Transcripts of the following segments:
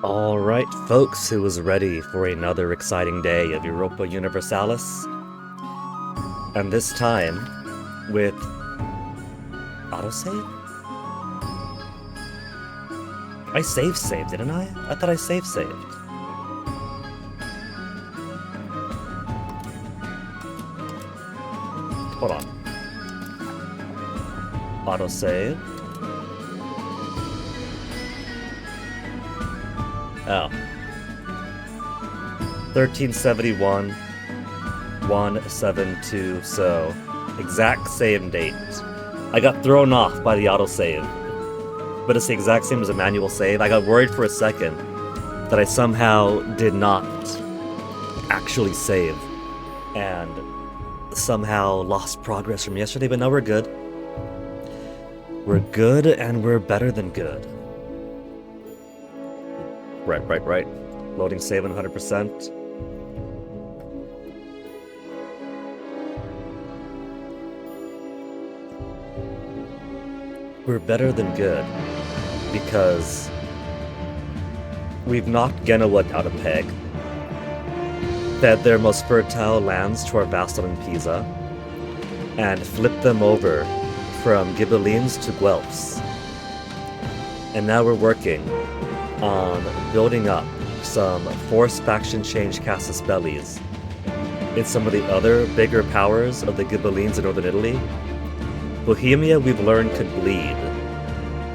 Alright, folks, who is ready for another exciting day of Europa Universalis? And this time, with autosave? I saved, didn't I? I thought I saved. Hold on. Autosave. Oh. 1371, 172, so exact same date. I got thrown off by the autosave, but it's the exact same as a manual save. I got worried for a second that I somehow did not actually save and somehow lost progress from yesterday, but no, we're good. We're good and we're better than good. Right. Loading save 100%. We're better than good because we've knocked Genoa out of peg, fed their most fertile lands to our vassal in Pisa, and flipped them over from Ghibellines to Guelphs. And now we're working on building up some forced faction change casus bellis in some of the other bigger powers of the Ghibellines in northern Italy. Bohemia, we've learned, could bleed,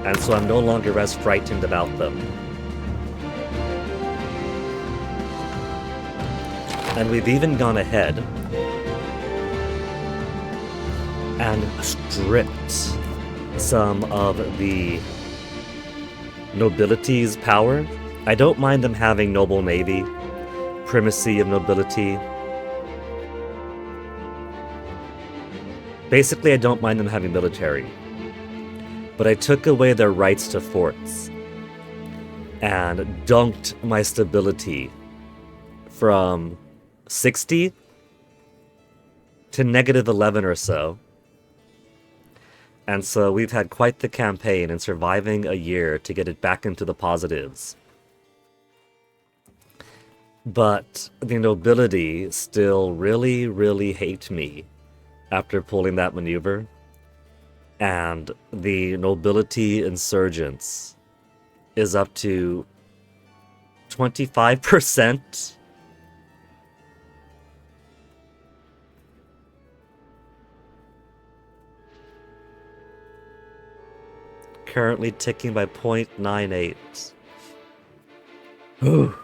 and so I'm no longer as frightened about them. And we've even gone ahead and stripped some of the nobility's power. I don't mind them having noble navy, primacy of nobility. Basically, I don't mind them having military. But I took away their rights to forts and dunked my stability from 60 to -11 or so. And so we've had quite the campaign in surviving a year to get it back into the positives. But the nobility still really hate me after pulling that maneuver. And the nobility insurgents is up to 25%. Currently ticking by 0.98. Ooh.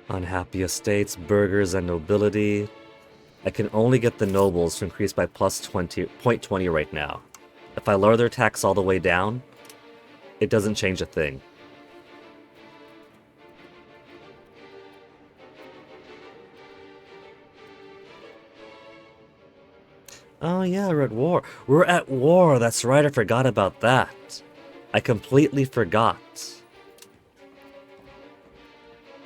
Unhappy estates, burghers, and nobility. I can only get the nobles to increase by plus 0.20 right now. If I lower their tax all the way down, it doesn't change a thing. Oh yeah, we're at war. We're at war, that's right, I forgot about that. I completely forgot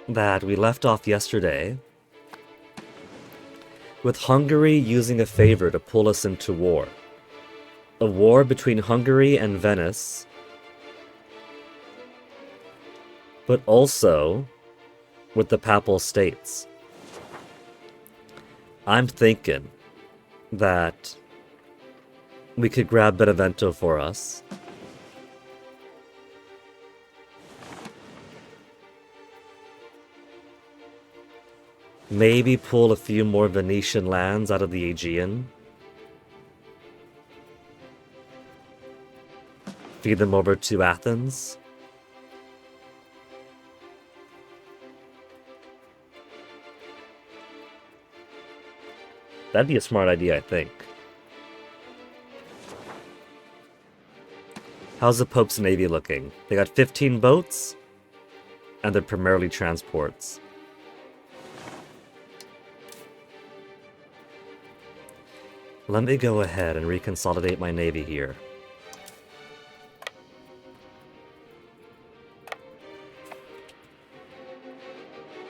that we left off yesterday with Hungary using a favor to pull us into war. A war between Hungary and Venice, but also with the Papal States. I'm thinking that we could grab Benevento for us. Maybe pull a few more Venetian lands out of the Aegean. Feed them over to Athens. That'd be a smart idea, I think. How's the Pope's Navy looking? They got 15 boats, and they're primarily transports. Let me go ahead and reconsolidate my navy here.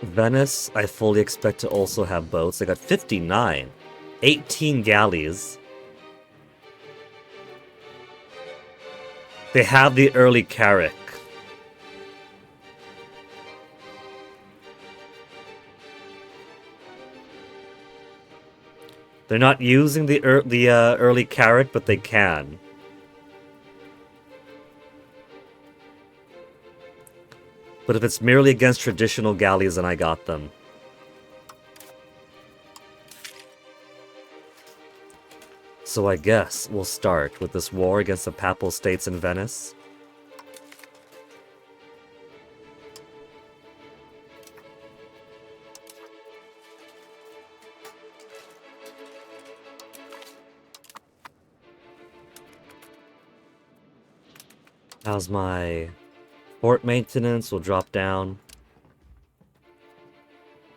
Venice, I fully expect to also have boats. They got 59. 18 galleys. They have the early Carrack. They're not using the early Carrack, but they can. But if it's merely against traditional galleys, then I got them. So I guess we'll start with this war against the Papal States in Venice. How's my port maintenance? Will drop down.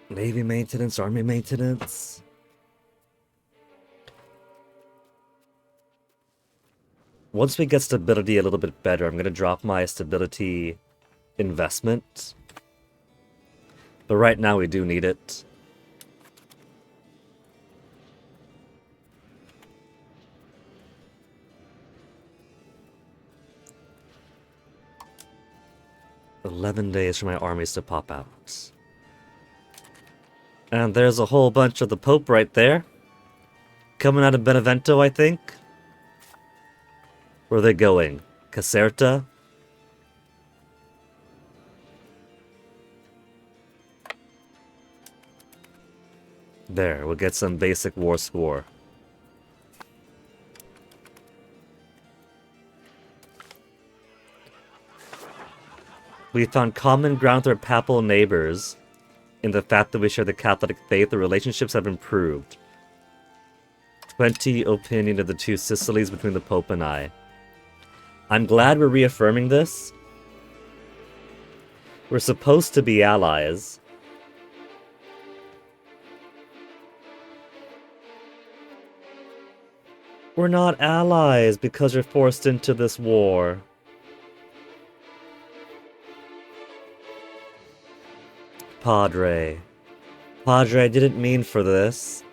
Navy maintenance, army maintenance. Once we get stability a little bit better, I'm going to drop my stability investment. But right now we do need it. "11 days for my armies to pop out." And there's a whole bunch of the Pope right there. Coming out of Benevento, I think. Where are they going? Caserta? There, we'll get some basic war score. We found common ground with our papal neighbors in the fact that we share the Catholic faith. The relationships have improved. 20 opinion of the two Sicilies between the Pope and I. I'm glad we're reaffirming this. We're supposed to be allies. We're not allies because we're forced into this war. Padre. Padre, I didn't mean for this.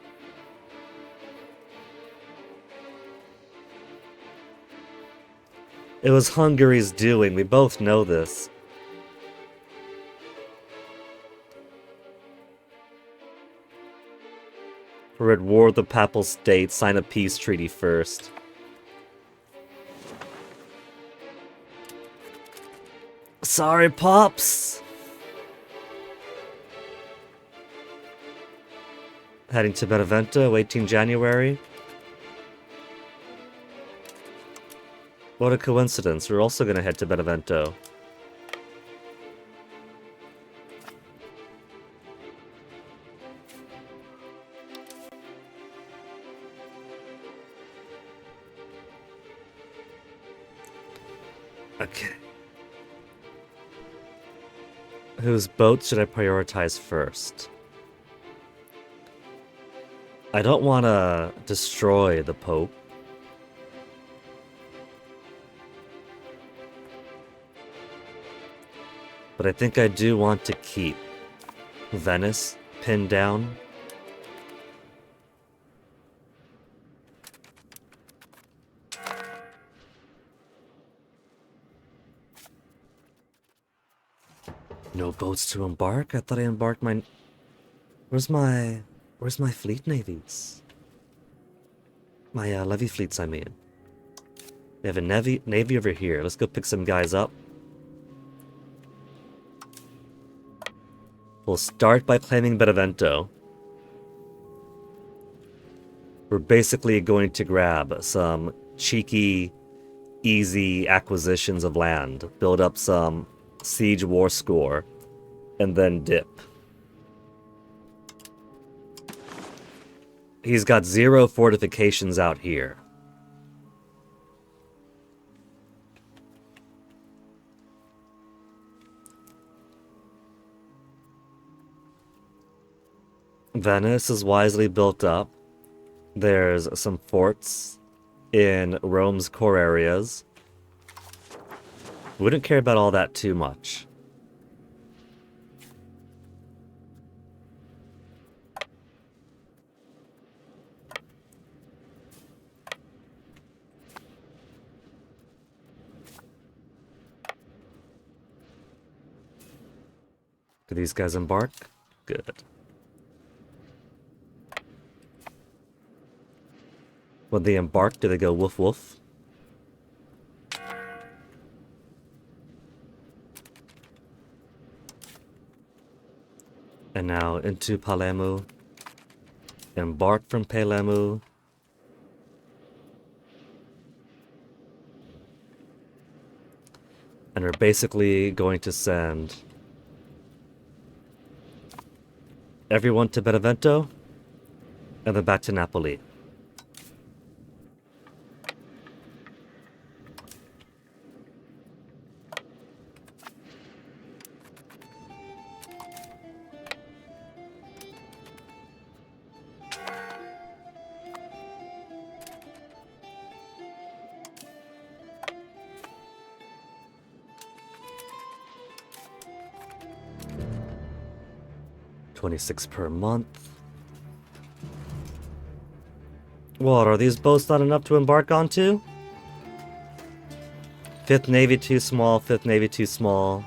It was Hungary's doing, we both know this. We're at war with the Papal States, sign a peace treaty first. Sorry, Pops! Heading to Benevento, 18 January. What a coincidence, we're also gonna head to Benevento. Okay. Whose boats should I prioritize first? I don't want to destroy the Pope. But I think I do want to keep Venice pinned down. No boats to embark? I thought I embarked my... Where's my fleet navies? My levy fleets, I mean. We have a navy over here. Let's go pick some guys up. We'll start by claiming Benevento. We're basically going to grab some cheeky, easy acquisitions of land, build up some siege war score, and then dip. He's got 0 fortifications out here. Venice is wisely built up. There's some forts in Rome's core areas. Wouldn't care about all that too much. Do these guys embark? Good. When they embark, do they go woof woof? And now into Palemu. Embark from Palemu. And we're basically going to send everyone to Benevento and then back to Napoli. $26 per month. What, are these boats not enough to embark onto? 5th Navy too small, 5th Navy too small.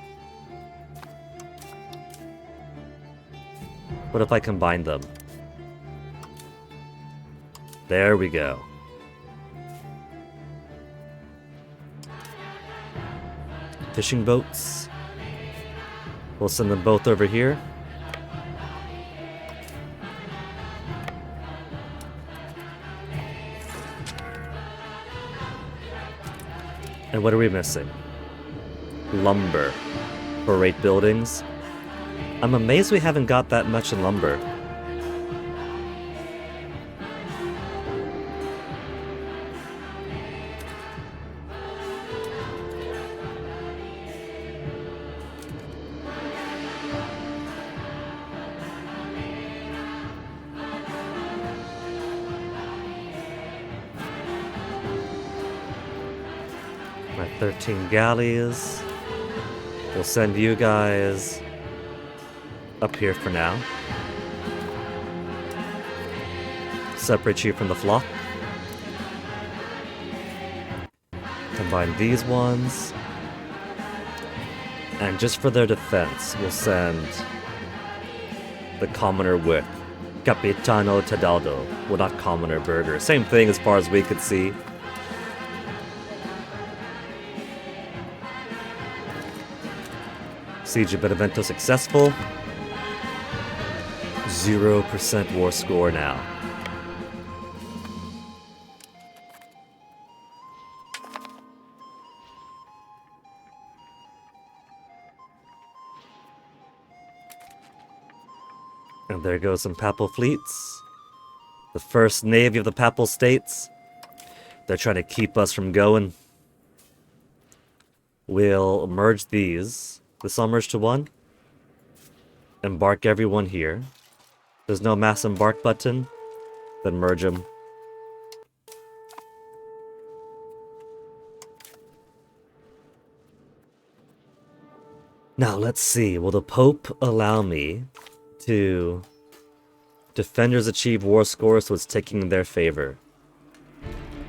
What if I combine them? There we go. Fishing boats. We'll send them both over here. And what are we missing? Lumber for 8 buildings. I'm amazed we haven't got that much in lumber. My 13 galleys. We'll send you guys up here for now. Separate you from the flock. Combine these ones. And just for their defense, we'll send the commoner with Capitano Tadaldo. Well, not commoner, Burger. Same thing as far as we could see. Siege of Benevento successful. 0% war score now. And there goes some Papal fleets. The first navy of the Papal States. They're trying to keep us from going. We'll merge these. This all merge to one. Embark everyone here. There's no mass embark button. Then merge them. Now let's see. Will the Pope allow me to defenders achieve war score, so it's taking in their favor?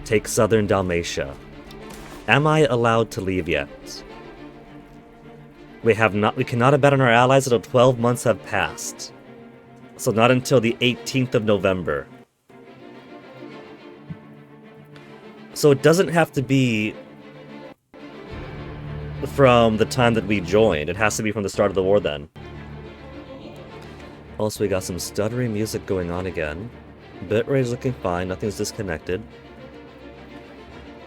Take southern Dalmatia. Am I allowed to leave yet? We cannot abandon our allies until 12 months have passed. So not until the 18th of November. So it doesn't have to be from the time that we joined. It has to be from the start of the war then. Also, we got some stuttering music going on again. Bitrate is looking fine, nothing's disconnected.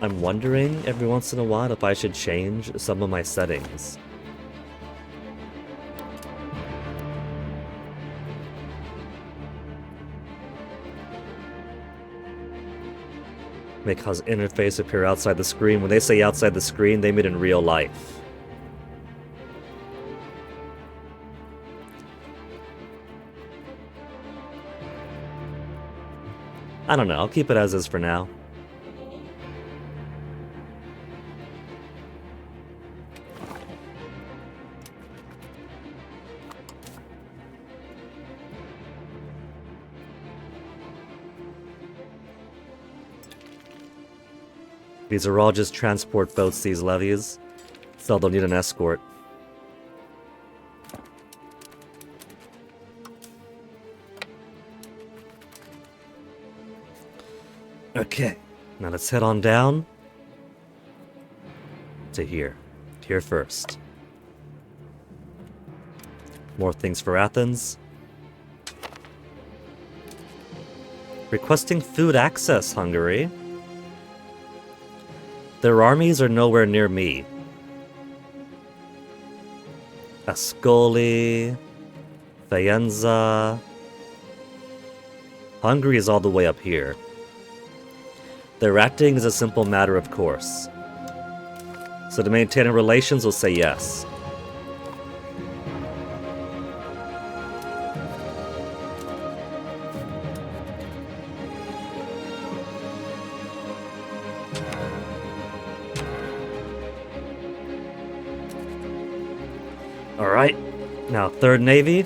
I'm wondering every once in a while if I should change some of my settings. Make his interface appear outside the screen. When they say outside the screen, they mean in real life. I don't know, I'll keep it as is for now. These are all just transport boats, these levies. So they'll need an escort. Okay, now let's head on down to here. Here first. More things for Athens. Requesting food access, Hungary. Their armies are nowhere near me. Ascoli, Faenza. Hungary is all the way up here. Their acting is a simple matter of course. So to maintain relations, we'll say yes. Alright, now 3rd Navy.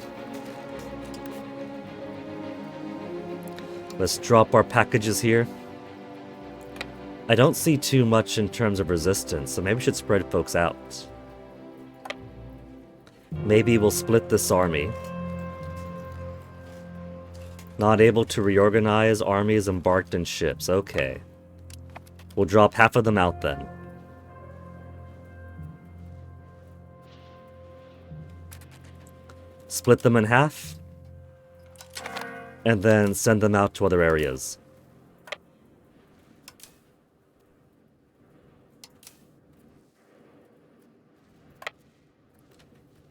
Let's drop our packages here. I don't see too much in terms of resistance, so maybe we should spread folks out. Maybe we'll split this army. Not able to reorganize, armies embarked in ships. Okay. We'll drop half of them out then. Split them in half. And then send them out to other areas.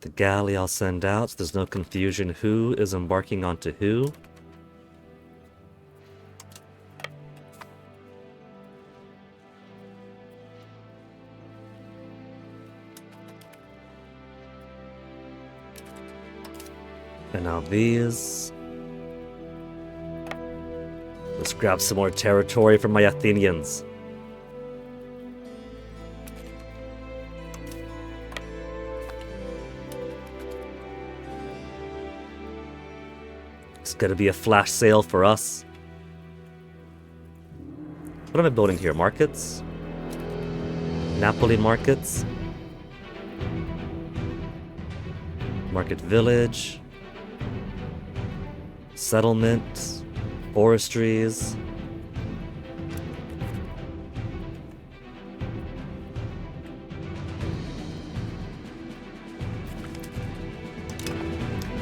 The galley I'll send out, so there's no confusion who is embarking onto who. And now these. Let's grab some more territory from my Athenians. It's gonna be a flash sale for us. What am I building here? Markets? Napoli markets? Market village? Settlement? Forestries?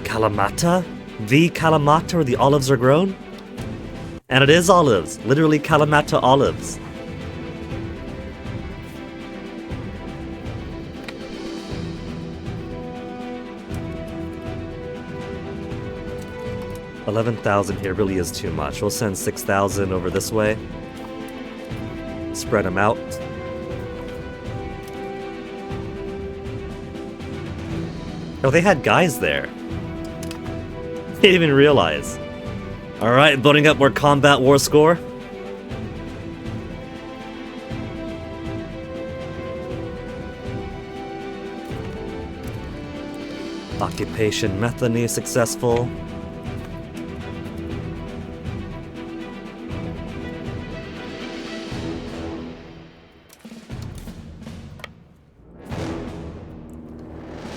Kalamata? The Kalamata where the olives are grown? And it is olives. Literally Kalamata olives. $11,000 here really is too much. We'll send 6,000 over this way. Spread them out. Oh, they had guys there. Didn't even realize. Alright, building up more combat war score. Occupation Metheny successful.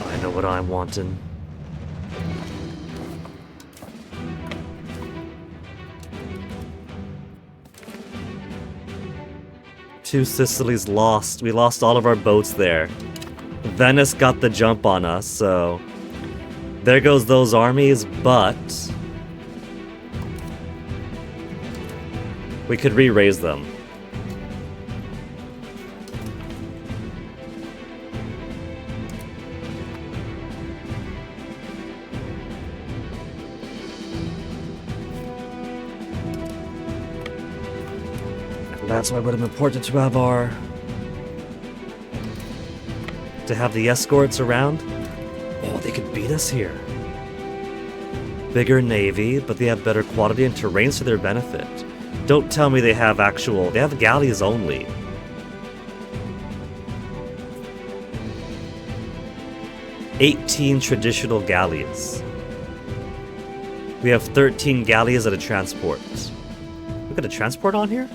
I know what I'm wanting. Two Sicilies lost. We lost all of our boats there. Venice got the jump on us, so there goes those armies, but we could re-raise them. That's why it would have been important to have the escorts around. Oh, they could beat us here. Bigger navy, but they have better quality and terrains to their benefit. Don't tell me they have galleys only. "18 traditional galleys. We have 13 galleys at a transport. We got a transport on here?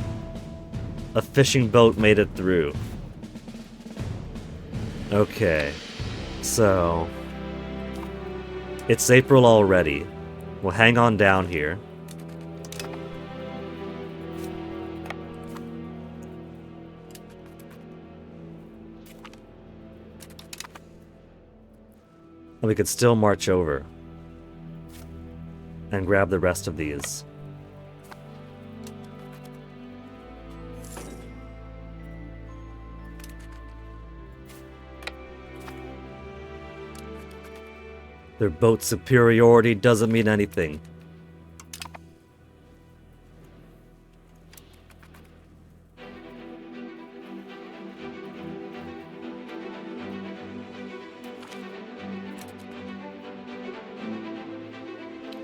A fishing boat made it through. Okay, so it's April already. We'll hang on down here. And we could still march over and grab the rest of these. Their boat superiority doesn't mean anything.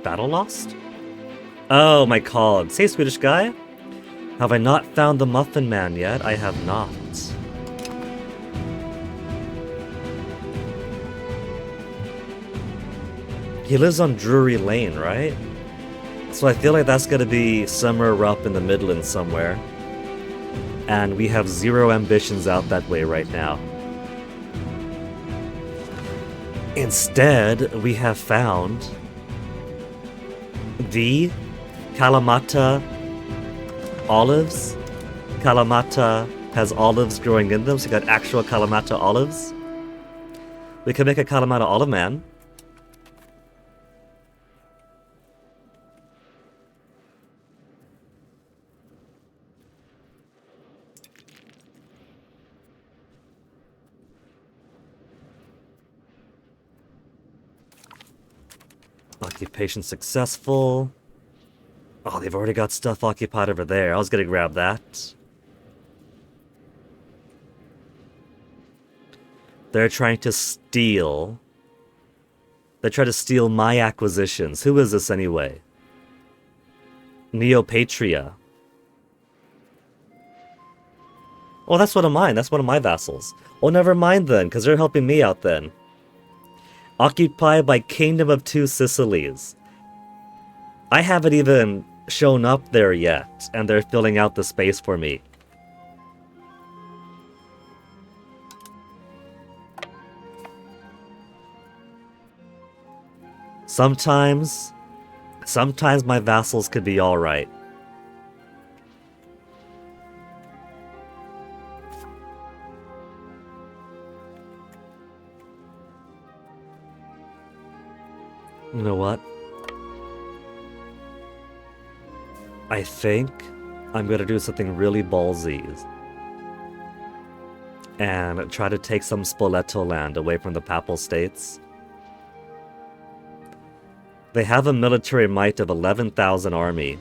Battle lost? Oh, my cogs. Hey, Swedish guy. Have I not found the Muffin Man yet? I have not. He lives on Drury Lane, right? So I feel like that's gonna be somewhere up in the Midlands somewhere. And we have zero ambitions out that way right now. Instead, we have found the Kalamata olives. Kalamata has olives growing in them, so you got actual Kalamata olives. We can make a Kalamata olive man. Occupation successful. Oh, they've already got stuff occupied over there. I was gonna grab that. They're trying to steal. They try to steal my acquisitions. Who is this anyway? Neopatria. Oh, that's one of mine. That's one of my vassals. Oh, never mind then, because they're helping me out then. Occupied by Kingdom of Two Sicilies. I haven't even shown up there yet, and they're filling out the space for me. Sometimes my vassals could be alright. You know what? I think I'm gonna do something really ballsy and try to take some Spoleto land away from the Papal States. They have a military might of 11,000 army.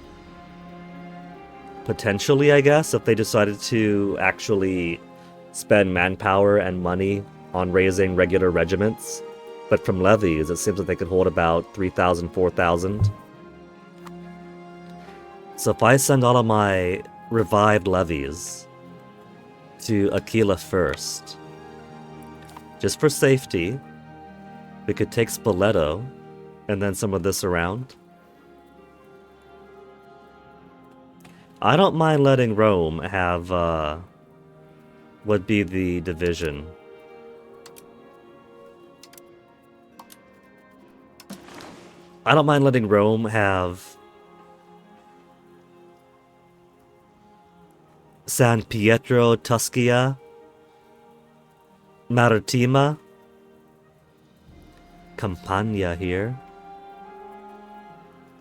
Potentially, I guess, if they decided to actually spend manpower and money on raising regular regiments. But from levies, it seems that they could hold about 3,000, 4,000. So if I send all of my revived levies to Aquila first, just for safety, we could take Spoleto and then some of this around. I don't mind letting Rome have, would be the division. I don't mind letting Rome have San Pietro, Tuscia, Maritima, Campania here.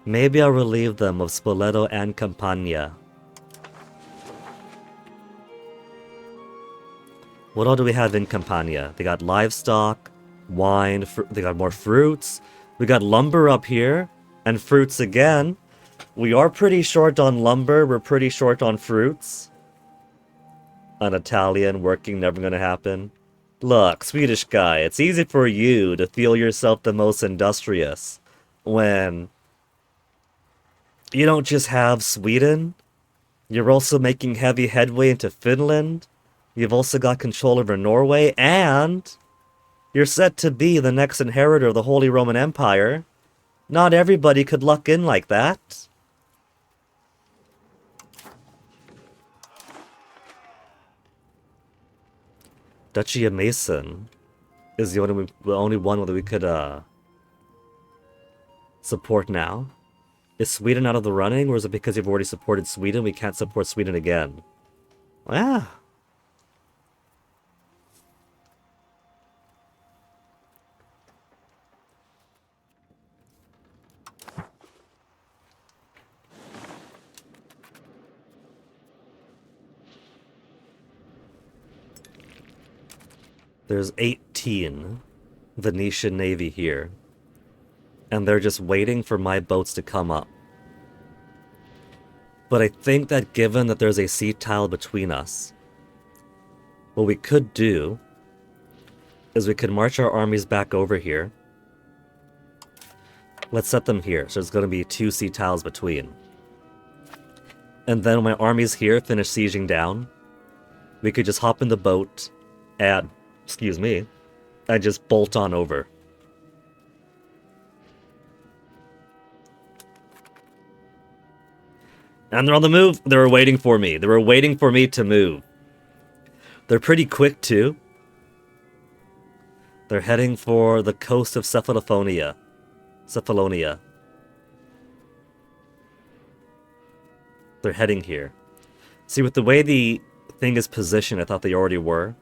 Maybe I'll relieve them of Spoleto and Campania. What all do we have in Campania? They got livestock, wine, they got more fruits. We got lumber up here, and fruits again. We are pretty short on lumber, we're pretty short on fruits. An Italian working, never gonna happen. Look, Swedish guy, it's easy for you to feel yourself the most industrious when you don't just have Sweden, you're also making heavy headway into Finland, you've also got control over Norway, and you're set to be the next inheritor of the Holy Roman Empire. Not everybody could luck in like that. Duchy of Mason is the only one that we could support now. Is Sweden out of the running, or is it because you've already supported Sweden we can't support Sweden again? Ah. There's 18 Venetian Navy here. And they're just waiting for my boats to come up. But I think that given that there's a sea tile between us, what we could do is we could march our armies back over here. Let's set them here, so there's going to be 2 sea tiles between. And then when my armies here finish sieging down, we could just hop in the boat and, excuse me, and just bolt on over. And they're on the move. They were waiting for me. They were waiting for me to move. They're pretty quick, too. They're heading for the coast of Cephalonia. They're heading here. See, with the way the thing is positioned, I thought they already were.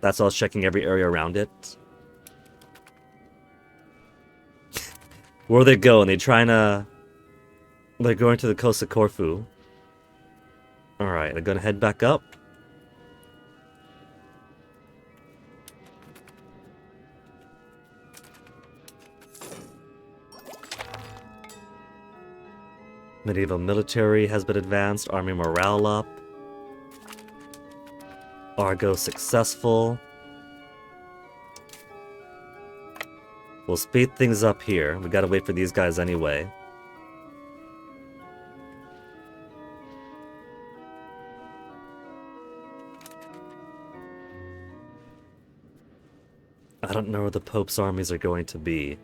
That's why I was checking every area around it. Where are they going? They're going to the coast of Corfu. Alright, they're gonna head back up. Medieval military has been advanced, army morale up. Argo successful. We'll speed things up here. We gotta wait for these guys anyway. I don't know where the Pope's armies are going to be.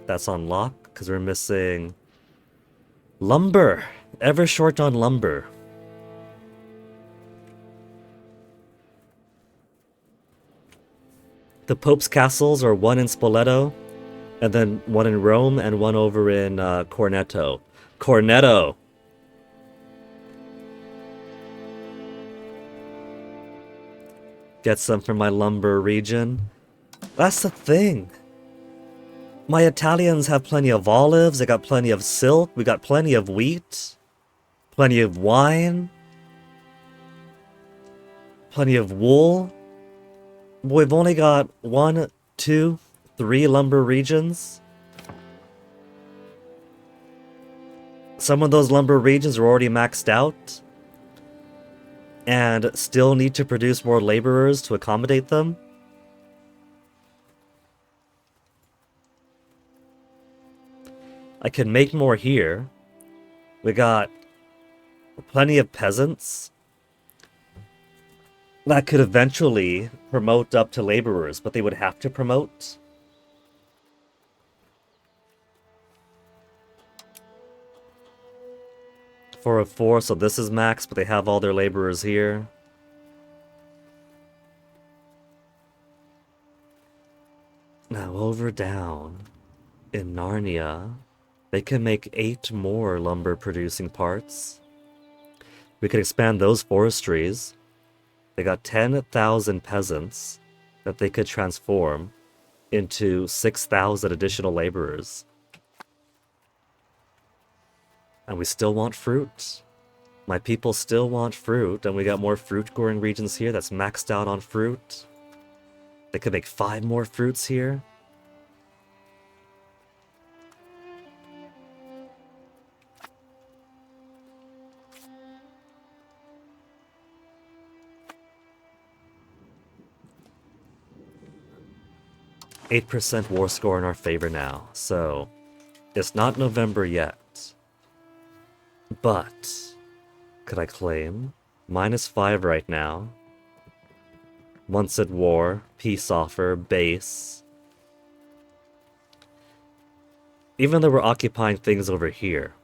That's on lock, because we're missing lumber. Ever short on lumber. The Pope's castles are one in Spoleto, and then one in Rome, and one over in Corneto. Corneto! Get some from my lumber region. That's the thing. My Italians have plenty of olives, they got plenty of silk, we got plenty of wheat, plenty of wine, plenty of wool. But we've only got 1, 2, 3 lumber regions. Some of those lumber regions are already maxed out and still need to produce more laborers to accommodate them. I can make more here. We got plenty of peasants that could eventually promote up to laborers, but they would have to promote. Four of 4, so this is max, but they have all their laborers here. Now over down in Narnia, they can make 8 more lumber producing parts. We could expand those forestries. They got 10,000 peasants that they could transform into 6,000 additional laborers. And we still want fruit. My people still want fruit, and we got more fruit-growing regions here that's maxed out on fruit. They could make 5 more fruits here. %, war score in our favor now, so it's not November yet. But could I claim -5 right now? Once at war, peace offer, base. Even though we're occupying things over here,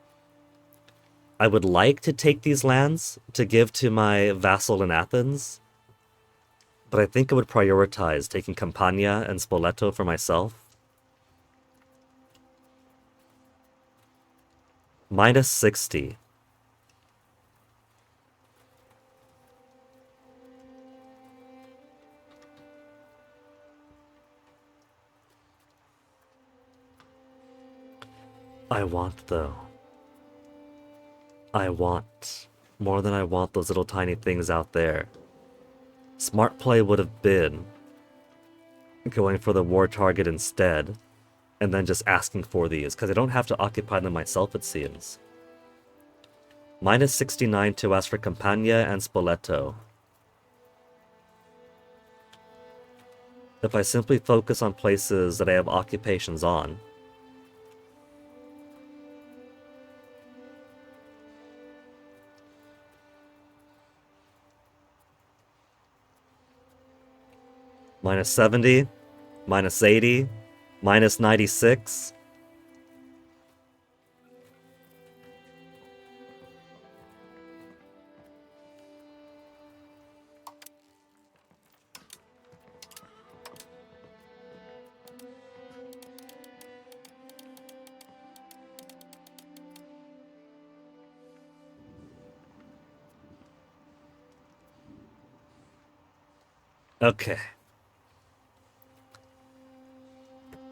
I would like to take these lands to give to my vassal in Athens. But I think I would prioritize taking Campania and Spoleto for myself. -60. I want, though. I want. More than I want those little tiny things out there. Smart play would have been going for the war target instead, and then just asking for these, because I don't have to occupy them myself, it seems. Minus 69 to ask for Campania and Spoleto. If I simply focus on places that I have occupations on, minus 70, minus 80, minus 96. Okay.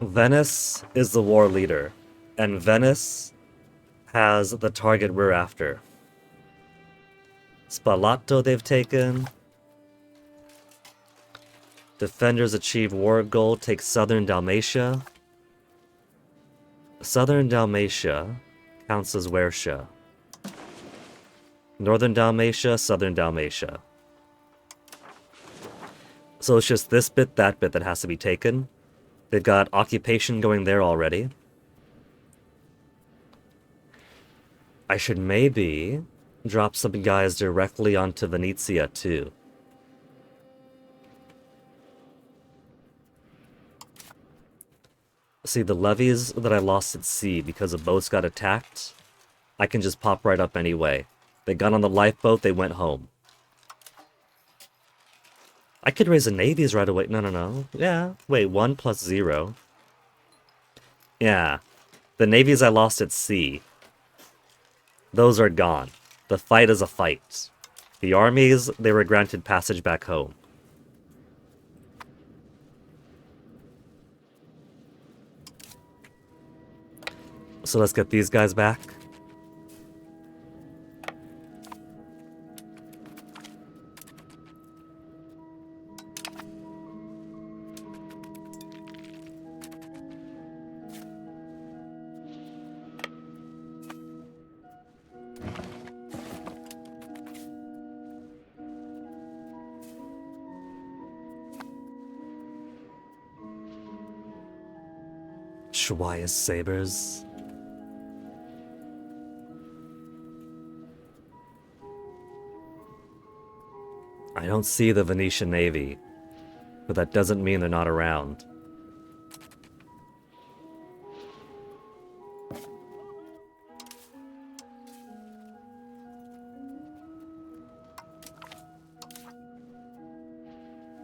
Venice is the war leader, and Venice has the target we're after. Spalato they've taken. Defenders achieve war goal, take southern Dalmatia. Southern Dalmatia counts as Wersha. Northern Dalmatia, southern Dalmatia. So it's just this bit, that bit that has to be taken. They've got occupation going there already. I should maybe drop some guys directly onto Venezia too. See, the levies that I lost at sea because the boats got attacked, I can just pop right up anyway. They got on the lifeboat, they went home. I could raise the navies right away. No. Yeah, wait, 1 plus 0. Yeah, the navies I lost at sea, those are gone. The fight is a fight. The armies, they were granted passage back home. So let's get these guys back. Schweiss sabers. I don't see the Venetian Navy, but that doesn't mean they're not around.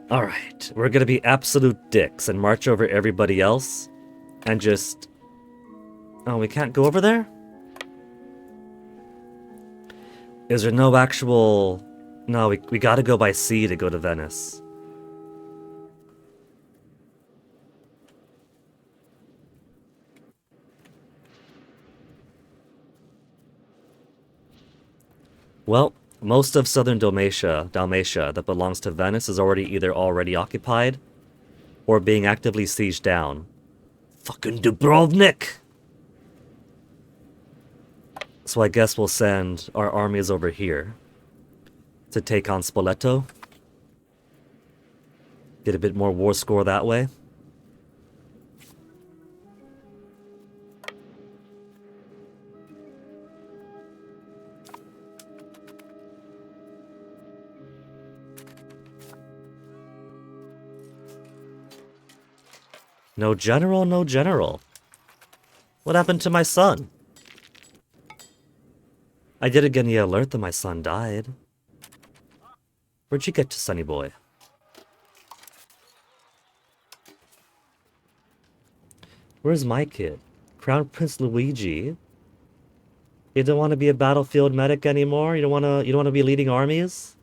Alright, we're gonna be absolute dicks and march over everybody else and just... Oh, we can't go over there? Is there no actual... No, we gotta go by sea to go to Venice. Well, most of southern Dalmatia that belongs to Venice is either already occupied or being actively sieged down. Fucking Dubrovnik! So I guess we'll send our armies over here to take on Spoleto. Get a bit more war score that way. No general, no general. What happened to my son? I didn't get any alert that my son died. Where'd you get to, sonny boy? Where's my kid? Crown Prince Luigi? You don't want to be a battlefield medic anymore? You don't want to be leading armies?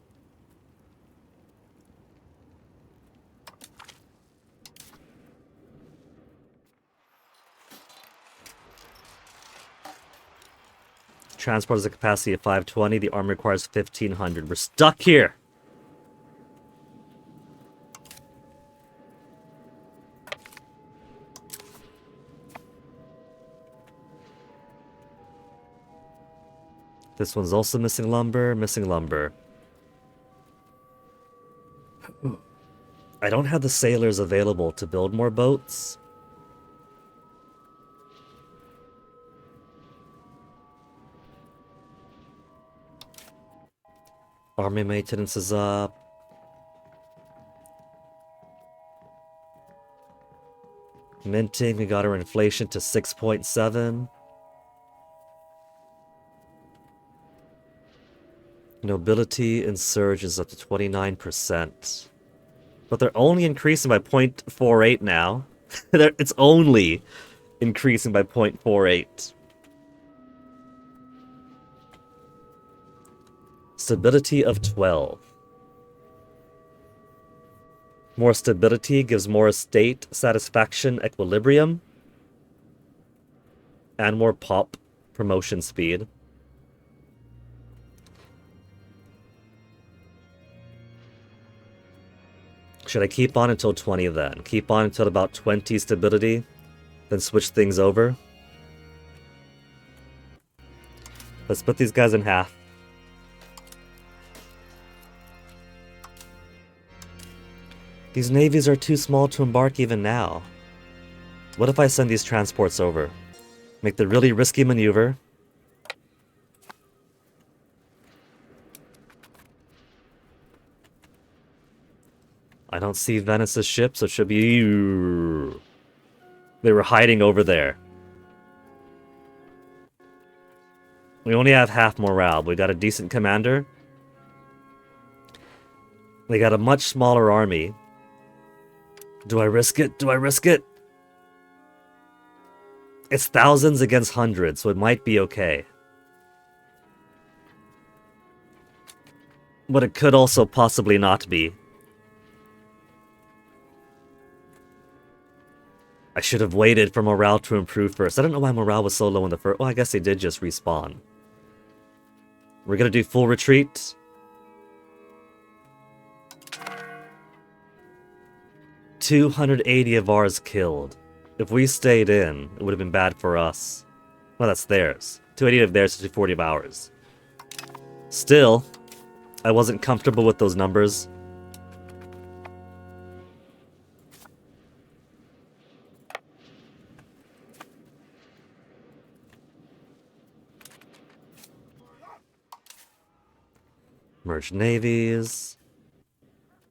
Transport has a capacity of 520. The arm requires 1,500. We're stuck here! This one's also missing lumber, missing lumber. I don't have the sailors available to build more boats. Army maintenance is up. Minting, we got our inflation to 6.7. Nobility and surge is up to 29%. But they're only increasing by 0.48 now. It's only increasing by 0.48. Stability of 12. More stability gives more estate satisfaction equilibrium. And more pop promotion speed. Should I keep on until 20 then? Keep on until about 20 stability, then switch things over? Let's split these guys in half. These navies are too small to embark even now. What if I send these transports over? Make the really risky maneuver. I don't see Venice's ship, so it should be... They were hiding over there. We only have half morale. We got a decent commander. They got a much smaller army. Do I risk it? Do I risk it? It's thousands against hundreds, so it might be okay. But it could also possibly not be. I should have waited for morale to improve first. I don't know why morale was so low in the first... Well, I guess they did just respawn. We're gonna do full retreat. $280 of ours killed. If we stayed in, it would have been bad for us. Well, that's theirs. 280 of theirs, 240 of ours. Still, I wasn't comfortable with those numbers. Merged navies.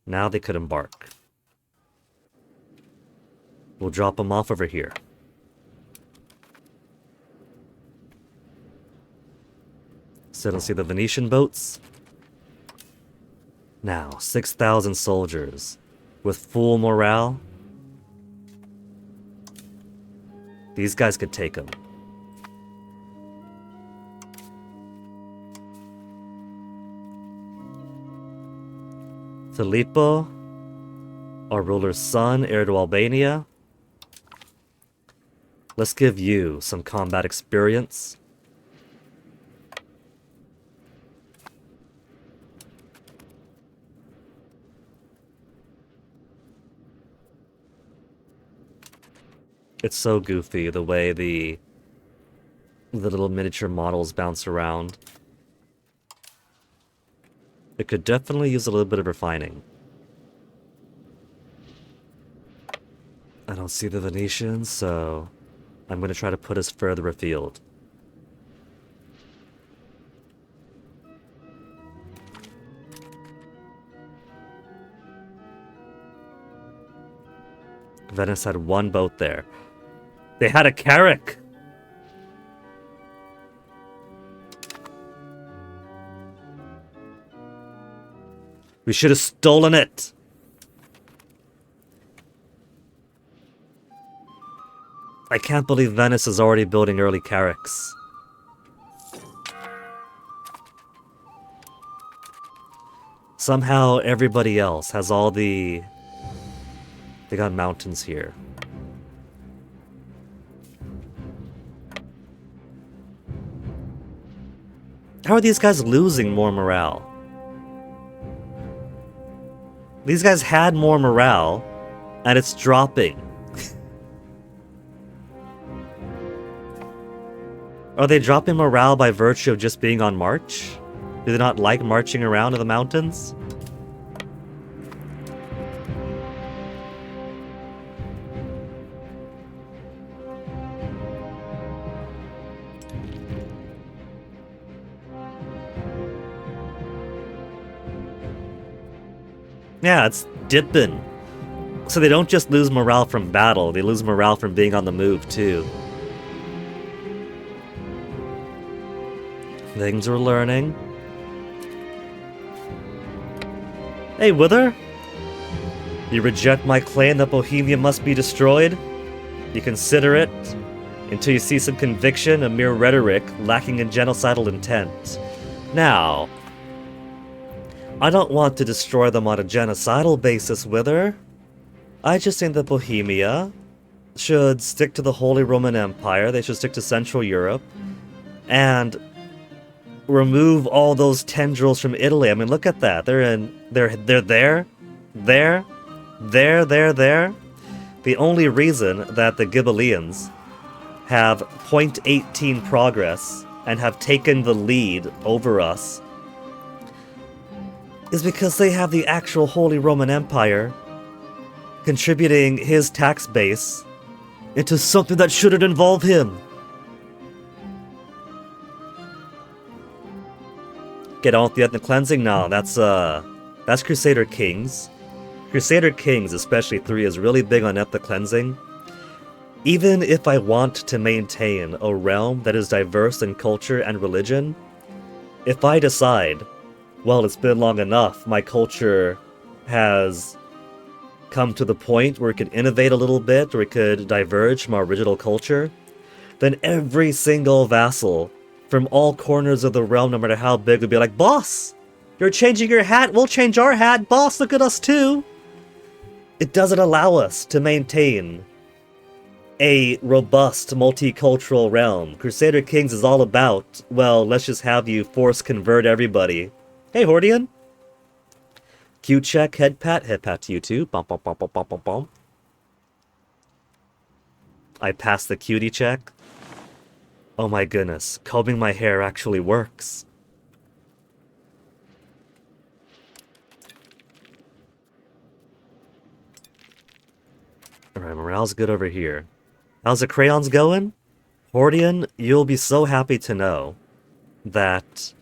Now they could embark. We'll drop them off over here. Still don't see the Venetian boats. Now, 6,000 soldiers. With full morale. These guys could take them. Filippo, our ruler's son, heir to Albania. Let's give you some combat experience. It's so goofy the way the little miniature models bounce around. It could definitely use a little bit of refining. I don't see the Venetians, so I'm going to try to put us further afield. Venice had one boat there. They had a carrack! We should have stolen it! I can't believe Venice is already building early carracks. Somehow everybody else has all the... They got mountains here. How are these guys losing more morale? These guys had more morale, and it's dropping. Are they dropping morale by virtue of just being on march? Do they not like marching around in the mountains? Yeah, it's dipping. So they don't just lose morale from battle, they lose morale from being on the move too. Things we're learning. Hey, Wither? You reject my claim that Bohemia must be destroyed? You consider it until you see some conviction, a mere rhetoric lacking in genocidal intent. Now, I don't want to destroy them on a genocidal basis, Wither. I just think that Bohemia should stick to the Holy Roman Empire, they should stick to Central Europe, and remove all those tendrils from Italy. I mean, look at that. They're there. The only reason that the Ghibellians have 0.18 progress and have taken the lead over us is because they have the actual Holy Roman Empire contributing his tax base into something that shouldn't involve him. Get on with the ethnic cleansing? No, that's Crusader Kings. Crusader Kings, especially 3, is really big on ethnic cleansing. Even if I want to maintain a realm that is diverse in culture and religion, if I decide, well, it's been long enough, my culture has come to the point where it could innovate a little bit, or it could diverge from our original culture, then every single vassal from all corners of the realm, no matter how big, would be like, boss, you're changing your hat, we'll change our hat, boss, look at us too. It doesn't allow us to maintain a robust multicultural realm. Crusader Kings is all about, well, let's just have you force convert everybody. Hey, Hordian. Cute check, head pat to you too. Bum, bum, bum, bum, bum, bum, bum. I passed the cutie check. Oh my goodness, combing my hair actually works. Alright, morale's good over here. How's the crayons going? Hordian, you'll be so happy to know that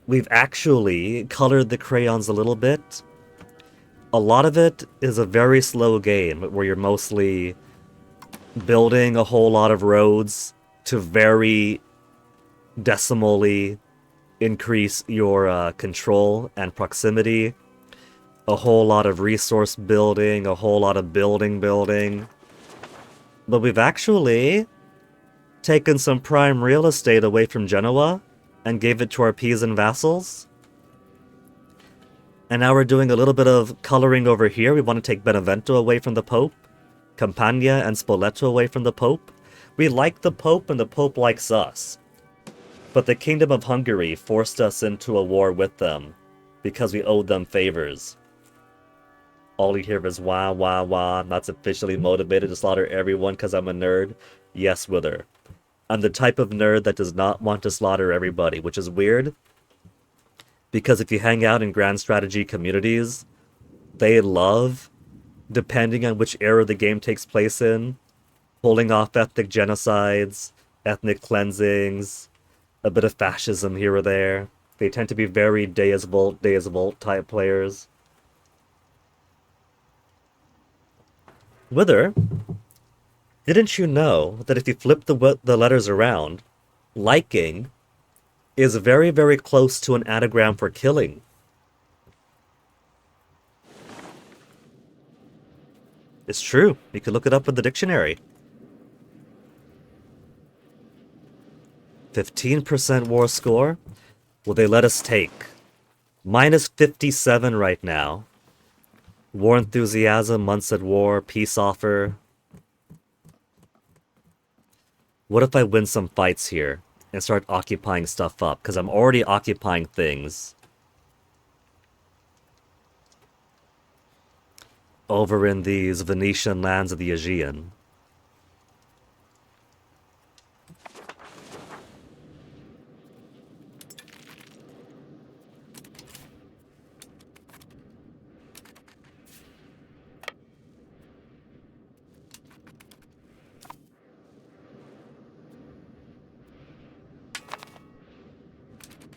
we've actually colored the crayons a little bit. A lot of it is a very slow game, where you're mostly building a whole lot of roads to very decimally increase your control and proximity. A whole lot of resource building, a whole lot of building. But we've actually taken some prime real estate away from Genoa and gave it to our Pisan vassals. And now we're doing a little bit of coloring over here. We want to take Benevento away from the Pope, Campania and Spoleto away from the Pope. We like the Pope and the Pope likes us. But the Kingdom of Hungary forced us into a war with them because we owed them favors. All you hear is wah wah wah, I'm not sufficiently motivated to slaughter everyone because I'm a nerd. Yes, Wither. I'm the type of nerd that does not want to slaughter everybody, which is weird. Because if you hang out in grand strategy communities, they love, depending on which era the game takes place in, pulling off ethnic genocides, ethnic cleansings, a bit of fascism here or there. They tend to be very Deus Vult type players. Wither, didn't you know that if you flip the letters around, liking is very, very close to an anagram for killing? It's true. You could look it up in the dictionary. 15% war score? Will they let us take? Minus 57 right now. War enthusiasm, months at war, peace offer. What if I win some fights here and start occupying stuff up? Because I'm already occupying things. Over in these Venetian lands of the Aegean.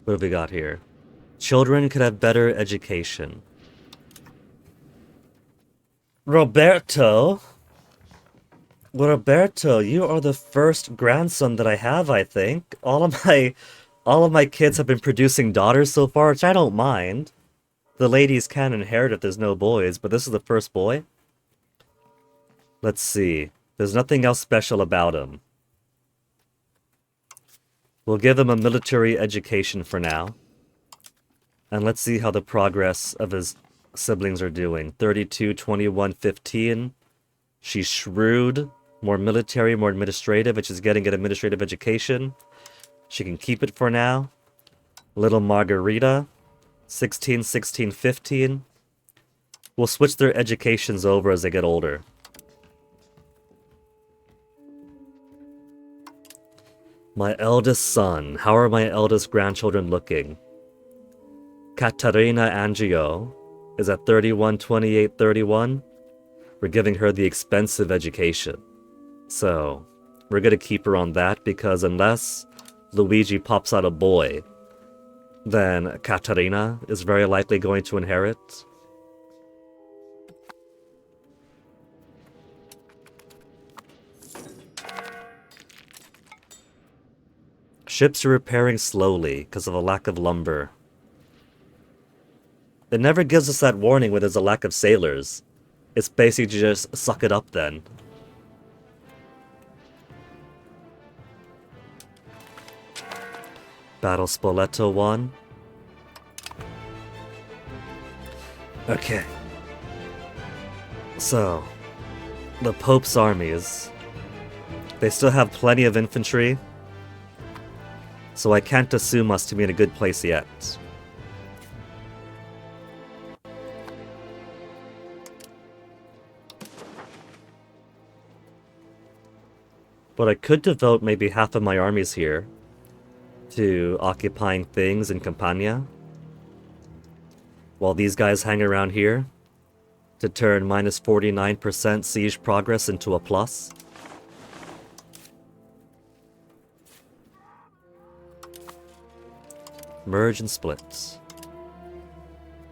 What have we got here? Children could have better education. Roberto? Well, Roberto, you are the first grandson that I have, I think. All of my kids have been producing daughters so far, which I don't mind. The ladies can inherit if there's no boys, but this is the first boy. Let's see. There's nothing else special about him. We'll give him a military education for now. And let's see how the progress of his siblings are doing. 32, 21, 15. She's shrewd. More military, more administrative, which is getting an administrative education. She can keep it for now. Little Margarita. 16, 16, 15. We'll switch their educations over as they get older. My eldest son. How are my eldest grandchildren looking? Katarina Angio is at 31, 28, 31. We're giving her the expensive education. So, we're going to keep her on that because unless Luigi pops out a boy, then Katarina is very likely going to inherit. Ships are repairing slowly because of a lack of lumber. It never gives us that warning when there's a lack of sailors. It's basically just suck it up then. Battle Spoleto 1. Okay. So, the Pope's armies. They still have plenty of infantry, so I can't assume us to be in a good place yet. But I could devote maybe half of my armies here to occupying things in Campania, while these guys hang around here to turn minus 49% siege progress into a plus. Merge and split.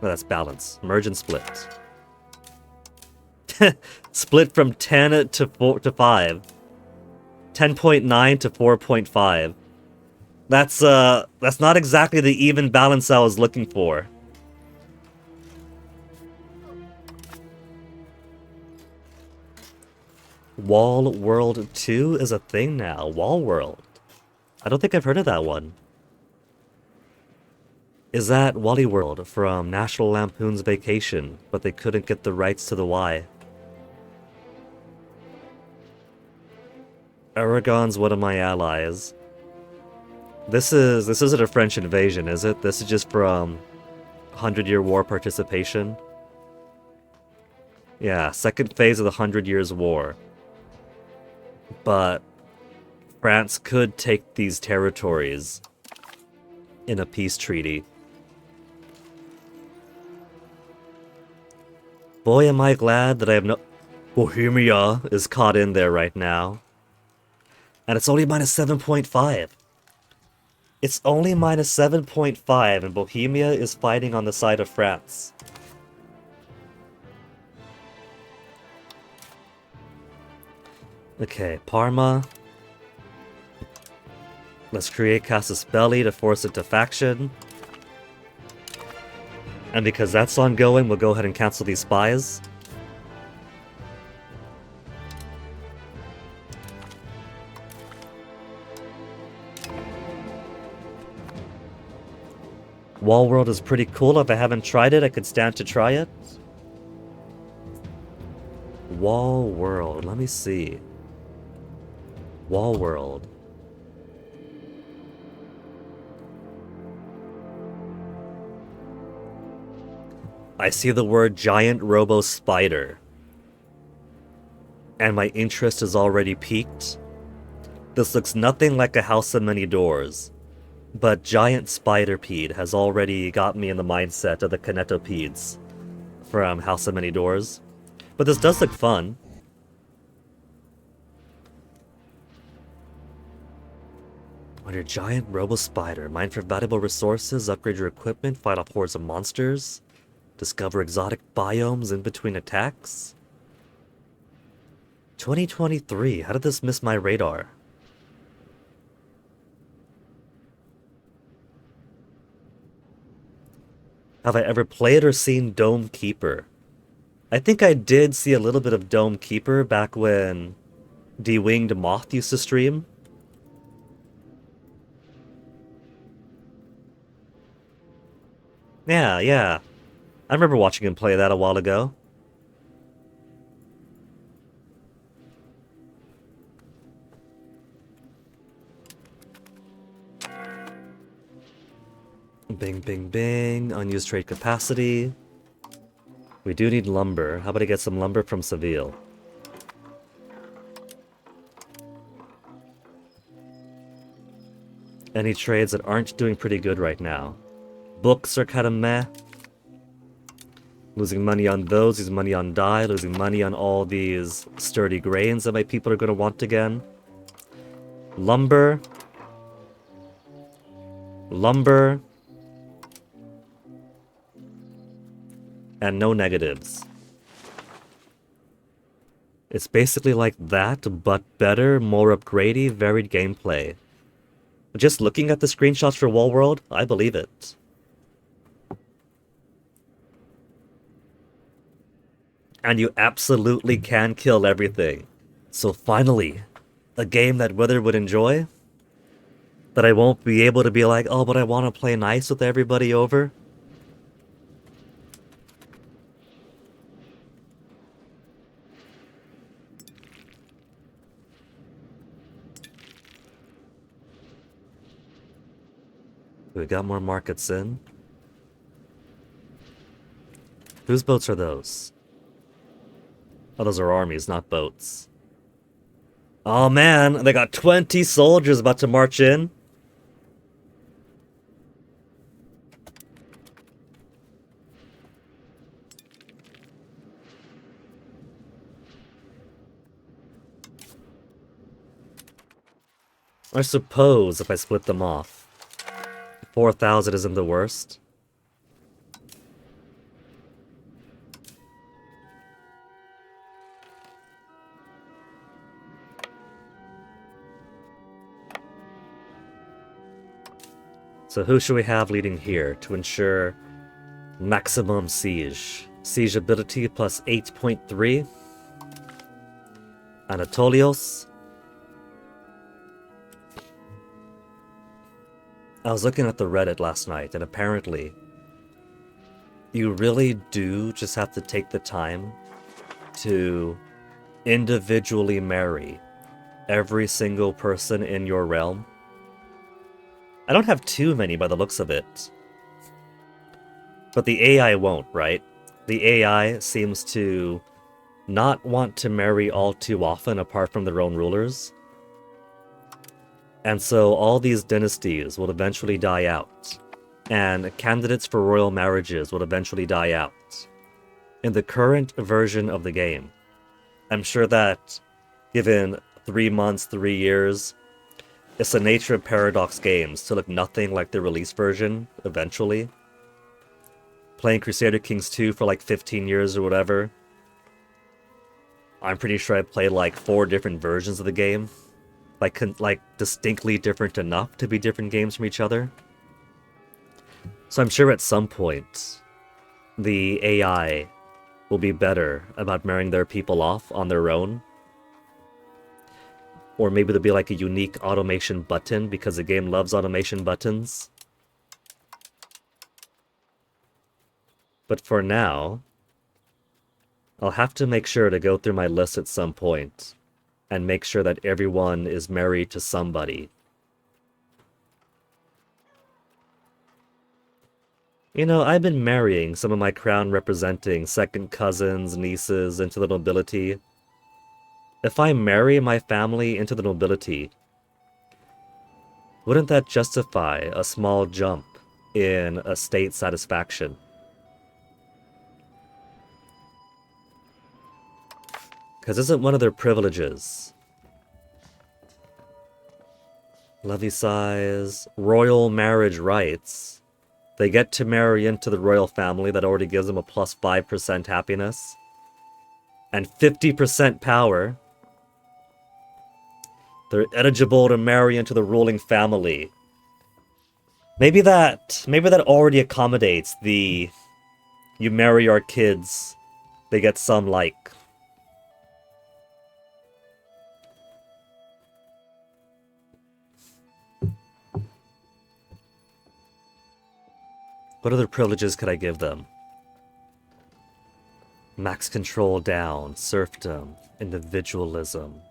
No, that's balance. Merge and split. Split from 10 to 5. 10.9 to 4.5. That's not exactly the even balance I was looking for. Wall World 2 is a thing now. Wall World. I don't think I've heard of that one. Is that Wally World from National Lampoon's Vacation, but they couldn't get the rights to the Y? Aragon's one of my allies. This isn't a French invasion, is it? This is just from 100-Year War participation. Yeah, second phase of the 100 Years' War. But France could take these territories in a peace treaty. Boy, am I glad that I have no... Bohemia is caught in there right now. And it's only minus 7.5. It's only minus 7.5, and Bohemia is fighting on the side of France. Okay, Parma. Let's create Casus Belli to force it to faction. And because that's ongoing, we'll go ahead and cancel these spies. Wall World is pretty cool. If I haven't tried it, I could stand to try it. Wall World, let me see. Wall World. I see the word giant robo spider. And my interest is already piqued. This looks nothing like a house of many doors. But giant spiderpede has already got me in the mindset of the kinetopedes from House of Many Doors. But this does look fun. On your giant robo-spider, mine for valuable resources, upgrade your equipment, fight off hordes of monsters, discover exotic biomes in between attacks. 2023, how did this miss my radar? Have I ever played or seen Dome Keeper? I think I did see a little bit of Dome Keeper back when D-Winged Moth used to stream. Yeah. I remember watching him play that a while ago. Bing, bing, bing. Unused trade capacity. We do need lumber. How about I get some lumber from Seville? Any trades that aren't doing pretty good right now? Books are kind of meh. Losing money on those, losing money on dye, losing money on all these sturdy grains that my people are going to want again. Lumber. Lumber. And no negatives. It's basically like that, but better, more upgradey, varied gameplay. Just looking at the screenshots for Wall World, I believe it. And you absolutely can kill everything. So finally, a game that Wither would enjoy? That I won't be able to be like, oh, but I want to play nice with everybody over? We got more markets in. Whose boats are those? Oh, those are armies, not boats. Oh man, they got 20 soldiers about to march in. I suppose if I split them off, 4,000 isn't the worst. So who should we have leading here to ensure maximum siege? Siege ability plus 8.3. Anatolios. I was looking at the Reddit last night, and apparently you really do just have to take the time to individually marry every single person in your realm. I don't have too many by the looks of it. But the AI won't, right? The AI seems to not want to marry all too often apart from their own rulers. And so all these dynasties will eventually die out. And candidates for royal marriages will eventually die out. In the current version of the game, I'm sure that given 3 months, 3 years, it's the nature of Paradox games to look nothing like the release version, eventually. Playing Crusader Kings 2 for like 15 years or whatever. I'm pretty sure I played like 4 different versions of the game. Like distinctly different enough to be different games from each other. So I'm sure at some point, the AI will be better about marrying their people off on their own. Or maybe there'll be like a unique automation button because the game loves automation buttons. But for now, I'll have to make sure to go through my list at some point and make sure that everyone is married to somebody. You know, I've been marrying some of my crown-representing second cousins, nieces into the nobility. If I marry my family into the nobility, wouldn't that justify a small jump in estate satisfaction? Because isn't one of their privileges Levy size, royal marriage rights. They get to marry into the royal family that already gives them a plus 5% happiness. And 50% power. They're eligible to marry into the ruling family. Maybe that already accommodates the you marry our kids, they get some like. What other privileges could I give them? Max control down, serfdom, individualism.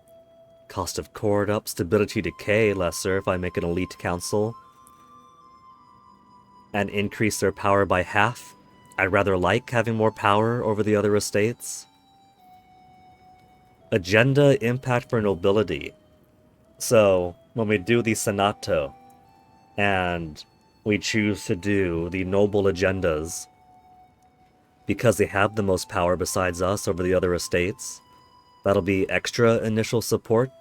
Cost of court up, stability decay lesser if I make an elite council. And increase their power by half. I rather like having more power over the other estates. Agenda impact for nobility. So, when we do the Senato, and we choose to do the noble agendas, because they have the most power besides us over the other estates, that'll be extra initial support.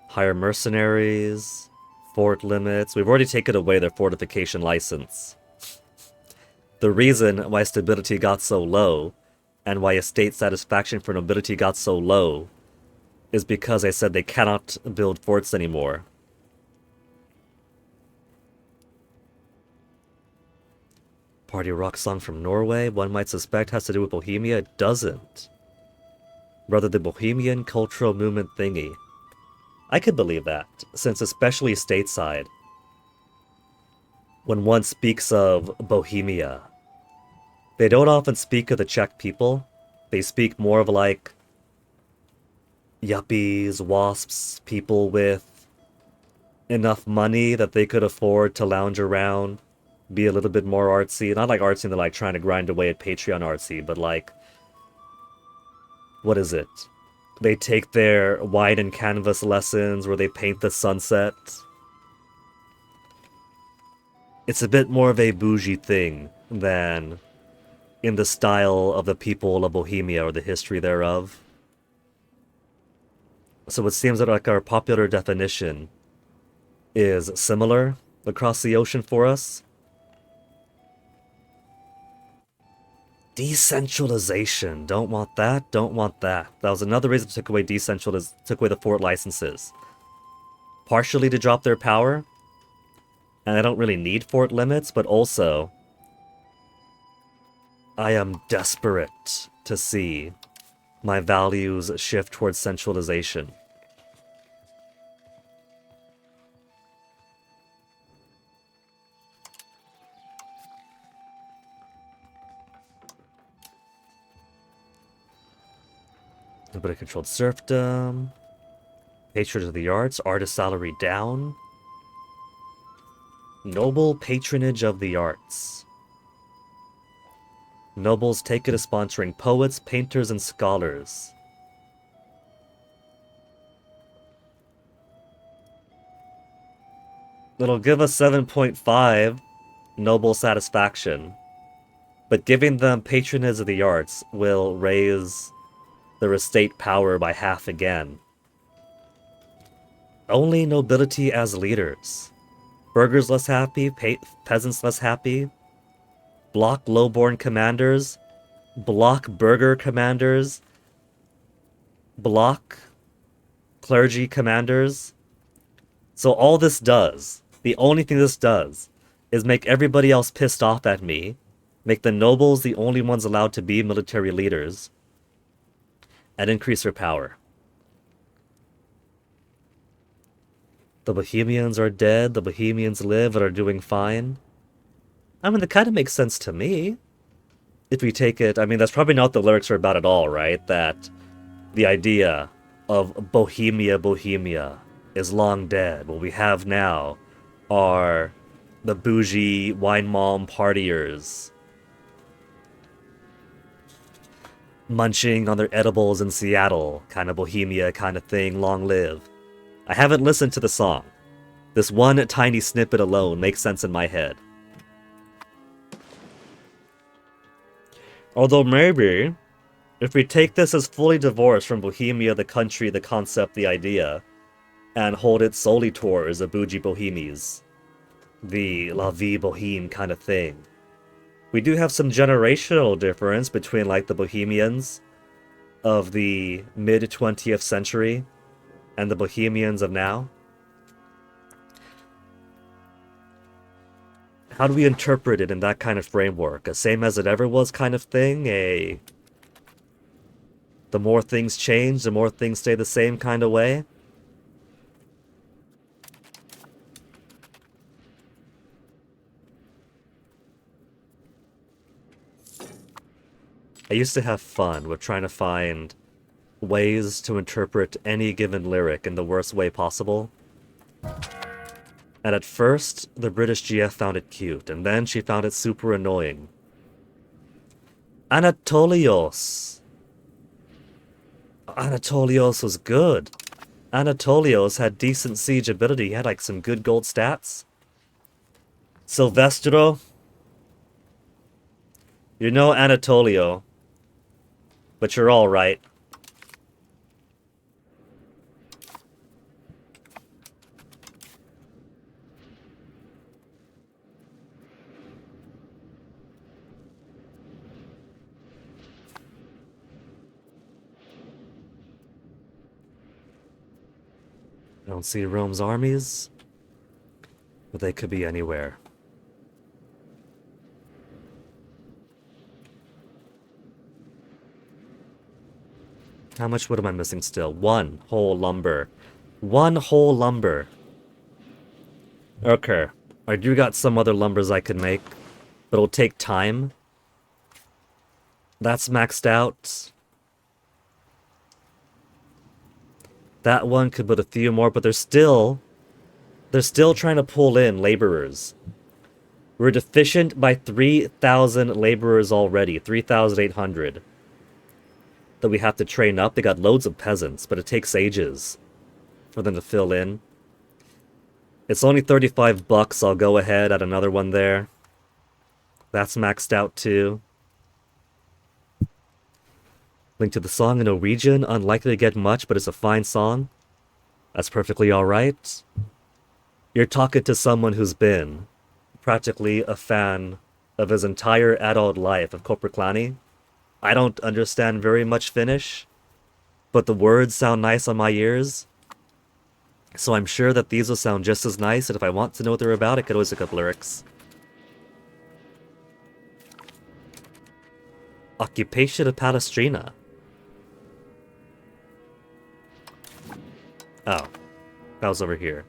Hire mercenaries, fort limits. We've already taken away their fortification license. The reason why stability got so low, and why estate satisfaction for nobility got so low, is because I said they cannot build forts anymore. Party rock song from Norway, one might suspect has to do with Bohemia. It doesn't. Rather the Bohemian cultural movement thingy. I could believe that, since especially stateside, when one speaks of Bohemia, they don't often speak of the Czech people. They speak more of like yuppies, wasps, people with enough money that they could afford to lounge around, be a little bit more artsy. Not like artsy, they're like trying to grind away at Patreon artsy, but like, what is it? They take their wine and canvas lessons where they paint the sunset. It's a bit more of a bougie thing than in the style of the people of Bohemia or the history thereof. So it seems that like our popular definition is similar across the ocean for us. Decentralization. Don't want that. Don't want that. That was another reason to took away took away the fort licenses. Partially to drop their power. And I don't really need fort limits, but also I am desperate to see my values shift towards centralization. A bit of controlled serfdom. Patronage of the arts. Artist salary down. Noble patronage of the arts. Nobles take it to sponsoring poets, painters, and scholars. It'll give us 7.5 noble satisfaction. But giving them patronage of the arts will raise their estate power by half again. Only nobility as leaders. Burghers less happy, peasants less happy. Block lowborn commanders. Block burgher commanders. Block clergy commanders. So all this does, the only thing this does, is make everybody else pissed off at me. Make the nobles the only ones allowed to be military leaders. And increase their power. The Bohemians are dead, the Bohemians live and are doing fine. I mean, that kind of makes sense to me. If we take it, I mean, that's probably not what the lyrics are about at all, right? That the idea of Bohemia is long dead. What we have now are the bougie wine mom partiers munching on their edibles in Seattle, kind of Bohemia kind of thing, long live. I haven't listened to the song. This one tiny snippet alone makes sense in my head. Although maybe, if we take this as fully divorced from Bohemia, the country, the concept, the idea, and hold it solely towards the bougie bohemies, the la vie boheme kind of thing. We do have some generational difference between like the bohemians of the mid 20th century and the bohemians of now. How do we interpret it in that kind of framework? A same as it ever was kind of thing? A the more things change, the more things stay the same kind of way? I used to have fun with trying to find ways to interpret any given lyric in the worst way possible. And at first, the British GF found it cute, and then she found it super annoying. Anatolios. Anatolios was good. Anatolios had decent siege ability. He had like some good gold stats. Silvestro. You're no Anatolio. But you're alright. I don't see Rome's armies, but they could be anywhere. How much wood am I missing still? One whole lumber. One whole lumber. Okay. I do got some other lumbers I could make, but it'll take time. That's maxed out. That one could put a few more, but they're still trying to pull in laborers. We're deficient by 3,000 laborers already, 3,800. That we have to train up. They got loads of peasants, but it takes ages for them to fill in. It's only 35 bucks. I'll go ahead at another one there. That's maxed out too. Link to the song in Norwegian. Unlikely to get much, but it's a fine song. That's perfectly alright. You're talking to someone who's been practically a fan of his entire adult life of Koperklani. I don't understand very much Finnish, but the words sound nice on my ears. So I'm sure that these will sound just as nice, and if I want to know what they're about, I could always look up lyrics. Occupation of Palestrina. Oh, that was over here.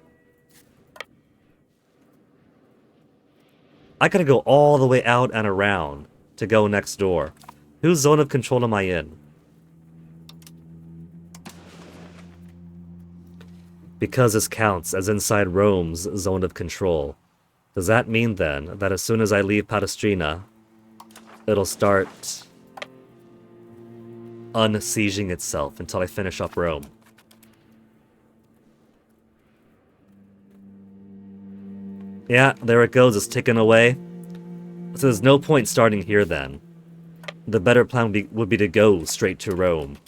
I gotta go all the way out and around to go next door. Whose zone of control am I in? Because this counts as inside Rome's zone of control. Does that mean then that as soon as I leave Palestrina, it'll start unsieging itself until I finish up Rome? Yeah, there it goes, it's ticking away. So there's no point starting here then. The better plan would be to go straight to Rome.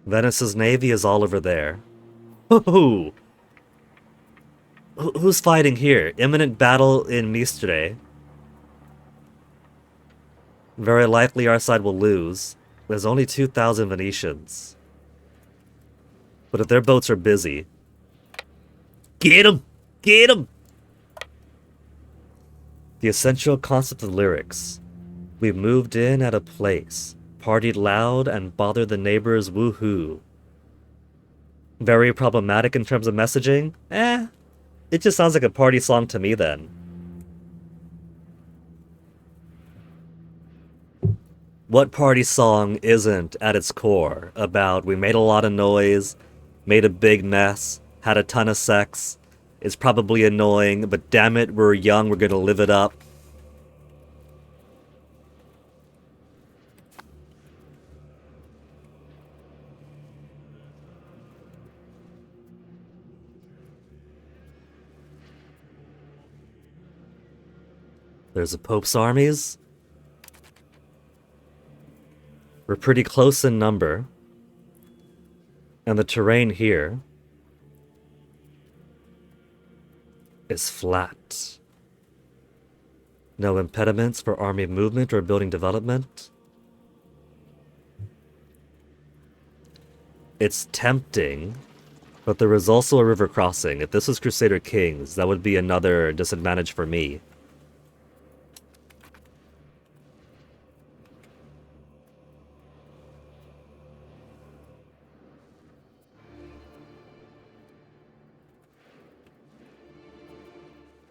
Venice's navy is all over there. Who's fighting here? Imminent battle in Mistre. Very likely our side will lose. There's only 2,000 Venetians. But if their boats are busy... Get 'em! Get 'em! The essential concept of lyrics. We moved in at a place, partied loud, and bothered the neighbors woohoo. Very problematic in terms of messaging? It just sounds like a party song to me then. What party song isn't, at its core, about we made a lot of noise, made a big mess, had a ton of sex, it's probably annoying, but damn it, we're young, we're gonna live it up. There's the Pope's armies. We're pretty close in number. And the terrain here is flat. No impediments for army movement or building development. It's tempting, but there is also a river crossing. If this was Crusader Kings, that would be another disadvantage for me.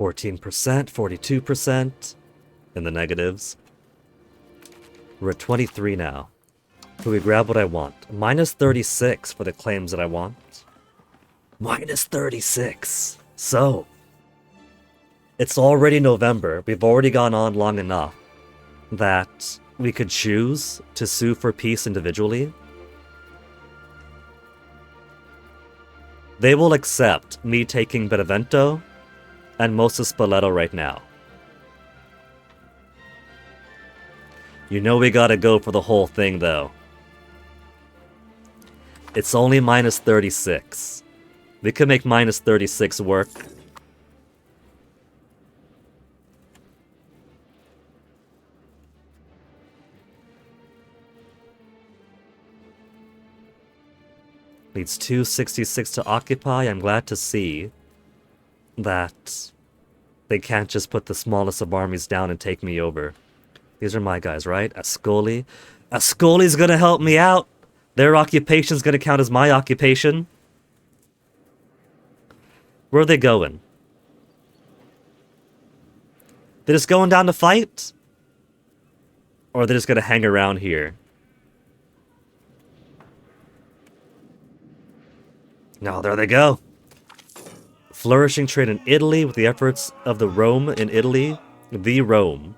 %, 42% in the negatives. We're at 23 now. Can we grab what I want? Minus 36 for the claims that I want. Minus 36. So, it's already November. We've already gone on long enough that we could choose to sue for peace individually. They will accept me taking Benevento and most of Spoleto right now. You know we gotta go for the whole thing, though. It's only minus 36. We could make minus 36 work. Needs 266 to occupy. I'm glad to see that they can't just put the smallest of armies down and take me over. These are my guys, right? Ascoli. Ascoli's gonna help me out. Their occupation's gonna count as my occupation. Where are they going? They're just going down to fight? Or are they just gonna hang around here? No, there they go. Flourishing trade in Italy with the efforts of the Rome in Italy. The Rome.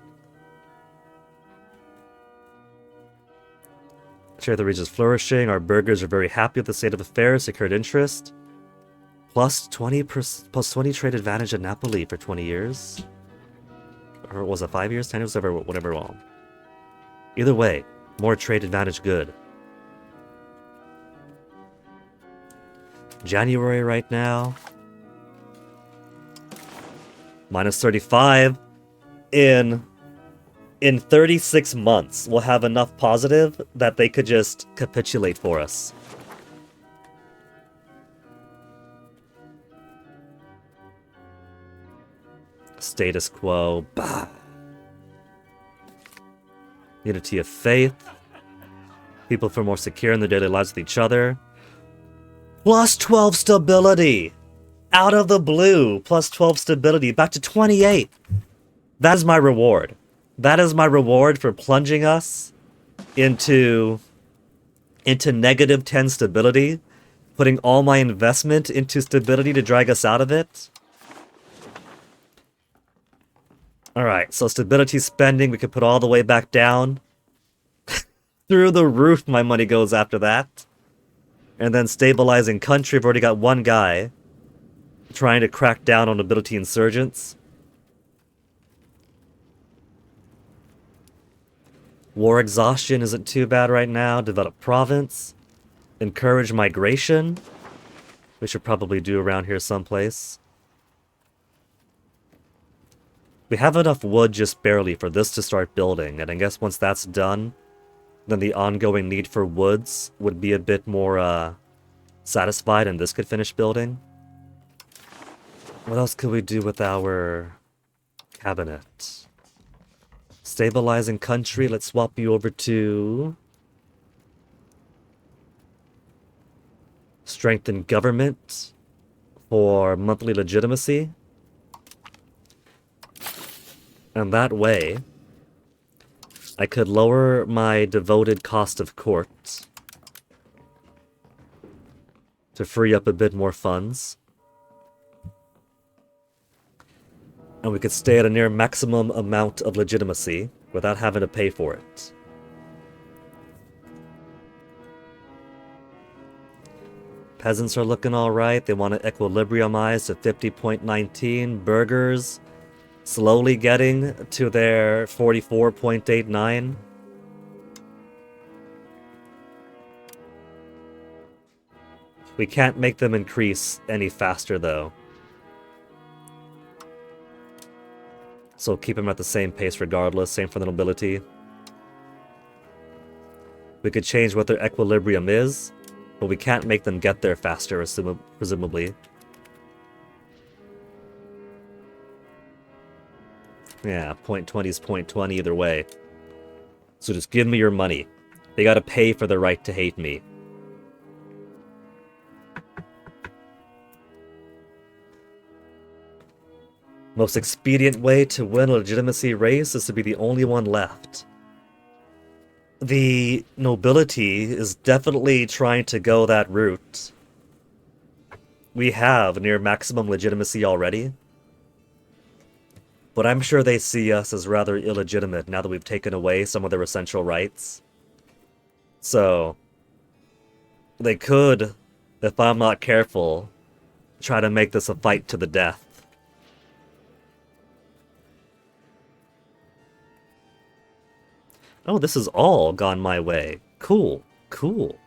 Trade of the region is flourishing. Our burghers are very happy with the state of affairs. Secured interest. Plus 20 trade advantage at Napoli for 20 years. Or was it 5 years? 10 years? Whatever long. Either way, more trade advantage good. January right now. Minus 35. In 36 months, we'll have enough positive that they could just capitulate for us. Status quo. Bah. Unity of faith. People feel more secure in their daily lives with each other. Plus 12 stability. Out of the blue. Plus 12 stability. Back to 28. That is my reward. That is my reward for plunging us into negative 10 stability. Putting all my investment into stability to drag us out of it. Alright, so stability spending we can put all the way back down. Through the roof my money goes after that. And then stabilizing country, I've already got one guy trying to crack down on ability insurgents. War exhaustion isn't too bad right now. Develop province. Encourage migration. We should probably do around here someplace. We have enough wood just barely for this to start building, and I guess once that's done, then the ongoing need for woods would be a bit more satisfied and this could finish building. What else could we do with our cabinet? Stabilizing country, let's swap you over to strengthen government for monthly legitimacy. And that way, I could lower my devoted cost of court to free up a bit more funds. And we could stay at a near maximum amount of legitimacy without having to pay for it. Peasants are looking alright. They want to equilibriumize to 50.19. Burghers slowly getting to their 44.89. We can't make them increase any faster, though. So keep them at the same pace regardless, same for the nobility. We could change what their equilibrium is, but we can't make them get there faster, presumably. Yeah, point 20 is point 20 either way. So just give me your money. They gotta pay for the right to hate me. Most expedient way to win a legitimacy race is to be the only one left. The nobility is definitely trying to go that route. We have near maximum legitimacy already. But I'm sure they see us as rather illegitimate now that we've taken away some of their essential rights. So, they could, if I'm not careful, try to make this a fight to the death. Oh, this has all gone my way. Cool, cool.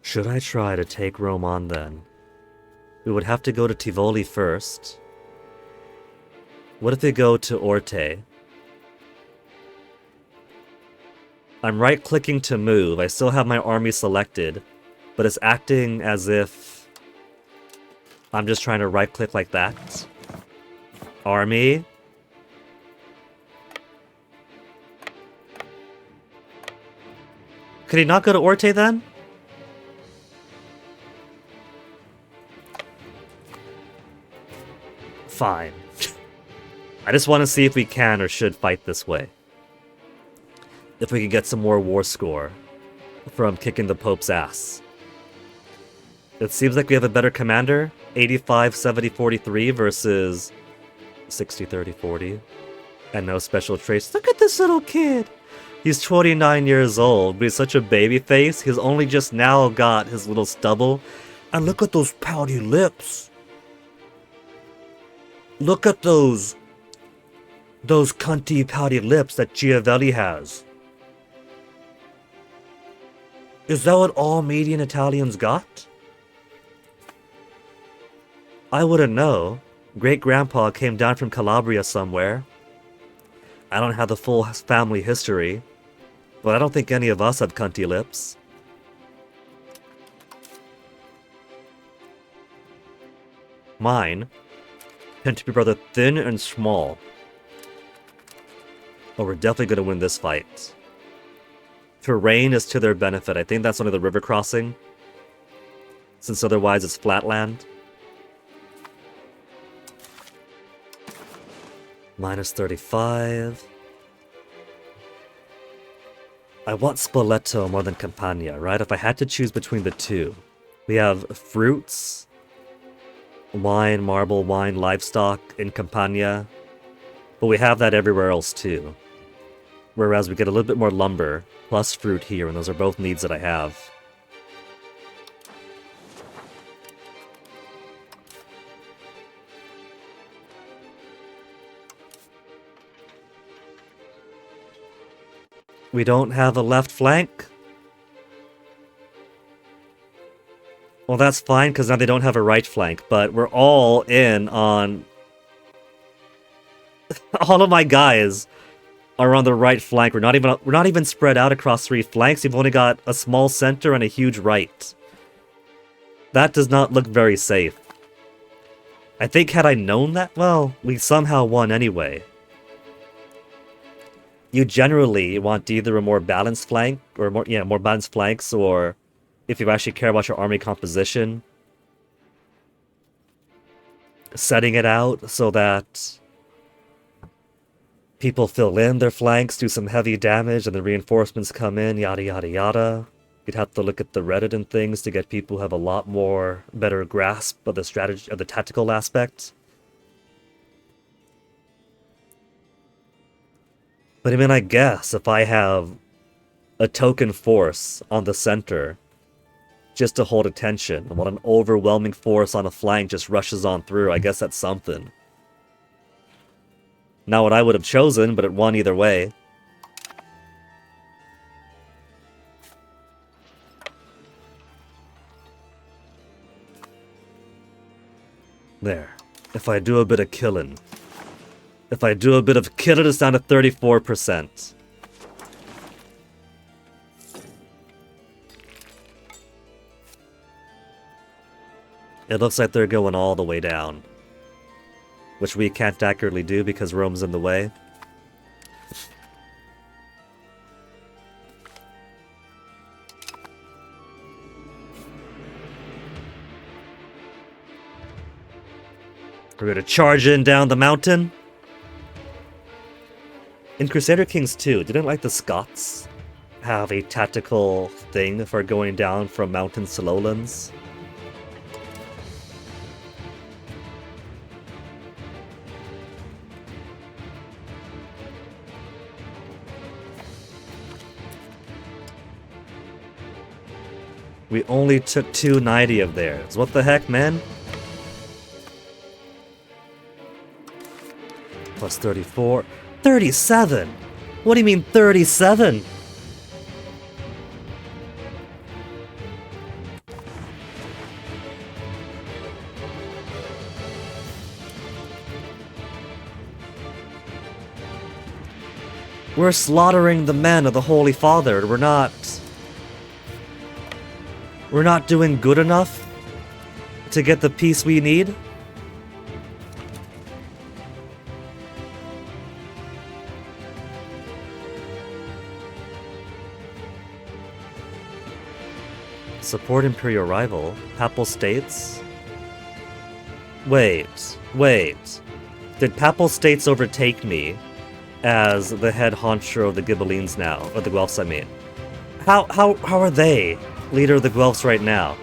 Should I try to take Rome on then? We would have to go to Tivoli first. What if we go to Orte? I'm right-clicking to move. I still have my army selected, but it's acting as if I'm just trying to right-click like that. Army. Could he not go to Orte then? Fine. I just want to see if we can or should fight this way. If we can get some more war score from kicking the Pope's ass. It seems like we have a better commander. 85-70-43 versus 60-30-40. And no special traits. Look at this little kid! He's 29 years old, but he's such a baby face. He's only just now got his little stubble. And look at those pouty lips! Look at those cunty pouty lips that Giavelli has. Is that what all median Italians got? I wouldn't know. Great-grandpa came down from Calabria somewhere. I don't have the full family history, but I don't think any of us have cunty lips. Mine tend to be rather thin and small. Oh, we're definitely going to win this fight. Terrain is to their benefit. I think that's only the river crossing, since otherwise it's flatland. Minus 35. I want Spoleto more than Campania, right? If I had to choose between the two. We have fruits, wine, marble, wine, livestock in Campania, but we have that everywhere else too. Whereas we get a little bit more lumber, plus fruit here, and those are both needs that I have. We don't have a left flank? Well, that's fine, because now they don't have a right flank, but we're all in on... all of my guys are on the right flank. We're not even spread out across 3 flanks. We've only got a small center and a huge right. That does not look very safe. I think had I known that, well, we somehow won anyway. You generally want either a more balanced flank, or more balanced flanks, or if you actually care about your army composition, setting it out so that people fill in their flanks, do some heavy damage, and the reinforcements come in, yada yada yada. You'd have to look at the Reddit and things to get people who have a lot more better grasp of the strategy, of the tactical aspect. But I mean, I guess if I have a token force on the center just to hold attention, and while an overwhelming force on a flank just rushes on through, I guess that's something. Not what I would have chosen, but it won either way. There. If I do a bit of killing. If I do a bit of killing, it's down to 34%. It looks like they're going all the way down. Which we can't accurately do because Rome's in the way. We're gonna charge in down the mountain. In Crusader Kings 2, didn't like the Scots have a tactical thing for going down from mountains to lowlands? We only took 290 of theirs. What the heck, man? Plus 34. 37! What do you mean 37? We're slaughtering the men of the Holy Father. We're not doing good enough to get the peace we need? Support Imperial rival. Papal States? Wait. Did Papal States overtake me as the head honcho of the Ghibellines now? Or the Guelphs, I mean. How are they leader of the Guelphs right now?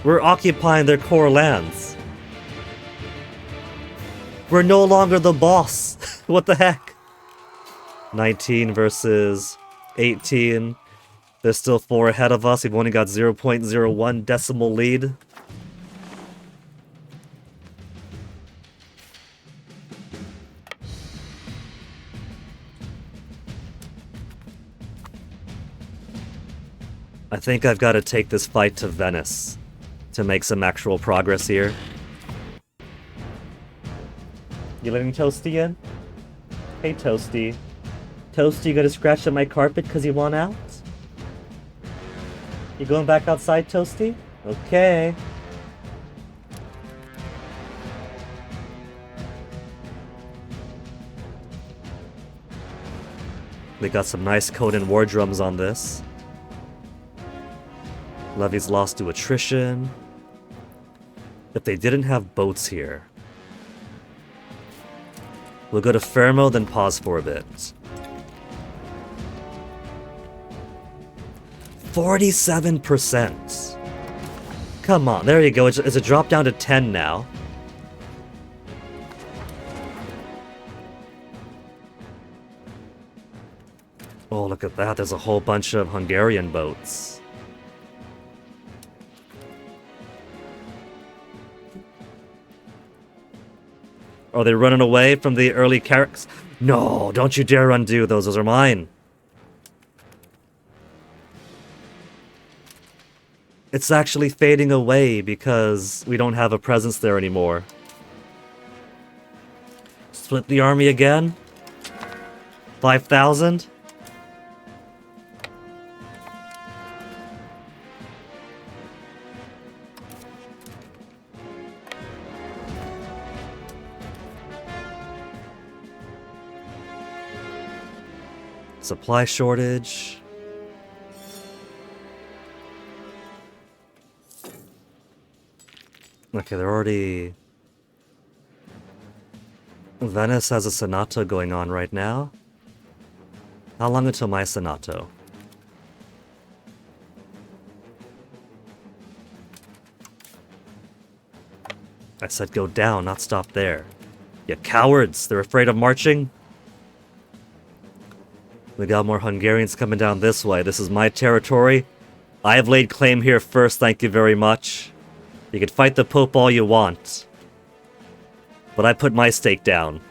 We're occupying their core lands. We're no longer the boss. What the heck? 19 versus 18. There's still 4 ahead of us. We've only got 0.01 decimal lead. I think I've got to take this fight to Venice to make some actual progress here. You letting Toasty in? Hey, Toasty. Toasty, you gonna scratch at my carpet because you want out? You going back outside, Toasty? Okay. We got some nice Conan war drums on this. Levy's lost to attrition. If they didn't have boats here. We'll go to Fermo, then pause for a bit. 47%. Come on, there you go. It's a drop down to 10 now. Oh, look at that. There's a whole bunch of Hungarian boats. Are they running away from the early Carracks? No, don't you dare undo those. Those are mine. It's actually fading away because we don't have a presence there anymore. Split the army again? 5,000? Supply shortage. Okay, they're already... Venice has a Senato going on right now. How long until my Senato? I said go down, not stop there. You cowards! They're afraid of marching? We got more Hungarians coming down this way. This is my territory. I have laid claim here first, thank you very much. You can fight the Pope all you want. But I put my stake down.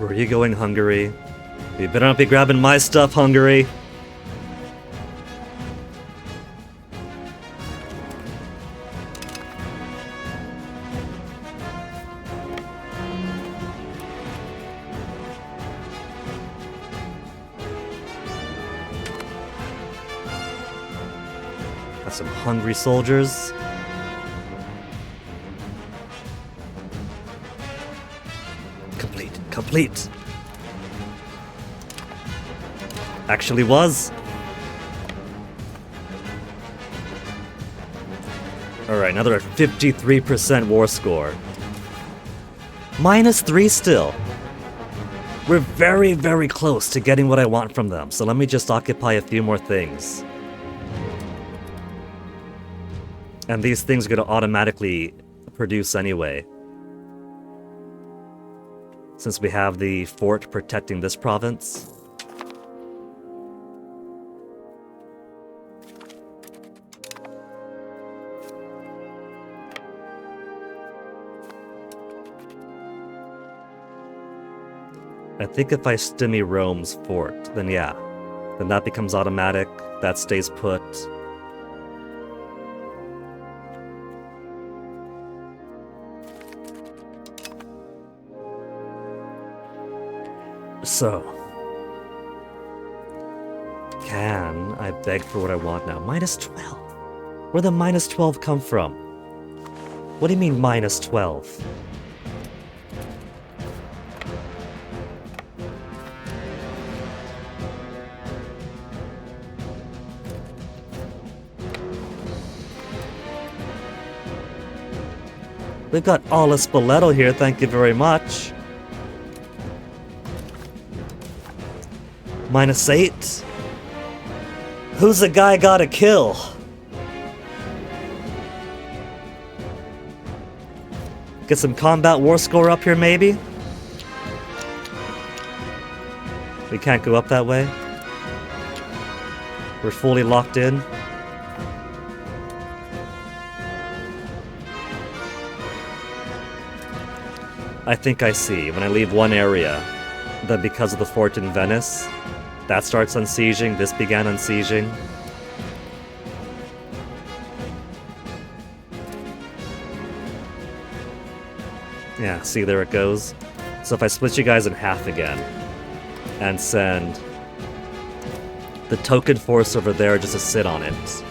Where are you going, Hungary? You better not be grabbing my stuff, Hungary! Got some hungry soldiers. Complete. Actually was. Alright, now they're at 53% war score. -3 still. We're very, very close to getting what I want from them, so let me just occupy a few more things. And these things are going to automatically produce anyway. Since we have the fort protecting this province. I think if I stimmy Rome's fort, then yeah. Then that becomes automatic, that stays put. So, can I beg for what I want now? -12. Where'd the -12 come from? What do you mean -12? We've got all of Spoleto here, thank you very much. -8. Who's the guy gotta kill? Get some combat war score up here, maybe? We can't go up that way. We're fully locked in. I think I see. When I leave one area, then because of the fort in Venice, that starts unsieging, this began unsieging. Yeah, see, there it goes. So if I split you guys in half again, and send the token force over there just to sit on it.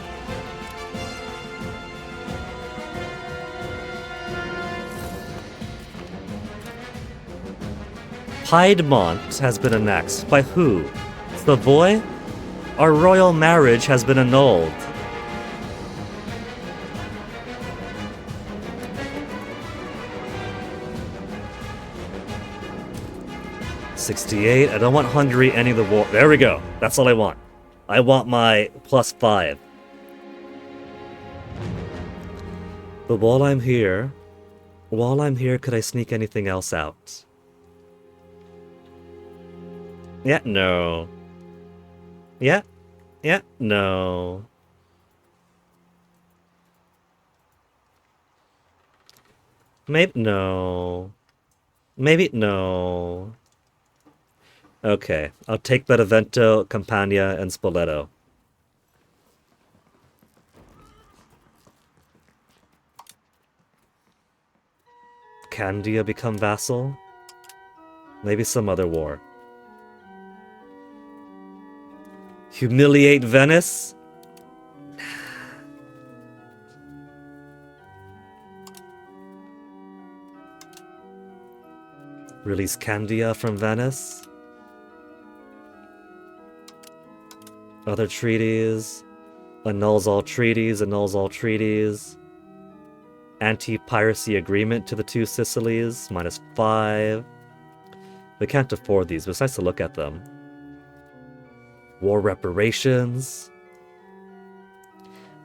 Piedmont has been annexed. By who? Savoy? Our royal marriage has been annulled. '68. I don't want Hungary ending the war. There we go. That's all I want. I want my +5. But while I'm here, could I sneak anything else out? Yeah, no. Yeah, no. Maybe no. Maybe no. Okay, I'll take Benevento, Campania, and Spoleto. Candia become vassal? Maybe some other war. Humiliate Venice? Release Candia from Venice? Other treaties. Annuls all treaties, annuls all treaties. Anti-piracy agreement to the two Sicilies, -5. We can't afford these, but it's nice to look at them. War reparations.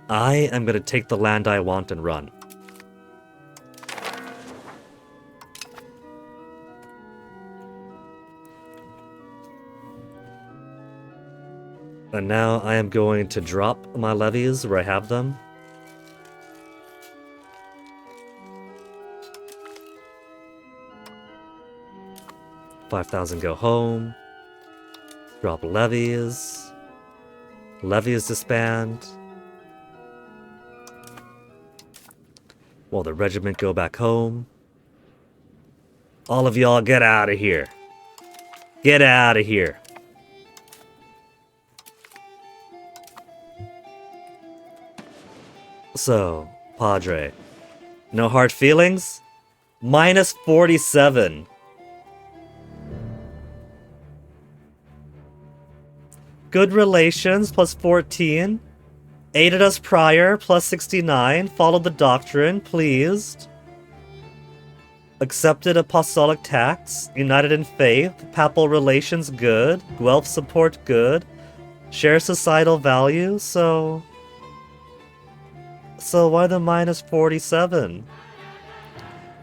I am gonna take the land I want and run. And now I am going to drop my levies where I have them. 5,000 go home. Drop levies. Levies disband. While the regiment go back home. All of y'all get out of here. Get out of here. So, Padre. No hard feelings? Minus 47. Good relations, plus 14. Aided us prior, plus 69. Followed the doctrine, pleased. Accepted apostolic tax. United in faith. Papal relations, good. Guelph support, good. Share societal values, so why the minus 47?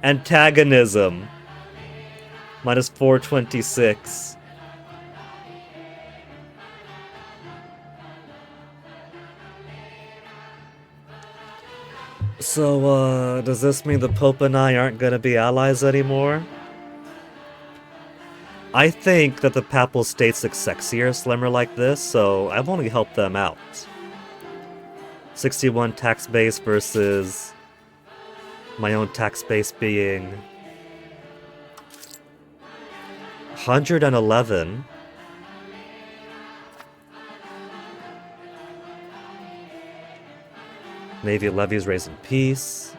Antagonism. Minus 426. So, does this mean the Pope and I aren't gonna be allies anymore? I think that the Papal States look sexier, slimmer like this, so I've only helped them out. 61 tax base versus my own tax base being 111. Navy levies raising peace.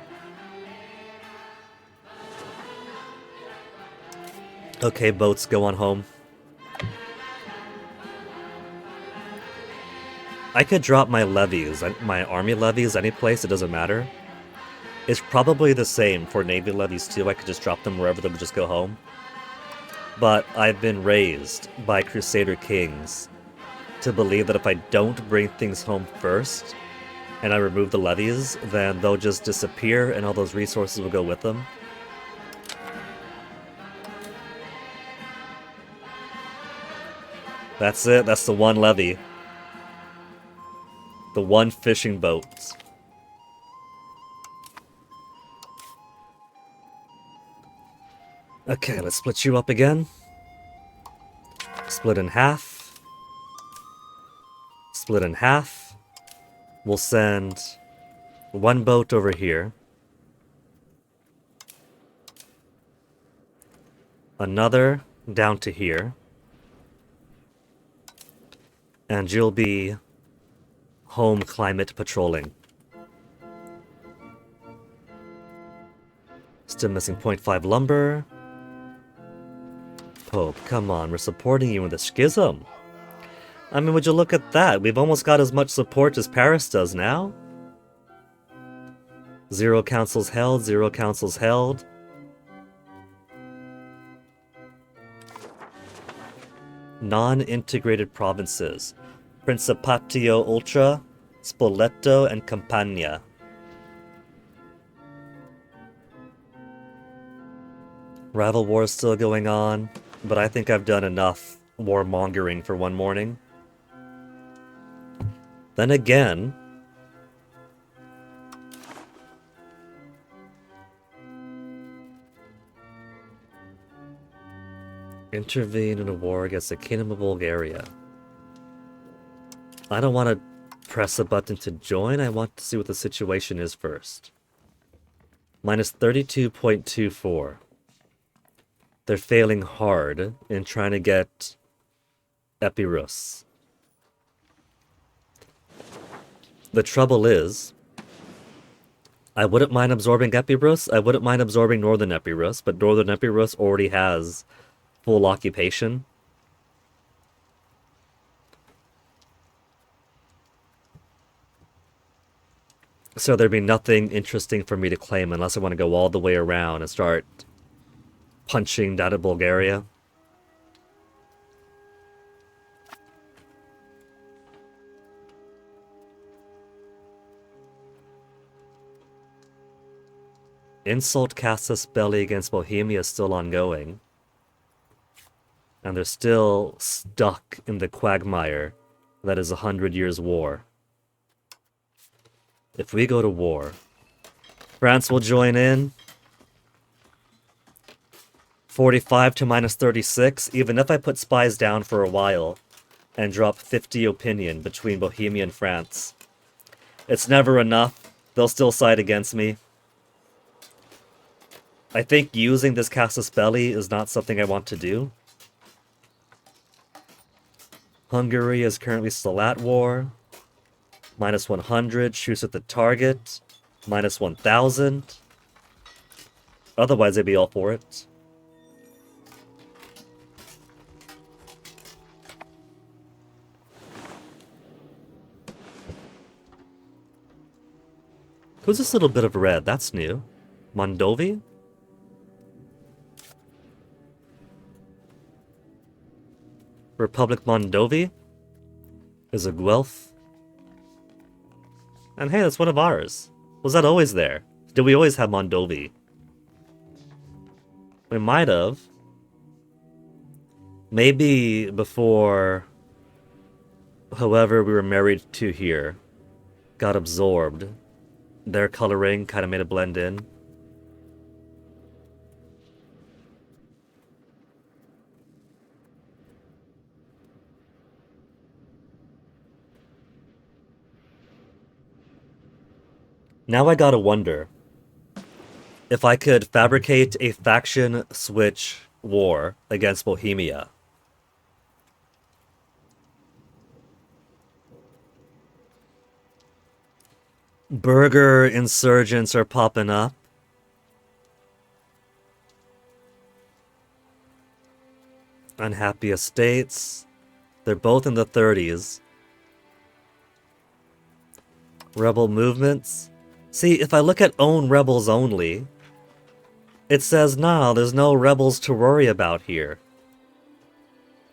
Okay, boats, go on home. I could drop my levies, my army levies, any place, it doesn't matter. It's probably the same for Navy levies too, I could just drop them wherever they would just go home. But I've been raised by Crusader kings to believe that if I don't bring things home first, and I remove the levies, then they'll just disappear and all those resources will go with them. That's it, that's the one levy. The one fishing boat. Okay, let's split you up again. Split in half. Split in half. We'll send one boat over here. Another down to here. And you'll be home climate patrolling. Still missing 0.5 lumber. Pope, come on, we're supporting you in the schism. I mean, would you look at that? We've almost got as much support as Paris does now. 0 councils held, 0 councils held. Non-integrated provinces. Principatio Ultra, Spoleto, and Campania. Rival war is still going on, but I think I've done enough warmongering for one morning. Then again, intervene in a war against the Kingdom of Bulgaria. I don't want to press a button to join, I want to see what the situation is first. Minus 32.24. They're failing hard in trying to get Epirus. The trouble is, I wouldn't mind absorbing Epirus, I wouldn't mind absorbing Northern Epirus, but Northern Epirus already has full occupation. So there'd be nothing interesting for me to claim unless I want to go all the way around and start punching down at Bulgaria. Insult Casus Belli against Bohemia is still ongoing. And they're still stuck in the quagmire that is 100 Years' War. If we go to war, France will join in. 45 to minus 36, even if I put spies down for a while and drop 50 opinion between Bohemia and France. It's never enough. They'll still side against me. I think using this Casus Belli is not something I want to do. Hungary is currently still at war. Minus 100, shoots at the target. Minus 1,000. Otherwise, they'd be all for it. Who's this little bit of red? That's new. Mondovi? Republic Mondovi? Is a Guelph? And hey, that's one of ours. Was that always there? Did we always have Mondovi? We might have. Maybe before whoever we were married to here got absorbed. Their coloring kind of made it blend in. Now I gotta wonder if I could fabricate a faction switch war against Bohemia. Burger insurgents are popping up. Unhappy estates. They're both in the 30s. Rebel movements. See, if I look at own rebels only, it says, nah, there's no rebels to worry about here.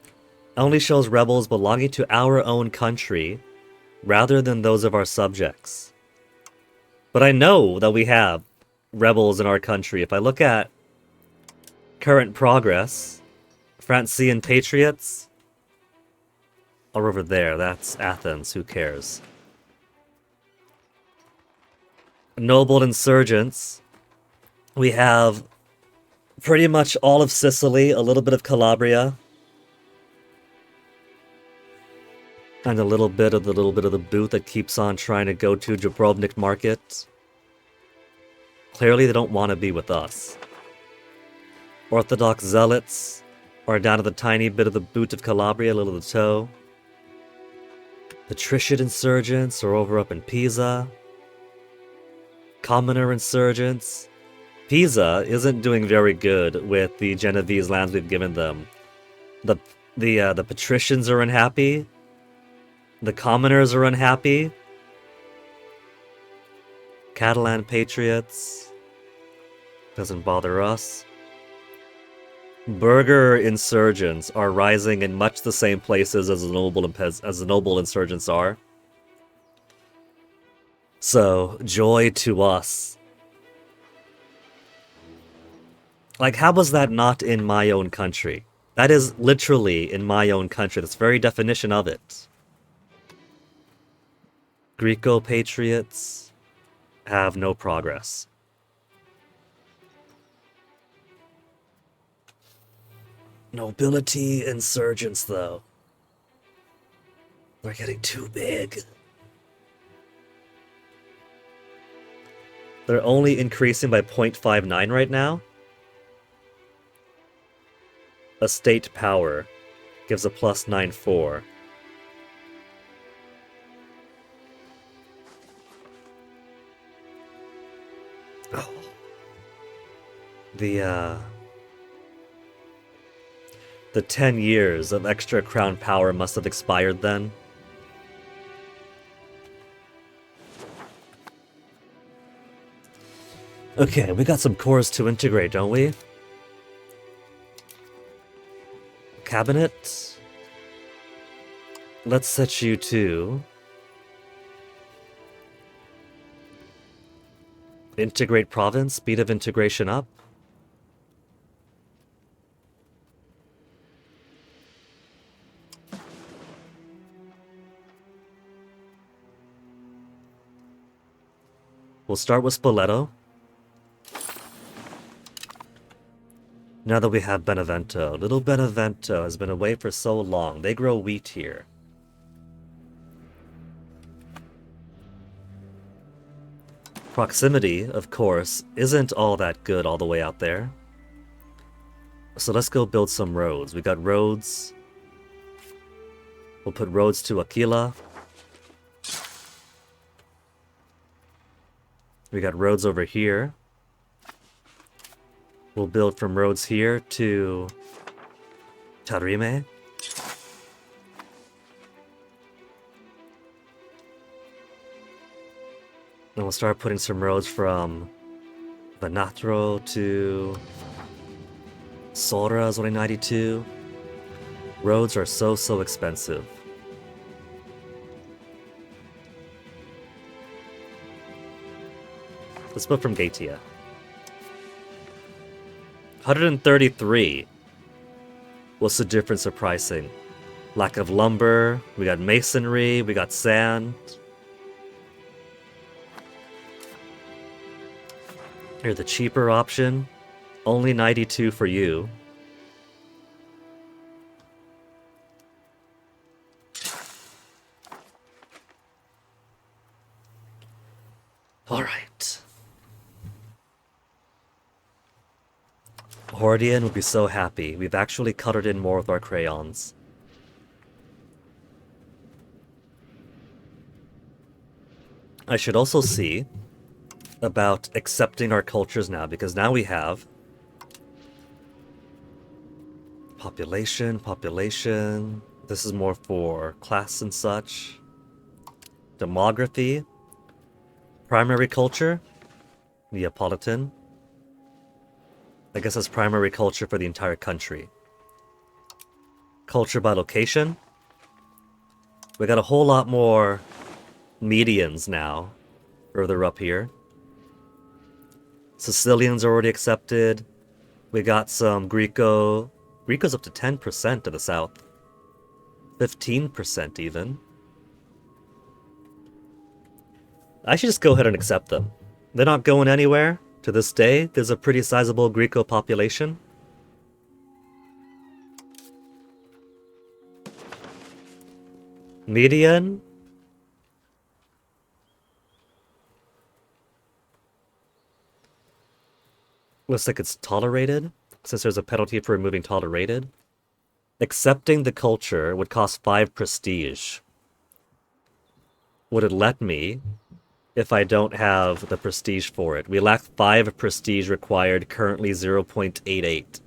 It only shows rebels belonging to our own country, rather than those of our subjects. But I know that we have rebels in our country. If I look at current progress, Francian patriots are over there. That's Athens. Who cares? Noble insurgents. We have pretty much all of Sicily, a little bit of Calabria, and a little bit of the boot that keeps on trying to go to Dubrovnik Market. Clearly they don't want to be with us. Orthodox zealots are down to the tiny bit of the boot of Calabria, a little of the toe. Patrician insurgents are over up in Pisa. Commoner insurgents. Pisa isn't doing very good with the Genovese lands we've given them. The patricians are unhappy. The commoners are unhappy. Catalan patriots. Doesn't bother us. Burger insurgents are rising in much the same places as the noble insurgents are. So, joy to us. Like, how was that not in my own country? That is literally in my own country. That's the very definition of it. Greco-patriots have no progress. Nobility insurgents, though. They're getting too big. They're only increasing by 0.59 right now. Estate power gives a plus 9.4. Oh. The 10 years of extra crown power must have expired then. Okay, we got some cores to integrate, don't we? Cabinet. Let's set you to integrate province, speed of integration up. We'll start with Spoleto. Now that we have Benevento. Little Benevento has been away for so long. They grow wheat here. Proximity, of course, isn't all that good all the way out there. So let's go build some roads. We got roads. We'll put roads to Aquila. We got roads over here. We'll build from roads here to Tarime. And we'll start putting some roads from Venatro to Sora 2092. Roads are so expensive. Let's put from Gaetia. 133. What's the difference of pricing? Lack of lumber, we got masonry, we got sand. Here's the cheaper option. Only 92 for you. Alright. Hordian would be so happy. We've actually colored in more with our crayons. I should also see about accepting our cultures now, because now we have population. This is more for class and such. Demography. Primary culture. Neapolitan. I guess that's primary culture for the entire country. Culture by location. We got a whole lot more medians now, further up here. Sicilians are already accepted. We got some Greco's up to 10% to the south. 15% even. I should just go ahead and accept them. They're not going anywhere. To this day, there's a pretty sizable Greco population. Median. Looks like it's tolerated, since there's a penalty for removing tolerated. Accepting the culture would cost 5 prestige. Would it let me if I don't have the prestige for it? We lack 5 prestige required, currently 0.88.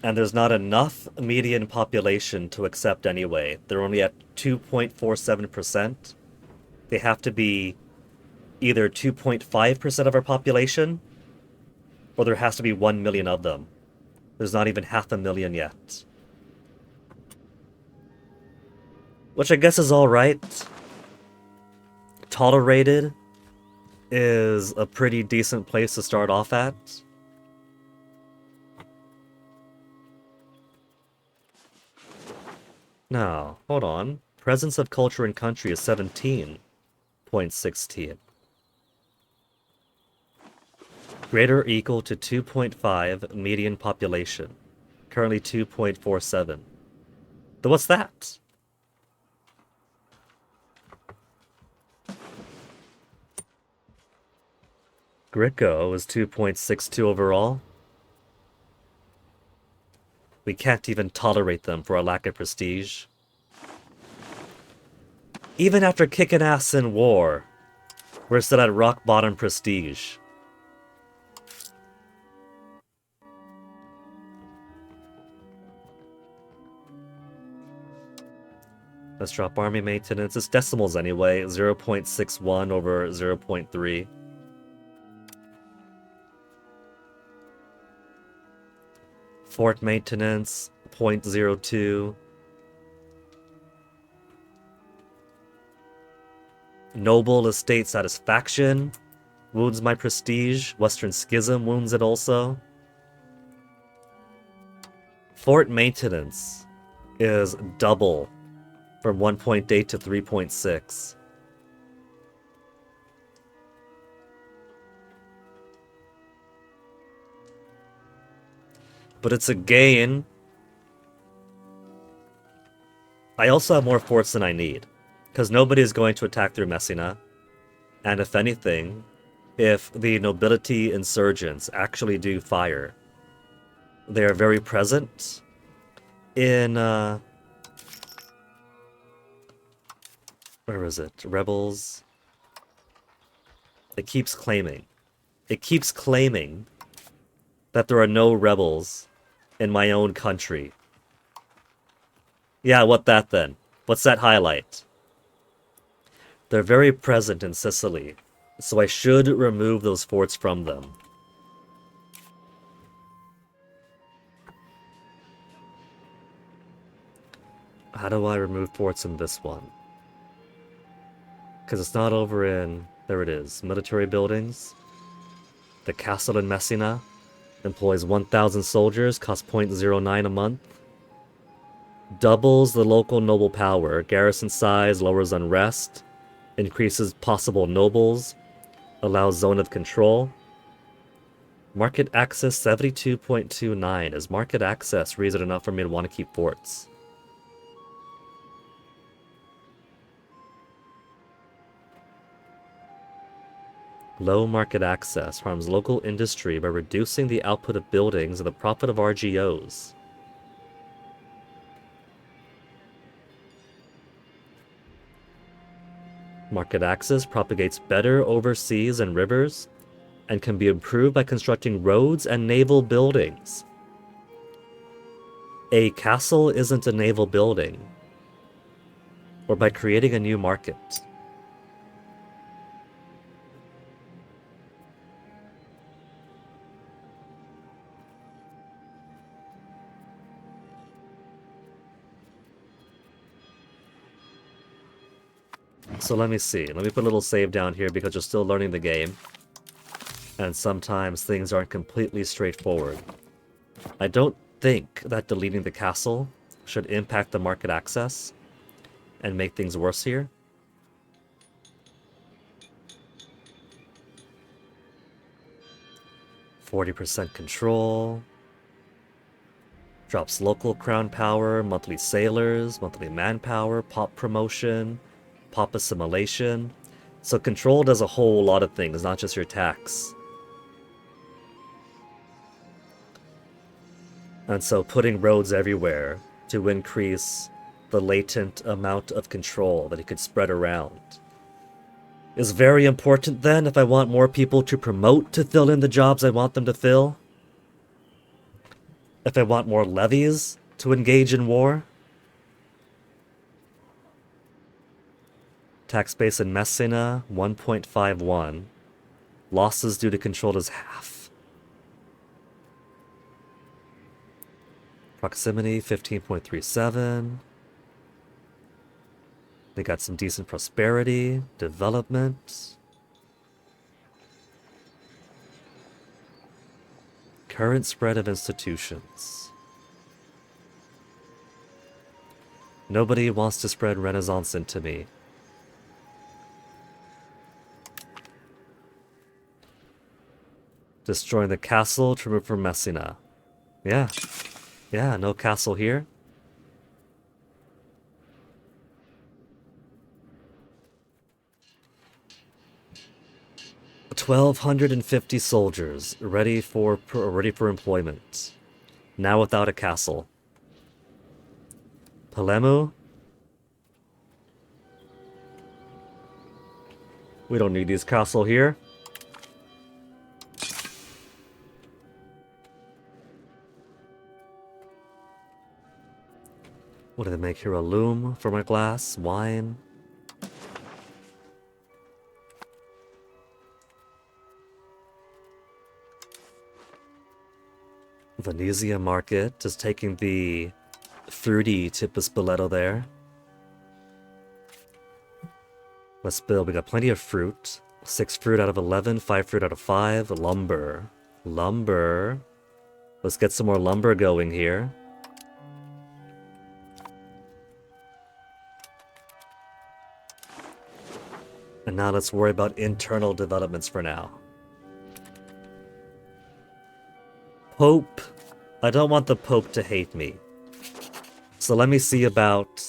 And there's not enough median population to accept anyway. They're only at 2.47%. They have to be either 2.5% of our population, or there has to be 1 million of them. There's not even 500,000 yet. Which I guess is alright. Tolerated is a pretty decent place to start off at. Now, hold on. Presence of culture in country is 17.16. Greater or equal to 2.5 median population. Currently 2.47. Then what's that? Greco is 2.62 overall. We can't even tolerate them for our lack of prestige. Even after kicking ass in war, we're still at rock bottom prestige. Let's drop army maintenance. It's decimals anyway. 0.61 over 0.3. Fort maintenance, 0.02. Noble estate satisfaction wounds my prestige. Western Schism wounds it also. Fort maintenance is double from 1.8 to 3.6. but it's a gain. I also have more forts than I need, because nobody is going to attack through Messina. And if anything, if the nobility insurgents actually do fire, they are very present in, where is it? Rebels. It keeps claiming. It keeps claiming that there are no rebels in my own country. Yeah, what that then? What's that highlight? They're very present in Sicily, so I should remove those forts from them. How do I remove forts in this one? Because it's not over in... There it is. Military buildings. The castle in Messina employs 1,000 soldiers, costs 0.09 a month. Doubles the local noble power. Garrison size lowers unrest. Increases possible nobles. Allows zone of control. Market access 72.29. Is market access reason enough for me to want to keep forts? Low market access harms local industry by reducing the output of buildings and the profit of RGOs. Market access propagates better over seas and rivers and can be improved by constructing roads and naval buildings. A castle isn't a naval building, or by creating a new market. So let me see. Let me put a little save down here because you're still learning the game. And sometimes things aren't completely straightforward. I don't think that deleting the castle should impact the market access and make things worse here. %40 control. Drops local crown power, monthly sailors, monthly manpower, pop promotion, pop assimilation. So control does a whole lot of things, not just your tax. And so putting roads everywhere to increase the latent amount of control that it could spread around is very important then if I want more people to promote to fill in the jobs I want them to fill. If I want more levies to engage in war. Tax base in Messina, 1.51. Losses due to control is half. Proximity, 15.37. They got some decent prosperity, development. Current spread of institutions. Nobody wants to spread Renaissance into me. Destroying the castle to remove from Messina. Yeah. Yeah, no castle here. $1,250 soldiers ready for employment. Now without a castle. Palermo? We don't need these castle here. What do they make here? A loom for my glass? Wine? Venezia Market, just taking the fruity Tipo Spoleto there. Let's build. We got plenty of fruit. 6 fruit out of 11, 5 fruit out of 5. Lumber. Lumber. Let's get some more lumber going here. And now let's worry about internal developments for now. Pope I don't want the Pope to hate me. So let me see about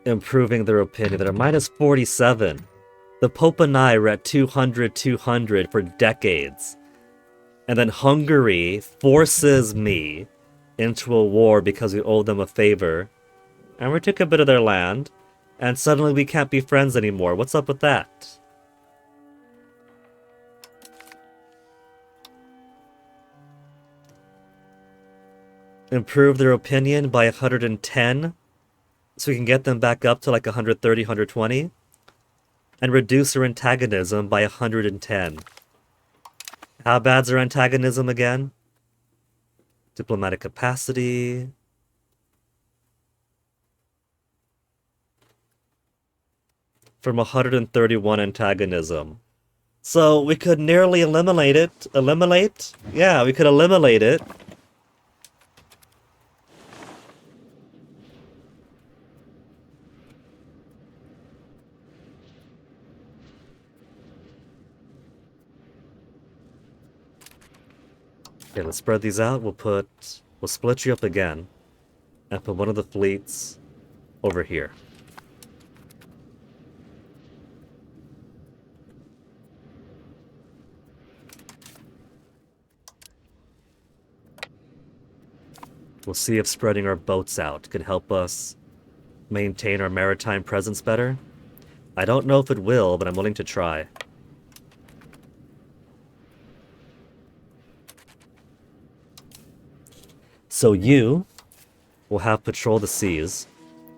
improving their opinion. They're minus 47. The Pope and I were at 200, 200 for decades. And then Hungary forces me into a war because we owe them a favor. And we took a bit of their land. And suddenly we can't be friends anymore. What's up with that? Improve their opinion by 110. So we can get them back up to like 130, 120. And reduce their antagonism by 110. How bad's their antagonism again? Diplomatic capacity. From 131 antagonism. So we could nearly eliminate it. Eliminate? Yeah, we could eliminate it. Okay, let's spread these out. We'll split you up again. And put one of the fleets over here. We'll see if spreading our boats out could help us maintain our maritime presence better. I don't know if it will, but I'm willing to try. So you will have patrol the seas.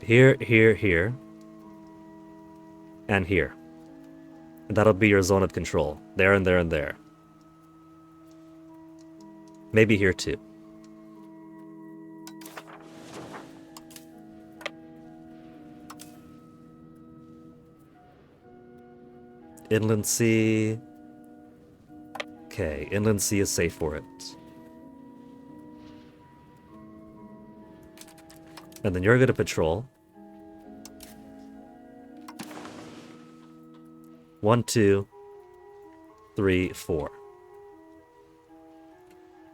Here, here, here. And here. And that'll be your zone of control. There and there and there. Maybe here too. Inland Sea. Okay, Inland Sea is safe for it. And then you're going to patrol. 1, 2, 3, 4.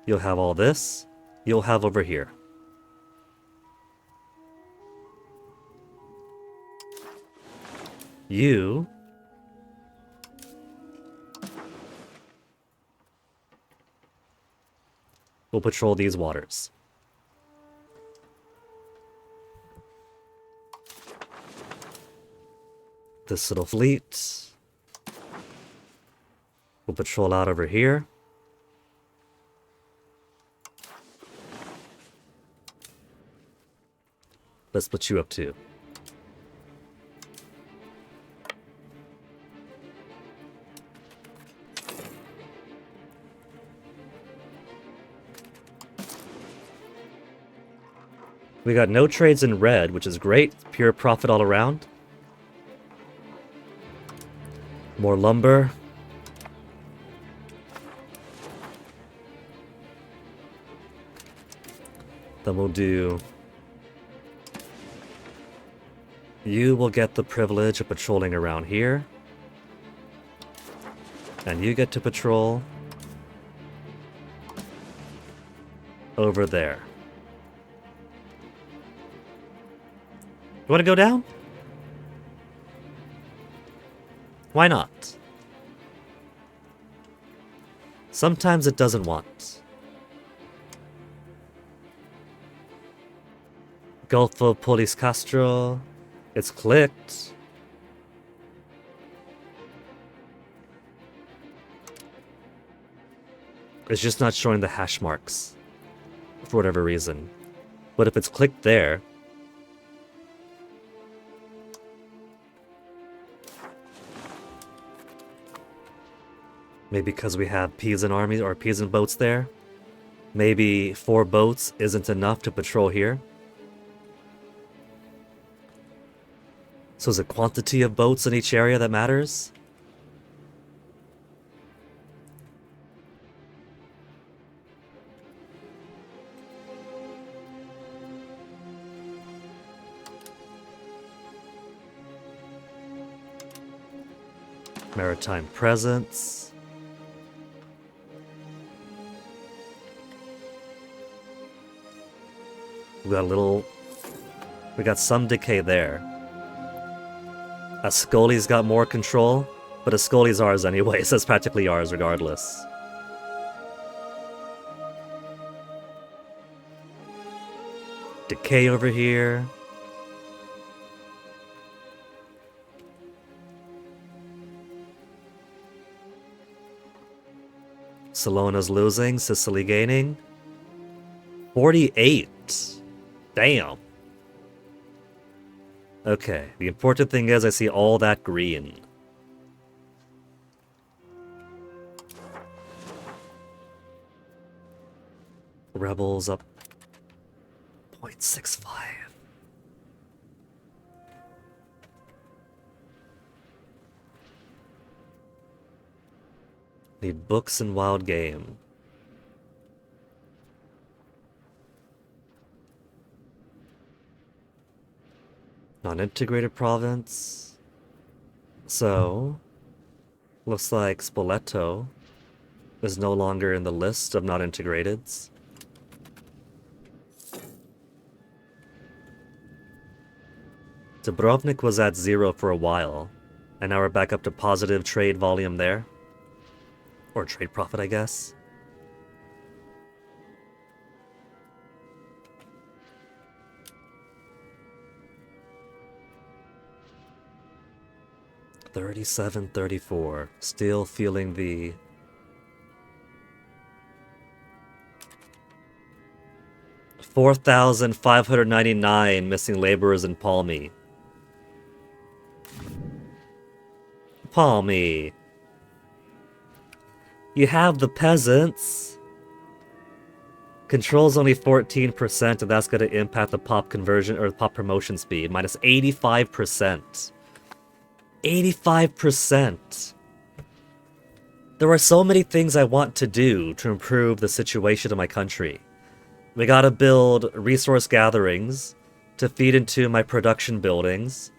You'll have all this. You'll have over here. You will patrol these waters. This little fleet will patrol out over here. Let's split you up too. We got no trades in red, which is great. Pure profit all around. More lumber. Then we'll do... You will get the privilege of patrolling around here. And you get to patrol over there. You want to go down? Why not? Sometimes it doesn't want. Gulf of Polis Castro. It's clicked. It's just not showing the hash marks for whatever reason. But if it's clicked there, maybe because we have peasant armies or peasant boats there, maybe 4 boats isn't enough to patrol here. So is it quantity of boats in each area that matters? Maritime presence. We got a little... We got some decay there. Ascoli's got more control, but Ascoli's ours anyway, so it's practically ours regardless. Decay over here. Salona's losing, Sicily gaining. 48. Damn. Okay, the important thing is I see all that green. Rebels up 0.65. Need books and wild game. Non-integrated province. So, looks like Spoleto is no longer in the list of non-integrateds. Dubrovnik was at 0 for a while, and now we're back up to positive trade volume there. Or trade profit, I guess. $37.34. Still feeling the... $4,599 missing laborers in Palmy. Palmy. You have the peasants. Control's only 14%, and that's going to impact the pop conversion or the pop promotion speed. Minus 85%. 85%. There are so many things I want to do to improve the situation in my country. We gotta build resource gatherings to feed into my production buildings.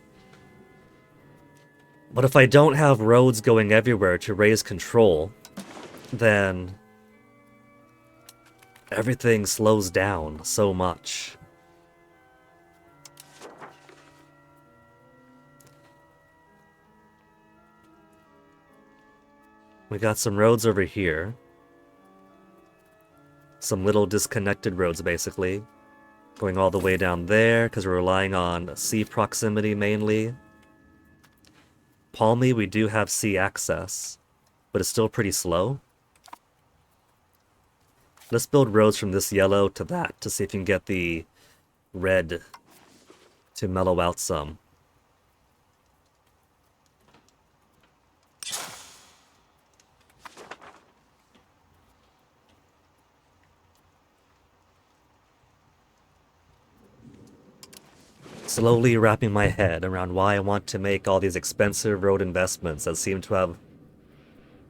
But if I don't have roads going everywhere to raise control, then everything slows down so much. We got some roads over here. Some little disconnected roads, basically. Going all the way down there, because we're relying on sea proximity mainly. Palmy, we do have sea access, but it's still pretty slow. Let's build roads from this yellow to that, to see if you can get the red to mellow out some. Slowly wrapping my head around why I want to make all these expensive road investments that seem to have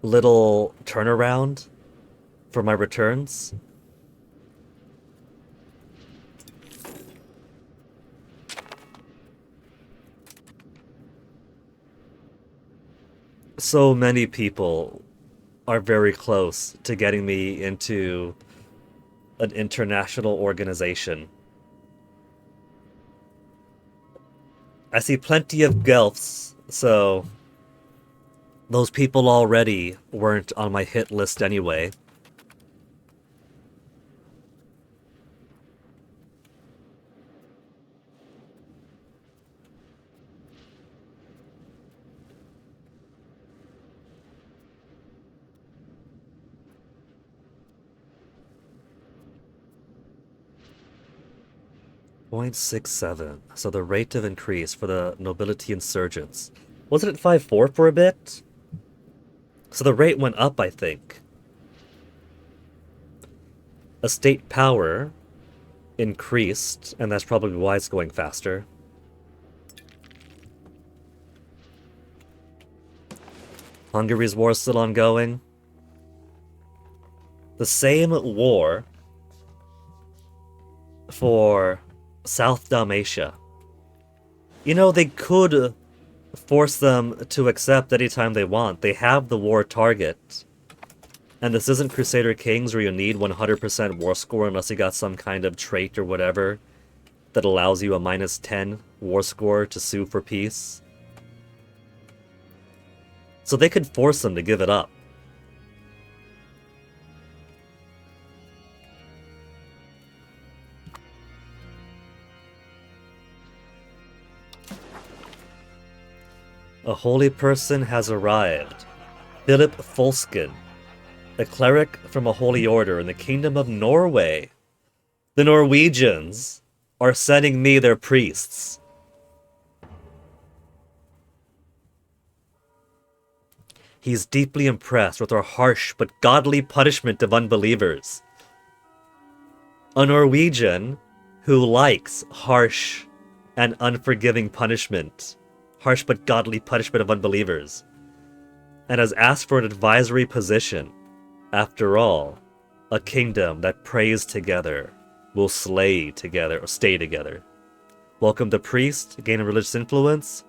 little turnaround for my returns. So many people are very close to getting me into an international organization. I see plenty of Guelphs, so those people already weren't on my hit list anyway. .67. So the rate of increase for the nobility insurgents. Wasn't it 5.4 for a bit? So the rate went up, I think. Estate power increased, and that's probably why it's going faster. Hungary's war is still ongoing. The same war for South Dalmatia. You know, they could force them to accept anytime they want. They have the war target. And this isn't Crusader Kings where you need 100% war score unless you got some kind of trait or whatever that allows you a -10 war score to sue for peace. So they could force them to give it up. A holy person has arrived. Philip Folskin, a cleric from a holy order in the Kingdom of Norway. The Norwegians are sending me their priests. He's deeply impressed with our harsh but godly punishment of unbelievers. A Norwegian who likes harsh and unforgiving punishment. Harsh but godly punishment of unbelievers. And has asked for an advisory position. After all, a kingdom that prays together will slay together or stay together. Welcome to priest, gain a religious influence.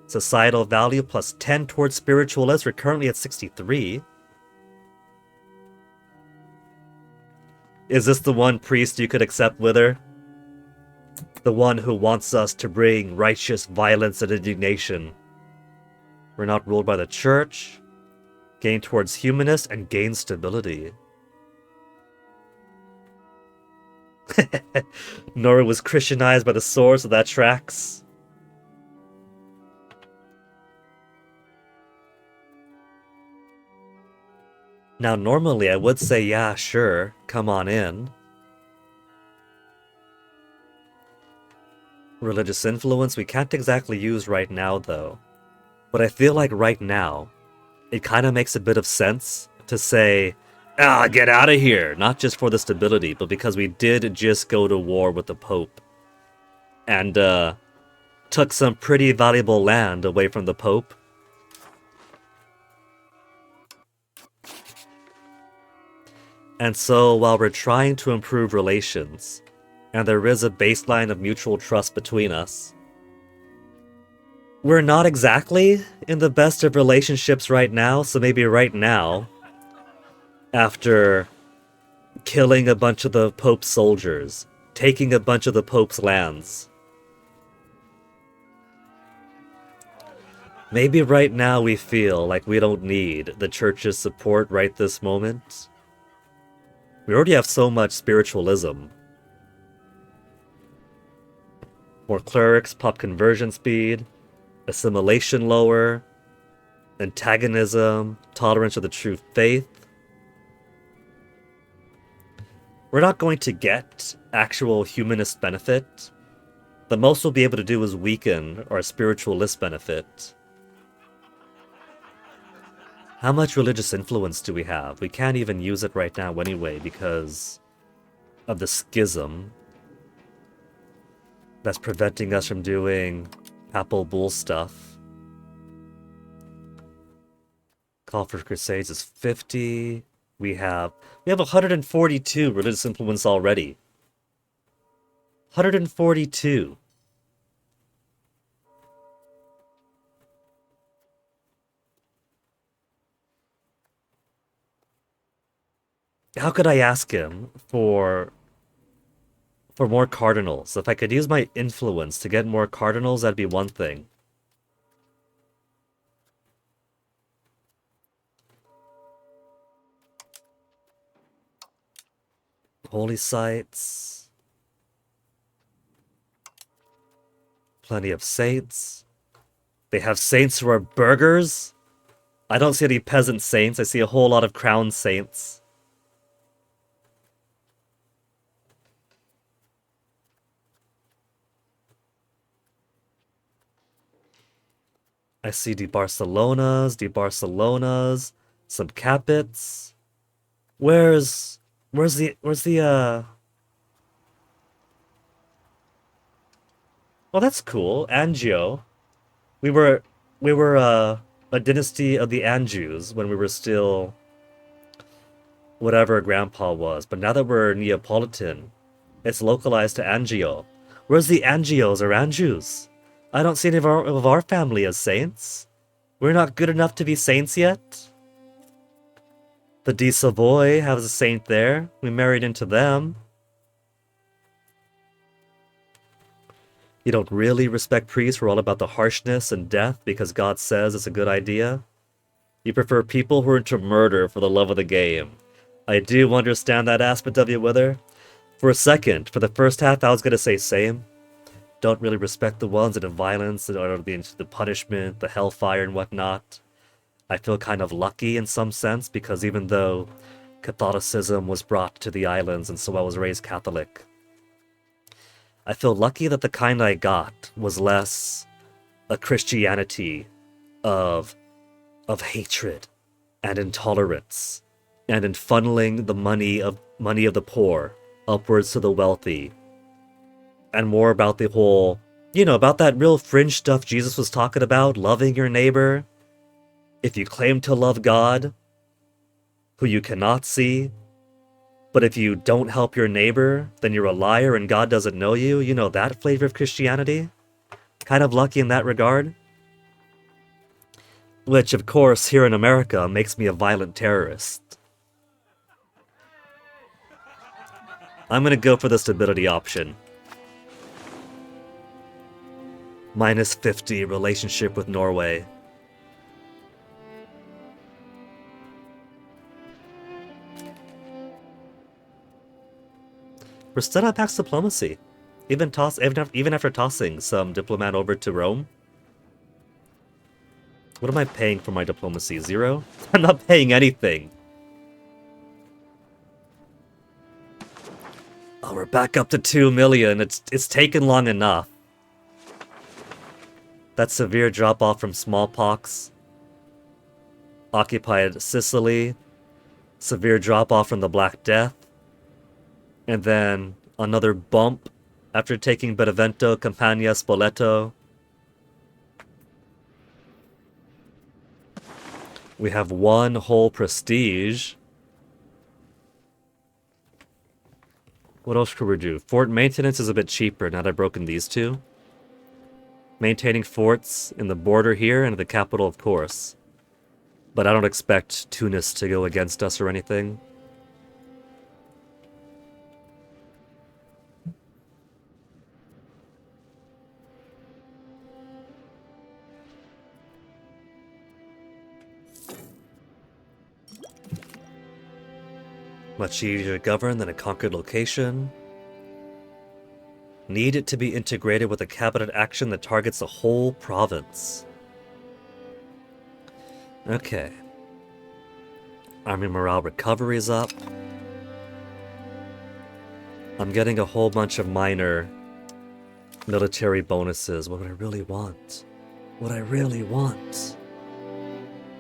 Societal value plus 10 towards spiritualist. We're currently at 63. Is this the one priest you could accept, Wither? The one who wants us to bring righteous violence and indignation. We're not ruled by the church. Gain towards humanist and gain stability. Norway was Christianized by the sword, so that tracks. Now, normally I would say, yeah, sure, come on in. Religious influence we can't exactly use right now, though. But I feel like right now, it kind of makes a bit of sense to say, get out of here! Not just for the stability, but because we did just go to war with the Pope. And, took some pretty valuable land away from the Pope. And so, while we're trying to improve relations, and there is a baseline of mutual trust between us, we're not exactly in the best of relationships right now, so maybe right now, after killing a bunch of the Pope's soldiers, taking a bunch of the Pope's lands, maybe right now we feel like we don't need the church's support right this moment. We already have so much spiritualism. More clerics, pop conversion speed, assimilation lower, antagonism, tolerance of the true faith. We're not going to get actual humanist benefit. The most we'll be able to do is weaken our spiritualist benefit. How much religious influence do we have? We can't even use it right now anyway because of the schism that's preventing us from doing papal bull stuff. Call for Crusades is 50. We have 142 religious influence already. 142. How could I ask him for more cardinals? If I could use my influence to get more cardinals, that'd be one thing. Holy sites. Plenty of saints. They have saints who are burghers. I don't see any peasant saints. I see a whole lot of crown saints. I see De Barcelonas, some Capits. Where's the Oh, that's cool. Angio. We were a dynasty of the Anjous when we were still whatever Grandpa was, but now that we're Neapolitan, it's localized to Angio. Where's the Angios or Anjous? I don't see any of our family as saints. We're not good enough to be saints yet. The de Savoy has a saint there. We married into them. You don't really respect priests who are all about the harshness and death because God says it's a good idea. You prefer people who are into murder for the love of the game. I do understand that aspect of you, Wither. For a second, for the first half, I was going to say same. Don't really respect the ones into violence or the punishment, the hellfire and whatnot. I feel kind of lucky in some sense because even though Catholicism was brought to the islands and so I was raised Catholic, I feel lucky that the kind I got was less a Christianity of hatred and intolerance and in funneling the money of the poor upwards to the wealthy, and more about the whole, about that real fringe stuff Jesus was talking about, loving your neighbor. If you claim to love God, who you cannot see, but if you don't help your neighbor, then you're a liar and God doesn't know you. You know that flavor of Christianity? Kind of lucky in that regard. Which, of course, here in America makes me a violent terrorist. I'm gonna go for the stability option. -50 relationship with Norway. We're still at max diplomacy. Even after tossing some diplomat over to Rome. What am I paying for my diplomacy? 0? I'm not paying anything. Oh, we're back up to 2 million. It's taken long enough. That severe drop-off from smallpox. Occupied Sicily. Severe drop-off from the Black Death. And then another bump after taking Benevento, Campania, Spoleto. We have one whole prestige. What else could we do? Fort maintenance is a bit cheaper now that I've broken these two. Maintaining forts in the border here and the capital, of course. But I don't expect Tunis to go against us or anything. Much easier to govern than a conquered location. Need it to be integrated with a cabinet action that targets the whole province. Okay. Army morale recovery is up. I'm getting a whole bunch of minor military bonuses. What I really want,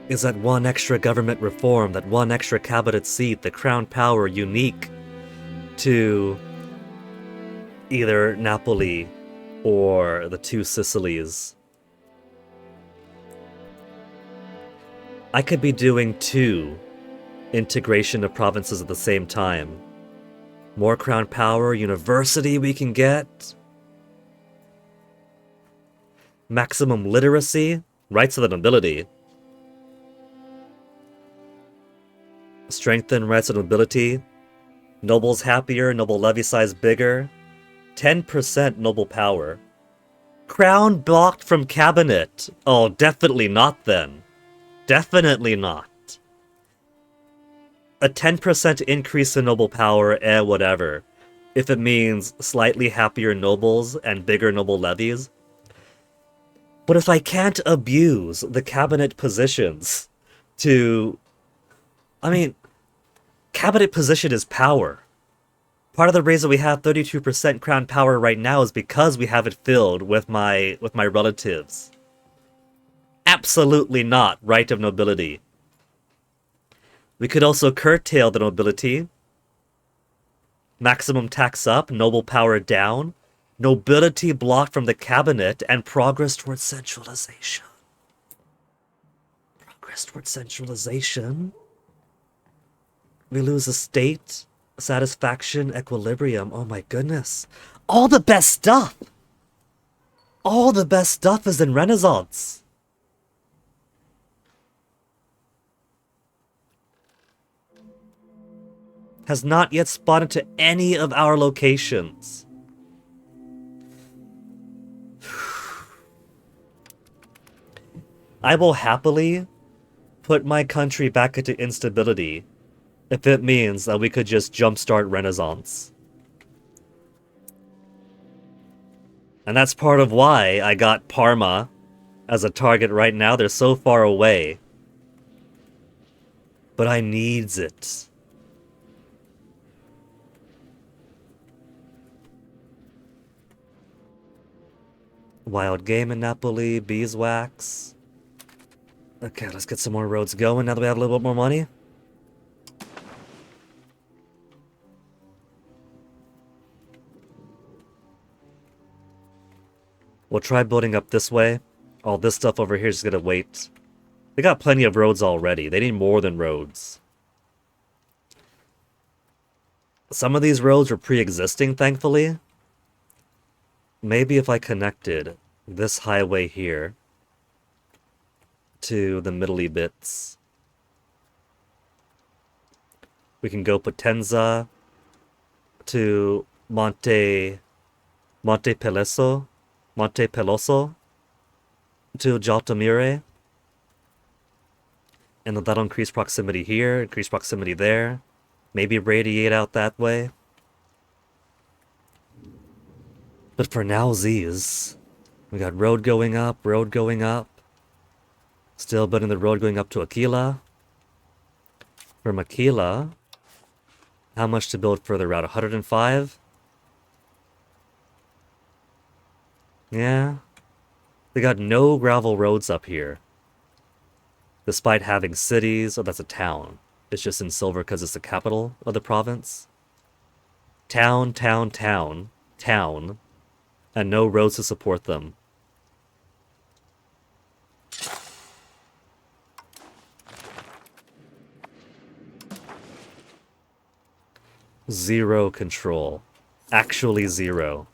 is that one extra government reform, that one extra cabinet seat, the crown power unique to either Napoli or the two Sicilies. I could be doing 2 integration of provinces at the same time. More crown power, university we can get. Maximum literacy, rights of the nobility. Strengthen rights of nobility. Nobles happier, noble levy size bigger. 10% noble power. Crown blocked from cabinet. Oh, definitely not then. Definitely not. A 10% increase in noble power, whatever. If it means slightly happier nobles and bigger noble levies. But if I can't abuse the cabinet positions to... I mean, cabinet position is power. Part of the reason we have 32% crown power right now is because we have it filled with my relatives. Absolutely not right of nobility. We could also curtail the nobility. Maximum tax up, noble power down. Nobility blocked from the cabinet, and progress towards centralization. Progress towards centralization. We lose a state, satisfaction, equilibrium. Oh my goodness. All the best stuff! All the best stuff is in Renaissance. Has not yet spotted to any of our locations. I will happily put my country back into instability if it means that we could just jumpstart Renaissance. And that's part of why I got Parma as a target right now. They're so far away. But I needs it. Wild game in Napoli, beeswax. Okay, let's get some more roads going now that we have a little bit more money. We'll try building up this way. All this stuff over here is gonna wait. They got plenty of roads already. They need more than roads. Some of these roads were pre-existing, thankfully. Maybe if I connected this highway here to the middly bits, we can go Potenza to Monte Peloso to Jaltamire. And then that'll increase proximity here, increase proximity there. Maybe radiate out that way. But for now, Z's. We got road going up, road going up. Still building the road going up to Aquila. From Aquila, how much to build further out? 105? Yeah. They got no gravel roads up here. Despite having cities, oh, that's a town. It's just in silver because it's the capital of the province. Town, town, town, town. And no roads to support them. Zero control. Actually zero.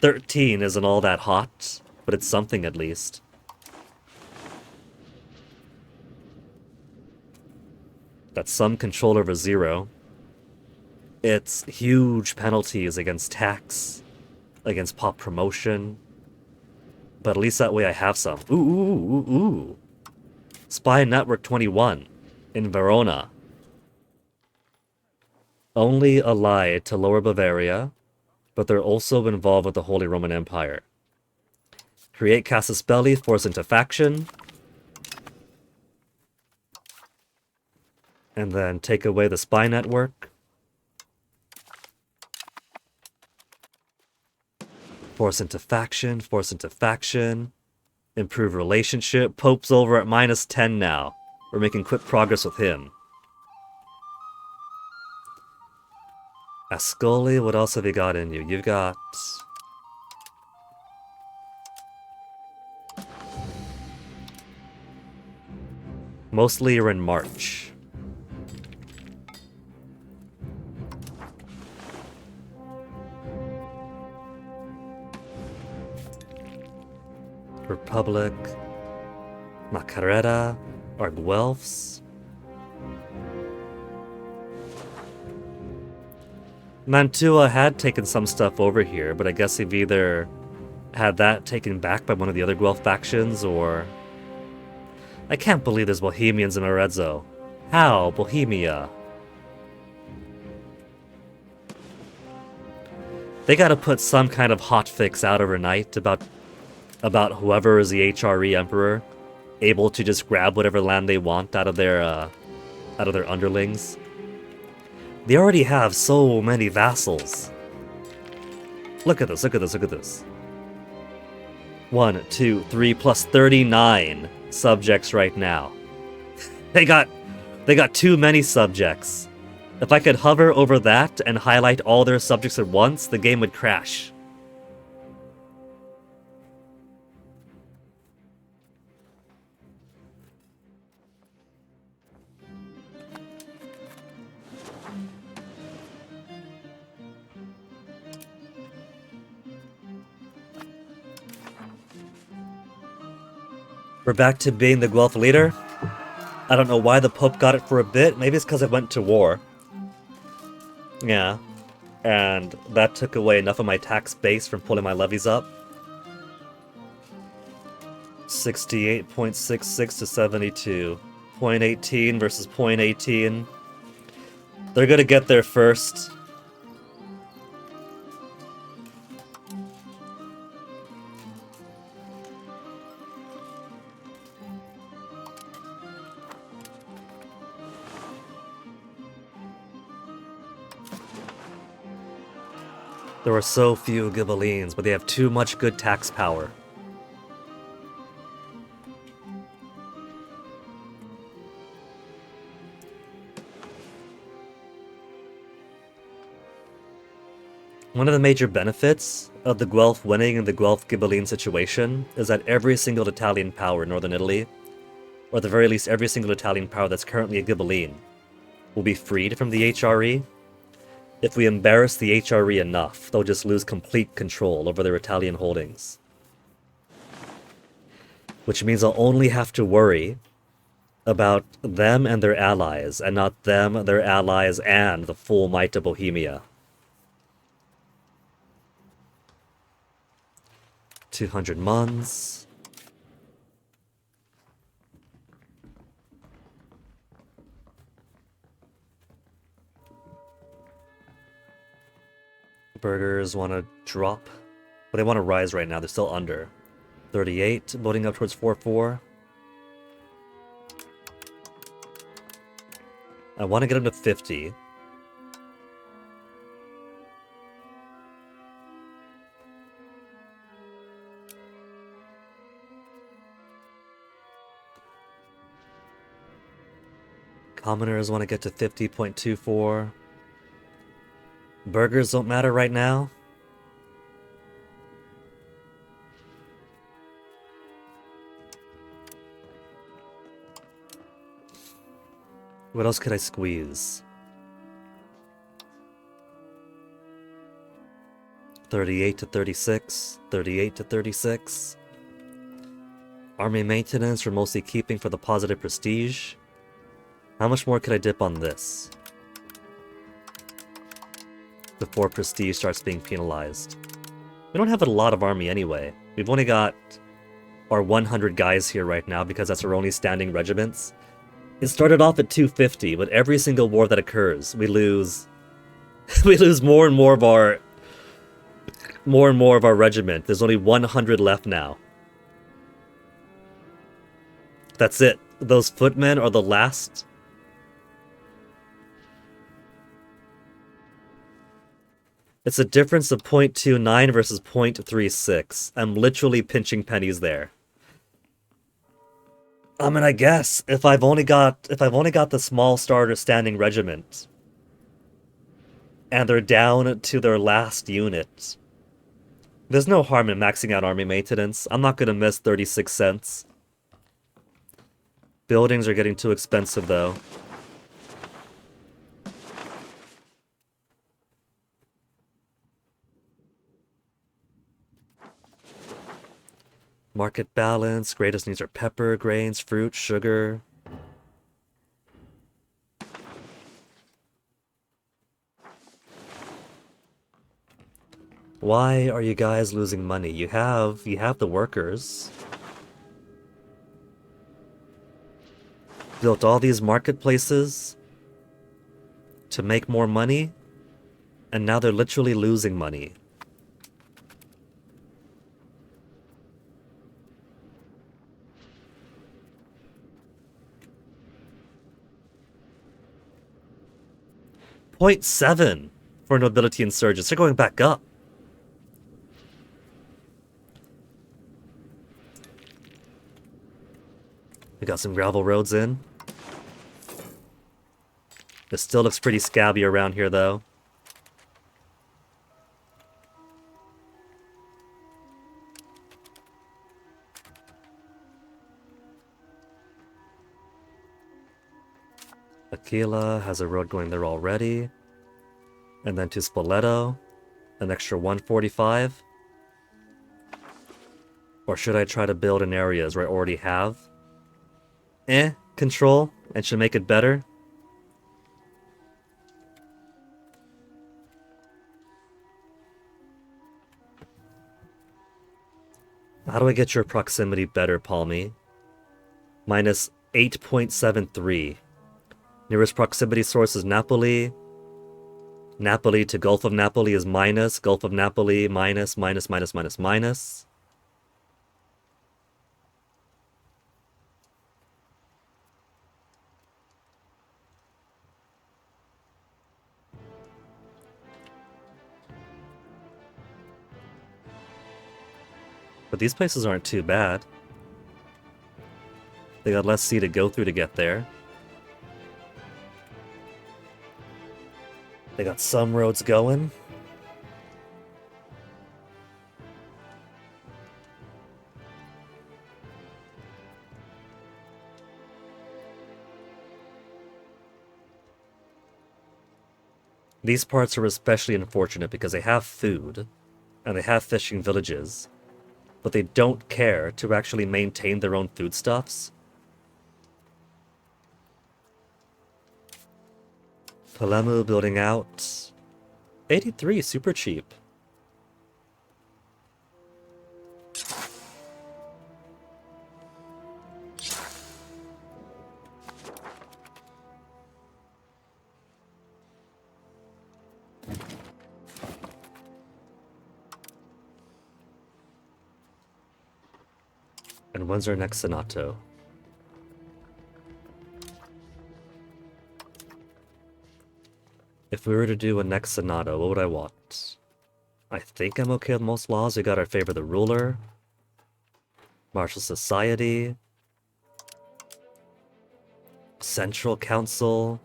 13 isn't all that hot, but it's something at least. That's some control over zero. It's huge penalties against tax, against pop promotion. But at least that way I have some. Ooh, ooh, ooh, ooh. Spy Network 21 in Verona. Only allied to Lower Bavaria, but they're also involved with the Holy Roman Empire. Create Casus Belli, force into faction. And then take away the spy network. Force into faction, force into faction. Improve relationship. Pope's over at -10 now. We're making quick progress with him. Ascoli, what else have you got in you? You've got... Mostly you're in March. Republic, Macarena, or Guelphs. Mantua had taken some stuff over here, but I guess they've either had that taken back by one of the other Guelph factions, or... I can't believe there's Bohemians in Arezzo. How, Bohemia? They gotta put some kind of hotfix out overnight about whoever is the HRE emperor, able to just grab whatever land they want out of their underlings. They already have so many vassals. Look at this, look at this, look at this. 1, 2, 3, plus 39 subjects right now. They got too many subjects. If I could hover over that and highlight all their subjects at once, the game would crash. We're back to being the Guelph leader. I don't know why the Pope got it for a bit. Maybe it's because I went to war. Yeah. And that took away enough of my tax base from pulling my levies up. 68.66 to 72. 0.18 versus 0.18. They're gonna get there first. There are so few Ghibellines, but they have too much good tax power. One of the major benefits of the Guelph winning and the Guelph Ghibelline situation is that every single Italian power in northern Italy, or at the very least every single Italian power that's currently a Ghibelline, will be freed from the HRE. If we embarrass the HRE enough, they'll just lose complete control over their Italian holdings. Which means they'll only have to worry about them and their allies, and not them, their allies, and the full might of Bohemia. 200 Mons. Burgers want to drop, but they want to rise right now. They're still under. 38, voting up towards 4-4. I want to get them to 50. Commoners want to get to 50.24. Burgers don't matter right now. What else could I squeeze? 38 to 36, 38 to 36. Army maintenance we're mostly keeping for the positive prestige. How much more could I dip on this before prestige starts being penalized? We don't have a lot of army anyway. We've only got our 100 guys here right now because that's our only standing regiments. It started off at 250, but every single war that occurs, we lose we lose more and more of our regiment. There's only 100 left now. That's it. Those footmen are the last. It's a difference of 0.29 versus 0.36. I'm literally pinching pennies there. I mean, I guess if I've only got the small starter standing regiment, and they're down to their last unit, there's no harm in maxing out army maintenance. I'm not gonna miss 36 cents. Buildings are getting too expensive though. Market balance, greatest needs are pepper, grains, fruit, sugar. Why are you guys losing money? You have the workers. Built all these marketplaces to make more money, and now they're literally losing money. .7 for nobility insurgents. They're going back up. We got some gravel roads in. It still looks pretty scabby around here, though. Aquila has a road going there already. And then to Spoleto, an extra 145. Or should I try to build in areas where I already have? Control, and should make it better. How do I get your proximity better, Palmy? Minus 8.73. Nearest proximity source is Napoli. Napoli to Gulf of Napoli is minus. Gulf of Napoli minus, minus, minus, minus, minus. But these places aren't too bad. They got less sea to go through to get there. They got some roads going. These parts are especially unfortunate because they have food, and they have fishing villages, but they don't care to actually maintain their own foodstuffs. Palemu building out. 83, super cheap. And when's our next Senato? If we were to do a next Senato, what would I want? I think I'm okay with most laws. We got our favor the ruler. Martial Society. Central Council.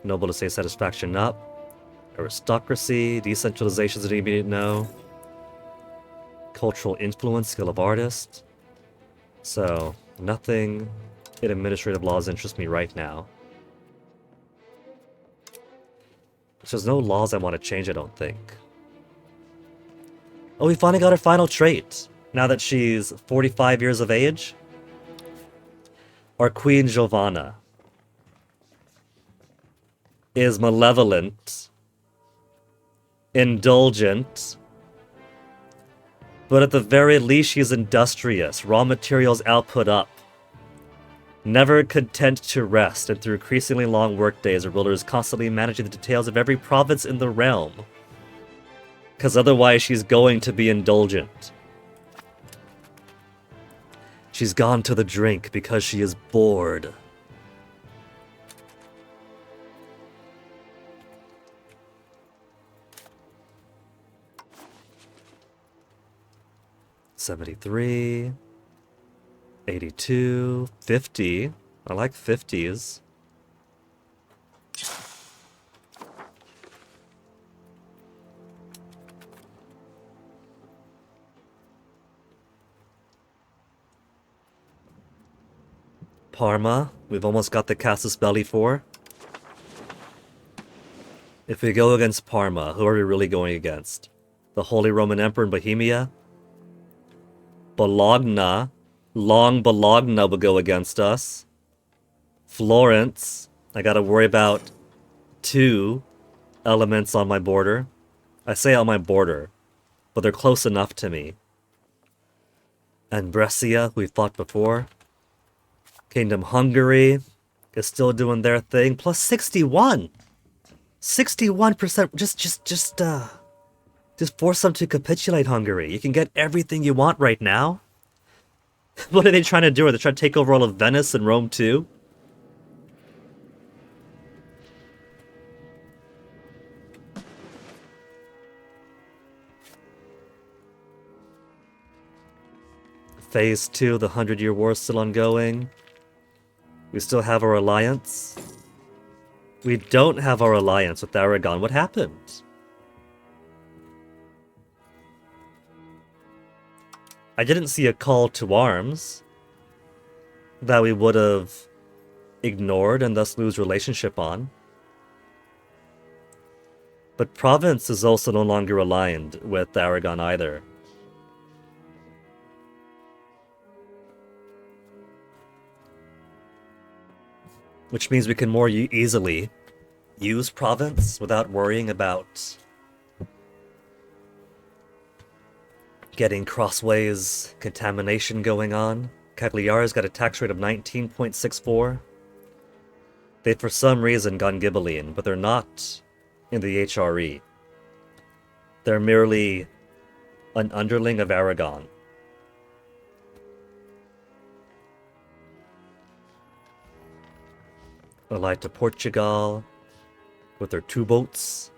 Noble to say satisfaction up. Aristocracy. Decentralization is an immediate no. Cultural influence, skill of artist. So, nothing in administrative laws interest me right now. There's no laws I want to change, I don't think. Oh, we finally got her final trait. Now that she's 45 years of age. Our Queen Giovanna is malevolent, indulgent, but at the very least she's industrious, raw materials output up. Never content to rest, and through increasingly long workdays, a ruler is constantly managing the details of every province in the realm. Because otherwise she's going to be indulgent. She's gone to the drink because she is bored. $73, 82, 50. I like 50s. Parma, we've almost got the Casus Belli for. If we go against Parma, who are we really going against? The Holy Roman Emperor in Bohemia? Bologna. Long Bologna will go against us. Florence. I gotta worry about 2 elements on my border. I say on my border, but they're close enough to me. And Brescia, who we fought before. Kingdom Hungary is still doing their thing. Plus 61! 61%. Just force them to capitulate, Hungary. You can get everything you want right now. What are they trying to do? Are they trying to take over all of Venice and Rome too? Phase 2, the 100-Year War is still ongoing. We still have our alliance. We don't have our alliance with Aragon. What happened? I didn't see a call to arms that we would have ignored and thus lose relationship on. But Provence is also no longer aligned with Aragon either. Which means we can more easily use Provence without worrying about Getting crossways contamination going on. Cagliari's got a tax rate of 19.64. They've for some reason gone Ghibelline, but they're not in the HRE. They're merely an underling of Aragon. Allied to Portugal with their 2 boats.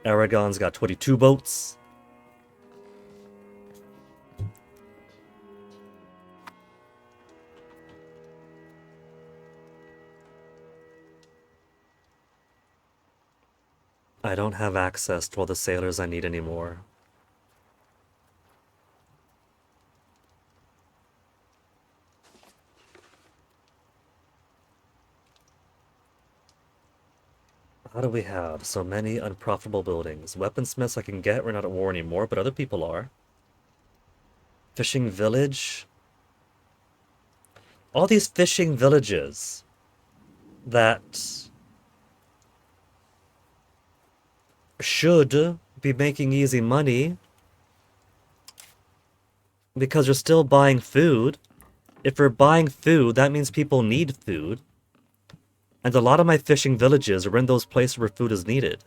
Aragon's got 22 boats. I don't have access to all the sailors I need anymore. How do we have so many unprofitable buildings? Weaponsmiths I can get, we're not at war anymore, but other people are. Fishing village? All these fishing villages that should be making easy money because you're still buying food. If we're buying food, that means people need food. And a lot of my fishing villages are in those places where food is needed.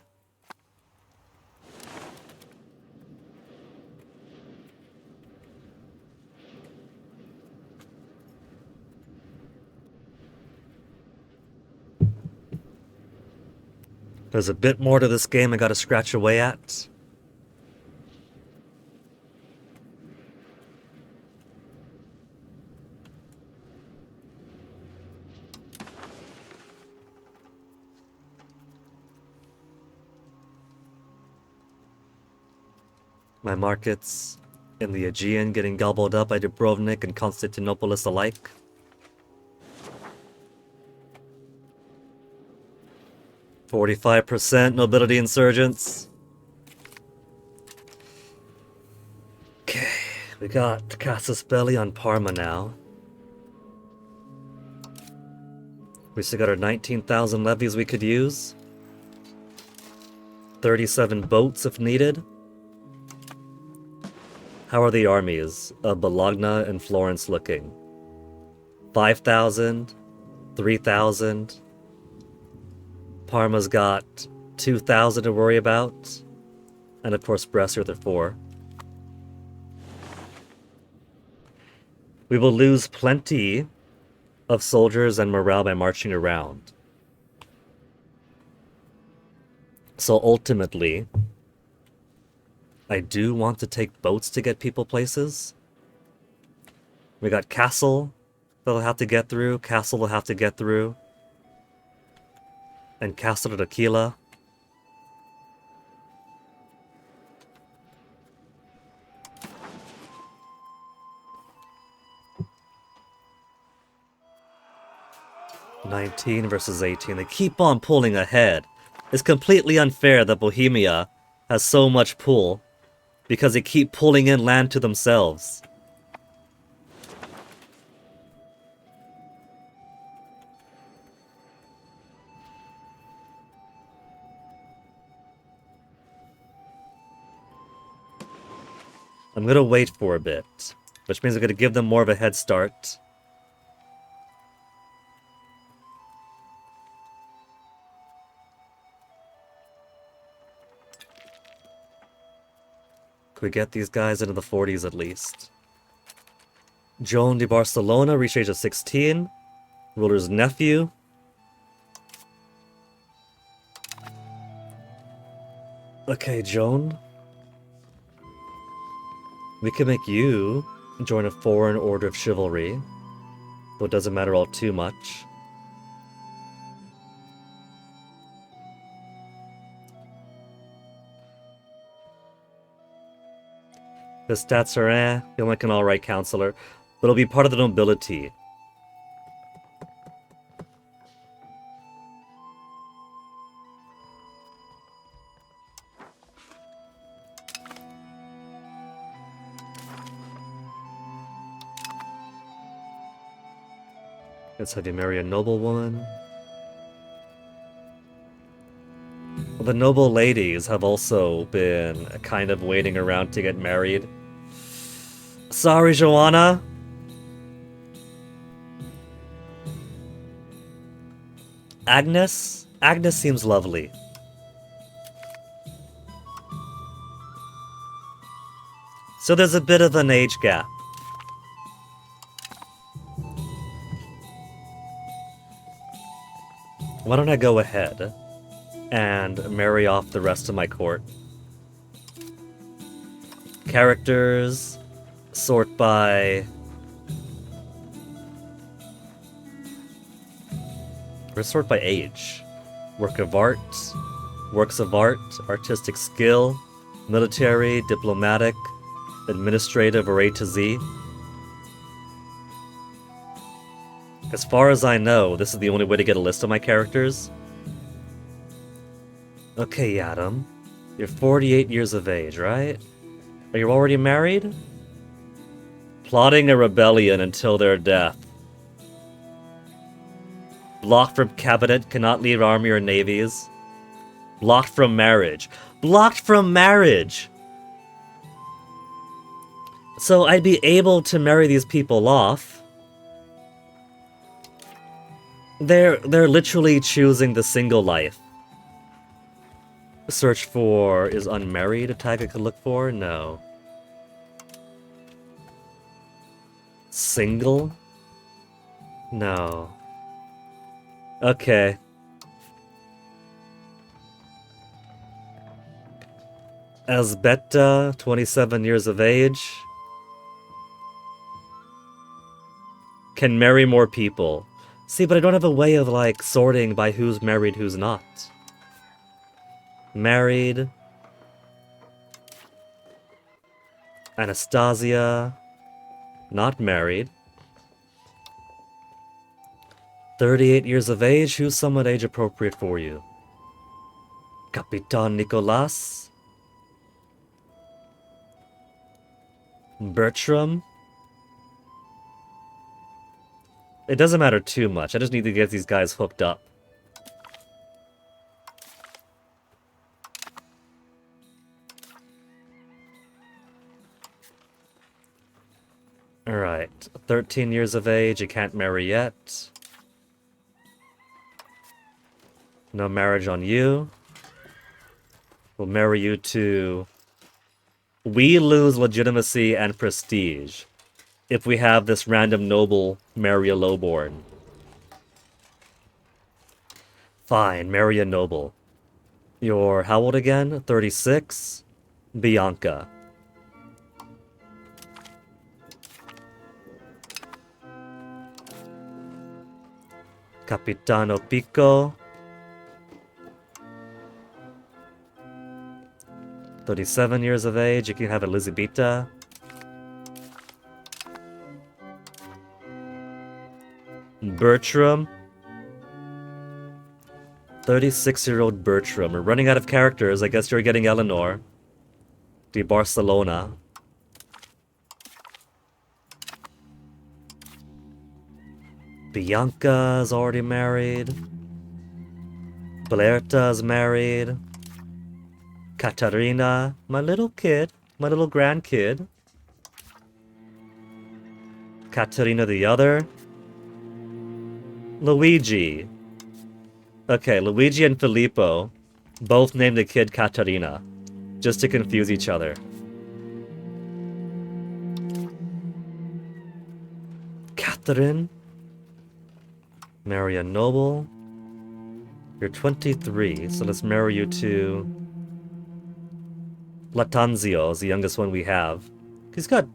There's a bit more to this game I gotta scratch away at. My markets in the Aegean getting gobbled up by Dubrovnik and Constantinopolis alike. %45 nobility insurgents. Okay, we got Casus Belli on Parma now. We still got our 19,000 levies we could use. 37 boats if needed. How are the armies of Bologna and Florence looking? 5,000? 3,000? Parma's got 2,000 to worry about. And of course Brescia with 4. We will lose plenty of soldiers and morale by marching around. So ultimately, I do want to take boats to get people places. We got Castle that'll have to get through, Castle will have to get through, and Castle de Aquila. (19 versus 18). They keep on pulling ahead. It's completely unfair that Bohemia has so much pull, because they keep pulling in land to themselves. I'm gonna wait for a bit, which means I'm gonna give them more of a head start. Could we get these guys into the 40s at least? Joan de Barcelona reached age of 16. Ruler's nephew. Okay, Joan. We can make you join a foreign order of chivalry, though it doesn't matter all too much. The stats are you're like an alright counselor, but it'll be part of the nobility. Let's have you marry a noblewoman. The noble ladies have also been kind of waiting around to get married. Sorry, Joanna. Agnes? Agnes seems lovely. So there's a bit of an age gap. Why don't I go ahead and marry off the rest of my court? Characters, sort by... or sort by age. Works of art, artistic skill, military, diplomatic, administrative, or A to Z. As far as I know, this is the only way to get a list of my characters. Okay, Adam. You're 48 years of age, right? Are you already married? Plotting a rebellion until their death. Blocked from cabinet, cannot leave army or navies. Blocked from marriage. Blocked from marriage! So I'd be able to marry these people off. They're literally choosing the single life. Search for is unmarried a tag I could look for? No. Single? No. Okay. Asbetta, 27 years of age. Can marry more people. See, but I don't have a way of, like, sorting by who's married, who's not. Married. Anastasia. Not married. 38 years of age. Who's somewhat age appropriate for you? Capitan Nicolas. Bertram. It doesn't matter too much. I just need to get these guys hooked up. Alright. 13 years of age. You can't marry yet. No marriage on you. We'll marry you to... We lose legitimacy and prestige if we have this random noble marry a lowborn. Fine, marry a noble. You're how old again? 36? Bianca. Capitano Pico. 37 years of age. You can have Elizabeta. Bertram. 36-year-old Bertram. We're running out of characters. I guess you're getting Eleanor. De Barcelona. Bianca's already married. Blerta's married. Katarina, my little kid, my little grandkid. Katarina the other. Luigi. Okay, Luigi and Filippo both named the kid Katarina, just to confuse each other. Catherine. Marry a noble. You're 23, so let's marry you to... Latanzio is the youngest one we have. He's got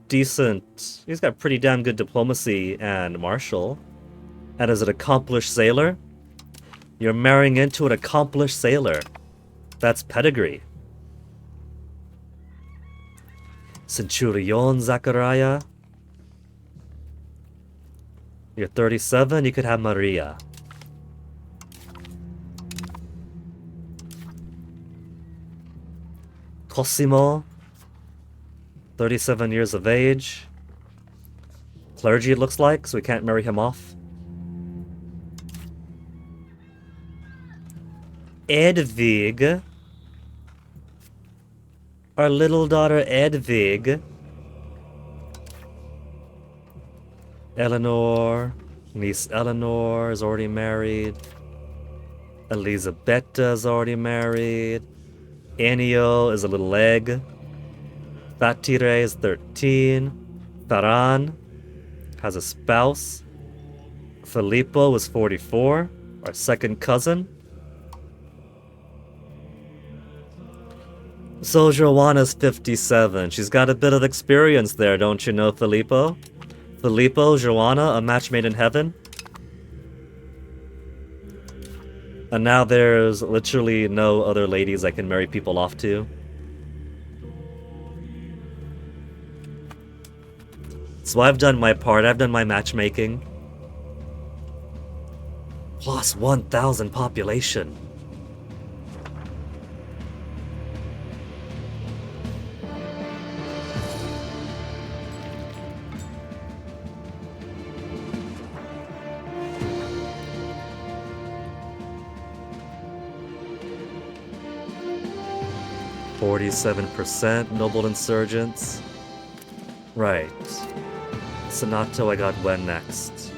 pretty damn good diplomacy and martial. And as an accomplished sailor, you're marrying into an accomplished sailor. That's pedigree. Centurion Zachariah. You're 37, you could have Maria. Cosimo. 37 years of age. Clergy it looks like, so we can't marry him off. Edvig. Our little daughter Edvig. Eleanor, niece Eleanor is already married. Elisabetta is already married. Ennio is a little egg. Fatire is 13. Ferran has a spouse. Filippo was 44, our second cousin. So Joanna's 57. She's got a bit of experience there, don't you know, Filippo? Filippo, Joanna, a match made in heaven. And now there's literally no other ladies I can marry people off to. So I've done my part, I've done my matchmaking. Plus 1,000 population. %, noble insurgents. Right. Senato I got when next?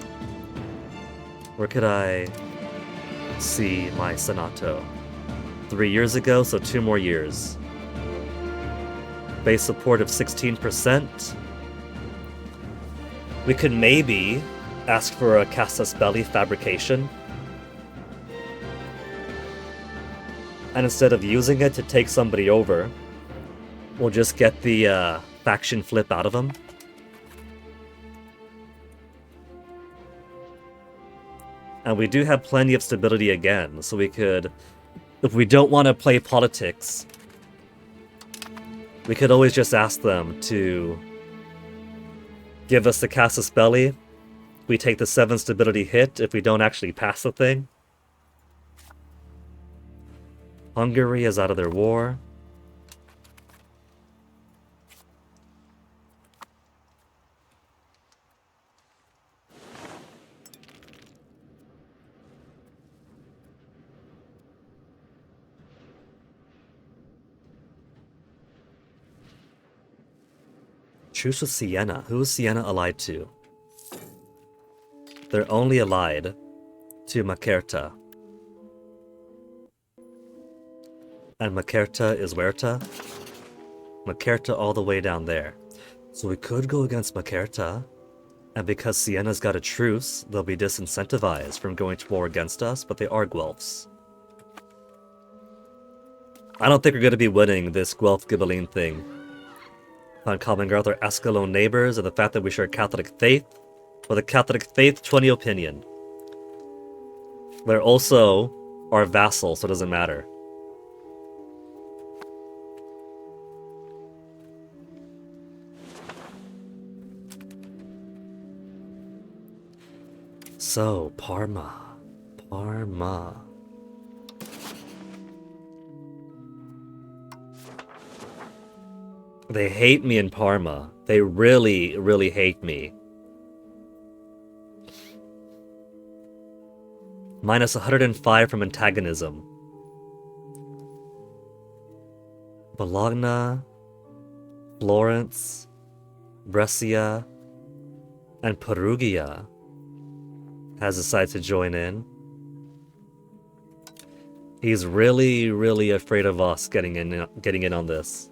Where could I see my Senato? 3 years ago, so 2 more years. Base support of 16%. We could maybe ask for a Casus Belli fabrication. And instead of using it to take somebody over, we'll just get the faction flip out of them. And we do have plenty of stability again, so we could, if we don't want to play politics, we could always just ask them to give us the Casus Belli. We take the 7 stability hit if we don't actually pass the thing. Hungary is out of their war. Truce with Siena. Who is Siena allied to? They're only allied to Macerta. And Macerta is Huerta. Macerta all the way down there. So we could go against Macerta, and because Siena's got a truce, they'll be disincentivized from going to war against us, but they are Guelphs. I don't think we're going to be winning this Guelph-Ghibelline thing. On common ground with our Escalon neighbors and the fact that we share Catholic faith. With a Catholic faith, 20 opinion. They're also our vassal, so it doesn't matter. So, Parma. They hate me in Parma. They really, really hate me. Minus 105 from antagonism. Bologna, Florence, Brescia, and Perugia has decided to join in. He's really, really afraid of us getting in on this.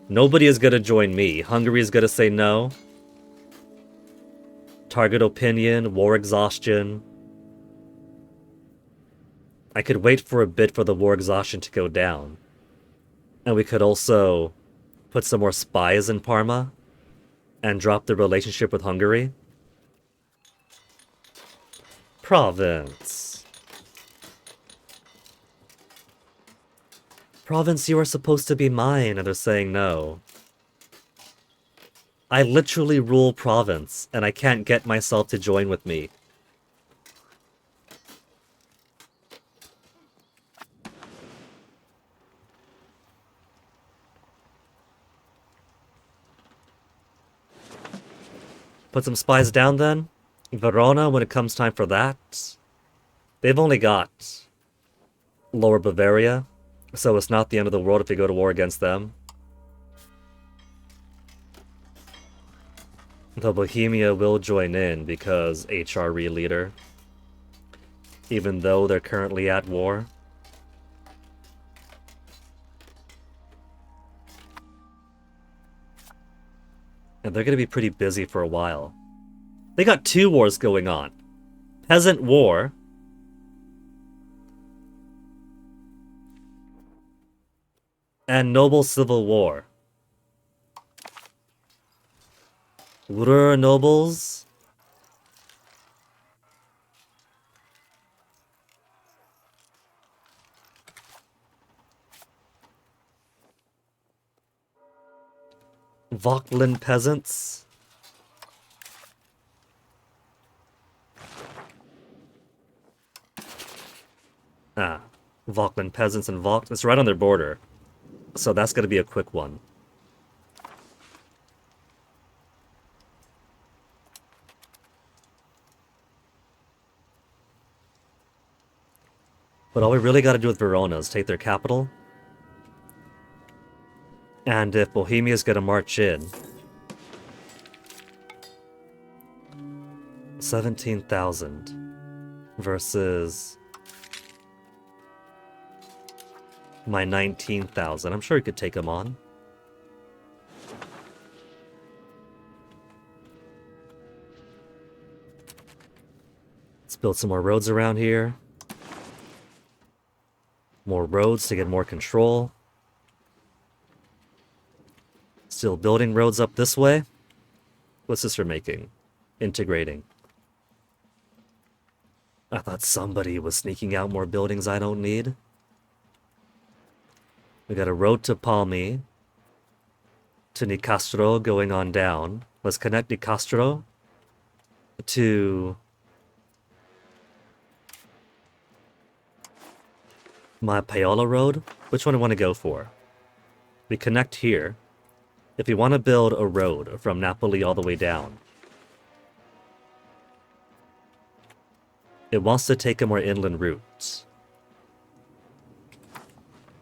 Nobody is gonna join me. Hungary is gonna say no. Target opinion, war exhaustion. I could wait for a bit for the war exhaustion to go down. And we could also put some more spies in Parma and drop the relationship with Hungary. Province. Province, you are supposed to be mine, and they're saying no. I literally rule province, and I can't get myself to join with me. Put some spies down then. Verona, when it comes time for that. They've only got Lower Bavaria, so it's not the end of the world if we go to war against them. Though Bohemia will join in because HRE leader, even though they're currently at war. And they're going to be pretty busy for a while. They got 2 wars going on. Peasant War. And Noble Civil War. Ruhr nobles. Vauclin peasants. Vauclin peasants and Vauc. It's right on their border. So that's going to be a quick one. But all we really got to do with Verona is take their capital. And if Bohemia's going to march in... 17,000 versus my 19,000. I'm sure he could take them on. Let's build some more roads around here. More roads to get more control. Still building roads up this way. What's this for making? Integrating. I thought somebody was sneaking out more buildings I don't need. We got a road to Palmi. To Nicastro going on down. Let's connect Nicastro to my Paola Road. Which one do I want to go for? We connect here. If we want to build a road from Napoli all the way down, it wants to take a more inland route.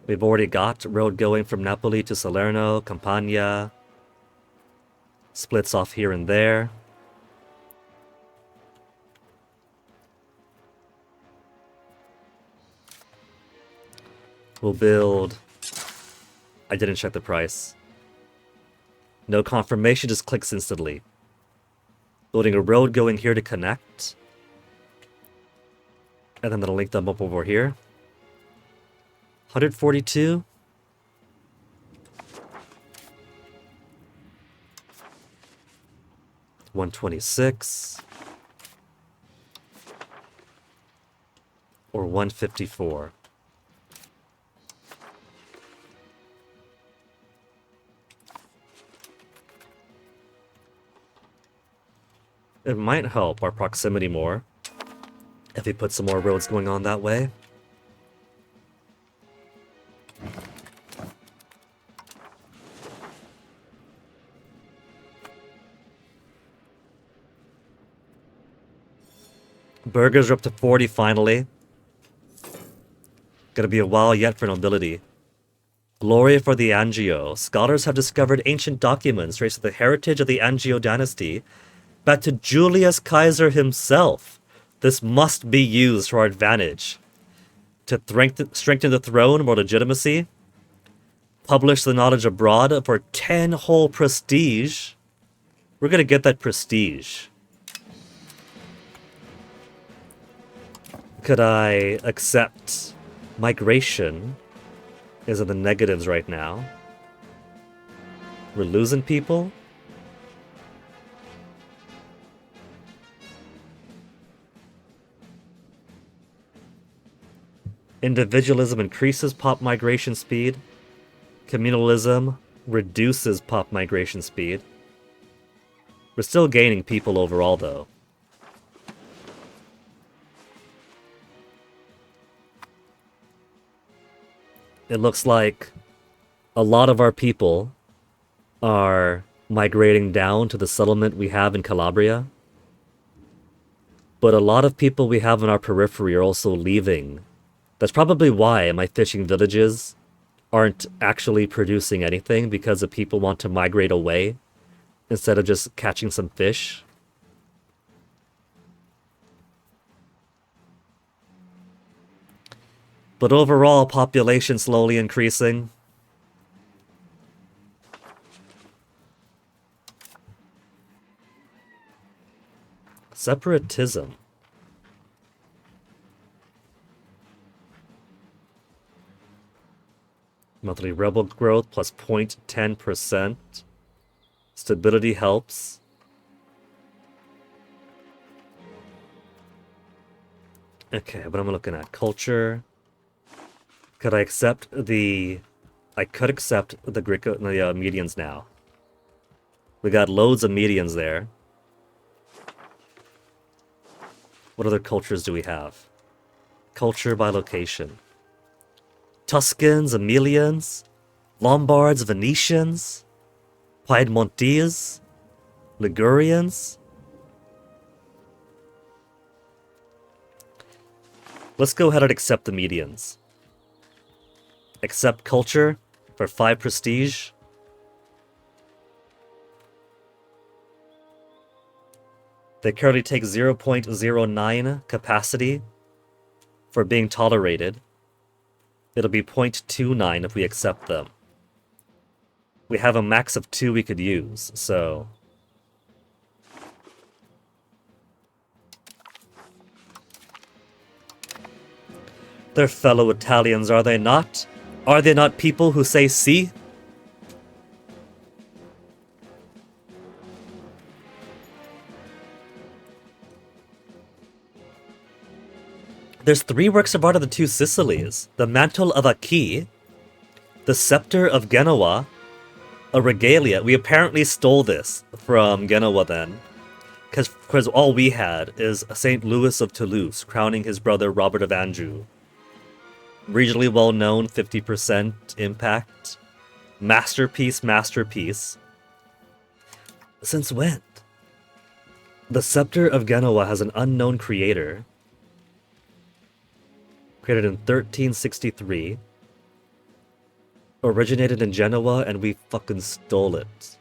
We've already got road going from Napoli to Salerno, Campania. Splits off here and there. We'll build... I didn't check the price. No confirmation, just clicks instantly. Building a road going here to connect. And then that'll link them up over here. 142. $126. Or $154. It might help our proximity more if we put some more roads going on that way. Burgers are up to 40 finally. Gonna be a while yet for nobility. Glory for the Angio. Scholars have discovered ancient documents tracing the heritage of the Angio dynasty back to Julius Caesar himself. This must be used to our advantage. To strengthen the throne, more legitimacy. Publish the knowledge abroad for 10 whole prestige. We're gonna get that prestige. Could I accept migration? Is in the negatives right now. We're losing people. Individualism increases pop migration speed. Communalism reduces pop migration speed. We're still gaining people overall, though. It looks like a lot of our people are migrating down to the settlement we have in Calabria. But a lot of people we have in our periphery are also leaving. That's probably why my fishing villages aren't actually producing anything, because the people want to migrate away instead of just catching some fish. But overall, population slowly increasing. Separatism. Monthly rebel growth plus 0.10%. Stability helps. Okay, what am I looking at? Culture. Could I accept the... I could accept the medians now. We got loads of medians there. What other cultures do we have? Culture by location. Tuscans, Emilians, Lombards, Venetians, Piedmontese, Ligurians. Let's go ahead and accept the medians. Accept culture for 5 prestige. They currently take 0.09 capacity for being tolerated. It'll be 0.29 if we accept them. We have a max of 2 we could use, so... They're fellow Italians, are they not? Are they not people who say si? There's 3 works of art of the 2 Sicilies. The Mantle of Aki, the Scepter of Genoa, a regalia. We apparently stole this from Genoa then. Because all we had is St. Louis of Toulouse crowning his brother Robert of Anjou. Regionally well known, 50% impact. Masterpiece, masterpiece. Since when? The Scepter of Genoa has an unknown creator. Created in 1363. Originated in Genoa, and we fucking stole it.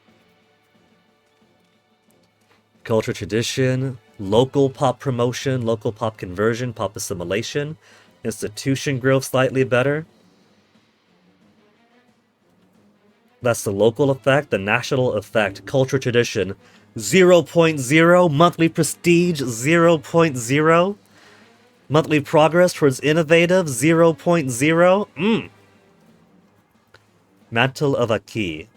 Culture tradition, local pop promotion, local pop conversion, pop assimilation, institution growth slightly better. That's the local effect. The national effect, culture tradition, 0.0, monthly prestige, 0.0. Monthly progress towards innovative, 0.0. Mantle of Aki.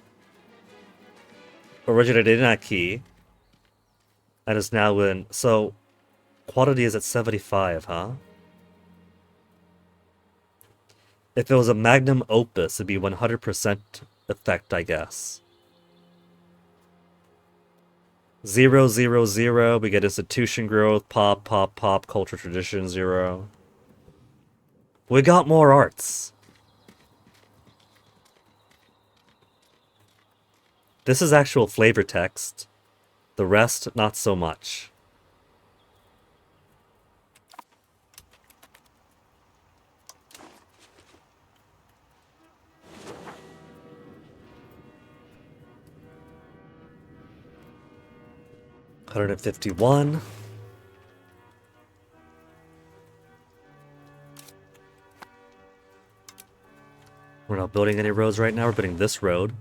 Originated in Aki. And is now in... So, quality is at 75, huh? If it was a magnum opus, it'd be 100% effect, I guess. 0, 0, 0. We get institution growth, pop, pop, pop, culture tradition, 0. We got more arts. This is actual flavor text. The rest, not so much. $151. We're not building any roads right now. We're building this road.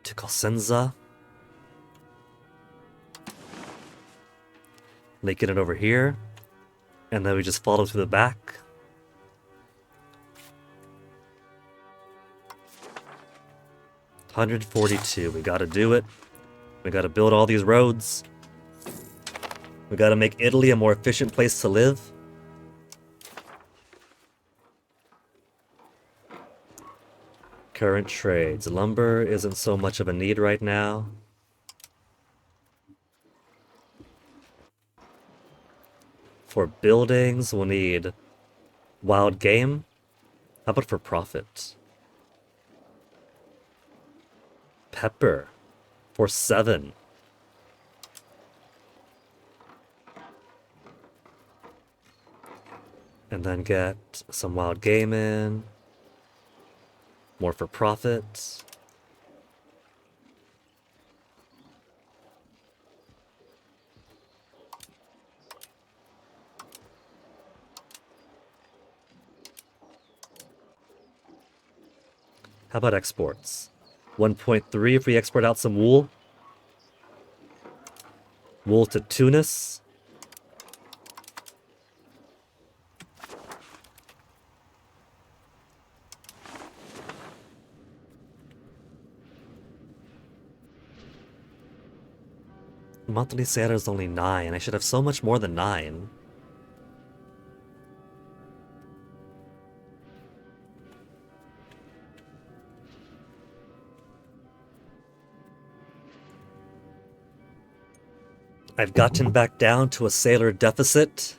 To Cosenza. Linking it over here. And then we just follow to the back. $142. We gotta do it. We gotta build all these roads. We gotta make Italy a more efficient place to live. Current trades. Lumber isn't so much of a need right now. For buildings, we'll need wild game. How about for profit? Pepper for 7. And then get some wild game in. More for profit. How about exports? 1.3 if we export out some wool. Wool to Tunis. Monthly sale is only 9. I should have so much more than 9. I've gotten back down to a sailor deficit,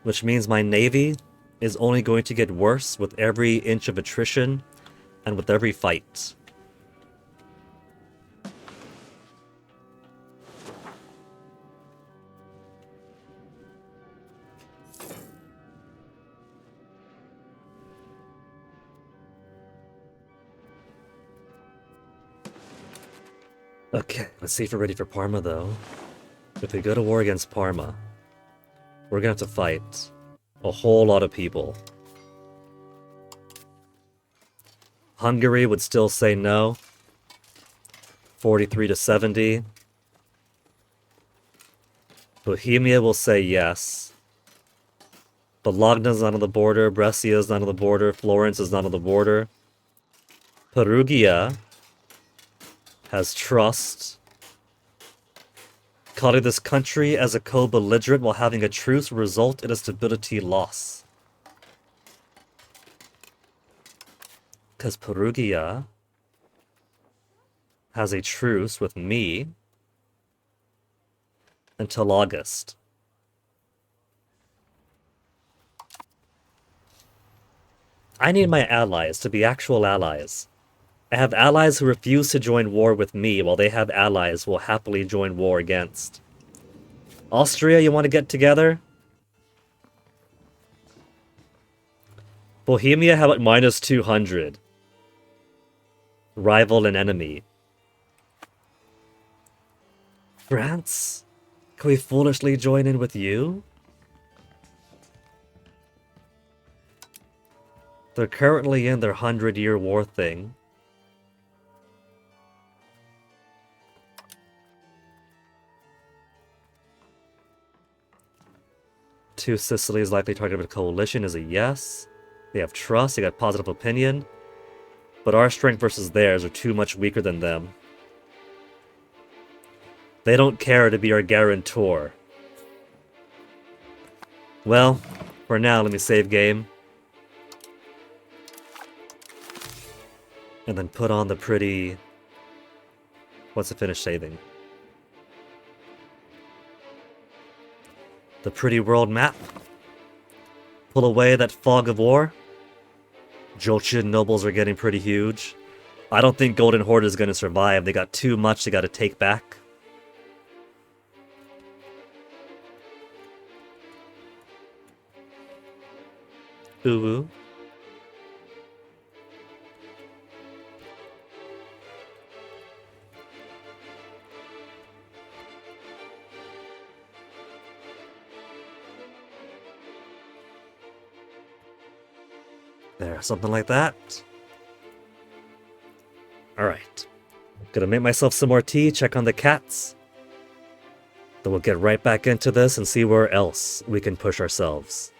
which means my navy is only going to get worse with every inch of attrition and with every fight. Okay, let's see if we're ready for Parma, though. If we go to war against Parma, we're gonna have to fight a whole lot of people. Hungary would still say no. 43 to 70. Bohemia will say yes. Bologna's not on the border. Brescia's not on the border. Florence is not on the border. Perugia has trust. Calling this country as a co-belligerent while having a truce will result in a stability loss. Because Perugia has a truce with me until August. I need my allies to be actual allies. I have allies who refuse to join war with me, while they have allies who will happily join war against. Austria, you want to get together? Bohemia, how about minus 200? Rival and enemy. France? Can we foolishly join in with you? They're currently in their 100-year war thing. Two Sicilies likely targeted with coalition is a yes. They have trust, they got positive opinion. But our strength versus theirs are too much weaker than them. They don't care to be our guarantor. Well, for now, let me save game. And then put on the pretty... What's the finish saving? The pretty world map. Pull away that fog of war. Jolchian nobles are getting pretty huge. I don't think Golden Horde is going to survive. They got too much they got to take back. Ooh. There, something like that. Alright. Gonna make myself some more tea, check on the cats. Then we'll get right back into this and see where else we can push ourselves.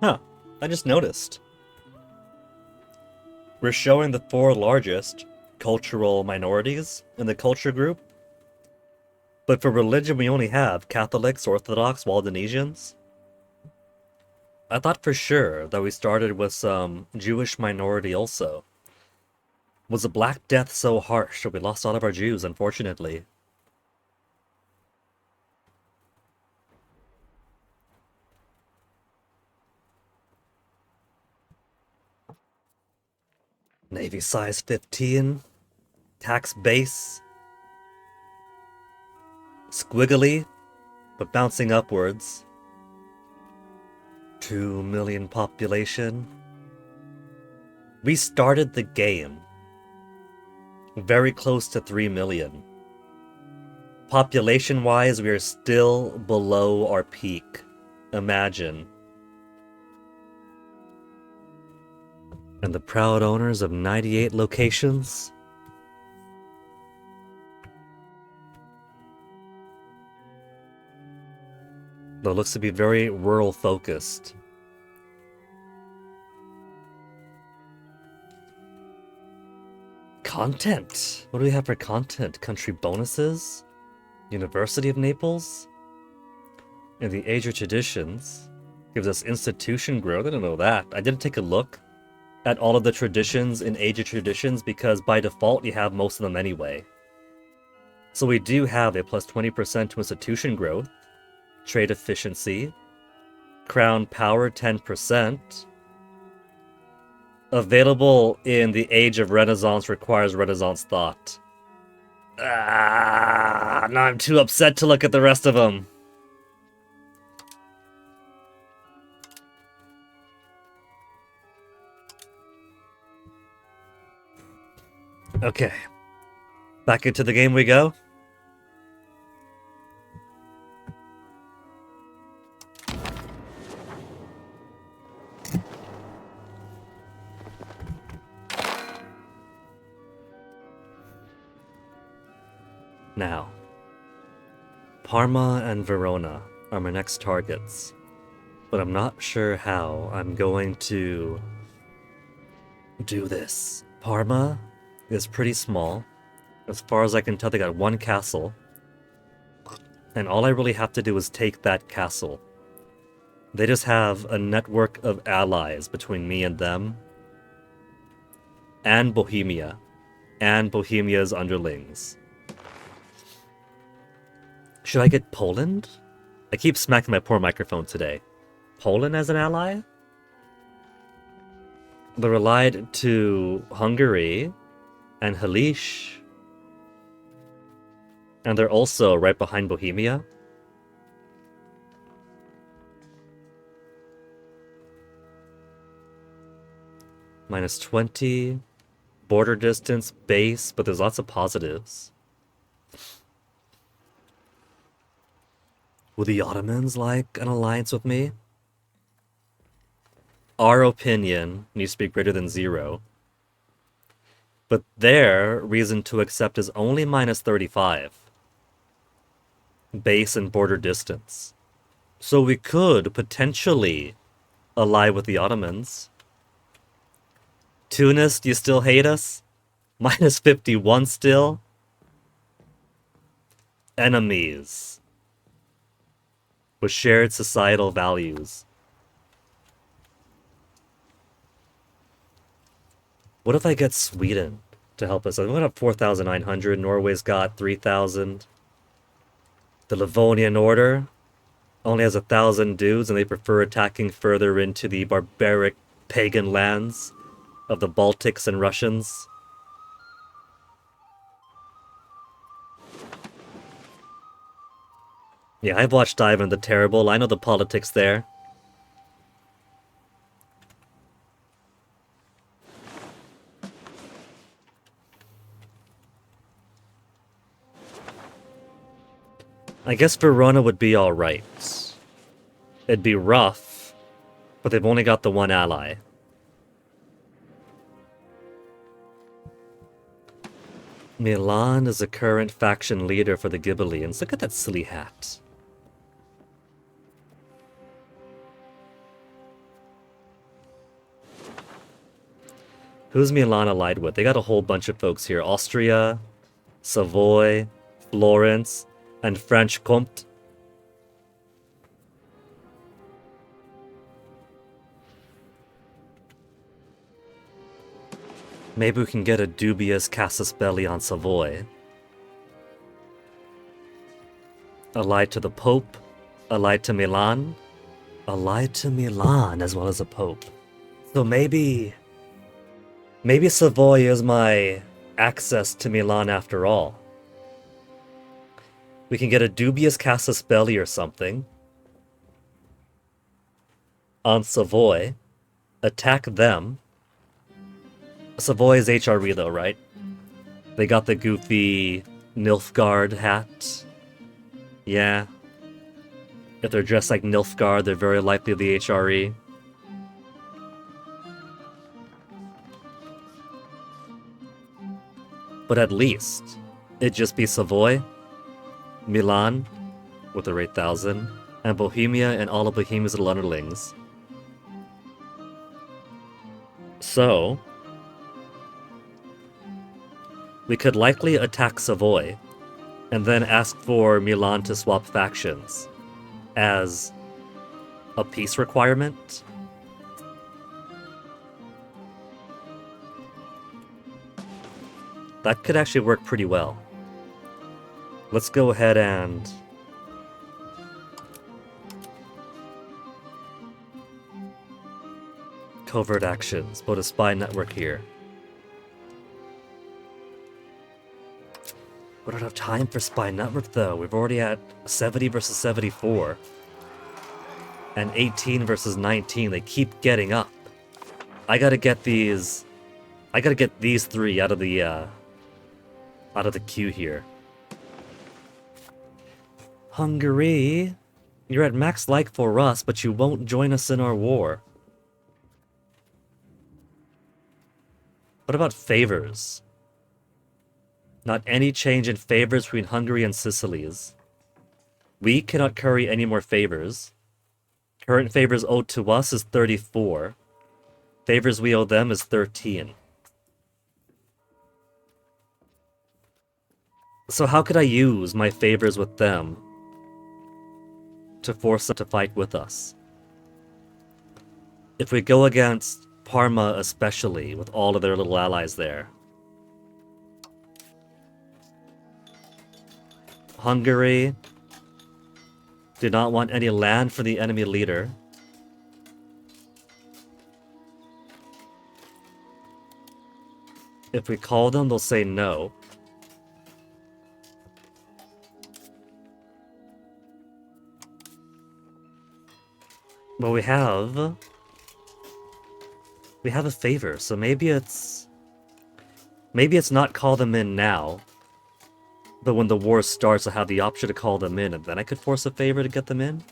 Huh. I just noticed. We're showing the 4 largest cultural minorities in the culture group. But for religion, we only have Catholics, Orthodox, Waldenesians. I thought for sure that we started with some Jewish minority also. Was the Black Death so harsh that we lost all of our Jews, unfortunately? Navy size 15. Tax base. Squiggly, but bouncing upwards. 2 million population. We started the game very close to 3 million. Population-wise, we are still below our peak. Imagine. And the proud owners of 98 locations? Though it looks to be very rural focused. Content! What do we have for content? Country bonuses? University of Naples? And the Age of Traditions gives us institution growth. I don't know that. I didn't take a look at all of the traditions in Age of Traditions because by default you have most of them anyway. So we do have a plus 20% to institution growth, trade efficiency, crown power 10%. Available in the Age of Renaissance requires Renaissance thought. Now I'm too upset to look at the rest of them. Okay. Back into the game we go. Now, Parma and Verona are my next targets, but I'm not sure how I'm going to do this. Parma is pretty small. As far as I can tell, they got one castle, and all I really have to do is take that castle. They just have a network of allies between me and them, and Bohemia, and Bohemia's underlings. Should I get Poland? I keep smacking my poor microphone today. Poland as an ally? They're allied to Hungary and Halish. And they're also right behind Bohemia. Minus 20. Border distance, base, but there's lots of positives. Would the Ottomans like an alliance with me? Our opinion needs to be greater than 0. But their reason to accept is only minus 35. Base and border distance. So we could potentially ally with the Ottomans. Tunis, do you still hate us? Minus 51 still? Enemies. With shared societal values. What if I get Sweden to help us? I'm going to have 4,900. Norway's got 3,000. The Livonian Order only has 1,000 dudes, and they prefer attacking further into the barbaric pagan lands of the Baltics and Russians. Yeah, I've watched Ivan the Terrible. I know the politics there. I guess Verona would be alright. It'd be rough, but they've only got the one ally. Milan is the current faction leader for the Ghibellines. Look at that silly hat. Who's Milan allied with? They got a whole bunch of folks here. Austria, Savoy, Florence, and Franche-Comté. Maybe we can get a dubious casus belli on Savoy. Allied to the Pope, allied to Milan, allied to Milan as well as the Pope. So maybe Savoy is my access to Milan after all. We can get a dubious casus belli or something on Savoy, attack them. Savoy is HRE though, right? They got the goofy Nilfgaard hat. Yeah. If they're dressed like Nilfgaard, they're very likely the HRE. But at least, it'd just be Savoy, Milan, with their 8,000, and Bohemia and all of Bohemia's little underlings. So, we could likely attack Savoy, and then ask for Milan to swap factions as a peace requirement. That could actually work pretty well. Let's go ahead and covert actions. Put a spy network here. We don't have time for spy network though. We've already at 70 versus 74. And 18 versus 19. They keep getting up. I gotta get these three out of the out of the queue here. Hungary, you're at max like for us, but you won't join us in our war. What about favors? Not any change in favors between Hungary and Sicily's. We cannot curry any more favors. Current favors owed to us is 34. Favors we owe them is 13. So how could I use my favors with them to force them to fight with us? If we go against Parma especially, with all of their little allies there. Hungary do not want any land for the enemy leader. If we call them, they'll say no. But we have a favor, so maybe it's not call them in now. But when the war starts, I have the option to call them in, and then I could force a favor to get them in?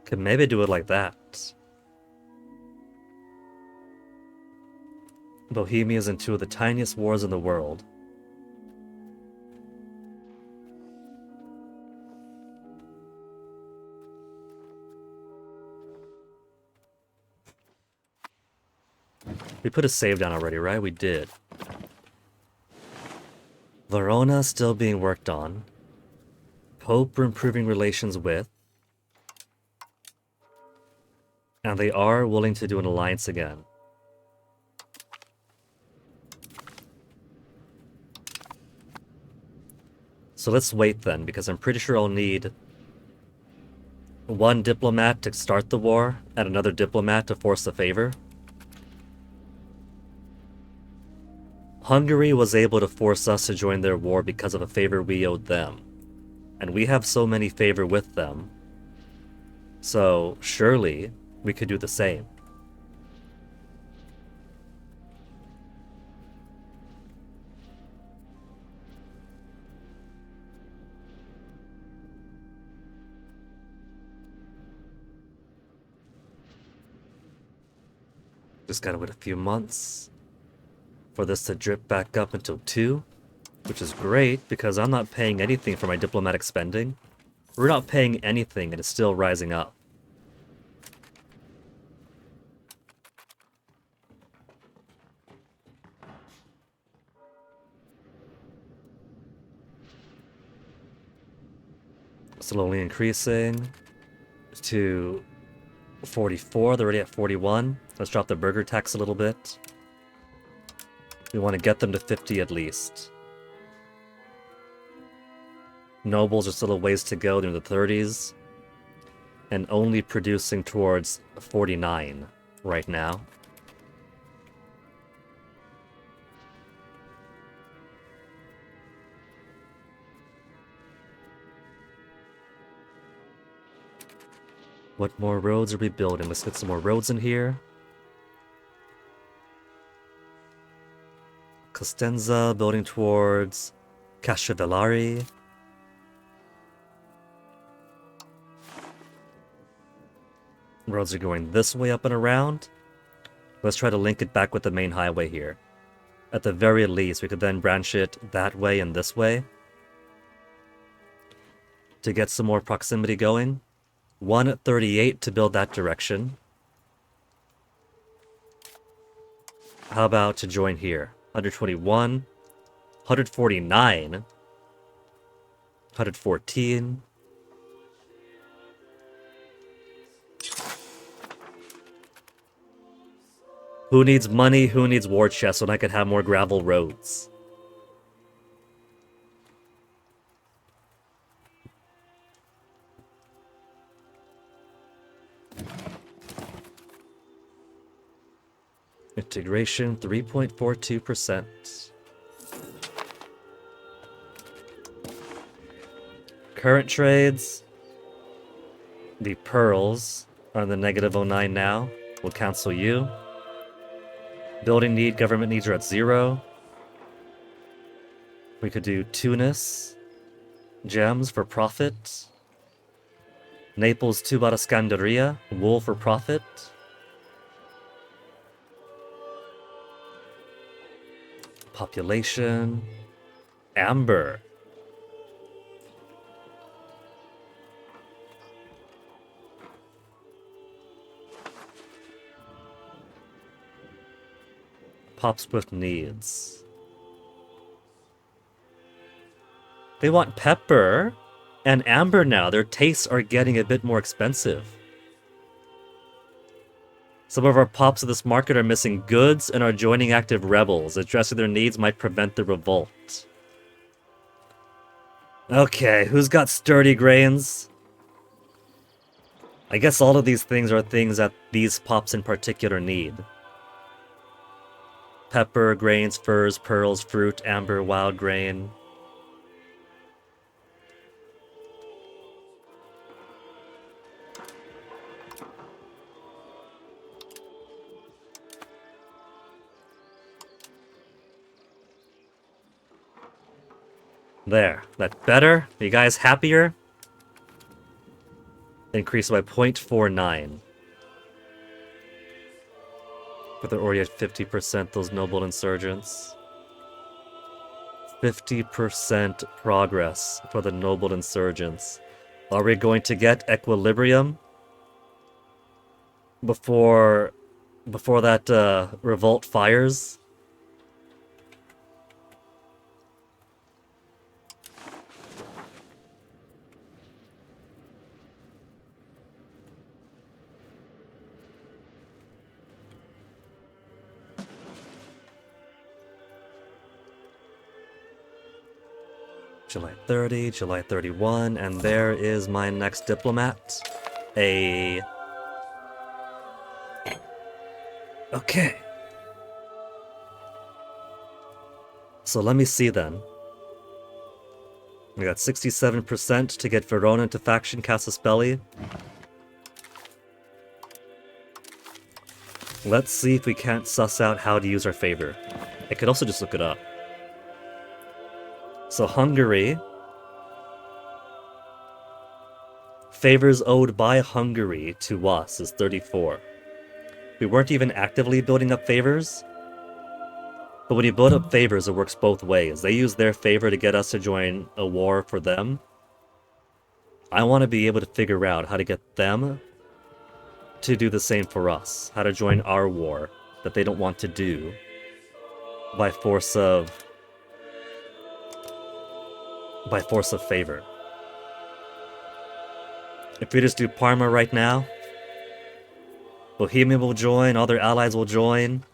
Could maybe do it like that. Bohemia is in two of the tiniest wars in the world. We put a save down already, right? We did. Verona still being worked on. Pope we're improving relations with. And they are willing to do an alliance again. So let's wait then, because I'm pretty sure I'll need one diplomat to start the war and another diplomat to force the favor. Hungary was able to force us to join their war because of a favor we owed them. And we have so many favor with them. So surely we could do the same. Just gotta wait a few months for this to drip back up until 2, which is great because I'm not paying anything for my diplomatic spending. We're not paying anything and it's still rising up. Slowly increasing to 44. They're already at 41. Let's drop the burger tax a little bit. We want to get them to 50 at least. Nobles are still a ways to go. They're in the 30s. And only producing towards 49 right now. What more roads are we building? Let's get some more roads in here. Costenza building towards Cacciavellari. Roads are going this way up and around. Let's try to link it back with the main highway here. At the very least, we could then branch it that way and this way to get some more proximity going. 1 at 38 to build that direction. How about to join here? 121, 149, 114. Who needs money? Who needs war chests when I could have more gravel roads? Integration 3.42%. Current trades. The pearls are in the negative 09 now. We'll cancel you. Building need, government needs are at 0. We could do Tunis. Gems for profit. Naples, Tuba Scanderia. Wool for profit. Population. Amber. Pop Swift needs. They want pepper and amber now. Their tastes are getting a bit more expensive. Some of our pops of this market are missing goods and are joining active rebels. Addressing their needs might prevent the revolt. Okay, who's got sturdy grains? I guess all of these things are things that these pops in particular need. Pepper, grains, furs, pearls, fruit, amber, wild grain. There. That better? Are you guys happier? Increased by 0.49. But they're already at 50%, those noble insurgents. 50% progress for the noble insurgents. Are we going to get equilibrium before that revolt fires? July 30, July 31, and there is my next diplomat. Okay. So let me see then. We got 67% to get Verona into faction Casaspelli. Let's see if we can't suss out how to use our favor. I could also just look it up. So Hungary. Favors owed by Hungary to us is 34. We weren't even actively building up favors. But when you build up favors, it works both ways. They use their favor to get us to join a war for them. I want to be able to figure out how to get them to do the same for us. How to join our war that they don't want to do by force of favor. If we just do Parma right now, Bohemia will join, all their allies will join.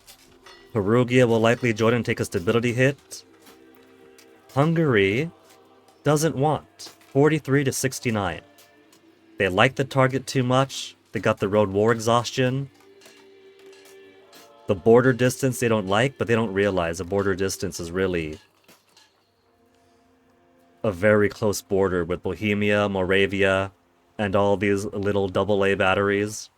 Perugia will likely join and take a stability hit. Hungary doesn't want. 43 to 69. They like the target too much. They got the road war exhaustion. The border distance they don't like, but they don't realize the border distance is really a very close border with Bohemia, Moravia, and all these little AA batteries.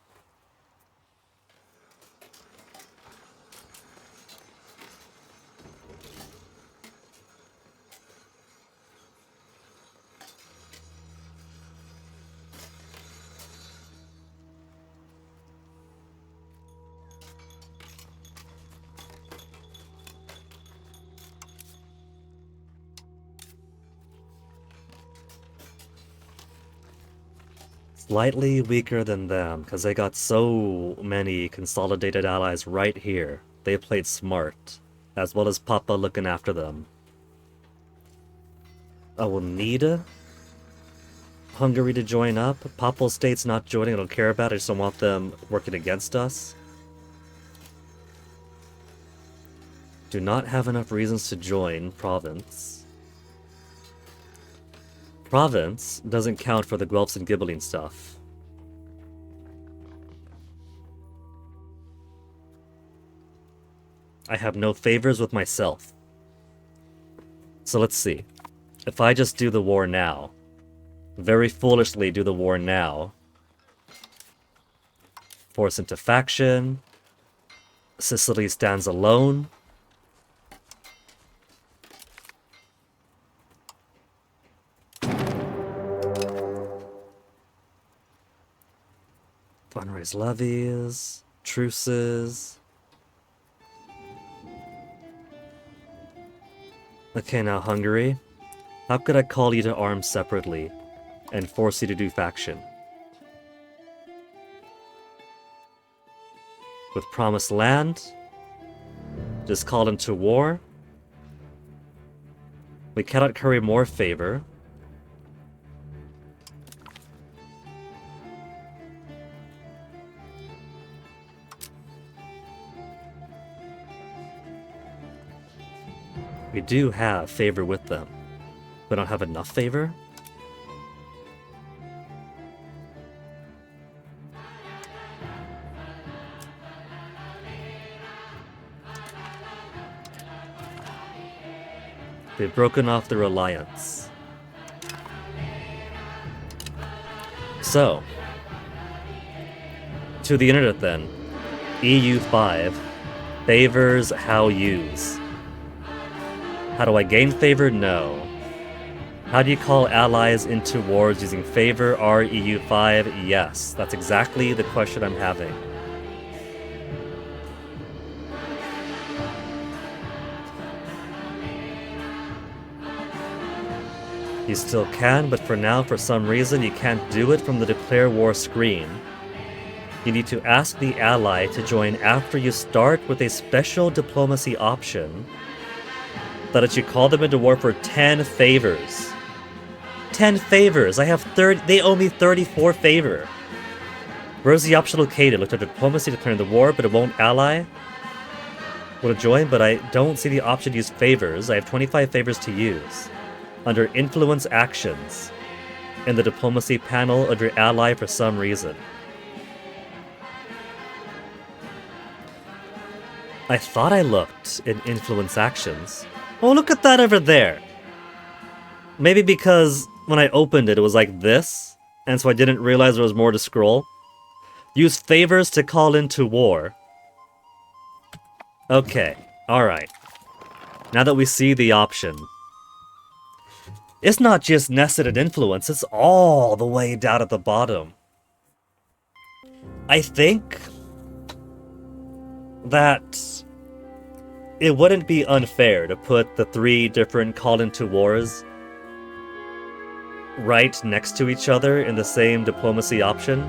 Slightly weaker than them, because they got so many consolidated allies right here. They played smart, as well as Papa looking after them. I will need Hungary to join up. Papal state's not joining, I don't care about it, I just don't want them working against us. Do not have enough reasons to join province. Province doesn't count for the Guelphs and Ghibelline stuff. I have no favors with myself. So let's see. If I just do the war now, very foolishly do the war now, force into faction, Sicily stands alone. Fundraise levies, truces. Okay, now Hungary. How could I call you to arms separately and force you to do faction? With promised land, just call into war. We cannot curry more favor. We do have favor with them. We don't have enough favor? They've broken off their alliance. So, to the internet then. EU5 favors how use. How do I gain favor? No. How do you call allies into wars using favor? EU5? Yes. That's exactly the question I'm having. You still can, but for now, for some reason, you can't do it from the Declare War screen. You need to ask the ally to join after you start with a special diplomacy option that lets you call them into war for 10 favors. 10 favors! I have 30, they owe me 34 favor. Where's the option located? Looked at diplomacy declaring the war, but it won't ally. Would have joined, but I don't see the option to use favors. I have 25 favors to use. Under influence actions, in the diplomacy panel under ally for some reason. I thought I looked in influence actions. Oh, look at that over there! Maybe because when I opened it, it was like this, and so I didn't realize there was more to scroll. Use favors to call into war. Okay, alright. Now that we see the option. It's not just nested in influence, it's all the way down at the bottom. I think that it wouldn't be unfair to put the 3 different call into wars right next to each other in the same diplomacy option.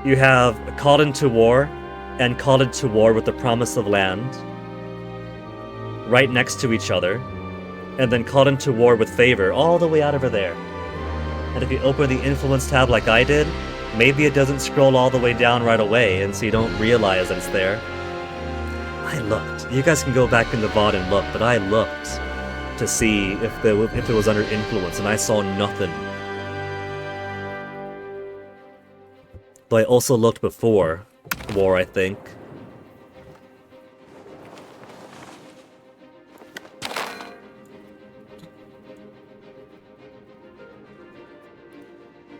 You have call into war and call into war with the promise of land right next to each other. And then called into war with favor all the way out over there. And if you open the influence tab like I did, maybe it doesn't scroll all the way down right away, and so you don't realize that it's there. I looked. You guys can go back in the VOD and look, but I looked to see if it was under influence, and I saw nothing. Though I also looked before war, I think.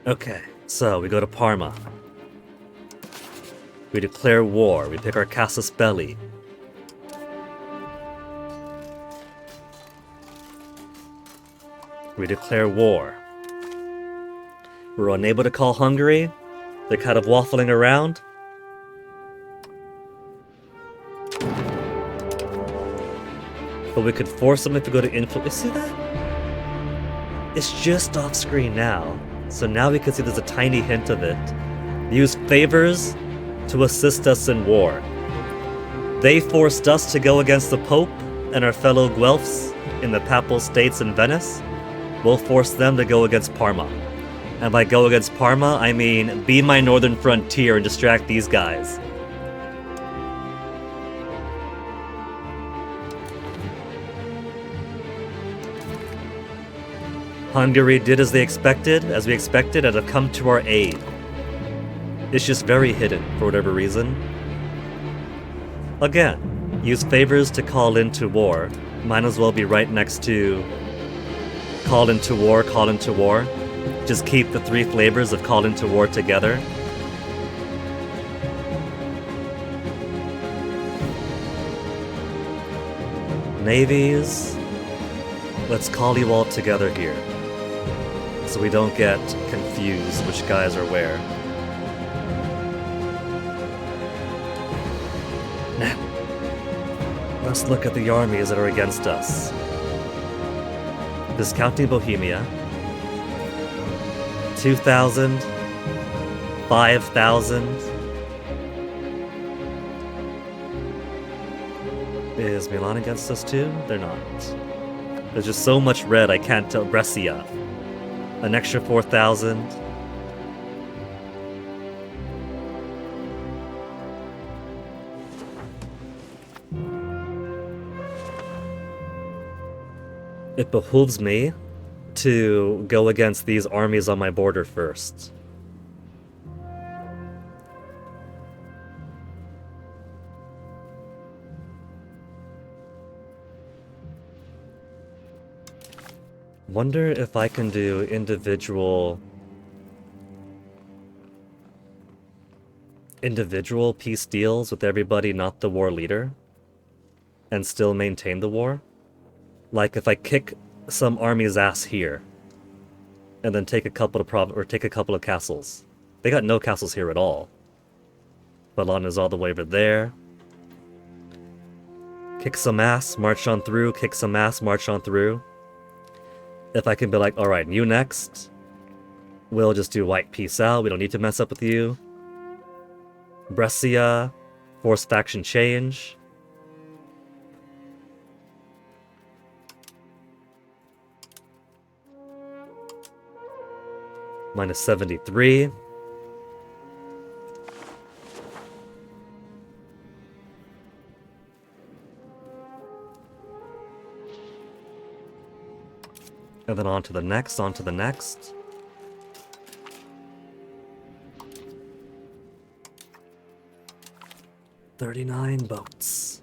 Okay, so we go to Parma. We declare war. We pick our casus belli. We declare war. We're unable to call Hungary. They're kind of waffling around. But we could force them to go to influence. See that? It's just off screen now. So now we can see there's a tiny hint of it. Use favors to assist us in war. They forced us to go against the Pope and our fellow Guelphs in the Papal States in Venice. We'll force them to go against Parma. And by go against Parma, I mean be my northern frontier and distract these guys. Hungary did as we expected, and have come to our aid. It's just very hidden, for whatever reason. Again, use favors to call into war. Might as well be right next to call into war, call into war. Just keep the 3 flavors of call into war together. Navies, let's call you all together here, so we don't get confused which guys are where. Now, let's look at the armies that are against us. Discounting Bohemia, 2,000, 5,000. Is Milan against us too? They're not. There's just so much red I can't tell. Brescia, an extra 4,000. It behooves me to go against these armies on my border first. Wonder if I can do individual peace deals with everybody not the war leader and still maintain the war. Like if I kick some army's ass here and then take a couple of castles. They got no castles here at all. Milan is all the way over there. Kick some ass, march on through, kick some ass, march on through. If I can be like, alright, you next. We'll just do white peace out, we don't need to mess up with you. Brescia, force faction change. Minus 73. And then on to the next, on to the next. "39 boats.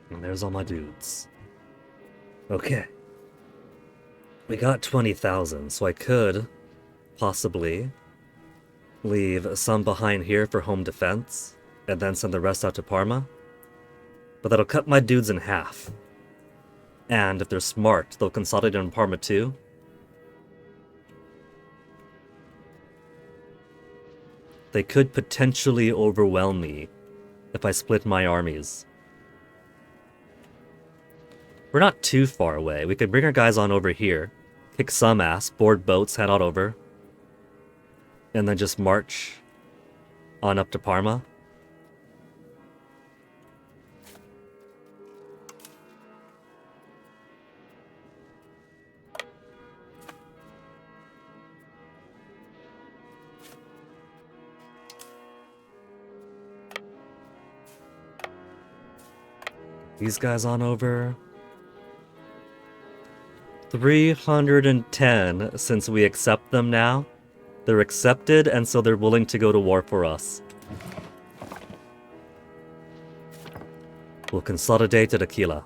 And there's all my dudes. Okay. We got 20,000, so I could possibly leave some behind here for home defense, and then send the rest out to Parma. But that'll cut my dudes in half. And if they're smart, they'll consolidate in Parma too. They could potentially overwhelm me if I split my armies. We're not too far away. We could bring our guys on over here, kick some ass, board boats, head on over, and then just march on up to Parma. These guys on over. 310 since we accept them now. They're accepted, and so they're willing to go to war for us. We'll consolidate at Aquila.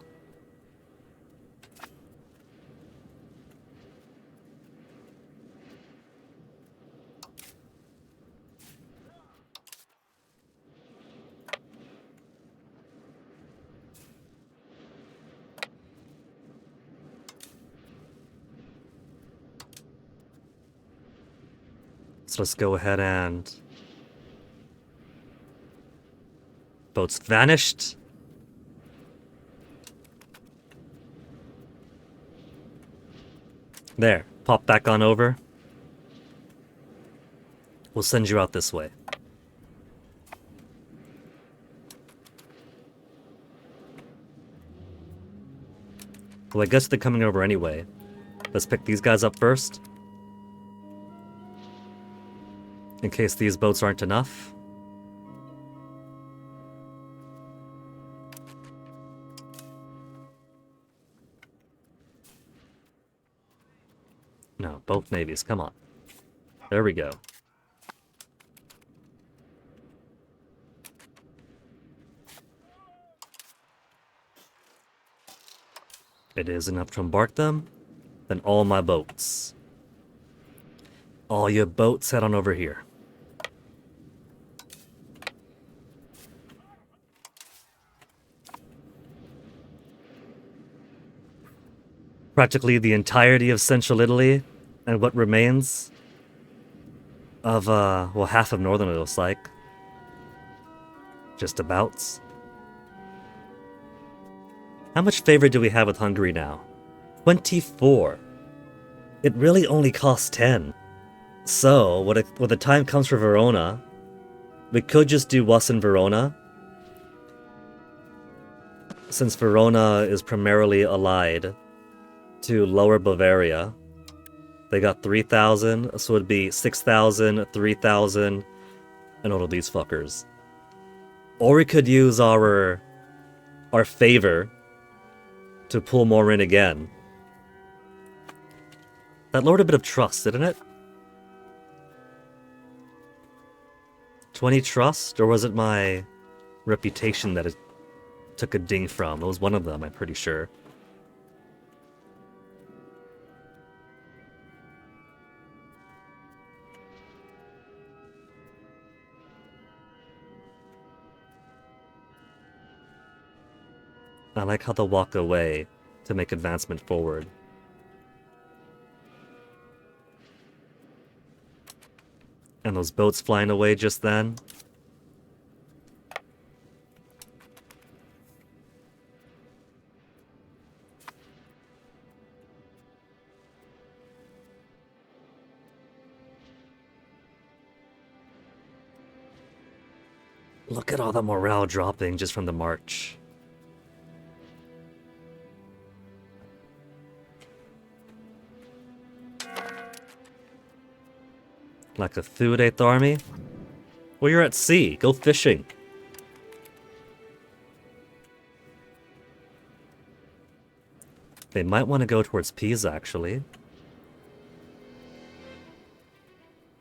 So let's go ahead and... Boats vanished. There, pop back on over. We'll send you out this way. Well, I guess they're coming over anyway. Let's pick these guys up first. In case these boats aren't enough. navies. Come on. There we go. It is enough to embark them. Then all my boats. All your boats head on over here. Practically the entirety of central Italy and what remains of, well, half of northern, it looks like. Just abouts. How much favor do we have with Hungary now? 24. It really only costs 10. So, when the time comes for Verona, we could just do Was in Verona. Since Verona is primarily allied to Lower Bavaria. They got 3,000, so it'd be 6,000, 3,000, and all of these fuckers. Or we could use our favor to pull more in again. That lowered a bit of trust, didn't it? 20 trust, or was it my reputation that it took a ding from? It was one of them, I'm pretty sure. I like how they'll walk away to make advancement forward. And those boats flying away just then. Look at all the morale dropping just from the march. Like a food 8th Army? Well, you're at sea. Go fishing. They might want to go towards Pisa, actually.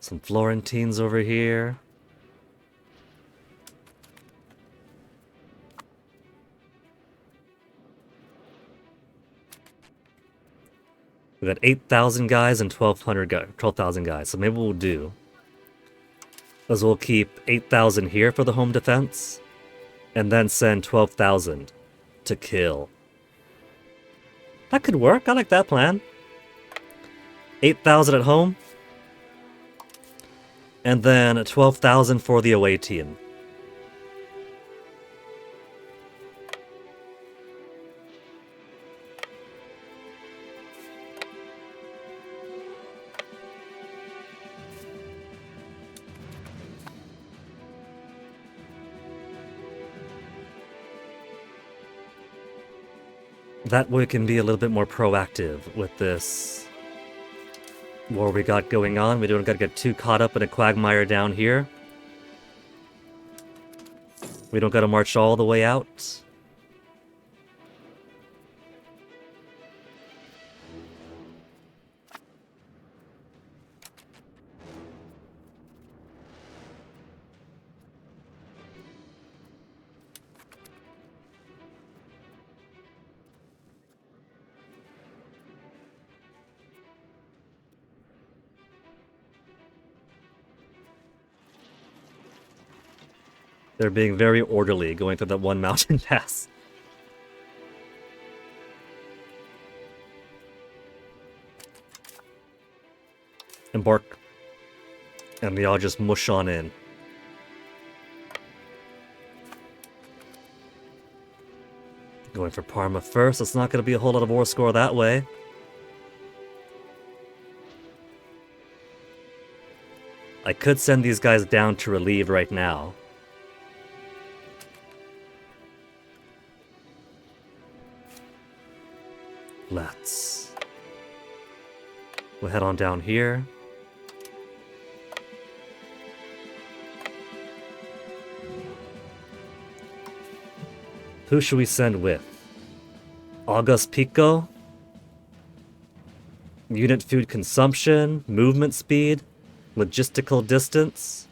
Some Florentines over here. We got 8,000 guys and 12,000 guys, so maybe what we'll do is we'll keep 8,000 here for the home defense, and then send 12,000 to kill. That could work, I like that plan. 8,000 at home, and then 12,000 for the away team. That way we can be a little bit more proactive with this war we got going on. We don't gotta get too caught up in a quagmire down here. We don't gotta march all the way out. They're being very orderly, going through that one mountain pass. Embark. And they all just mush on in. Going for Parma first. It's not going to be a whole lot of war score that way. I could send these guys down to relieve right now. Let's... We'll head on down here. Who should we send with? August Pico? Unit food consumption, movement speed, logistical distance.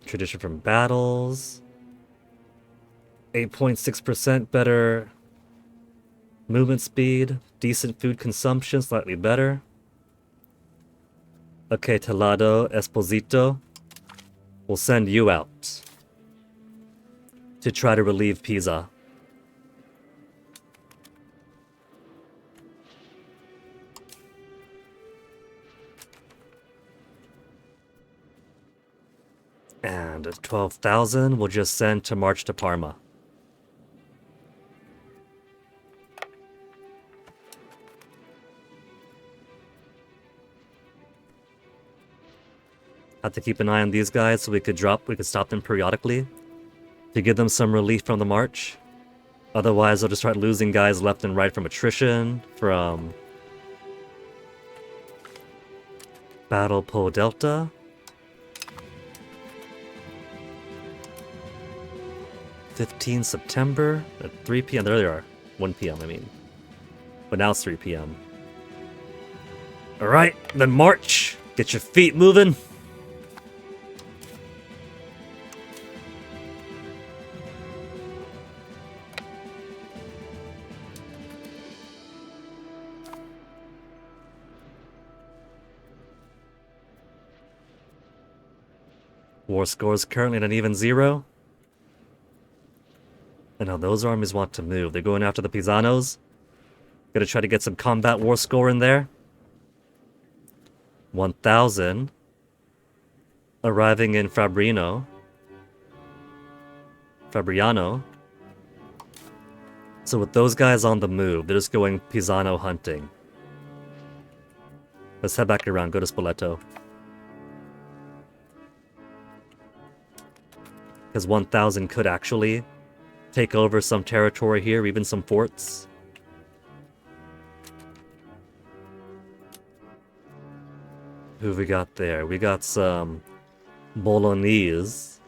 Tradition from battles. 8.6% better movement speed. Decent food consumption, slightly better. Okay, Telado Esposito. We'll send you out to try to relieve Pisa. And 12,000 we'll just send to march to Parma. Have to keep an eye on these guys so we could stop them periodically to give them some relief from the march. Otherwise, they'll just start losing guys left and right from attrition, from Battle Po Delta. 15 September at 3 p.m. There they are. 1 p.m. I mean. But now it's 3 p.m. Alright, then march. Get your feet moving. War score is currently at an even 0. And now those armies want to move. They're going after the Pisanos. Gonna try to get some combat war score in there. 1,000. Arriving in Fabriano. So with those guys on the move, they're just going Pisano hunting. Let's head back around, go to Spoleto. Because 1,000 could actually take over some territory here, even some forts. Who have we got there? We got some Bolognese.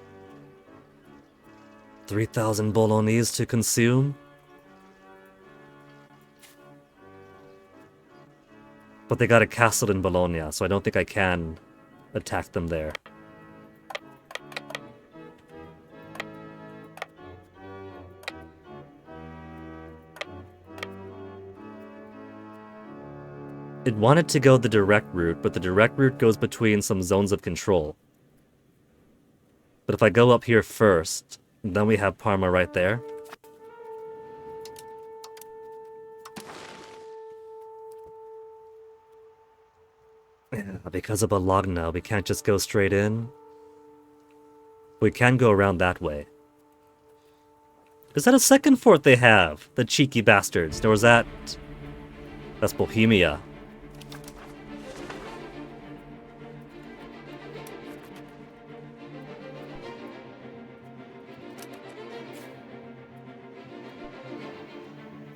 3,000 Bolognese to consume. But they got a castle in Bologna, so I don't think I can attack them there. It wanted to go the direct route, but the direct route goes between some zones of control. But if I go up here first, then we have Parma right there. Yeah, because of Bologna, we can't just go straight in. We can go around that way. Is that a second fort they have? The cheeky bastards. There was that... That's Bohemia.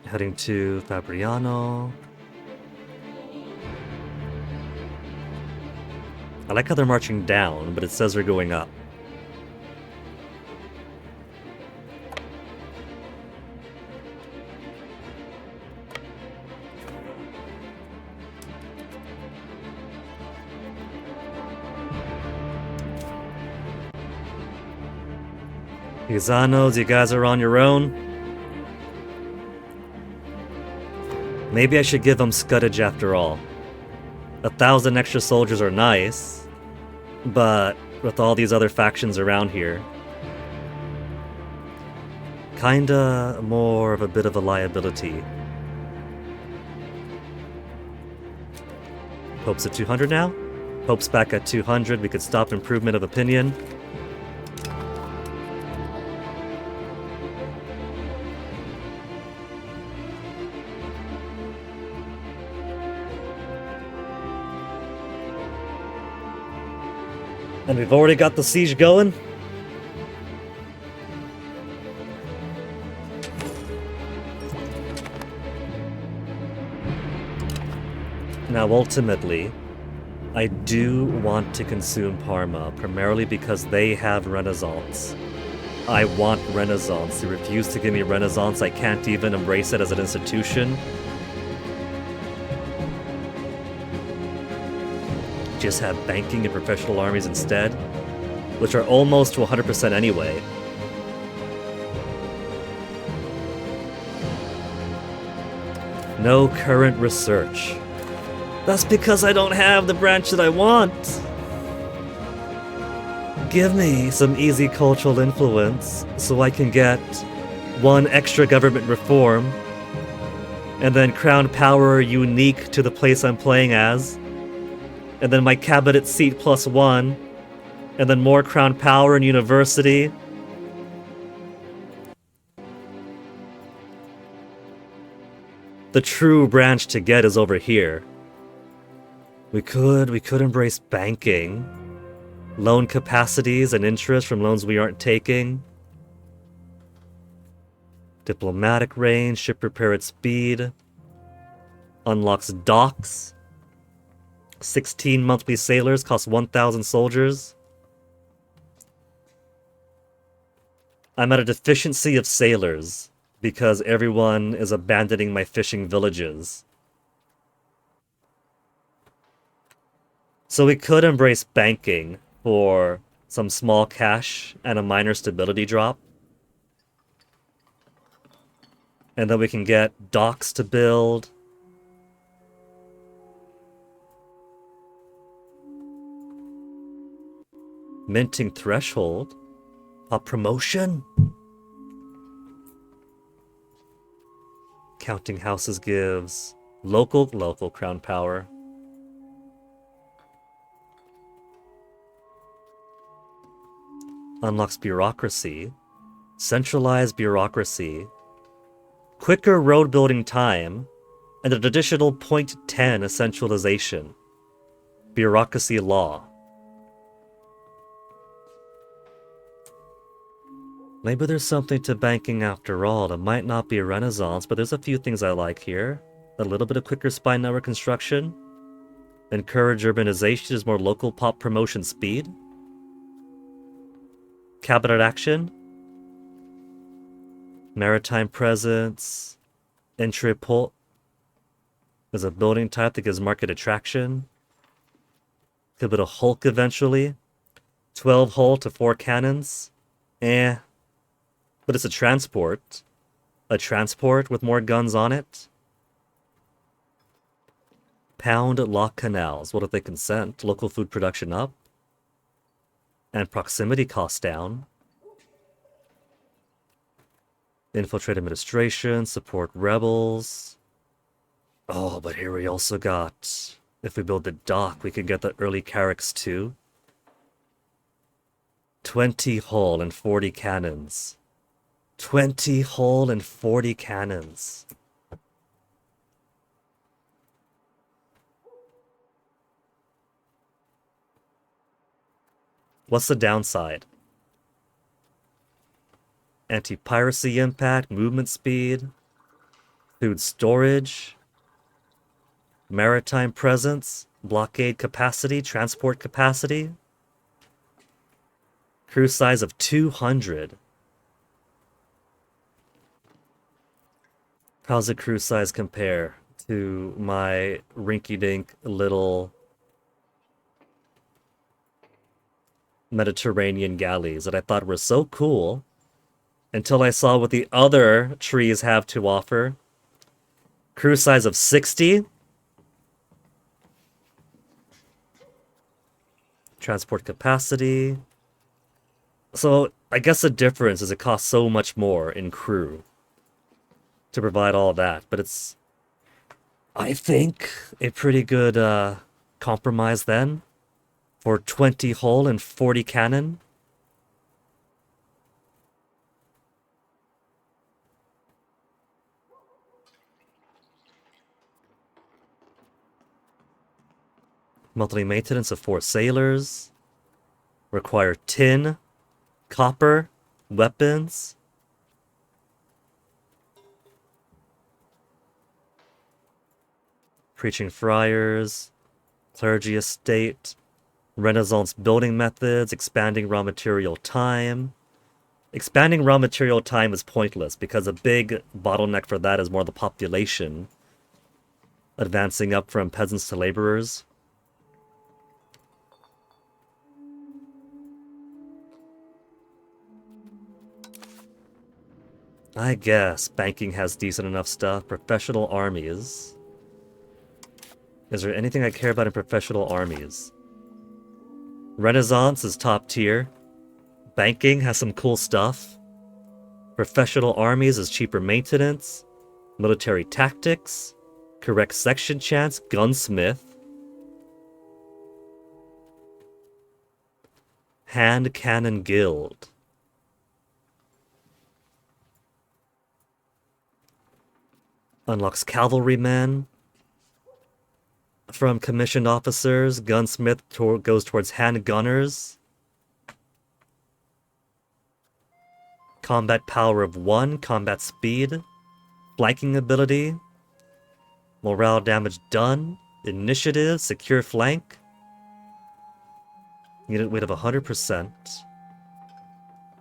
Heading to Fabriano. I like how they're marching down, but it says they're going up. Pisanos, you guys are on your own. Maybe I should give them scuddage after all. 1,000 extra soldiers are nice, but with all these other factions around here, kinda more of a bit of a liability. Pope's at 200 now? Pope's back at 200, we could stop improvement of opinion. And we've already got the siege going. Now, ultimately, I do want to consume Parma, primarily because they have Renaissance. I want Renaissance. They refuse to give me Renaissance. I can't even embrace it as an institution. Just have banking and professional armies instead, which are almost to 100% anyway. No current research. That's because I don't have the branch that I want. Give me some easy cultural influence so I can get one extra government reform, and then crown power unique to the place I'm playing as, and then my cabinet seat +1, and then more crown power in university. The true branch to get is over here. We could embrace banking. Loan capacities and interest from loans we aren't taking. Diplomatic range, ship repair at speed. Unlocks docks. 16 monthly sailors, cost 1,000 soldiers. I'm at a deficiency of sailors because everyone is abandoning my fishing villages. So we could embrace banking for some small cash and a minor stability drop. And then we can get docks to build. Minting threshold. A promotion? Counting houses gives local crown power. Unlocks bureaucracy. Centralized bureaucracy. Quicker road building time. And an additional 0.10 essentialization. Bureaucracy law. Maybe there's something to banking after all. It might not be a renaissance, but there's a few things I like here. A little bit of quicker spine network construction. Encourage urbanization, there's more local pop promotion speed. Cabinet action. Maritime presence. Entry port. There's a building type that gives market attraction. Could be a Hulk eventually. 12 hull to 4 cannons. But it's a transport. A transport with more guns on it. Pound lock canals. What if they consent? Local food production up. And proximity costs down. Infiltrate administration. Support rebels. Oh, but here we also got... If we build the dock, we can get the early carracks too. 20 hull and 40 cannons. 20 hull and 40 cannons. What's the downside? Anti-piracy impact, movement speed, food storage, maritime presence, blockade capacity, transport capacity, crew size of 200. How's the crew size compare to my rinky-dink little Mediterranean galleys that I thought were so cool until I saw what the other trees have to offer? Crew size of 60. Transport capacity. So I guess the difference is it costs so much more in crew to provide all that, but it's, I think, a pretty good compromise then for 20 hull and 40 cannon. Monthly maintenance of 4 sailors. Require tin, copper, weapons. Preaching friars, clergy estate, Renaissance building methods, expanding raw material time, Expanding raw material time is pointless because a big bottleneck for that is more the population advancing up from peasants to laborers. I guess banking has decent enough stuff. Professional armies. Is there anything I care about in professional armies? Renaissance is top tier. Banking has some cool stuff. Professional armies is cheaper maintenance. Military tactics. Correct section chance. Gunsmith. Hand Cannon Guild. Unlocks cavalrymen. From commissioned officers, gunsmith goes towards handgunners. Combat power of 1, combat speed. Flanking ability. Morale damage done. Initiative, secure flank. Unit weight of 100%.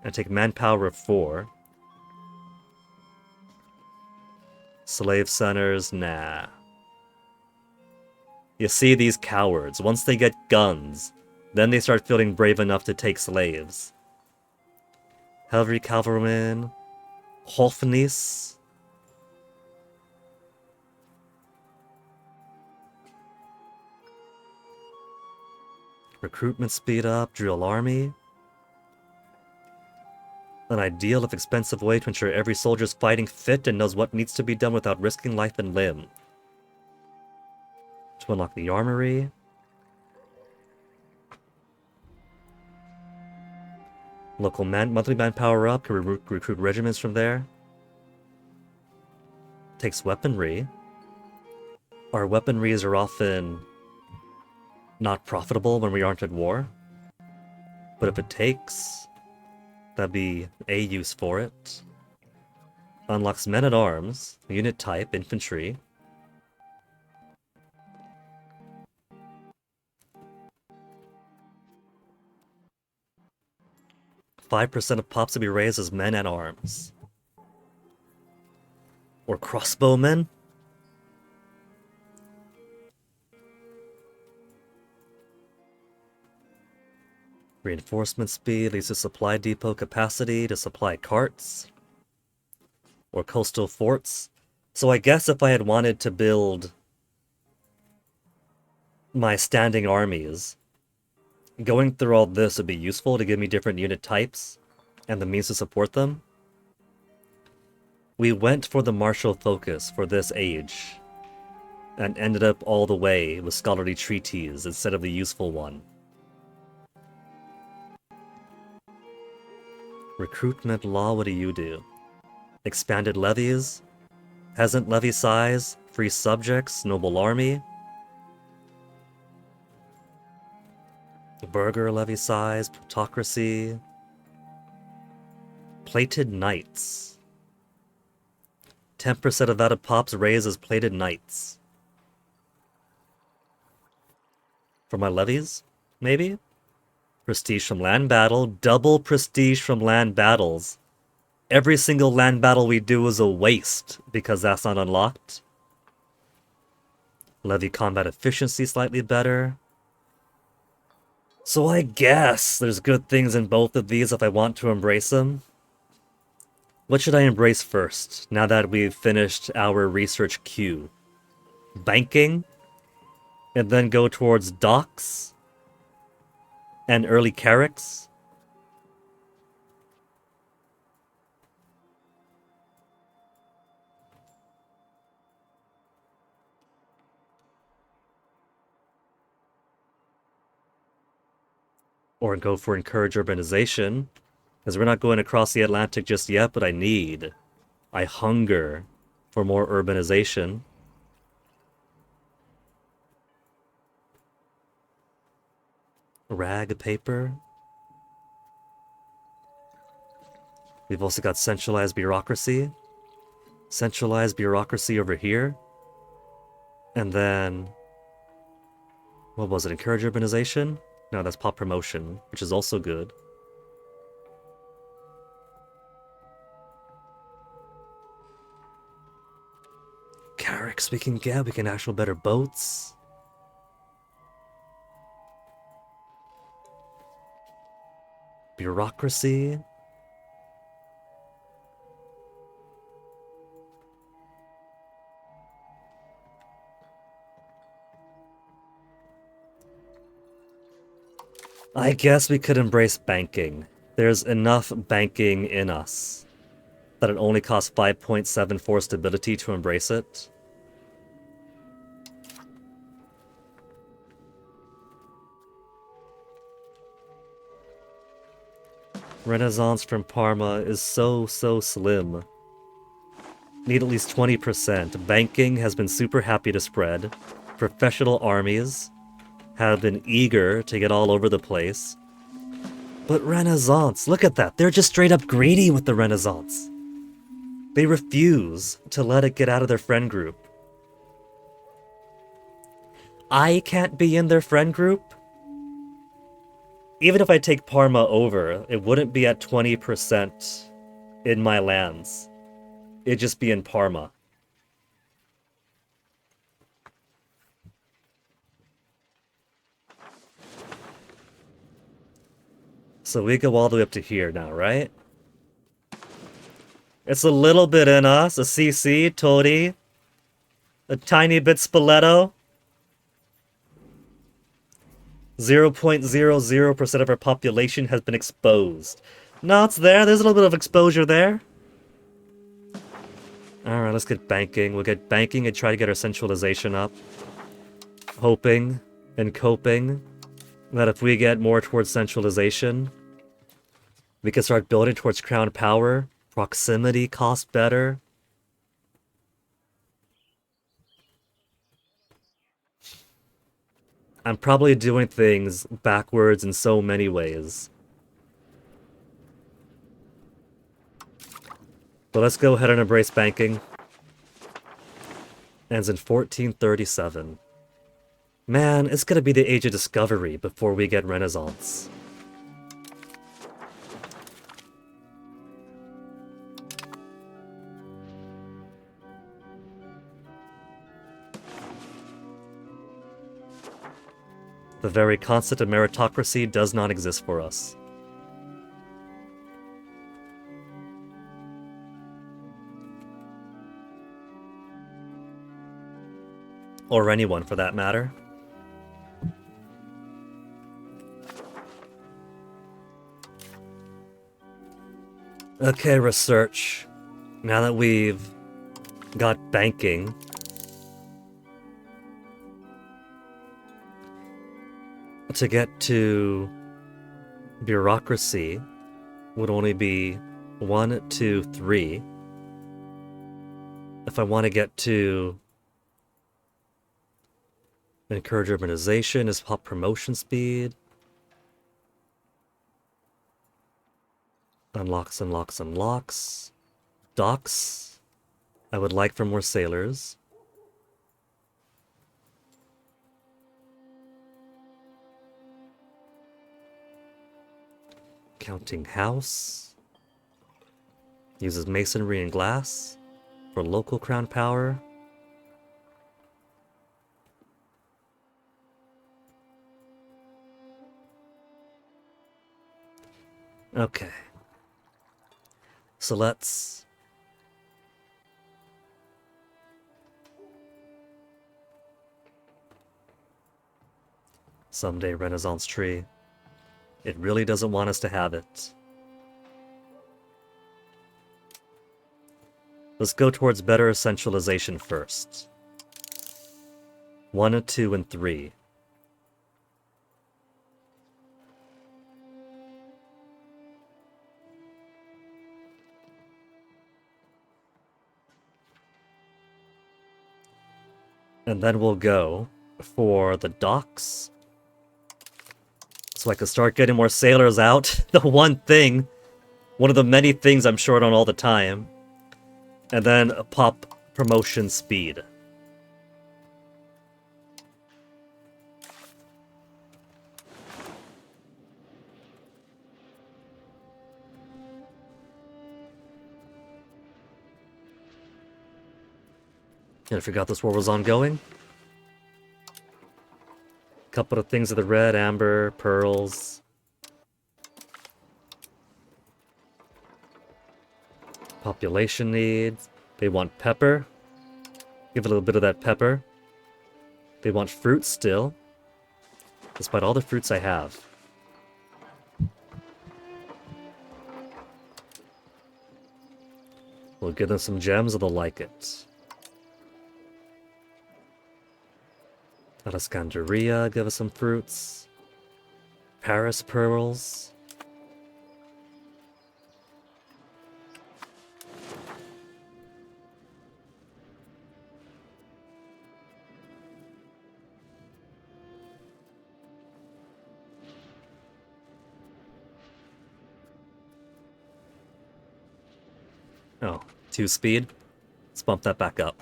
And take manpower of 4. Slave centers, nah. You see these cowards, once they get guns, then they start feeling brave enough to take slaves. Cavalry cavalryman, Hofnis. Recruitment speed up, drill army. An ideal if expensive way to ensure every soldier's fighting fit and knows what needs to be done without risking life and limb. To unlock the armory. Local monthly manpower up, can recruit regiments from there. Takes weaponry. Our weaponries are often not profitable when we aren't at war. But if it takes, that'd be a use for it. Unlocks men-at-arms, unit type, infantry. %5 of pops to be raised as men-at-arms. Or crossbowmen? Reinforcement speed leads to supply depot capacity to supply carts. Or coastal forts. So I guess if I had wanted to build my standing armies, going through all this would be useful to give me different unit types and the means to support them. We went for the martial focus for this age and ended up all the way with scholarly treaties instead of the useful one. Recruitment law, what do you do? Expanded levies, peasant levy size, free subjects, noble army. Burgher levy size, plutocracy. Plated knights. 10% of that of pops raised as plated knights. For my levies, maybe? Prestige from land battle, double prestige from land battles. Every single land battle we do is a waste because that's not unlocked. Levy combat efficiency slightly better. So I guess there's good things in both of these if I want to embrace them. What should I embrace first, now that we've finished our research queue? Banking? And then go towards docks? And early carracks? Or go for encourage urbanization? Because we're not going across the Atlantic just yet, but I hunger for more urbanization. Rag paper. We've also got centralized bureaucracy. Centralized bureaucracy over here. And then... what was it? Encourage urbanization? No, that's pop promotion, which is also good. Carracks we can get. We can actual better boats. Bureaucracy. I guess we could embrace banking. There's enough banking in us that it only costs 5.74 stability to embrace it. Renaissance from Parma is so slim. Need at least 20%. Banking has been super happy to spread. Professional armies have been eager to get all over the place. But Renaissance, look at that. They're just straight up greedy with the Renaissance. They refuse to let it get out of their friend group. I can't be in their friend group? Even if I take Parma over, it wouldn't be at 20% in my lands. It'd just be in Parma. So we go all the way up to here now, right? It's a little bit in us, a CC, Todi. A tiny bit Spoleto. 0.00% of our population has been exposed. No, it's there. There's a little bit of exposure there. Alright, let's get banking. We'll get banking and try to get our centralization up. Hoping and coping that if we get more towards centralization, we can start building towards crown power. Proximity costs better. I'm probably doing things backwards in so many ways. But let's go ahead and embrace banking. Ends in 1437. Man, it's gonna be the age of discovery before we get Renaissance. The very concept of meritocracy does not exist for us. Or anyone, for that matter. Okay, research. Now that we've got banking, to get to bureaucracy would only be 1, 2, 3. If I want to get to encourage urbanization, is pop promotion speed. Unlocks, unlocks, unlocks. Docks. I would like for more sailors. Counting house. Uses masonry and glass for local crown power. Okay. So let's someday Renaissance tree. It really doesn't want us to have it. Let's go towards better centralization first. 1, 2, and 3. And then we'll go for the docks. So I can start getting more sailors out. The one of the many things I'm short on all the time. And then pop promotion speed. And I forgot this war was ongoing. Couple of things of the red, amber, pearls. Population needs. They want pepper. Give a little bit of that pepper. They want fruit still. Despite all the fruits I have. We'll give them some gems, they'll like it. Alexandria, give us some fruits. Paris pearls. Oh, 2 speed. Let's bump that back up.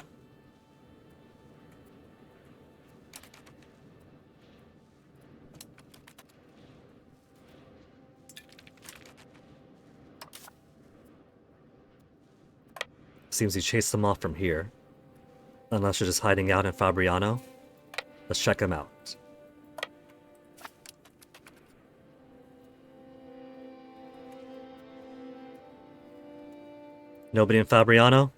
Seems he chased them off from here. Unless you're just hiding out in Fabriano. Let's check him out. Nobody in Fabriano?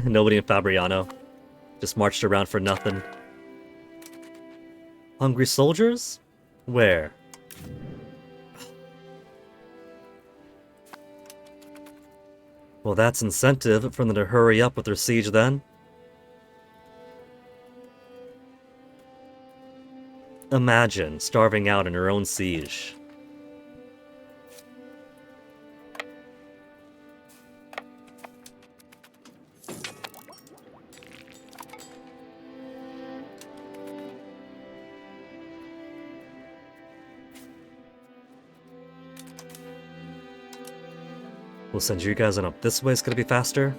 Nobody in Fabriano. Just marched around for nothing. Hungry soldiers? Where? Well, that's incentive for them to hurry up with their siege then. Imagine starving out in your own siege. We'll send you guys on up this way, it's gonna be faster.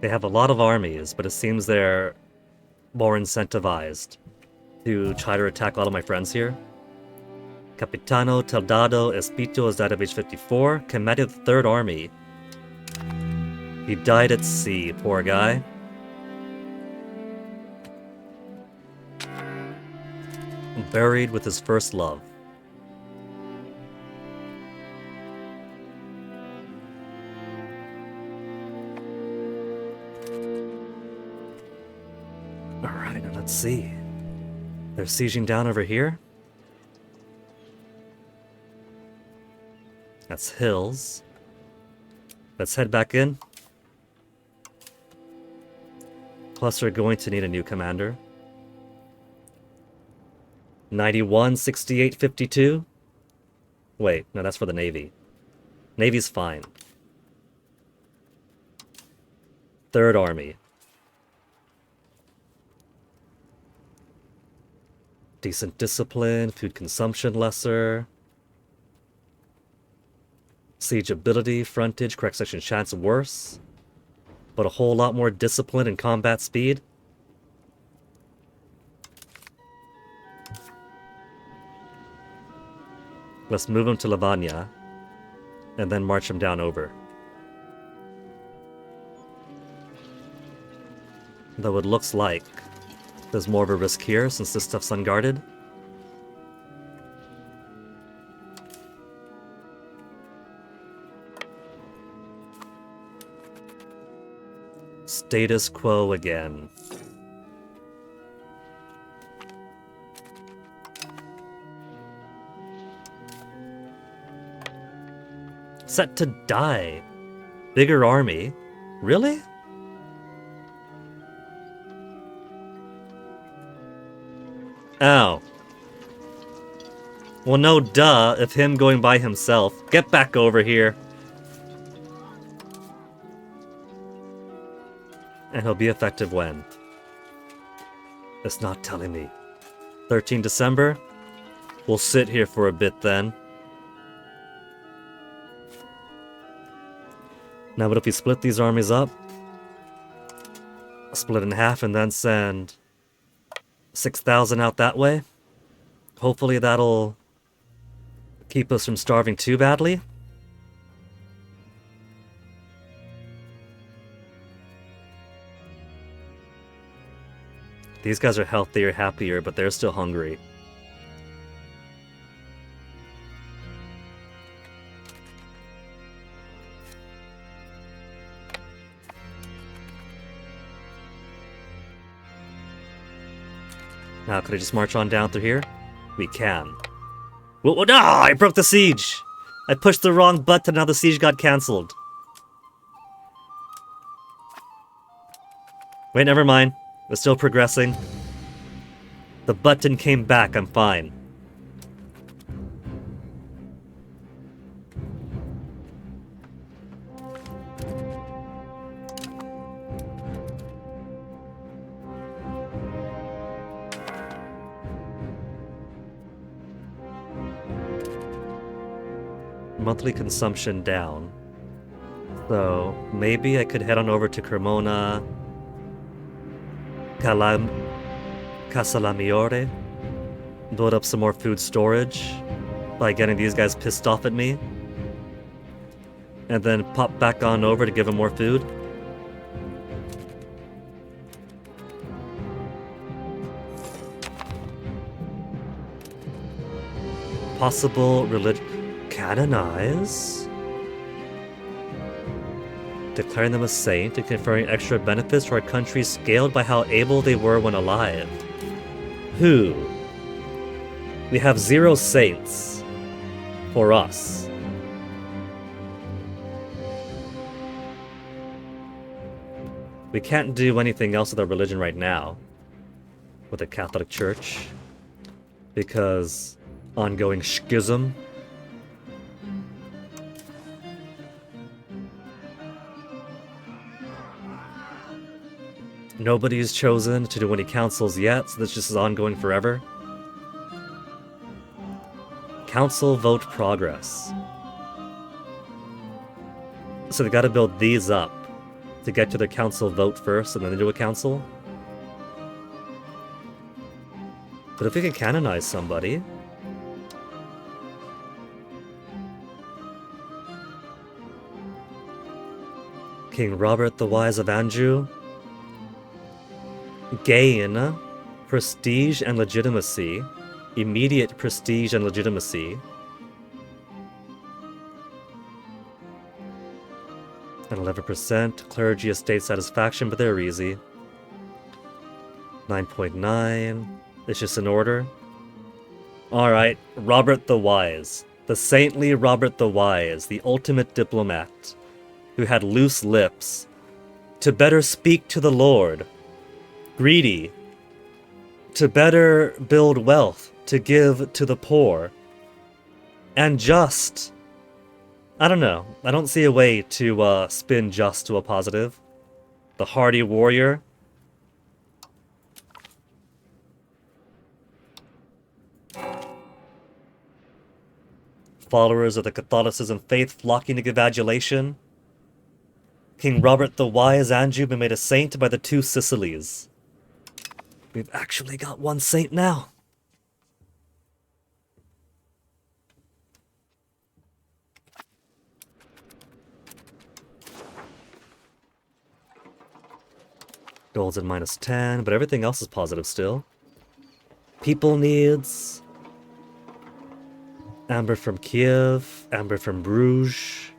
They have a lot of armies, but it seems they're more incentivized to try to attack all of my friends here. Capitano Teldado Espito is died of age 54, commanded the 3rd Army. He died at sea, poor guy. Buried with his first love. Alright, now let's see. They're sieging down over here. That's hills. Let's head back in. Plus, we're going to need a new commander. 91, 68, 52. Wait, no, that's for the Navy. Navy's fine. 3rd Army. Decent discipline, food consumption lesser. Siege ability, frontage, correct section chance worse. But a whole lot more discipline and combat speed. Let's move him to Lavagna, and then march him down over. Though it looks like there's more of a risk here since this stuff's unguarded. Status quo again. Set to die. Bigger army. Really? Oh. Well, no duh if him going by himself. Get back over here. And he'll be effective when? It's not telling me. 13 December? We'll sit here for a bit then. Now, what if we split these armies up? split it in half and then send 6,000 out that way. Hopefully that'll keep us from starving too badly. These guys are healthier, happier, but they're still hungry. Now, could I just march on down through here? We can. Well, no! I broke the siege! I pushed the wrong button, now the siege got cancelled. Wait, never mind. We're still progressing. The button came back, I'm fine. Monthly consumption down. So, maybe I could head on over to Cremona Casalamiore, build up some more food storage by getting these guys pissed off at me, and then pop back on over to give them more food. Possible religion. Canonize? Declaring them a saint and conferring extra benefits to our country scaled by how able they were when alive. Who? We have 0 saints. For us. We can't do anything else with our religion right now. With the Catholic Church. Because ongoing schism. Nobody's chosen to do any councils yet, so this just is ongoing forever. Council vote progress. So they gotta build these up to get to their council vote first, and then they do a council. But if we can canonize somebody... King Robert the Wise of Anjou. Gain prestige and legitimacy. Immediate prestige and legitimacy. And 11% clergy estate satisfaction, but they're easy. 9.9. It's just an order. Alright, Robert the Wise. The saintly Robert the Wise, the ultimate diplomat, who had loose lips, to better speak to the Lord. Greedy, to better build wealth, to give to the poor, and just. I don't know. I don't see a way to spin just to a positive. The hardy warrior. Followers of the Catholicism faith flocking to give adulation. King Robert the Wise Anjou been made a saint by the 2 Sicilies. We've actually got 1 saint now. Gold's at -10, but everything else is positive still. People needs. Amber from Kiev, amber from Bruges.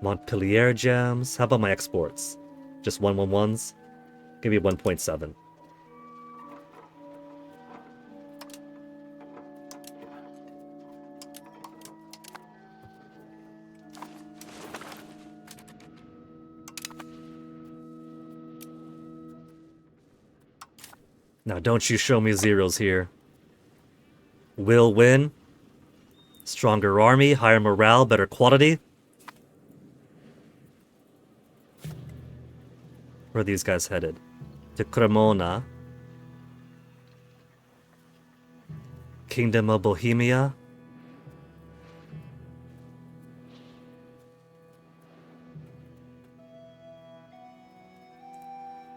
Montpellier gems. How about my exports? Just 111s? Give me 1.7. Now don't you show me zeros here. Will win. Stronger army, higher morale, better quality. Where are these guys headed? To Cremona. Kingdom of Bohemia.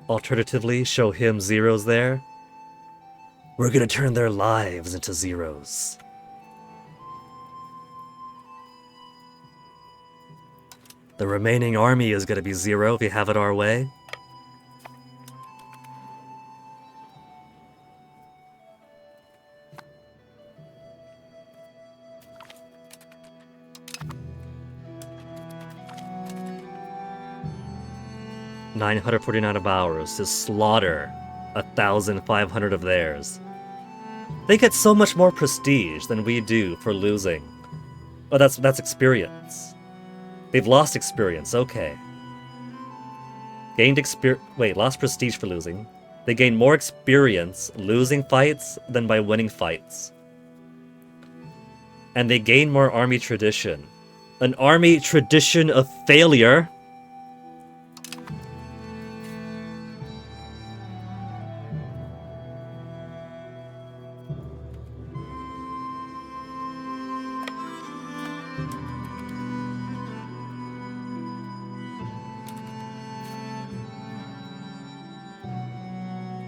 Alternatively, show him zeros there. We're gonna turn their lives into zeros. The remaining army is gonna be zero if we have it our way. $949 of ours to slaughter 1,500 of theirs. They get so much more prestige than we do for losing. Oh, that's experience. They've lost experience, okay. Lost prestige for losing. They gain more experience losing fights than by winning fights. And they gain more army tradition. An army tradition of failure.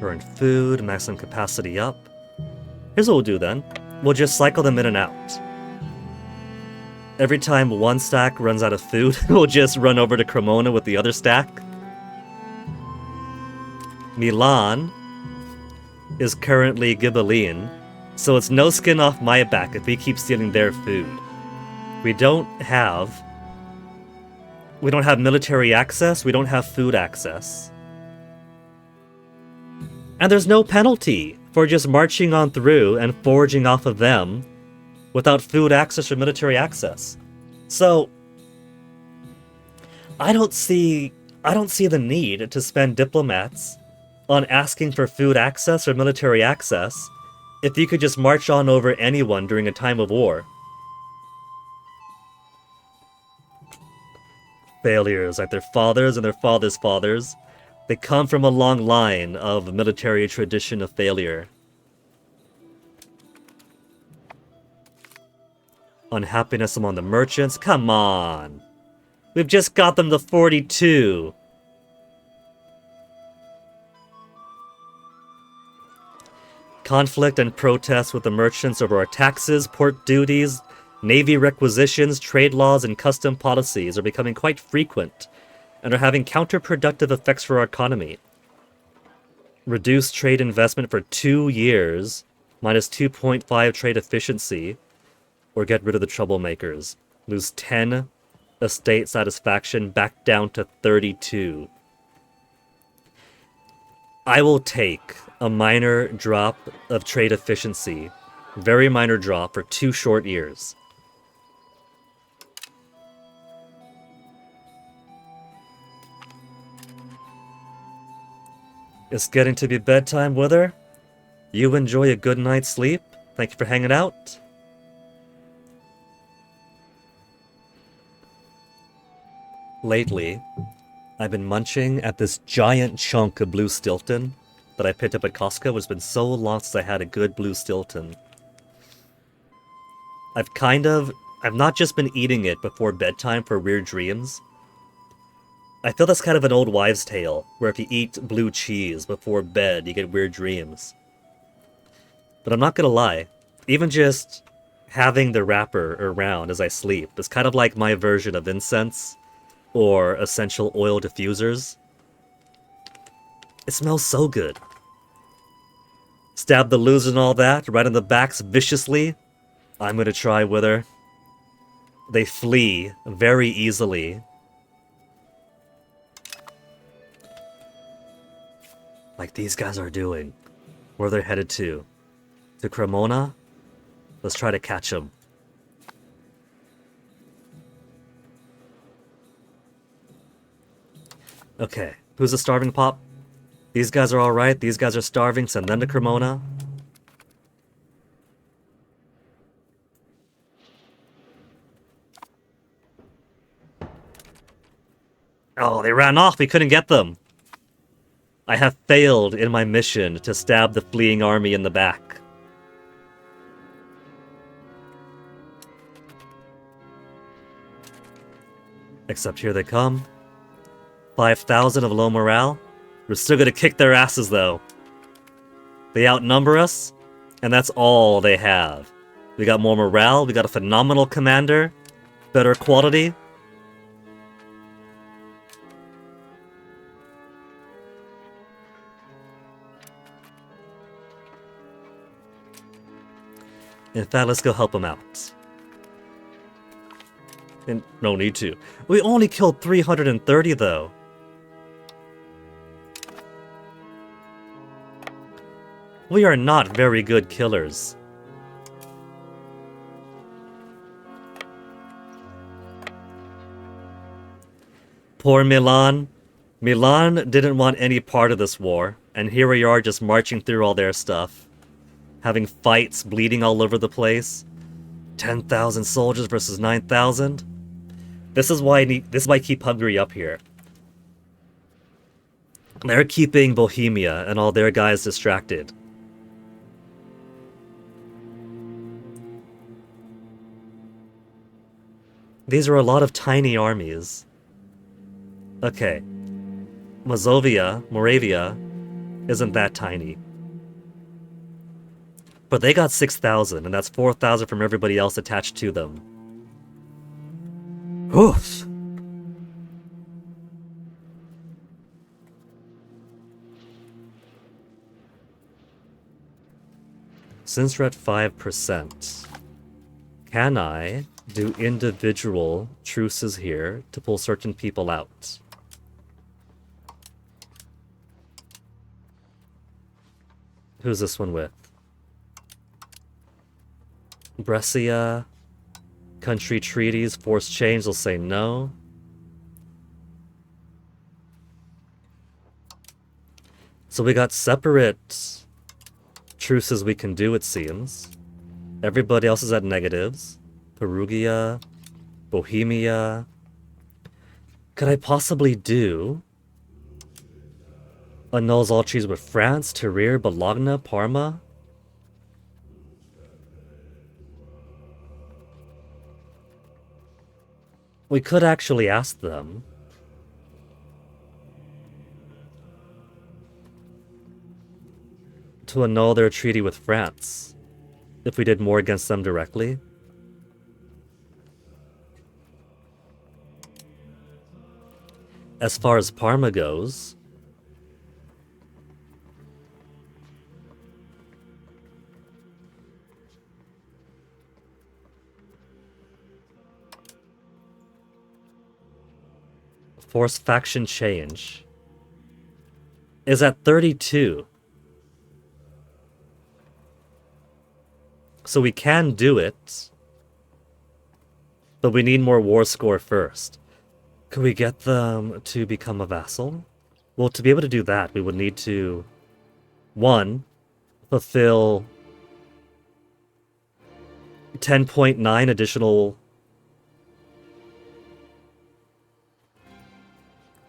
Burn food, maximum capacity up. Here's what we'll do then. We'll just cycle them in and out. Every time one stack runs out of food, we'll just run over to Cremona with the other stack. Milan is currently Ghibelline, so it's no skin off my back if we keep stealing their food. We don't have military access, we don't have food access. And there's no penalty for just marching on through and foraging off of them without food access or military access. So I don't see the need to spend diplomats on asking for food access or military access if you could just march on over anyone during a time of war. Failures like their fathers and their fathers' fathers. They come from a long line of military tradition of failure. Unhappiness among the merchants? Come on! We've just got them to 42! Conflict and protests with the merchants over our taxes, port duties, navy requisitions, trade laws, and custom policies are becoming quite frequent and are having counterproductive effects for our economy. Reduce trade investment for 2 years, minus 2.5 trade efficiency, or get rid of the troublemakers. Lose 10 estate satisfaction, back down to 32. I will take a minor drop of trade efficiency, very minor drop for 2 short years. It's getting to be bedtime, Wither. You enjoy a good night's sleep. Thank you for hanging out. Lately, I've been munching at this giant chunk of blue Stilton that I picked up at Costco. It's been so long since I had a good blue Stilton. I've not just been eating it before bedtime for weird dreams. I feel that's kind of an old wives' tale, where if you eat blue cheese before bed, you get weird dreams. But I'm not gonna lie, even just having the wrapper around as I sleep is kind of like my version of incense or essential oil diffusers. It smells so good. Stab the losers and all that, right in the backs viciously. I'm gonna try Wither. They flee very easily. Like these guys are doing. Where they're headed to. To Cremona? Let's try to catch them. Okay, who's a starving pop? These guys are alright, these guys are starving, send them to Cremona. Oh, they ran off, we couldn't get them. I have failed in my mission to stab the fleeing army in the back. Except here they come. 5,000 of low morale. We're still gonna kick their asses, though. They outnumber us, and that's all they have. We got more morale, we got a phenomenal commander, better quality. In fact, let's go help them out. And no need to. We only killed 330, though. We are not very good killers. Poor Milan. Milan didn't want any part of this war, and here we are just marching through all their stuff. Having fights, bleeding all over the place. 10,000 soldiers versus 9,000. This is why I keep Hungary up here. They're keeping Bohemia and all their guys distracted. These are a lot of tiny armies. Okay. Moravia, isn't that tiny. But they got 6,000, and that's 4,000 from everybody else attached to them. Oof. Since we're at 5%, can I do individual truces here to pull certain people out? Who's this one with? Brescia, country treaties, forced change, they'll say no. So we got separate truces we can do, it seems. Everybody else is at negatives. Perugia, Bohemia. Could I possibly do annuls all treaties with France, Trier, Bologna, Parma? We could actually ask them. To annul their treaty with France, if we did more against them directly. As far as Parma goes, force faction change is at 32. So we can do it, but we need more war score first. Could we get them to become a vassal? Well, to be able to do that, we would need to, 1, fulfill 10.9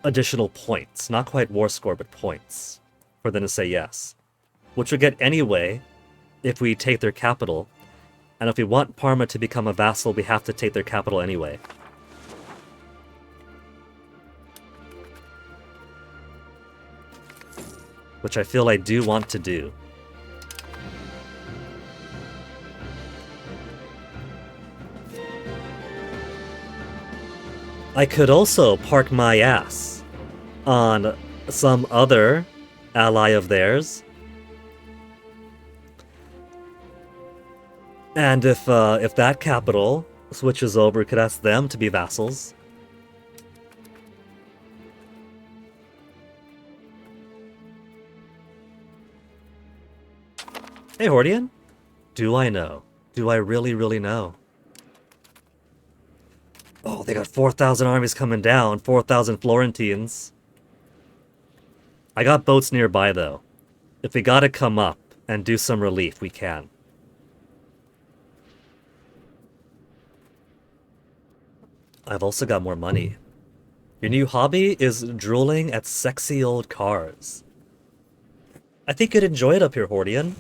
additional points. Not quite war score, but points for them to say yes. Which we get anyway if we take their capital. And if we want Parma to become a vassal, we have to take their capital anyway. Which I feel I do want to do. I could also park my ass on some other ally of theirs. And if that capital switches over, we could ask them to be vassals. Hey, Hordian. Do I know? Do I really, really know? Oh, they got 4,000 armies coming down, 4,000 Florentines. I got boats nearby, though. If we gotta come up and do some relief, we can. I've also got more money. Your new hobby is drooling at sexy old cars. I think you'd enjoy it up here, Hordian.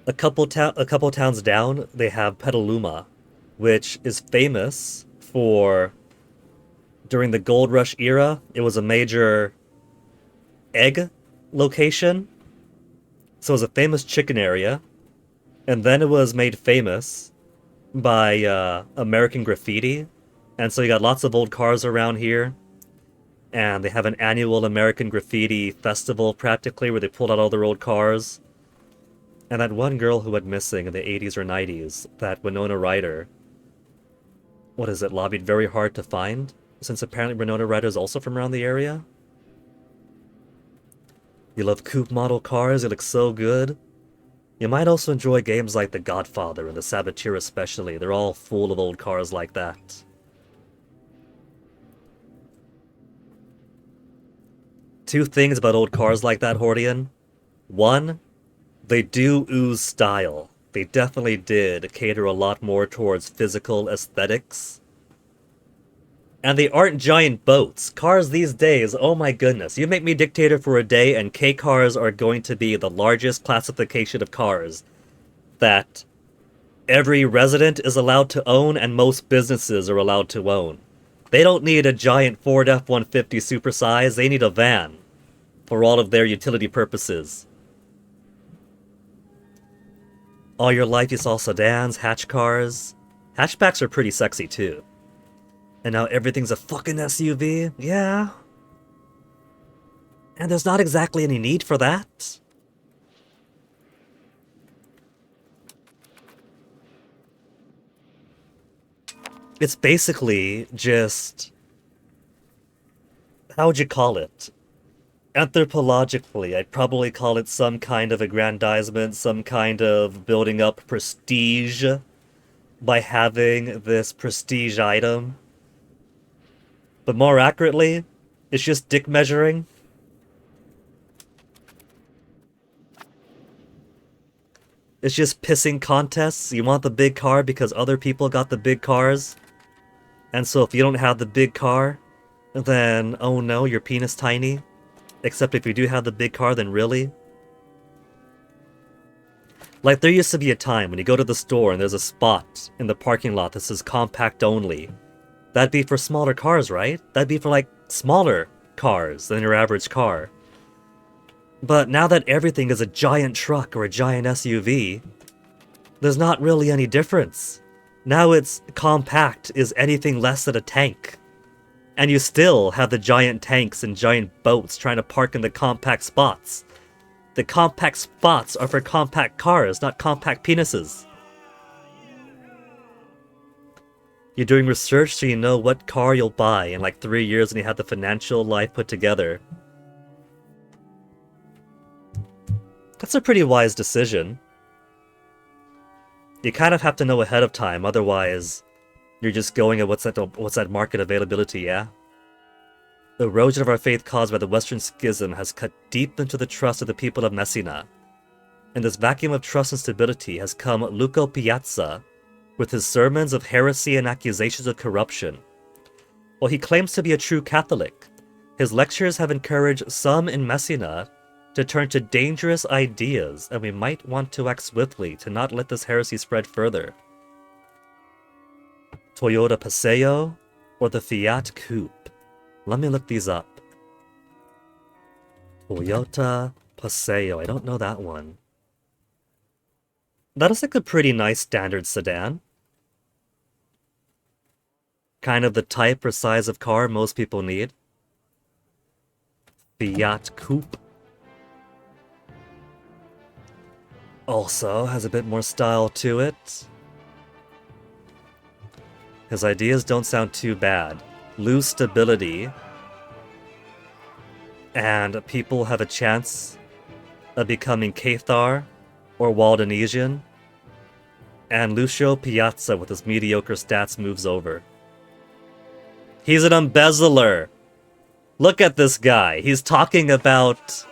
A couple towns down, they have Petaluma, which is famous for, during the Gold Rush era, it was a major egg location. So it was a famous chicken area, and then it was made famous by American graffiti. And so you got lots of old cars around here, and they have an annual American graffiti festival practically where they pulled out all their old cars. And that one girl who went missing in the 80s or 90s, that Winona Ryder, what is it, lobbied very hard to find, since apparently Winona Ryder is also from around the area. You love coupe model cars, they look so good. You might also enjoy games like The Godfather and The Saboteur especially. They're all full of old cars like that. Two things about old cars like that, Hordian. One, they do ooze style. They definitely did cater a lot more towards physical aesthetics. And they aren't giant boats. Cars these days, oh my goodness. You make me dictator for a day and K-cars are going to be the largest classification of cars that every resident is allowed to own and most businesses are allowed to own. They don't need a giant Ford F-150 supersize, they need a van for all of their utility purposes. All your life you saw sedans, hatch cars. Hatchbacks are pretty sexy too. And now everything's a fucking SUV? Yeah. And there's not exactly any need for that. It's basically just... how would you call it? Anthropologically, I'd probably call it some kind of aggrandizement, some kind of building up prestige by having this prestige item. But more accurately, it's just dick measuring. It's just pissing contests. You want the big car because other people got the big cars. And so if you don't have the big car, then oh no, your penis tiny. Except if you do have the big car, then really? Like there used to be a time when you go to the store and there's a spot in the parking lot that says compact only. That'd be for smaller cars, right? That'd be for, like, smaller cars than your average car. But now that everything is a giant truck or a giant SUV, there's not really any difference. Now it's compact is anything less than a tank. And you still have the giant tanks and giant boats trying to park in the compact spots. The compact spots are for compact cars, not compact penises. You're doing research so you know what car you'll buy in like 3 years when you have the financial life put together. That's a pretty wise decision. You kind of have to know ahead of time, otherwise you're just going at what's that market availability, yeah? The erosion of our faith caused by the Western Schism has cut deep into the trust of the people of Messina. In this vacuum of trust and stability has come Luco Piazza, with his sermons of heresy and accusations of corruption. While he claims to be a true Catholic, his lectures have encouraged some in Messina to turn to dangerous ideas, and we might want to act swiftly to not let this heresy spread further. Toyota Paseo or the Fiat Coupe? Let me look these up. Toyota Paseo, I don't know that one. That is like a pretty nice standard sedan. Kind of the type or size of car most people need. Fiat Coupe. Also has a bit more style to it. His ideas don't sound too bad. Lose stability. And people have a chance of becoming Cathar or Waldonesian. And Lucio Piazza with his mediocre stats moves over. He's an embezzler! Look at this guy. He's talking about...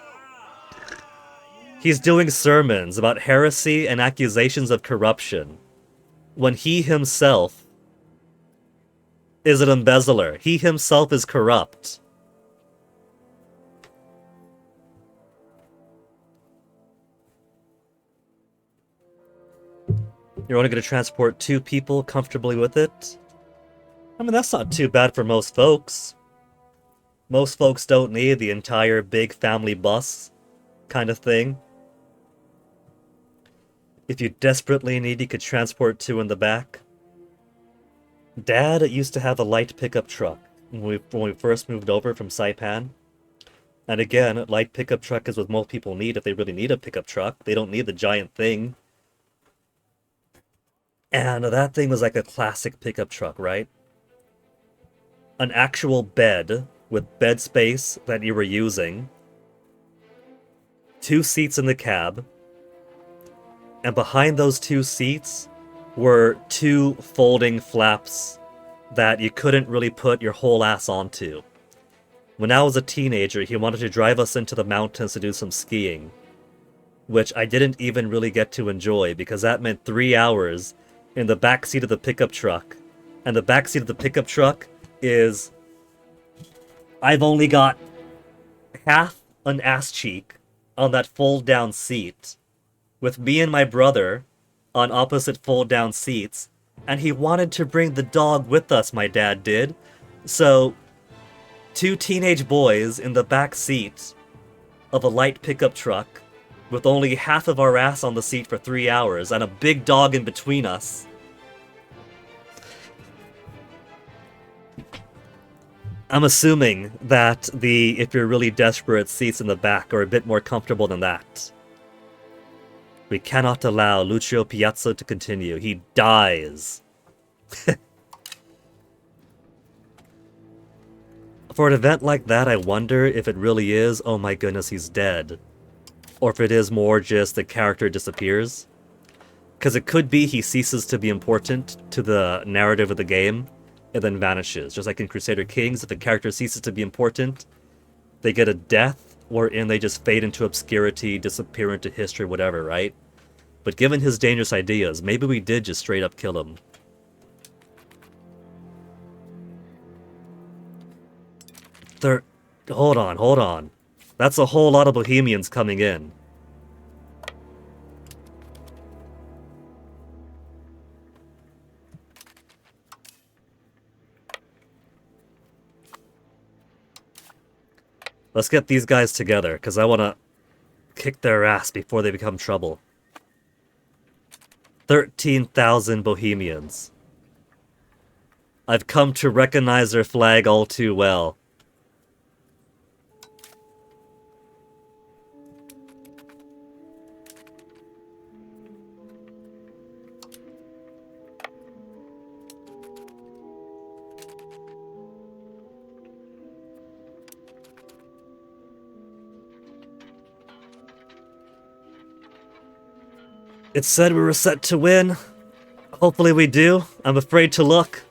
He's doing sermons about heresy and accusations of corruption, when he himself is an embezzler. He himself is corrupt. You're only going to transport 2 people comfortably with it? I mean, that's not too bad for most folks. Most folks don't need the entire big family bus kind of thing. If you desperately need, you could transport two in the back. Dad used to have a light pickup truck when we first moved over from Saipan. And again, light pickup truck is what most people need if they really need a pickup truck. They don't need the giant thing. And that thing was like a classic pickup truck, right? An actual bed with bed space that you were using. 2 seats in the cab. And behind those 2 seats were 2 folding flaps that you couldn't really put your whole ass onto. When I was a teenager, he wanted to drive us into the mountains to do some skiing, which I didn't even really get to enjoy because that meant 3 hours in the backseat of the pickup truck. And the backseat of the pickup truck is... I've only got half an ass cheek on that fold-down seat, with me and my brother on opposite fold-down seats, and he wanted to bring the dog with us, my dad did. So, 2 teenage boys in the back seat of a light pickup truck with only half of our ass on the seat for 3 hours and a big dog in between us. I'm assuming that the if you're really desperate seats in the back are a bit more comfortable than that. We cannot allow Lucio Piazza to continue. He dies. For an event like that, I wonder if it really is, oh my goodness, he's dead. Or if it is more just the character disappears. Because it could be he ceases to be important to the narrative of the game, and then vanishes. Just like in Crusader Kings, if the character ceases to be important, they get a death, wherein they just fade into obscurity, disappear into history, whatever, right? But given his dangerous ideas, maybe we did just straight up kill him. Hold on. That's a whole lot of Bohemians coming in. Let's get these guys together, because I want to kick their ass before they become trouble. 13,000 Bohemians. I've come to recognize their flag all too well. It said we were set to win. Hopefully we do. I'm afraid to look.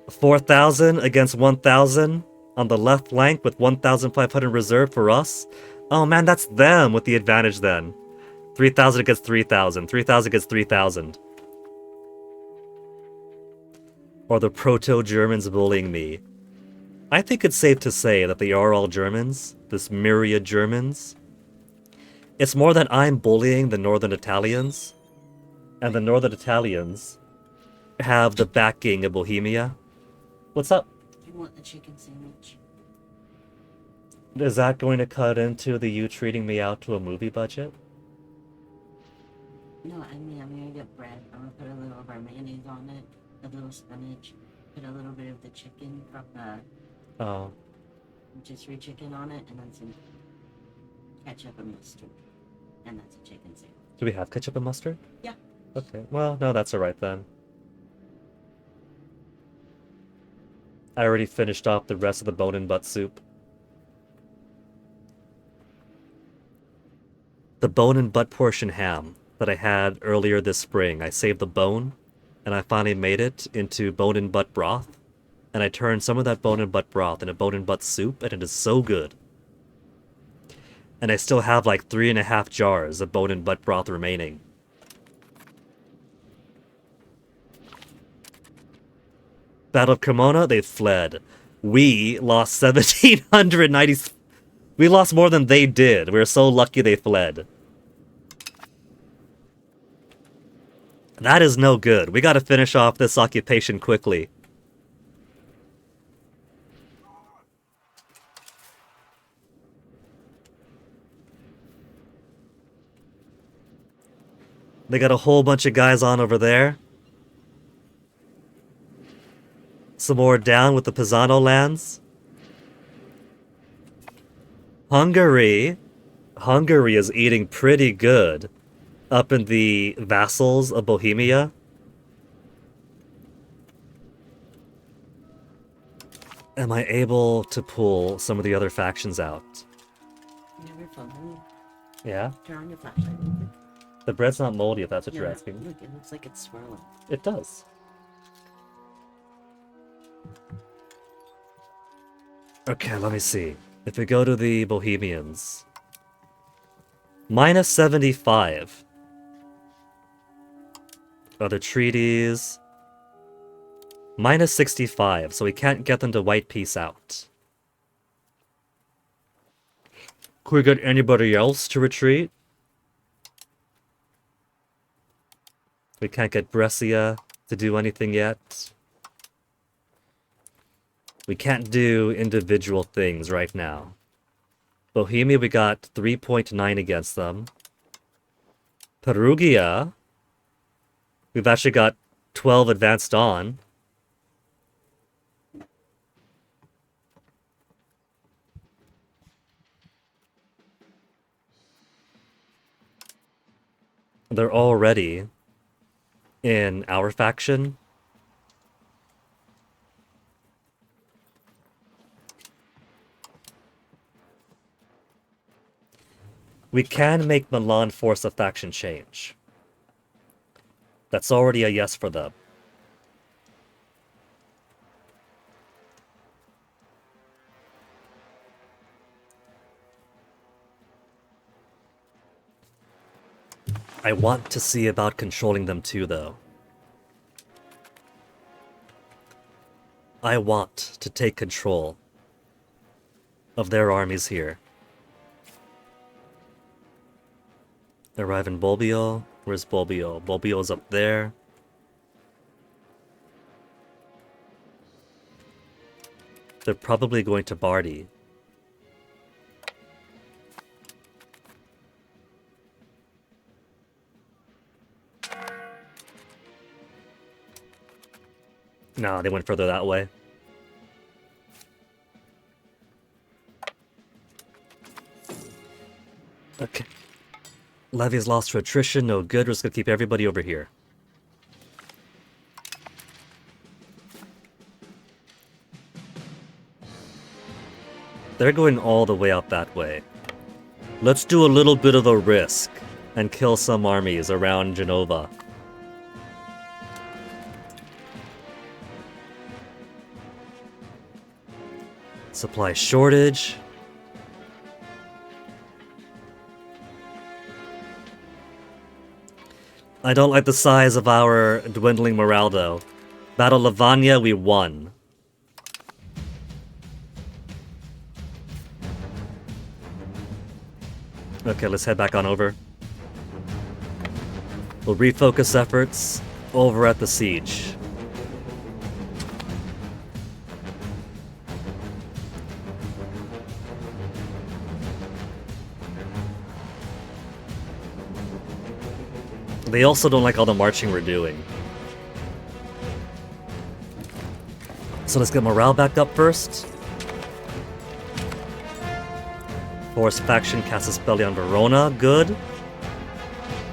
4,000 against 1,000 on the left flank with 1,500 reserved for us. Oh man, that's them with the advantage then. 3,000 against 3,000. 3,000 against 3,000. Or the Proto-Germans bullying me. I think it's safe to say that they are all Germans. This myriad Germans. It's more that I'm bullying the Northern Italians, and the Northern Italians have the backing of Bohemia. What's up? Do you want the chicken sandwich? Is that going to cut into the you treating me out to a movie budget? No, I mean, I'm gonna get bread. I'm gonna put a little of our mayonnaise on it, a little spinach, put a little bit of the chicken from the rotisserie chicken on it, and then some ketchup and mustard. And that's a chicken sandwich. Do we have ketchup and mustard? Yeah. Okay, well, no, that's alright then. I already finished off the rest of the bone and butt soup. The bone and butt portion ham that I had earlier this spring, I saved the bone, and I finally made it into bone and butt broth. And I turned some of that bone and butt broth into bone and butt soup, and it is so good. And I still have like 3.5 jars of bone and butt broth remaining. Battle of Cremona, they fled. We lost 1,790... We lost more than they did. We were so lucky they fled. That is no good. We gotta finish off this occupation quickly. They got a whole bunch of guys on over there. Some more down with the Pisano lands. Hungary is eating pretty good up in the vassals of Bohemia. Am I able to pull some of the other factions out? Yeah? Turn on your flashlight. The bread's not moldy if that's what you're asking. Look, it looks like it's swirling. It does. Okay, let me see. If we go to the Bohemians. Minus 75. Other treaties. Minus 65, so we can't get them to white peace out. Could we get anybody else to retreat? We can't get Brescia to do anything yet. We can't do individual things right now. Bohemia, we got 3.9 against them. Perugia, we've actually got 12 advanced on. They're already in our faction. We can make Milan force a faction change. That's already a yes for them. I want to see about controlling them too, though. I want to take control of their armies here. Arrive in Bobbio. Where's Bobbio? Bobbio's up there. They're probably going to Bardi. No, they went further that way. Okay. Levy's lost to attrition, no good. We're just gonna keep everybody over here. They're going all the way out that way. Let's do a little bit of a risk and kill some armies around Genova. Supply shortage. I don't like the size of our dwindling morale, though. Battle Lavagna, we won. Okay, let's head back on over. We'll refocus efforts over at the siege. They also don't like all the marching we're doing. So let's get morale back up first. Force faction Casaspelli on Verona, good.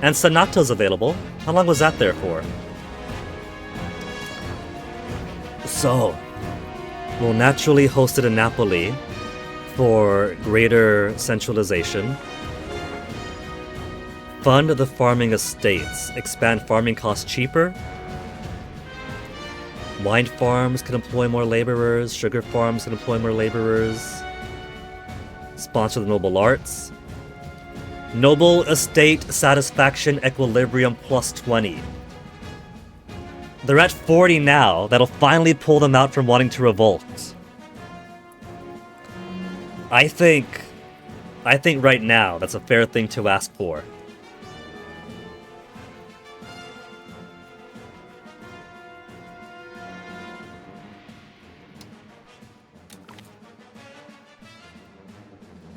And Senato's available. How long was that there for? So, we'll naturally host it in Napoli for greater centralization. Fund the farming estates. Expand farming costs cheaper. Wine farms can employ more laborers. Sugar farms can employ more laborers. Sponsor the noble arts. Noble estate satisfaction equilibrium plus 20. They're at 40 now. That'll finally pull them out from wanting to revolt. I think right now that's a fair thing to ask for.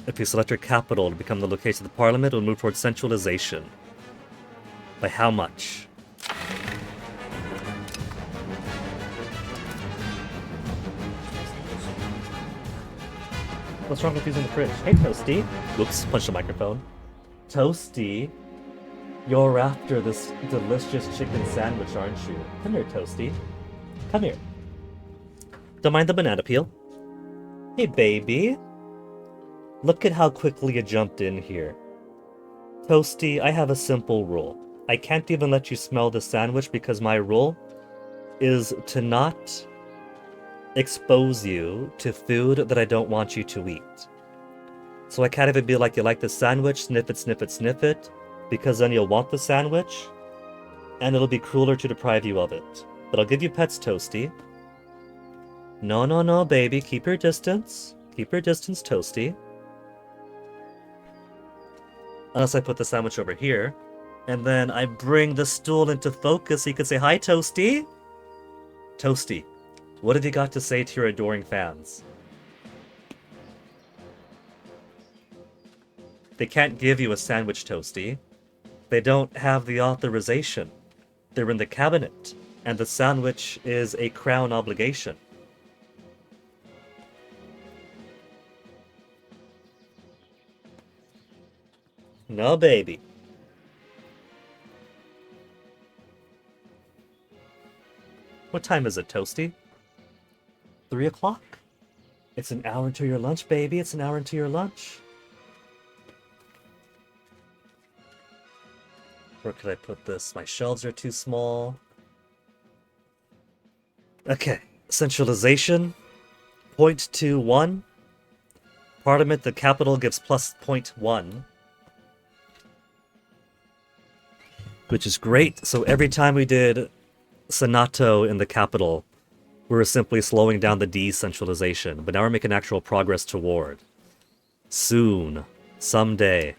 If you select your capital to become the location of the parliament, it will move towards centralization. By how much? What's wrong with using the fridge? Hey, Toasty. Whoops, punched the microphone. Toasty, you're after this delicious chicken sandwich, aren't you? Come here, Toasty. Come here. Don't mind the banana peel. Hey, baby. Look at how quickly you jumped in here. Toasty, I have a simple rule. I can't even let you smell the sandwich because my rule is to not expose you to food that I don't want you to eat. So I can't even be like, you like the sandwich, sniff it, sniff it, sniff it, because then you'll want the sandwich, and it'll be crueler to deprive you of it. But I'll give you pets, Toasty. No, no, no, baby, keep your distance. Keep your distance, Toasty. Unless I put the sandwich over here, and then I bring the stool into focus so you can say, hi, Toasty. Toasty, what have you got to say to your adoring fans? They can't give you a sandwich, Toasty. They don't have the authorization. They're in the cabinet, and the sandwich is a crown obligation. No, baby. What time is it, Toasty? 3 o'clock? It's an hour until your lunch, baby. It's an hour until your lunch. Where could I put this? My shelves are too small. Okay. Centralization. 0.21. Parliament, the capital, gives plus 0.1. Which is great. So every time we did Senato in the capital, we were simply slowing down the decentralization. But now we're making actual progress toward. Soon. Someday.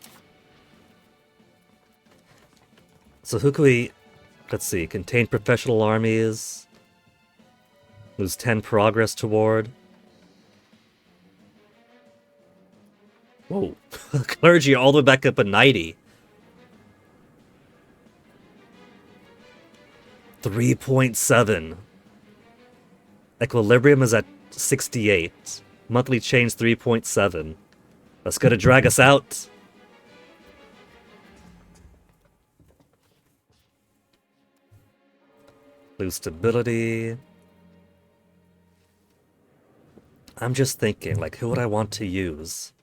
So who can we... Let's see. Contain professional armies. Lose 10 progress toward. Whoa. Clergy all the way back up at 90. 3.7. Equilibrium is at 68. Monthly change 3.7. That's gonna drag us out. Lose stability. I'm just thinking, like, who would I want to use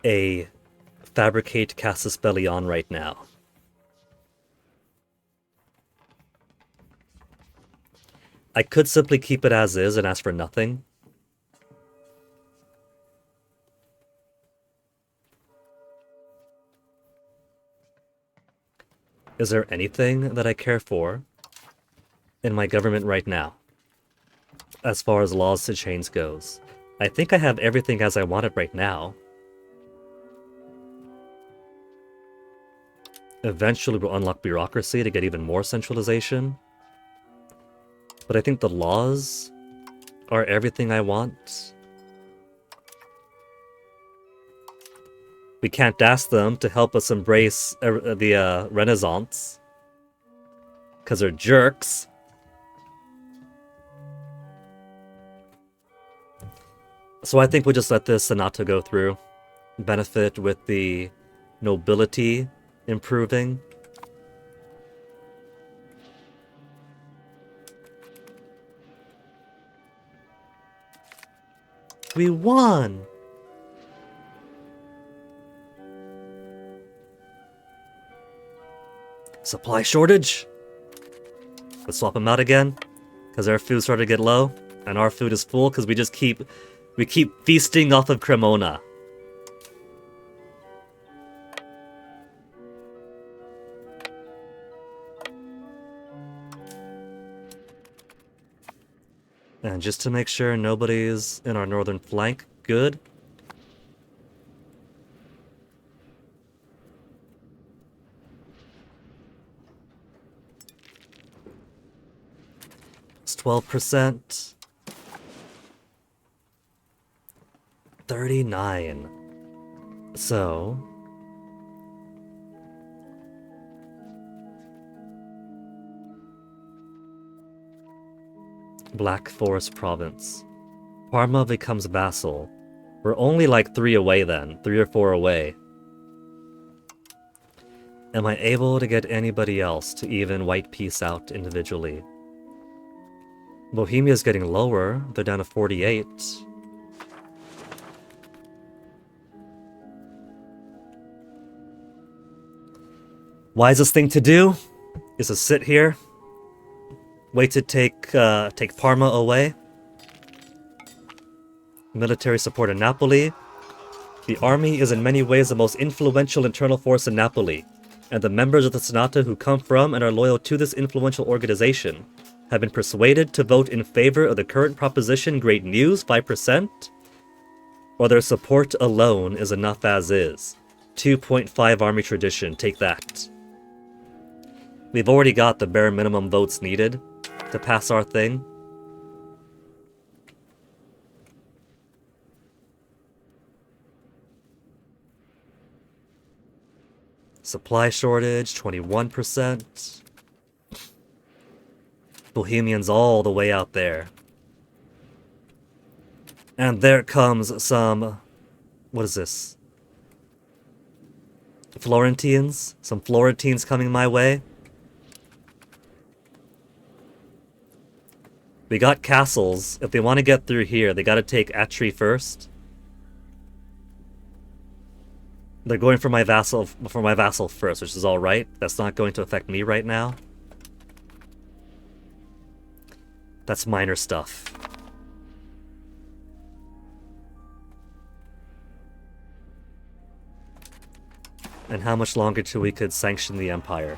a Fabricate Casus Belli on right now? I could simply keep it as is and ask for nothing. Is there anything that I care for in my government right now, as far as laws to change goes? I think I have everything as I want it right now. Eventually we'll unlock bureaucracy to get even more centralization. But I think the laws are everything I want. We can't ask them to help us embrace the Renaissance, because they're jerks. So I think we'll just let this Senato go through. Benefit with the nobility improving. We won! Supply shortage? Let's swap them out again, because our food started to get low, and our food is full because we just keep feasting off of Cremona. And just to make sure nobody's in our northern flank, good. It's 12%. 39. So Black Forest Province. Parma becomes vassal. We're only like 3 away then. 3 or 4 away. Am I able to get anybody else to even white peace out individually? Bohemia's getting lower. They're down to 48. Wisest thing to do is to sit here, wait to take Parma away. Military support in Napoli. The army is in many ways the most influential internal force in Napoli, and the members of the Senata who come from and are loyal to this influential organization have been persuaded to vote in favor of the current proposition Great News 5%, or their support alone is enough as is. 2.5 army tradition, take that. We've already got the bare minimum votes needed to pass our thing. Supply shortage, 21%. Bohemians all the way out there. And there comes some... What is this? Florentines? Some Florentines coming my way. We got castles. If they want to get through here, they gotta take Atri first. They're going for my vassal first, which is alright. That's not going to affect me right now. That's minor stuff. And how much longer till we could sanction the Empire?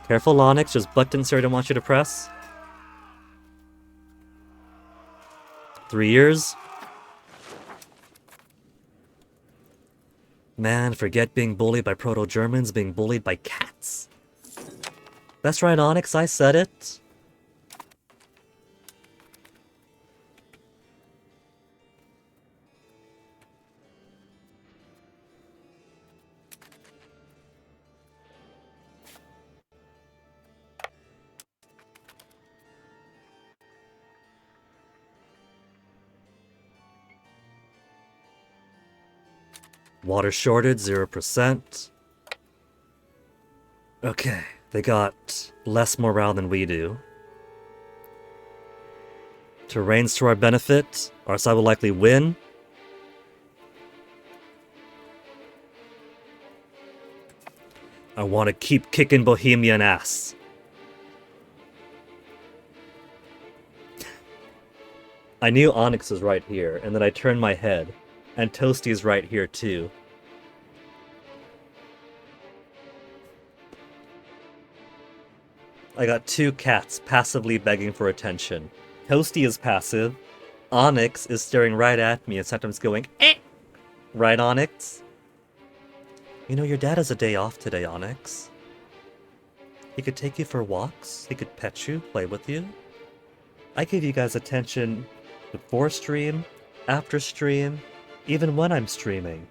Careful, Onyx, there's buttons here I don't want you to press. 3 years? Man, forget being bullied by Proto-Germans, being bullied by cats. That's right, Onyx, I said it. Water shortage, 0%. Okay, they got less morale than we do. Terrain's to our benefit. Our side will likely win. I want to keep kicking Bohemian ass. I knew Onyx was right here, and then I turned my head. And Toasty's right here, too. I got 2 cats passively begging for attention. Toasty is passive. Onyx is staring right at me and sometimes going, eh! Right, Onyx? You know, your dad has a day off today, Onyx. He could take you for walks. He could pet you, play with you. I give you guys attention before stream, after stream, even when I'm streaming.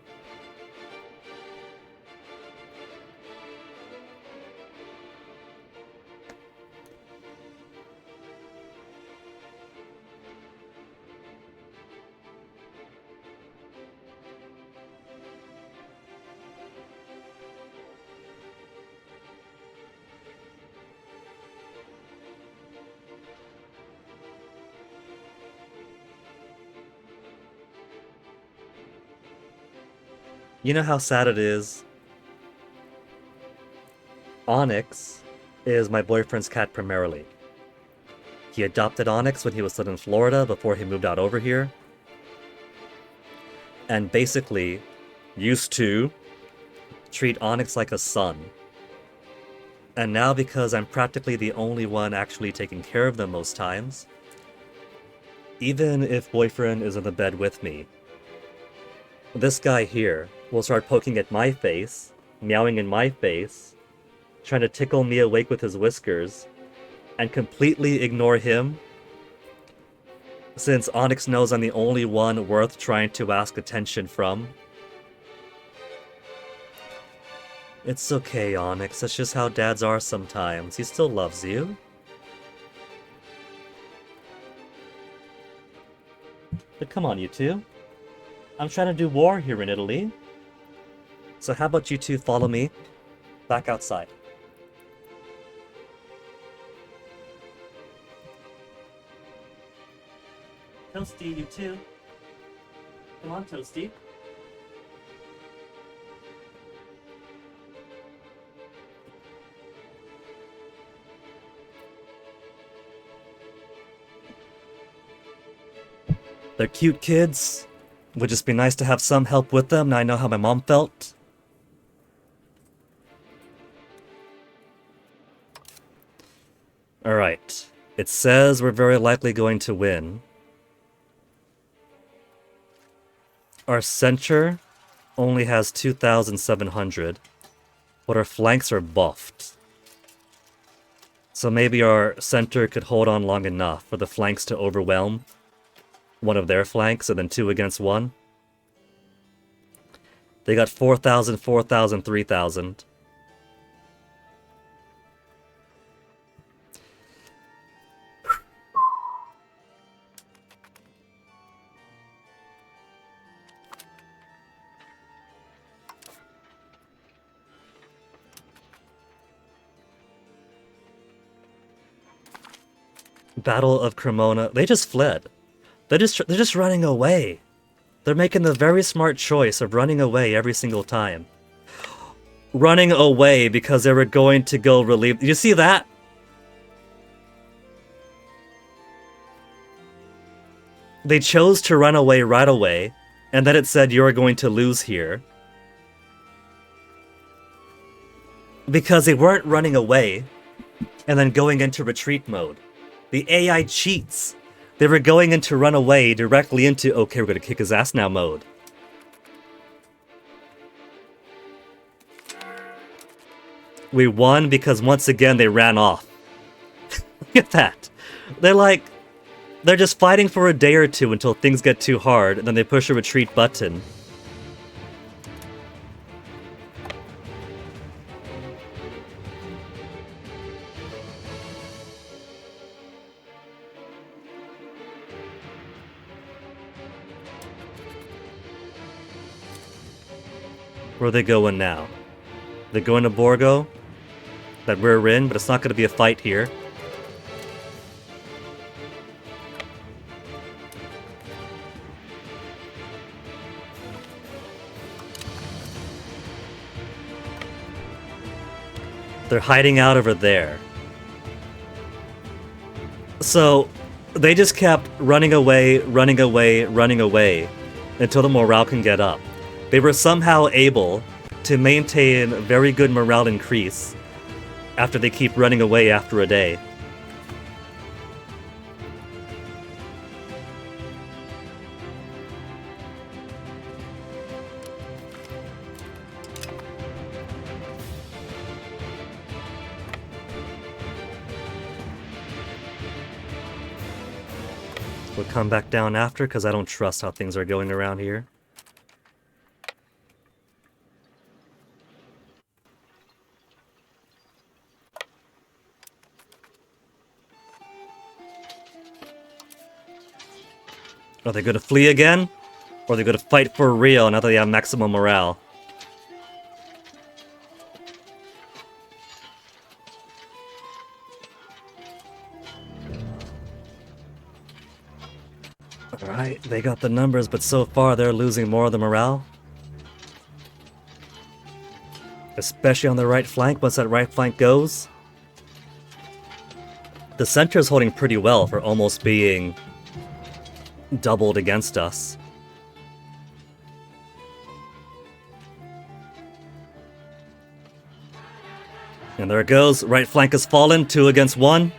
You know how sad it is? Onyx is my boyfriend's cat primarily. He adopted Onyx when he was still in Florida before he moved out over here. And basically used to treat Onyx like a son. And now because I'm practically the only one actually taking care of them most times, even if boyfriend is in the bed with me, this guy here will start poking at my face, meowing in my face, trying to tickle me awake with his whiskers, and completely ignore him, since Onyx knows I'm the only one worth trying to ask attention from. It's okay, Onyx, that's just how dads are sometimes. He still loves you. But come on, you two. I'm trying to do war here in Italy. So how about you two follow me back outside? Toasty, you two. Come on, Toasty. They're cute kids. Would just be nice to have some help with them. Now I know how my mom felt. Alright. It says we're very likely going to win. Our center only has 2,700, but our flanks are buffed. So maybe our center could hold on long enough for the flanks to overwhelm one of their flanks, and then 2 against 1. They got 4,000, 4,000, 3,000. Battle of Cremona. They just fled. They're just running away. They're making the very smart choice of running away every single time. Running away because they were going to go relieve... You see that? They chose to run away right away, and then it said you're going to lose here. Because they weren't running away and then going into retreat mode. The AI cheats. They were going into run away directly into, okay, we're going to kick his ass now mode. We won because once again they ran off. Look at that. They're just fighting for a day or two until things get too hard, and then they push a retreat button. Where are they going now? They're going to Borgo, that we're in, but it's not going to be a fight here. They're hiding out over there. So, they just kept running away, running away, running away, until the morale can get up. They were somehow able to maintain very good morale increase after they keep running away after a day. We'll come back down after because I don't trust how things are going around here. Are they going to flee again? Or are they going to fight for real now that they have maximum morale? Alright, they got the numbers, but so far they're losing more of the morale. Especially on the right flank, once that right flank goes. The center is holding pretty well for almost being doubled against us. And there it goes. Right flank has fallen. 2 against 1.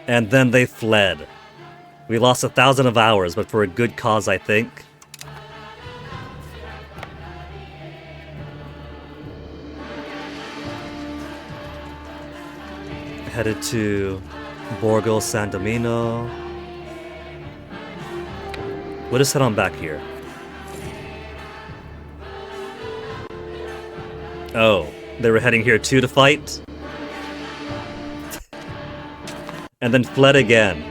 And then they fled. We lost 1,000 of ours, but for a good cause, I think. Headed to Borgo San Domino. We'll just head on back here. Oh, they were heading here too to fight? And then fled again.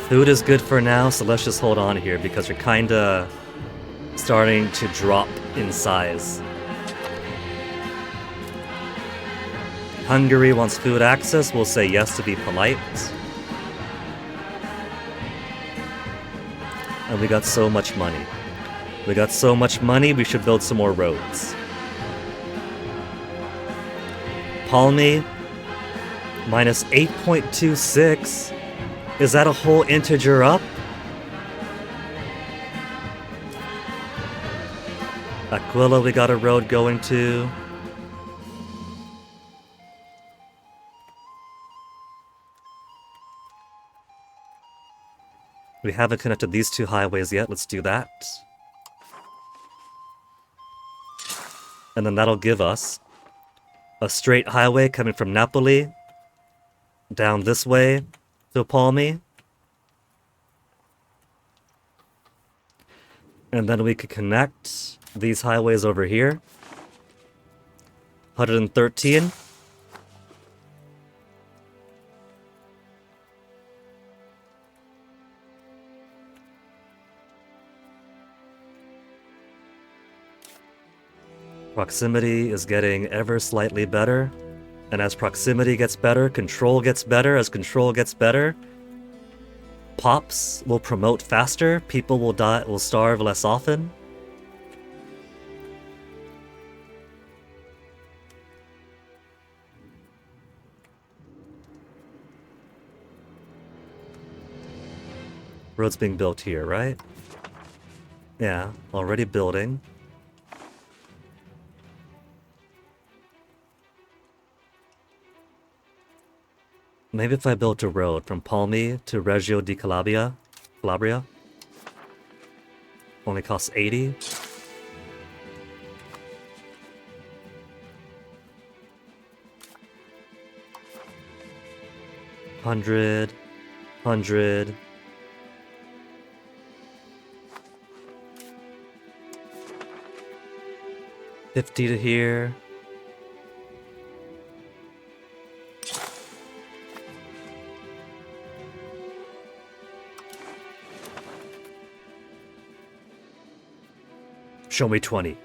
Food is good for now, so let's just hold on here because we're kinda starting to drop in size. Hungary wants food access, we'll say yes to be polite. And we got so much money. We got so much money, we should build some more roads. Palmy, minus 8.26. Is that a whole integer up? Aquila, we got a road going to. We haven't connected these two highways yet, let's do that. And then that'll give us a straight highway coming from Napoli down this way to Palmy. And then we could connect these highways over here. 113. Proximity is getting ever slightly better. And as proximity gets better, control gets better. As control gets better, pops will promote faster. People will starve less often. Road's being built here, right? Yeah, already building. Maybe if I built a road from Palmy to Reggio di Calabria, only costs 80. $100. 50 to here. Show me 20.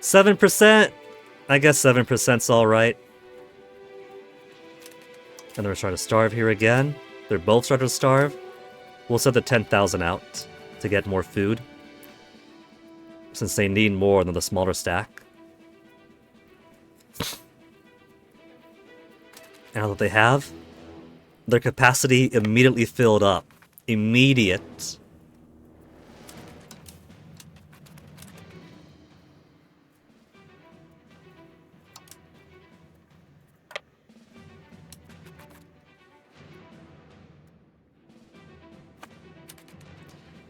7%? I guess 7%'s alright. And they're starting to starve here again. They're both starting to starve. We'll set the 10,000 out to get more food, since they need more than the smaller stack. Now that they have, their capacity immediately filled up. Immediate.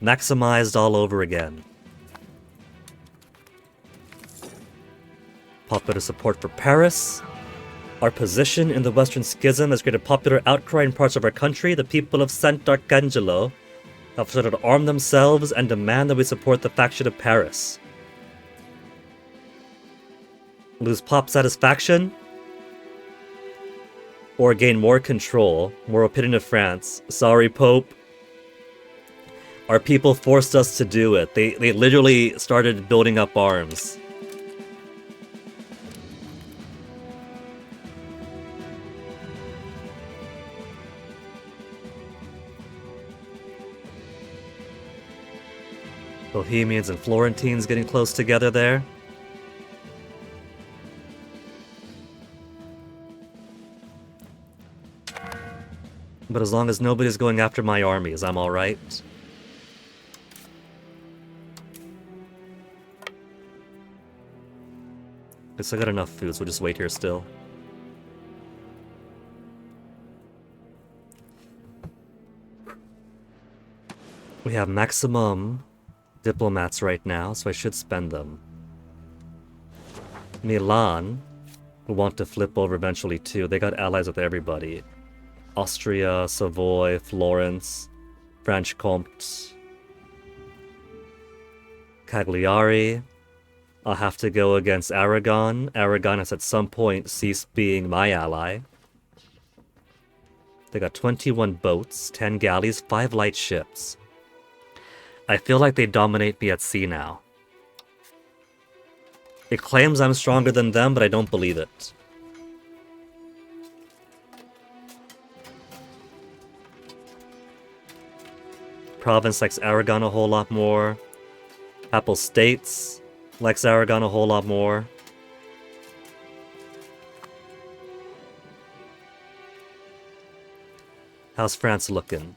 Maximized all over again. Popular support for Paris. Our position in the Western Schism has created popular outcry in parts of our country. The people of Sant'Arcangelo have started to arm themselves and demand that we support the faction of Paris. Lose pop satisfaction? Or gain more control, more opinion of France? Sorry, Pope. Our people forced us to do it. They literally started building up arms. Bohemians and Florentines getting close together there. But as long as nobody's going after my armies, I'm alright. Guess I got enough food, so we'll just wait here still. We have maximum diplomats right now, so I should spend them. Milan will want to flip over eventually too. They got allies with everybody. Austria, Savoy, Florence, Franche-Comté, Cagliari. I'll have to go against Aragon. Aragon has at some point ceased being my ally. They got 21 boats, 10 galleys, 5 light ships. I feel like they dominate me at sea now. It claims I'm stronger than them, but I don't believe it. Province likes Aragon a whole lot more. Apple States likes Aragon a whole lot more. How's France looking?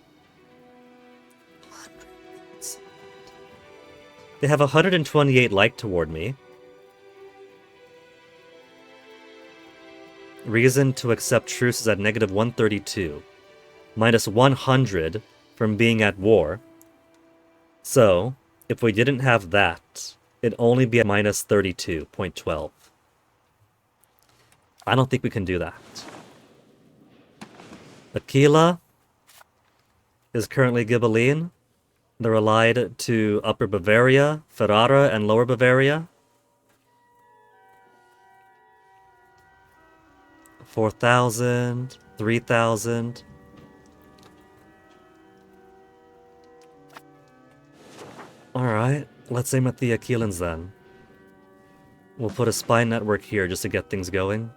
They have 128 like toward me. Reason to accept truce is at negative 132. Minus 100 from being at war. So, if we didn't have that, it'd only be at minus 32.12. I don't think we can do that. Aquila is currently Ghibelline. They're allied to Upper Bavaria, Ferrara, and Lower Bavaria. 4,000, 3,000. Alright, let's aim at the Aquilans then. We'll put a spy network here just to get things going.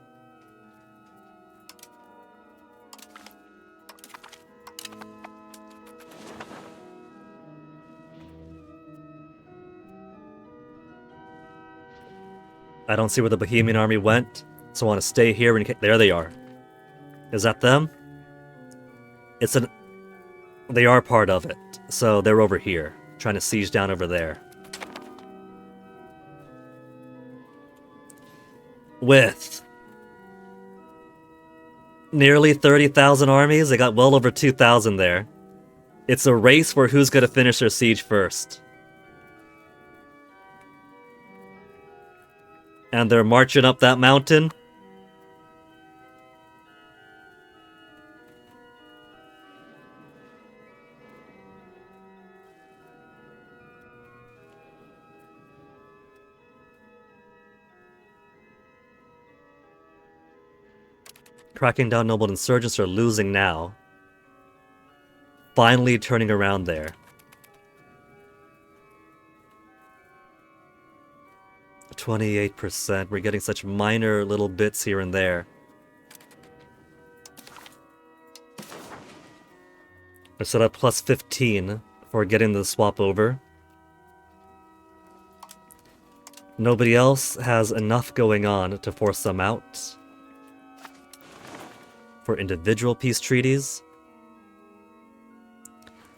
I don't see where the Bohemian army went, so I want to stay here. There they are. Is that them? They are part of it, so they're over here, trying to siege down over there. With nearly 30,000 armies, they got well over 2,000 there. It's a race for who's going to finish their siege first. And they're marching up that mountain. Cracking down noble insurgents are losing now. Finally turning around there. 28%. We're getting such minor little bits here and there. I set up plus 15 for getting the swap over. Nobody else has enough going on to force them out. For individual peace treaties.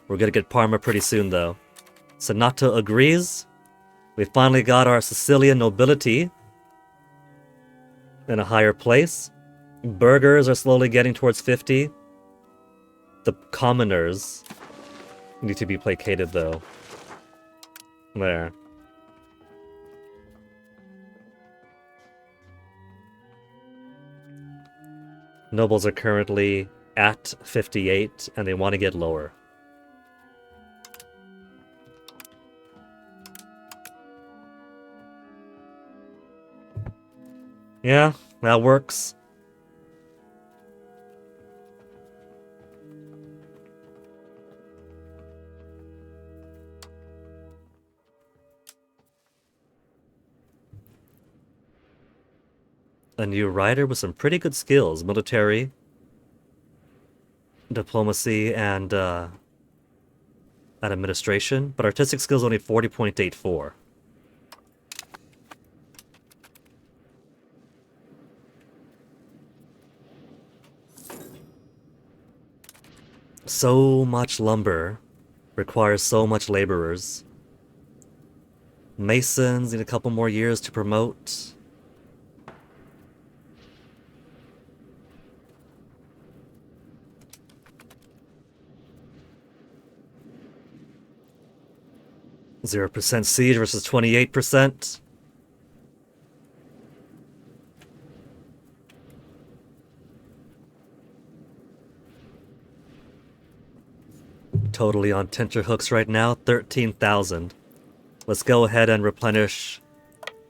We're gonna get Parma pretty soon though. Senato agrees. We finally got our Sicilian nobility in a higher place. Burghers are slowly getting towards 50. The commoners need to be placated though. There. Nobles are currently at 58 and they want to get lower. Yeah, that works. A new rider with some pretty good skills. Military, diplomacy, and administration. But artistic skills only 40.84. So much lumber requires so much laborers. Masons need a couple more years to promote. %0 siege versus 28%. Totally on tenterhooks right now, 13,000. Let's go ahead and replenish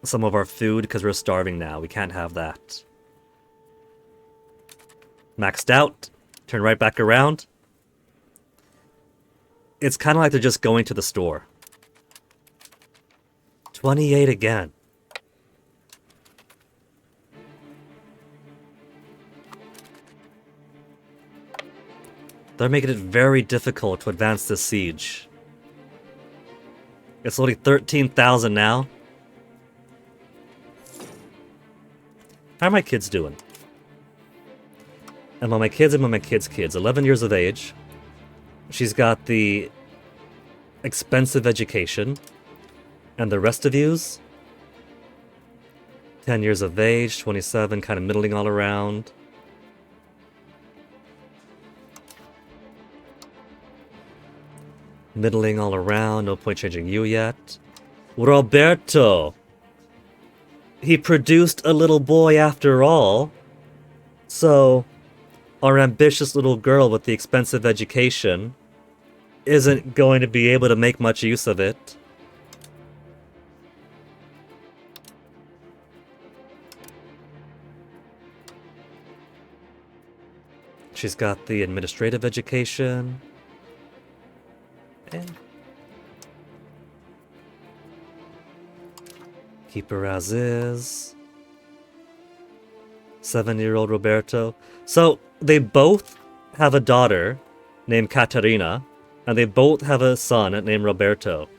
some of our food because we're starving now. We can't have that. Maxed out. Turn right back around. It's kind of like they're just going to the store. 28 again. They're making it very difficult to advance this siege. It's only 13,000 now. How are my kids doing? And my kids 11 years of age. She's got the expensive education. And the rest of yous? 10 years of age, 27, kind of middling all around. Middling all around, no point changing you yet. Roberto! He produced a little boy after all. So, our ambitious little girl with the expensive education isn't going to be able to make much use of it. She's got the administrative education. And keep her as is. 7-year-old Roberto. So, they both have a daughter named Caterina, and they both have a son named Roberto.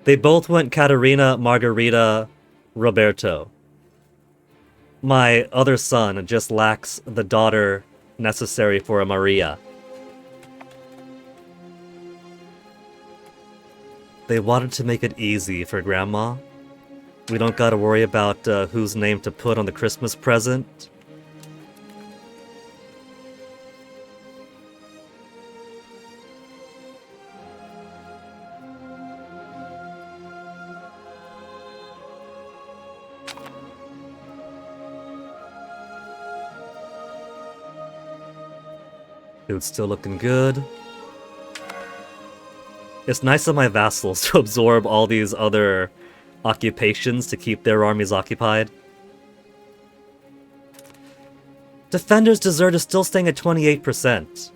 They both went Caterina, Margarita, Roberto. My other son just lacks the daughter necessary for a Maria. They wanted to make it easy for Grandma. We don't gotta worry about whose name to put on the Christmas present. Dude's still looking good. It's nice of my vassals to absorb all these other occupations to keep their armies occupied. Defender's Desert is still staying at 28%.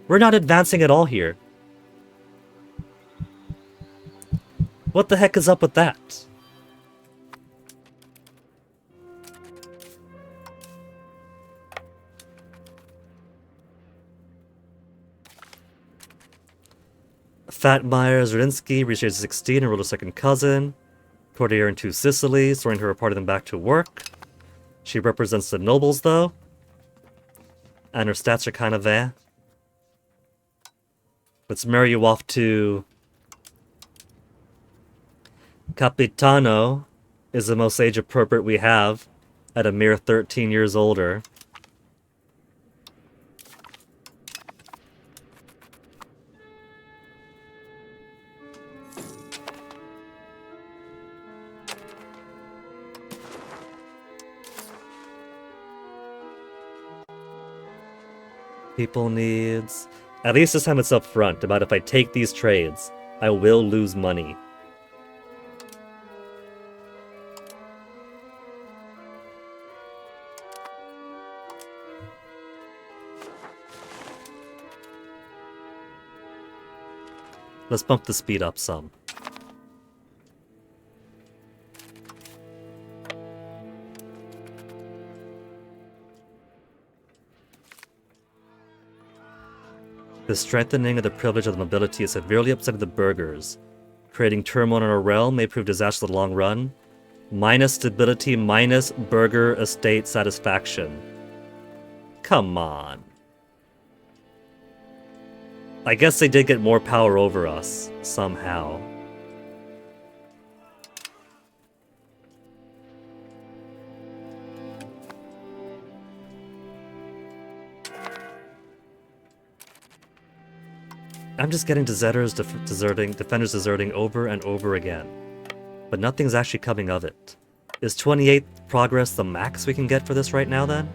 We're not advancing at all here. What the heck is up with that? Fatmeyer Zerinsky reached age 16 and ruled a second cousin. Courtier into Sicily, throwing her a part of them back to work. She represents the nobles, though. And her stats are kind of there. Let's marry you off to... Capitano is the most age-appropriate we have, at a mere 13 years older. People needs... At least this time it's up front about if I take these trades, I will lose money. Let's bump the speed up some. The strengthening of the privilege of the nobility is severely upsetting the burghers. Creating turmoil in our realm may prove disastrous in the long run. Minus stability, minus burgher estate satisfaction. Come on. I guess they did get more power over us, somehow. I'm just getting defenders deserting over and over again. But nothing's actually coming of it. Is 28 progress the max we can get for this right now, then?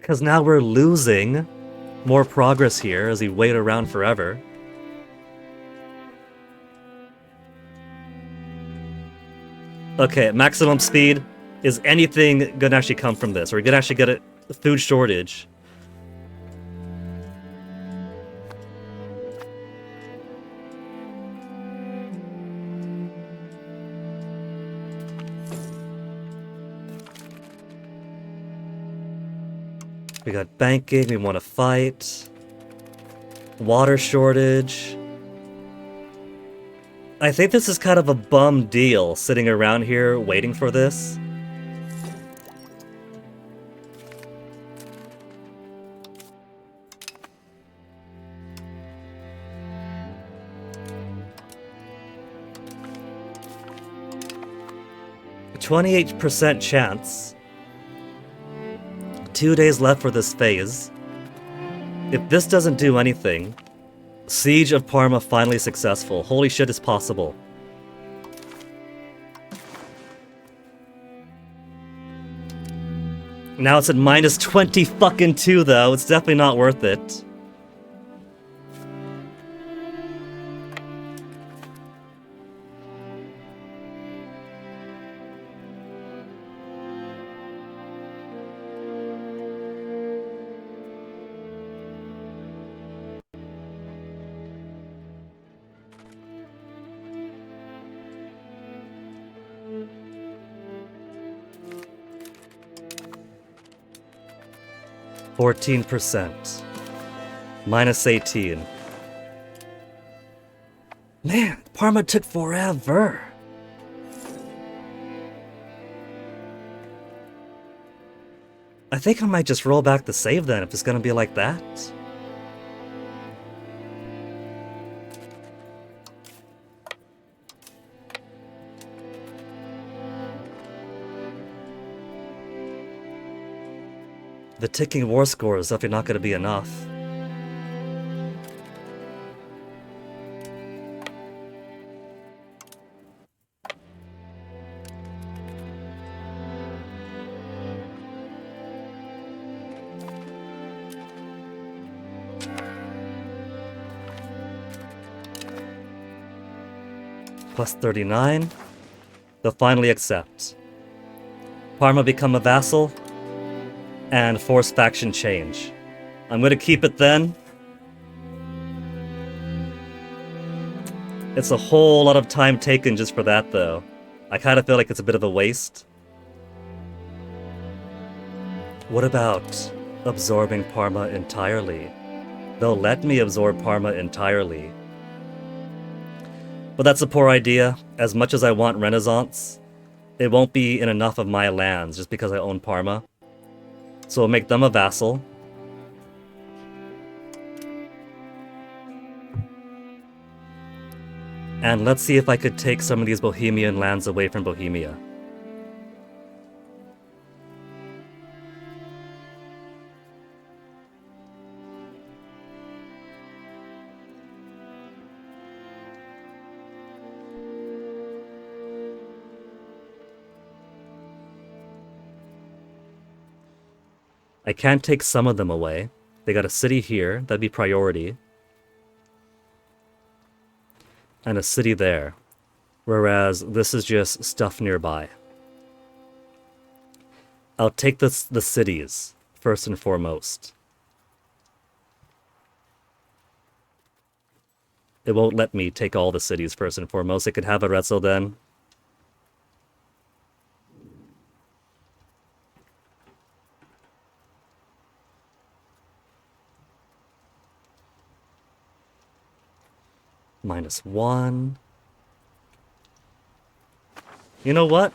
Because now we're losing more progress here as we wait around forever. Okay, maximum speed. Is anything gonna actually come from this? Are we gonna actually get a food shortage? We got banking, we want to fight. Water shortage. I think this is kind of a bum deal, sitting around here waiting for this. A 28% chance. 2 days left for this phase. If this doesn't do anything, Siege of Parma finally successful. Holy shit, it's possible. Now it's at minus 20 fucking 2 though. It's definitely not worth it. %. Minus 18. Man, Parma took forever. I think I might just roll back the save then if it's gonna be like that. The ticking war score is definitely not going to be enough. Plus 39. They'll finally accept. Parma become a vassal. And force faction change. I'm gonna keep it then. It's a whole lot of time taken just for that though. I kind of feel like it's a bit of a waste. What about absorbing Parma entirely? They'll let me absorb Parma entirely. But that's a poor idea. As much as I want Renaissance, it won't be in enough of my lands just because I own Parma. So we'll make them a vassal. And let's see if I could take some of these Bohemian lands away from Bohemia. I can't take some of them away. They got a city here, that'd be priority. And a city there. Whereas this is just stuff nearby. I'll take the cities, first and foremost. It won't let me take all the cities first and foremost. It could have a Retzel then. -1. You know what?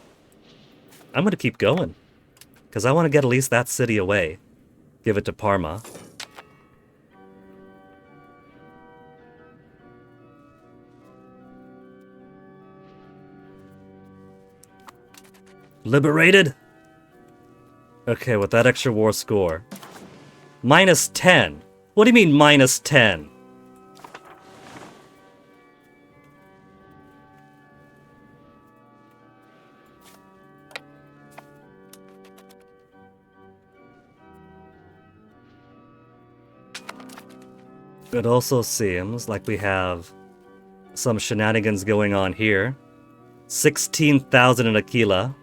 I'm gonna keep going. Because I want to get at least that city away. Give it to Parma. Liberated? Okay, with that extra war score. -10. What do you mean -10? It also seems like we have some shenanigans going on here. 16,000 in Aquila.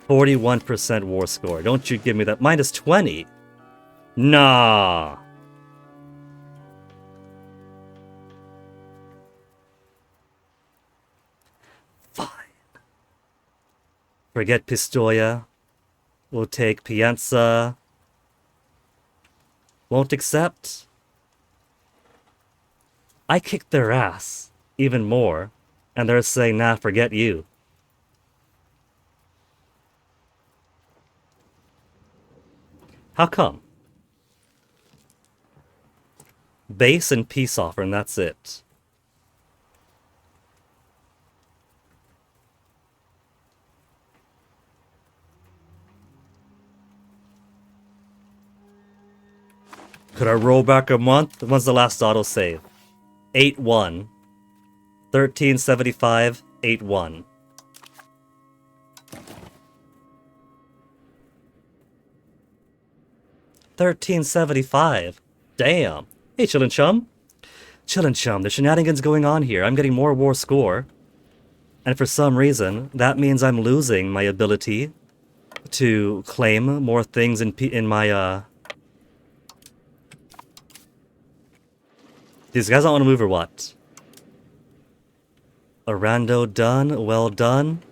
%41% war score. Don't you give me that. Minus 20. Nah. Fine. Forget Pistoia. We'll take Pienza. Won't accept. I kicked their ass even more, and they're saying, nah, forget you. How come? Base and peace offer, and that's it. Could I roll back a month? When's the last autosave? 8-1. 1375, 8-1. $13.75. Damn. Hey, Chillin' Chum. Chillin' Chum, there's shenanigans going on here. I'm getting more war score. And for some reason, that means I'm losing my ability to claim more things in my, These guys don't want to move or what? Arando done. Well done.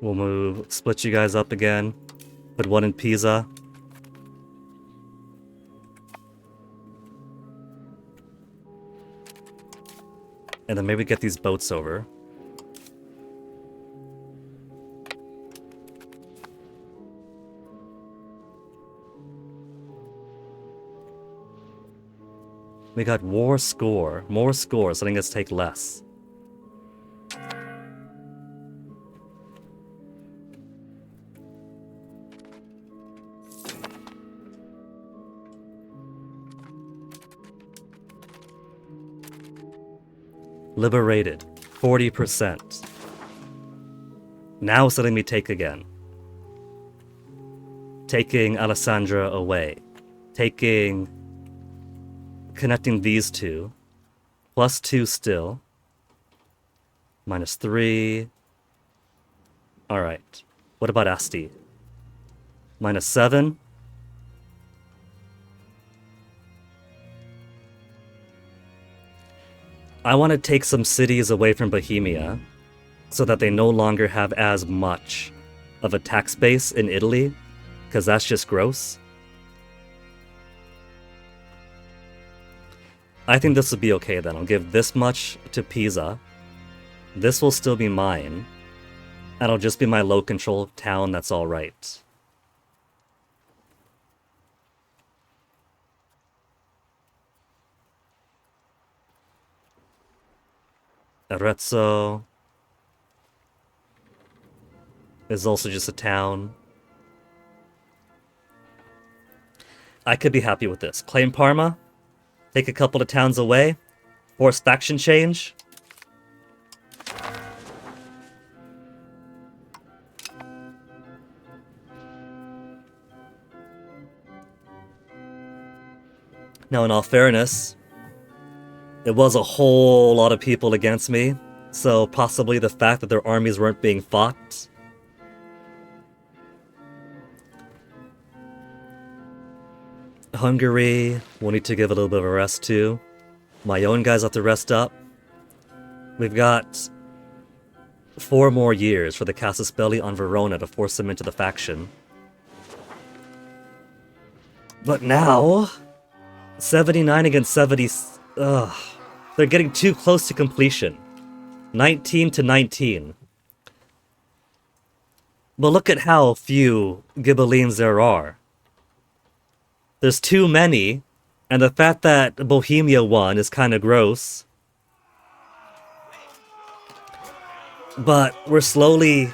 We'll move, split you guys up again. Put one in Pisa. And then maybe get these boats over. We got war score. More score, so letting us take less. Liberated. 40%. Now it's letting me take again. Taking Alessandra away. Connecting these two. +2 still. -3. Alright. What about Asti? -7. I want to take some cities away from Bohemia so that they no longer have as much of a tax base in Italy, because that's just gross. I think this will be okay then. I'll give this much to Pisa. This will still be mine. And it'll just be my low control town, that's alright. Arezzo is also just a town. I could be happy with this. Claim Parma. Take a couple of towns away. Force faction change. Now, in all fairness, it was a whole lot of people against me, so possibly the fact that their armies weren't being fought. Hungary, we'll need to give a little bit of a rest too. My own guys have to rest up. We've got 4 more years for the Casus Belli on Verona to force them into the faction. But now, 79 against 70... Ugh. They're getting too close to completion. 19 to 19. But look at how few Ghibellines there are. There's too many, and the fact that Bohemia won is kind of gross. But we're slowly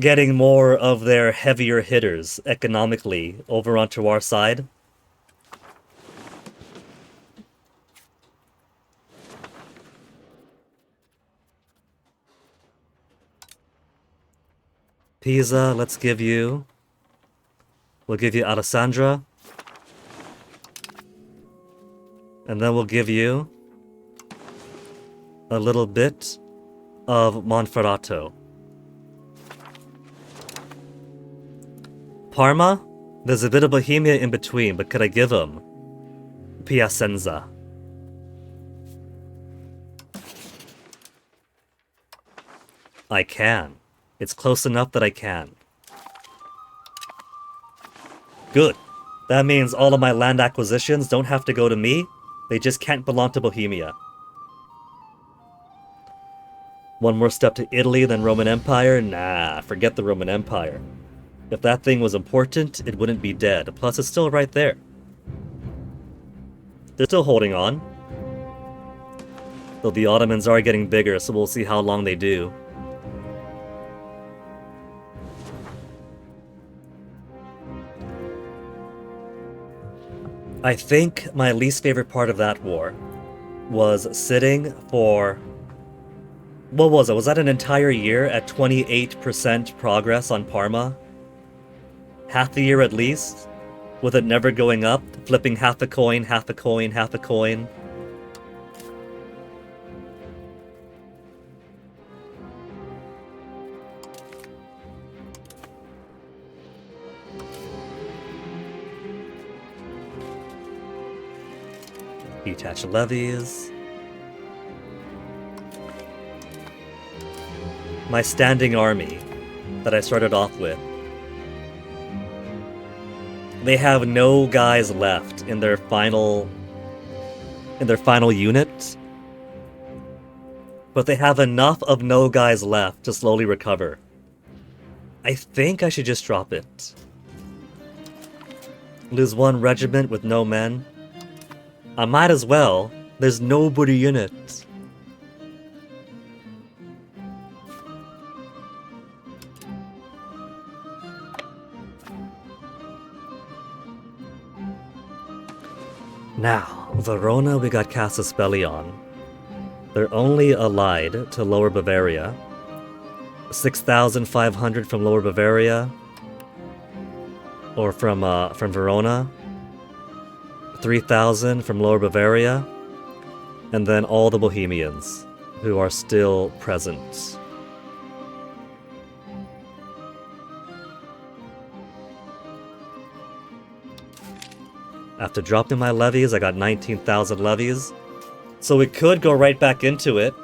getting more of their heavier hitters economically over onto our side. Pisa, let's give you... We'll give you Alessandra. And then we'll give you a little bit of Monferrato. Parma? There's a bit of Bohemia in between, but could I give him Piacenza? I can. It's close enough that I can. Good. That means all of my land acquisitions don't have to go to me. They just can't belong to Bohemia. One more step to Italy, then Roman Empire? Nah, forget the Roman Empire. If that thing was important, it wouldn't be dead. Plus, it's still right there. They're still holding on. Though the Ottomans are getting bigger, so we'll see how long they do. I think my least favorite part of that war was sitting for... What was it? Was that an entire year at 28% progress on Parma? Half the year at least? With it never going up? Flipping half a coin, half a coin, half a coin? Detach levies. My standing army that I started off with. They have no guys left in their final unit. But they have enough of no guys left to slowly recover. I think I should just drop it. Lose one regiment with no men. I might as well. There's nobody in it. Now, Verona, we got Casus Belli on. They're only allied to Lower Bavaria. 6,500 from Lower Bavaria. Or from Verona. 3,000 from Lower Bavaria, and then all the Bohemians who are still present. After dropping my levies, I got 19,000 levies, so we could go right back into it.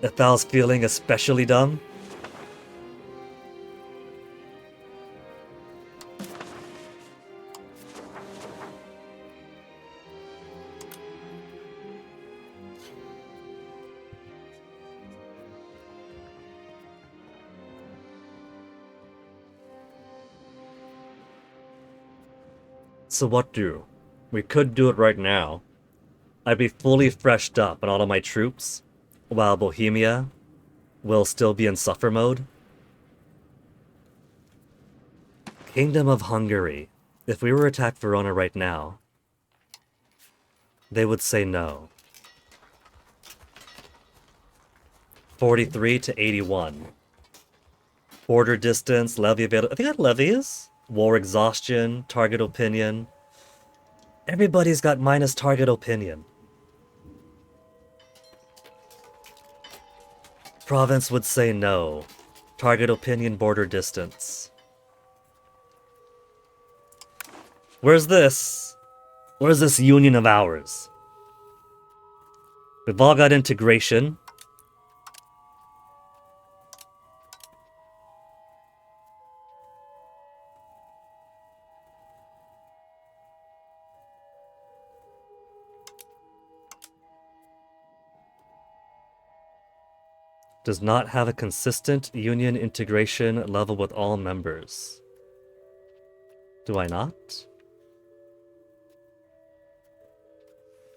If I was feeling especially dumb. So what do? We could do it right now. I'd be fully freshed up on all of my troops, while Bohemia will still be in suffer mode. Kingdom of Hungary. If we were to attack Verona right now, they would say no. 43 to 81. Border distance, levy available. I think I had levies. War exhaustion, target opinion. Everybody's got minus target opinion. Province would say no. Target opinion, border distance. Where's this? Where's this union of ours? We've all got integration. Does not have a consistent union integration level with all members. Do I not?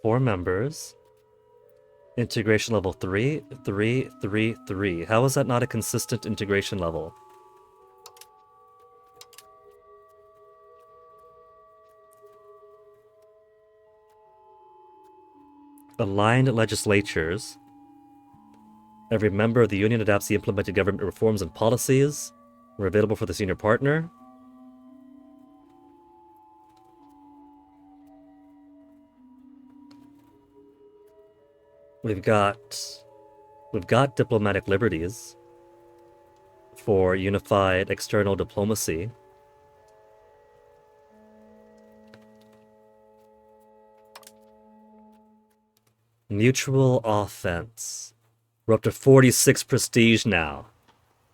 4 members. Integration level 3, 3, 3, 3. How is that not a consistent integration level? Aligned legislatures. Every member of the union adapts the implemented government reforms and policies. We're available for the senior partner. We've got diplomatic liberties for unified external diplomacy. Mutual offense. We're up to 46 prestige now.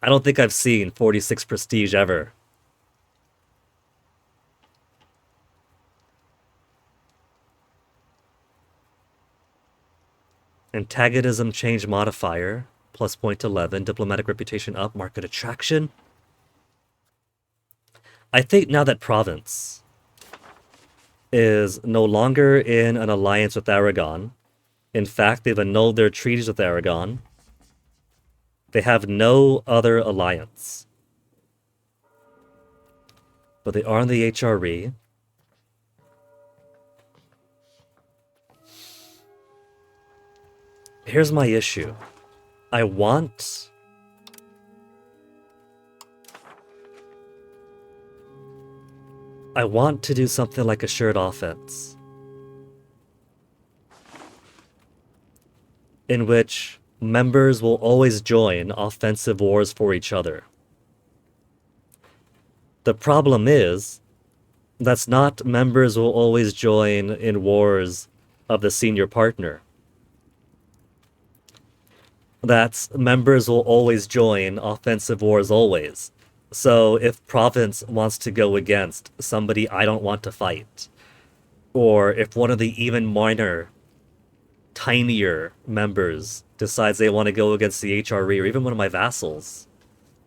I don't think I've seen 46 prestige ever. Antagonism change modifier, plus 0.11. Diplomatic reputation up, market attraction. I think now that province is no longer in an alliance with Aragon. In fact, they've annulled their treaties with Aragon. They have no other alliance. But they are in the HRE. Here's my issue. I want to do something like a shared offense, in which members will always join offensive wars for each other. The problem is, that's not members will always join in wars of the senior partner. That's members will always join offensive wars always. So if province wants to go against somebody I don't want to fight, or if one of the even minor, tinier members decides they want to go against the HRE or even one of my vassals,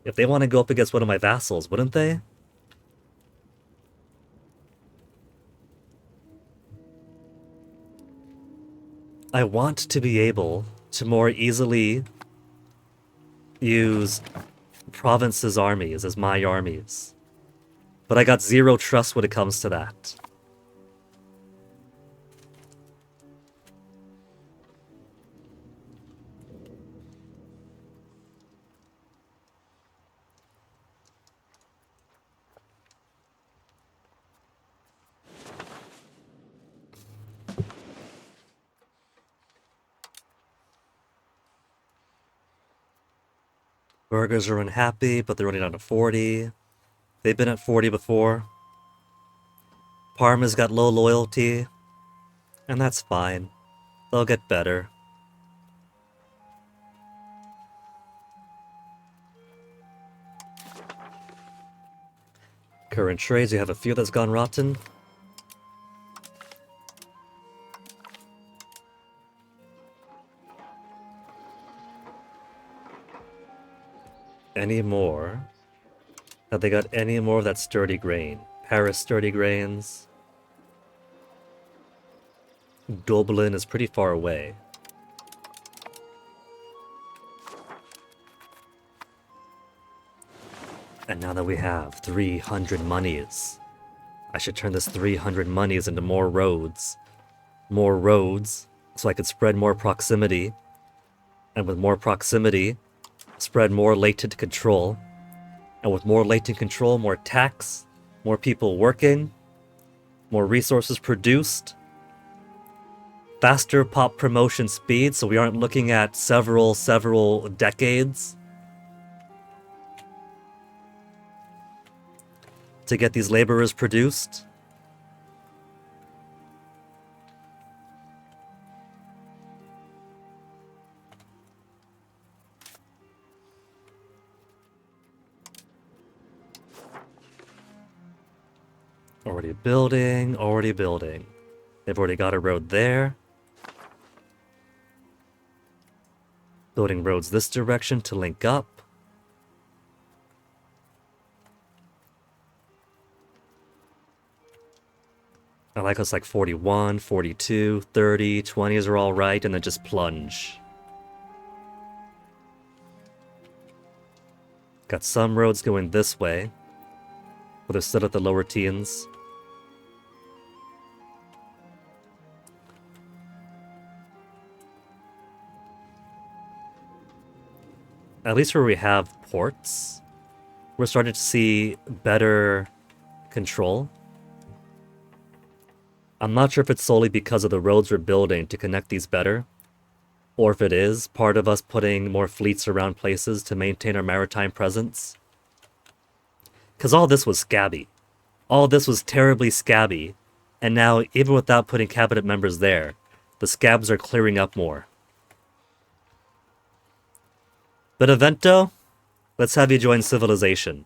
if they want to go up against one of my vassals, wouldn't they? I want to be able to more easily use province's armies as my armies. But I got zero trust when it comes to that. Burgers are unhappy, but they're running down to 40. They've been at 40 before. Parma's got low loyalty, and that's fine. They'll get better. Current trades, you have a few that's gone rotten. Any more? Have they got any more of that sturdy grain? Paris sturdy grains. Dublin is pretty far away. And now that we have 300 monies, I should turn this 300 monies into more roads. More roads, so I could spread more proximity. And with more proximity, spread more latent control. And with more latent control, more tax, more people working, more resources produced, faster pop promotion speed, so we aren't looking at several decades to get these laborers produced. Already building, already building. They've already got a road there. Building roads this direction to link up. I like us like 41, 42, 30, 20s are all right, and then just plunge. Got some roads going this way, but they're still at the lower teens. at least where we have ports, we're starting to see better control. I'm not sure if it's solely because of the roads we're building to connect these better, or if it is part of us putting more fleets around places to maintain our maritime presence. Because all this was scabby. All this was terribly scabby, and now, even without putting cabinet members there, the scabs are clearing up more. But Evento, let's have you join civilization.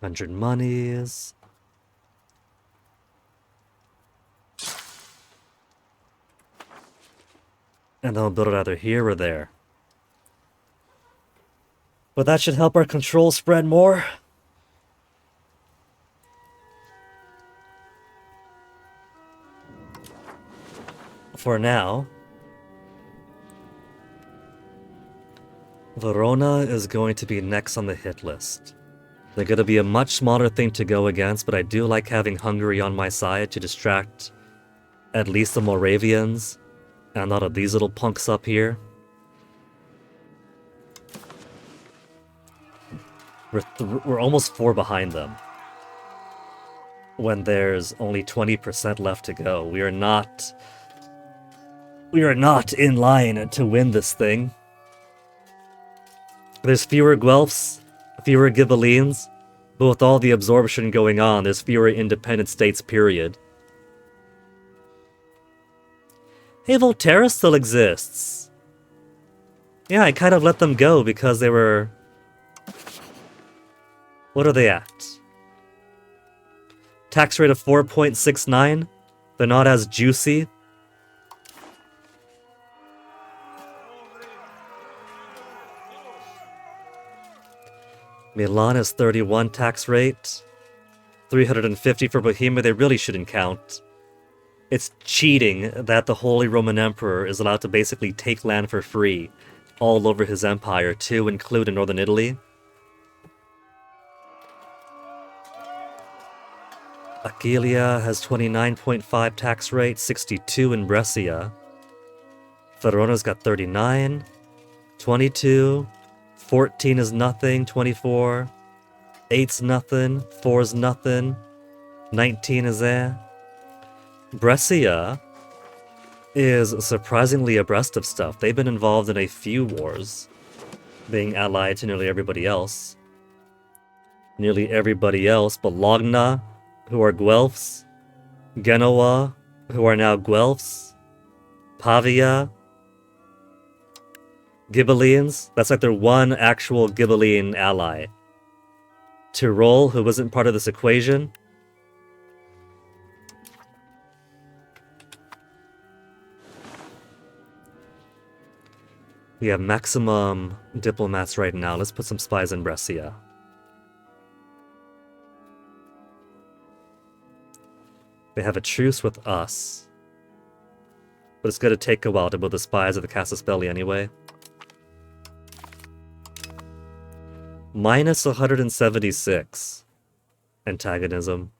$100 monies. And then we'll build it either here or there. But that should help our control spread more. For now, Verona is going to be next on the hit list. They're going to be a much smaller thing to go against, but I do like having Hungary on my side to distract at least the Moravians and not of these little punks up here. We're almost 4 behind them when there's only 20% left to go. We are not in line to win this thing. There's fewer Guelphs, fewer Ghibellines, but with all the absorption going on, there's fewer independent states, period. Hey, Volterra still exists. Yeah, I kind of let them go because they were... What are they at? Tax rate of 4.69? They're not as juicy. Milan is 31 tax rate. 350 for Bohemia, they really shouldn't count. It's cheating that the Holy Roman Emperor is allowed to basically take land for free all over his empire, to include in northern Italy. Aquilia has 29.5 tax rate, 62 in Brescia. Verona's got 39, 22, 14 is nothing, 24, 8's nothing, 4's nothing, 19 is there. Brescia is surprisingly abreast of stuff. They've been involved in a few wars, being allied to nearly everybody else. Bologna, who are Guelphs, Genoa, who are now Guelphs, Pavia, Ghibellines, that's like their one actual Ghibelline ally. Tyrol, who wasn't part of this equation. We have maximum diplomats right now. Let's put some spies in Brescia. They have a truce with us. But it's going to take a while to build the spies of the Casus Belli anyway. Minus 176 antagonism.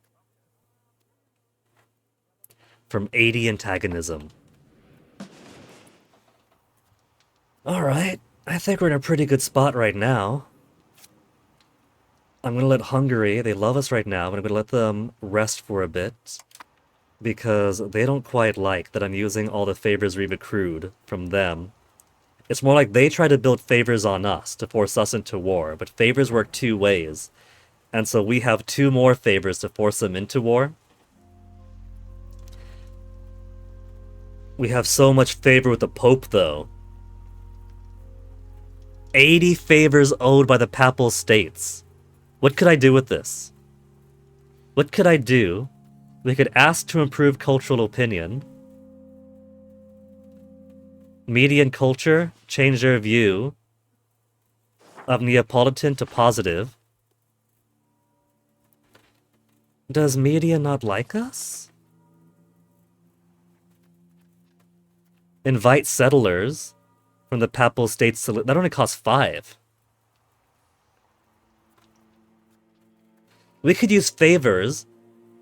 From 80 antagonism. Alright, I think we're in a pretty good spot right now. I'm going to let Hungary, they love us right now, but I'm going to let them rest for a bit. Because they don't quite like that I'm using all the favors we've accrued from them. It's more like they try to build favors on us to force us into war, but favors work 2 ways. And so we have 2 more favors to force them into war. We have so much favor with the Pope, though. 80 favors owed by the Papal States. What could I do with this? What could I do? We could ask to improve cultural opinion. Media and culture change their view of Neapolitan to positive. Does media not like us? Invite settlers from the Papal States to... That only costs 5. We could use favors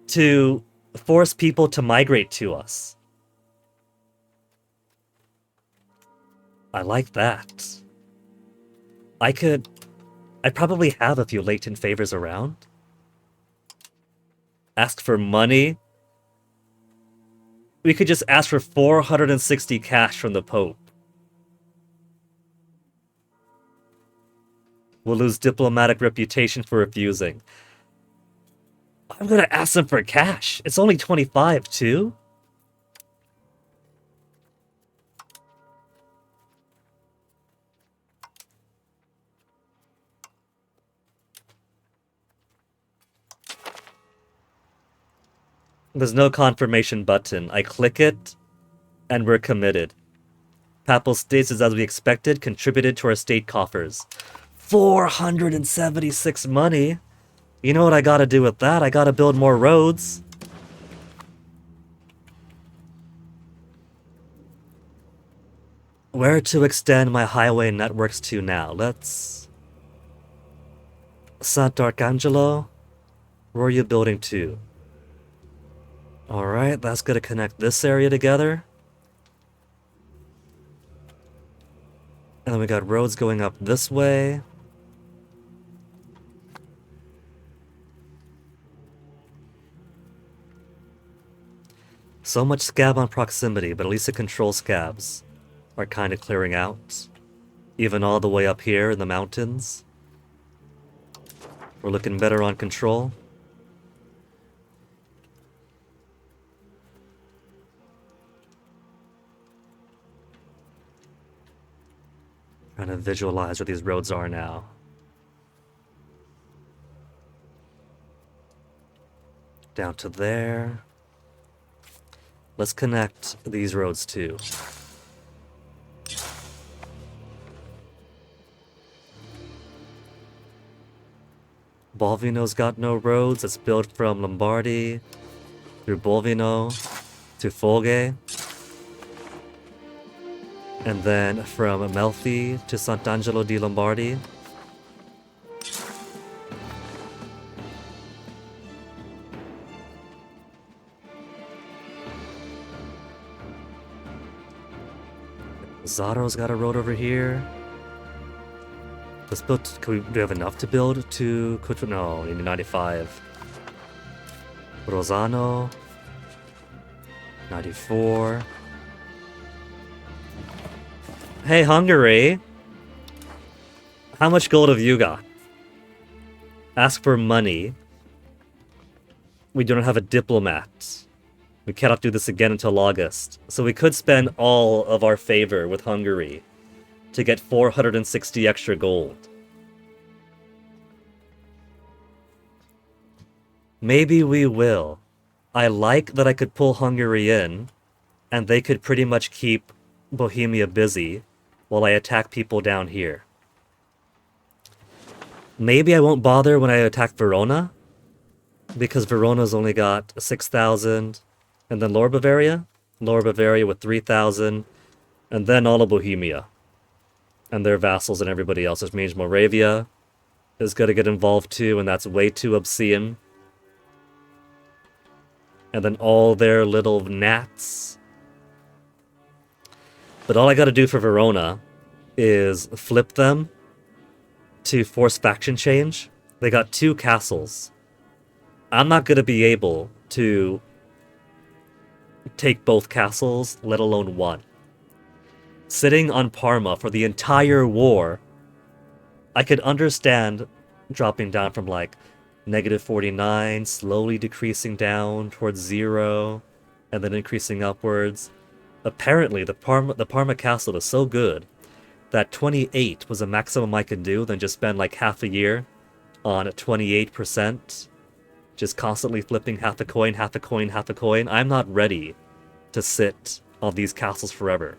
to force people to migrate to us. I like that. I probably have a few latent favors around. Ask for money. We could just ask for 460 cash from the Pope. We'll lose diplomatic reputation for refusing. I'm gonna ask them for cash. It's only 25 too. There's no confirmation button. I click it, and we're committed. Papal States is as we expected, contributed to our state coffers. 476 money. You know what I gotta do with that? I gotta build more roads. Where to extend my highway networks to now? Let's... Sant'Arcangelo? Where are you building to? Alright, that's gonna connect this area together. And then we got roads going up this way. So much scab on proximity, but at least the control scabs are kind of clearing out. Even all the way up here in the mountains. We're looking better on control. Trying to visualize where these roads are now. Down to there. Let's connect these roads too. Bolvino's got no roads. It's built from Lombardy through Bolvino to Folge. And then from Amalfi to Sant'Angelo di Lombardi. Zato's got a road over here. Let's build... do we have enough to build to... No, we need 95. Rosano. 94. Hey, Hungary. How much gold have you got? Ask for money. We don't have a diplomat. We cannot do this again until August. So we could spend all of our favor with Hungary to get 460 extra gold. Maybe we will. I like that I could pull Hungary in, and they could pretty much keep Bohemia busy while I attack people down here. Maybe I won't bother when I attack Verona, because Verona's only got 6,000, and then Lower Bavaria with 3,000, and then all of Bohemia, and their vassals and everybody else, which means Moravia is going to get involved too, and that's way too obscene. And then all their little gnats. But all I gotta do for Verona is flip them to force faction change. They got 2 castles. I'm not gonna be able to take both castles, let alone one. Sitting on Parma for the entire war, I could understand dropping down from like -49, slowly decreasing down towards 0, and then increasing upwards. Apparently, the Parma castle is so good that 28 was the maximum I could do, then just spend like half a year on 28%, just constantly flipping half a coin, half a coin, half a coin. I'm not ready to sit on these castles forever.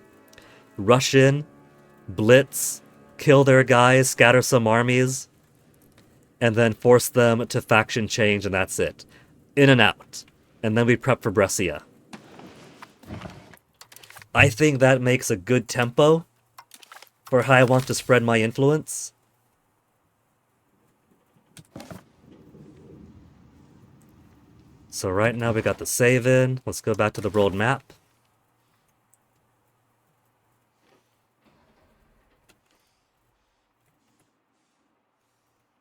Rush in, blitz, kill their guys, scatter some armies, and then force them to faction change, and that's it. in and out. And then we prep for Brescia. I think that makes a good tempo for how I want to spread my influence. So right now we got the save in. Let's go back to the world map.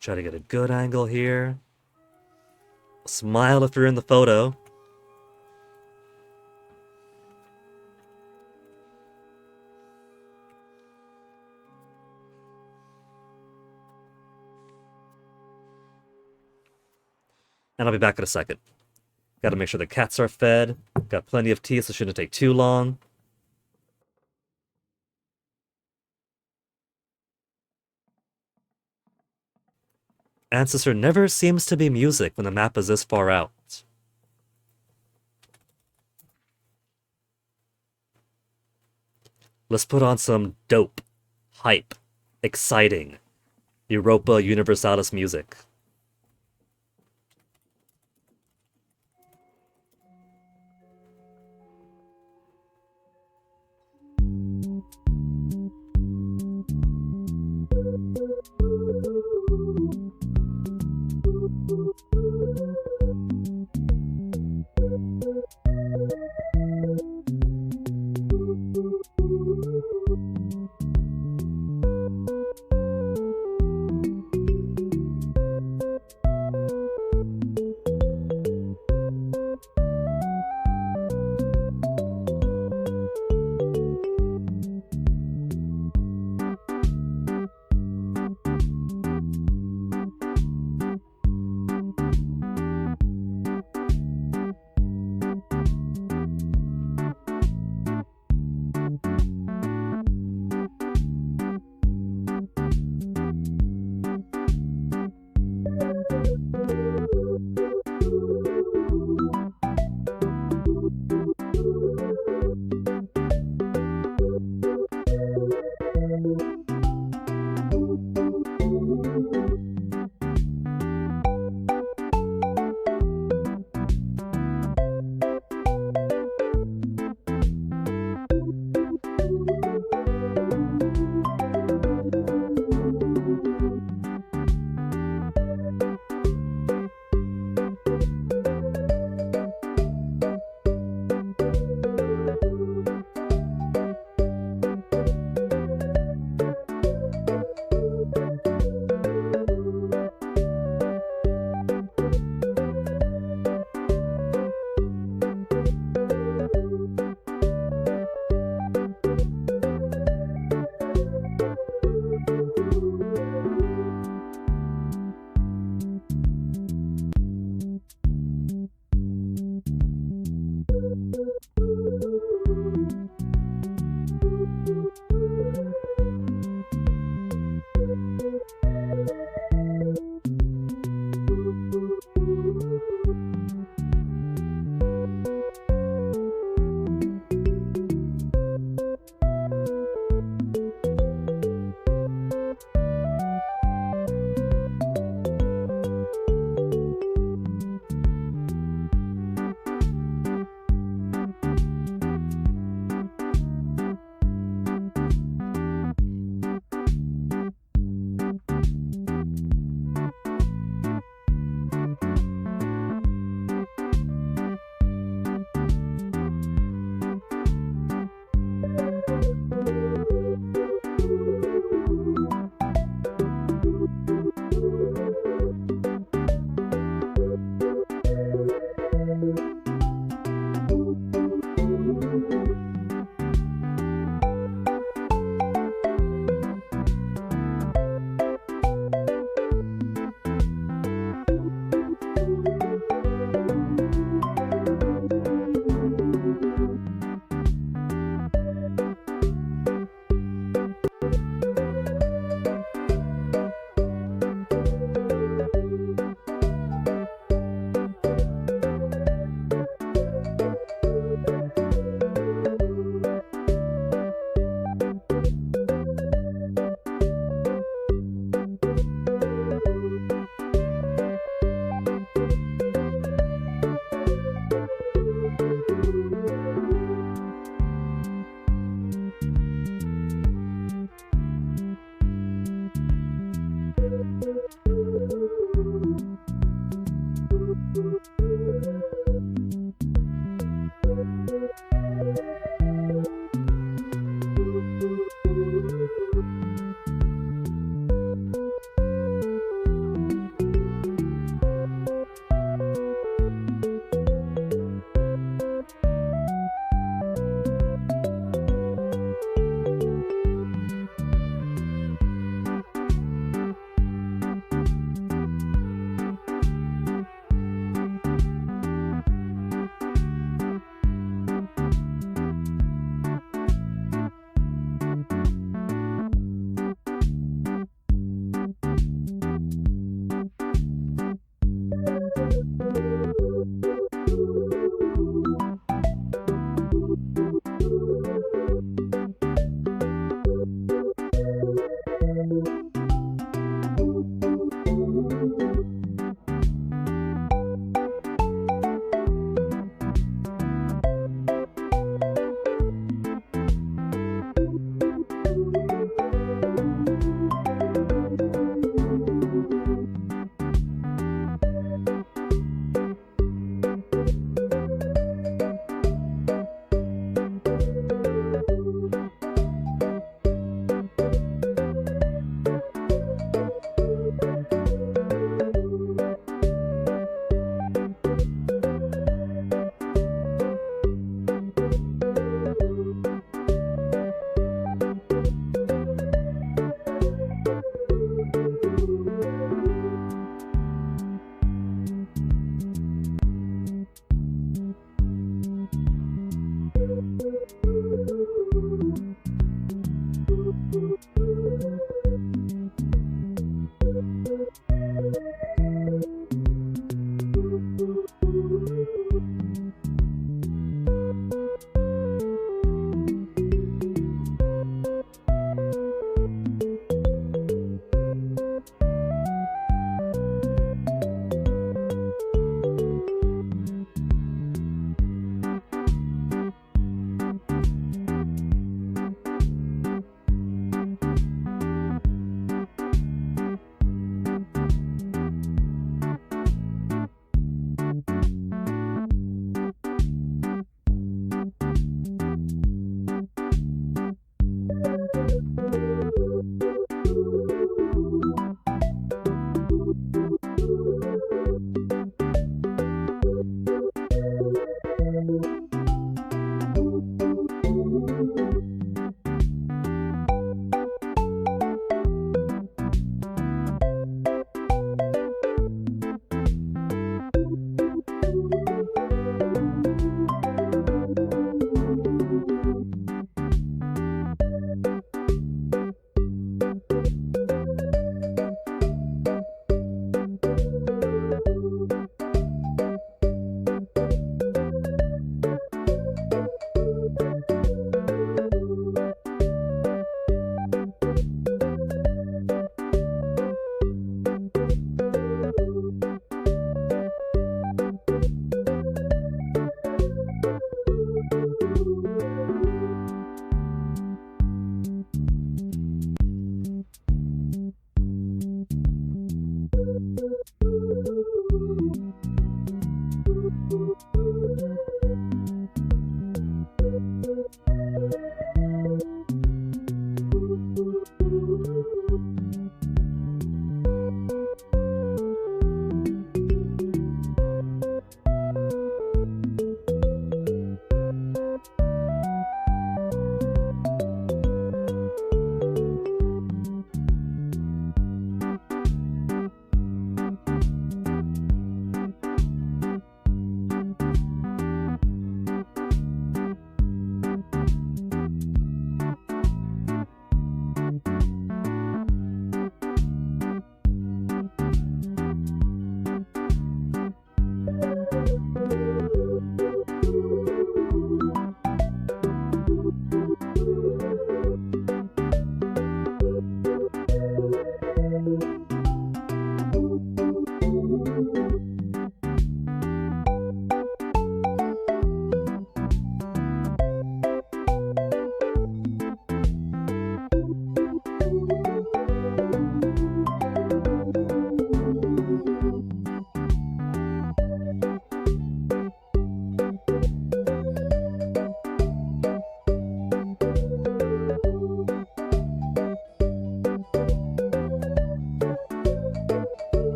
Try to get a good angle here. Smile if you're in the photo. And I'll be back in a second. Gotta make sure the cats are fed. Got plenty of tea, so it shouldn't take too long. Ancestor never seems to be music when the map is this far out. Let's put on some dope, hype, exciting Europa Universalis music.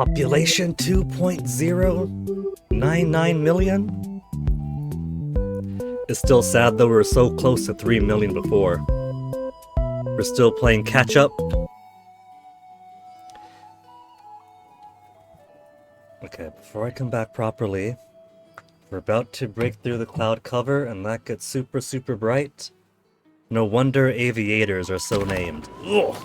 Population 2.099 million? It's still sad though, we were so close to 3 million before. We're still playing catch up. Okay, before I come back properly, we're about to break through the cloud cover and that gets super, super bright. No wonder aviators are so named. Ugh.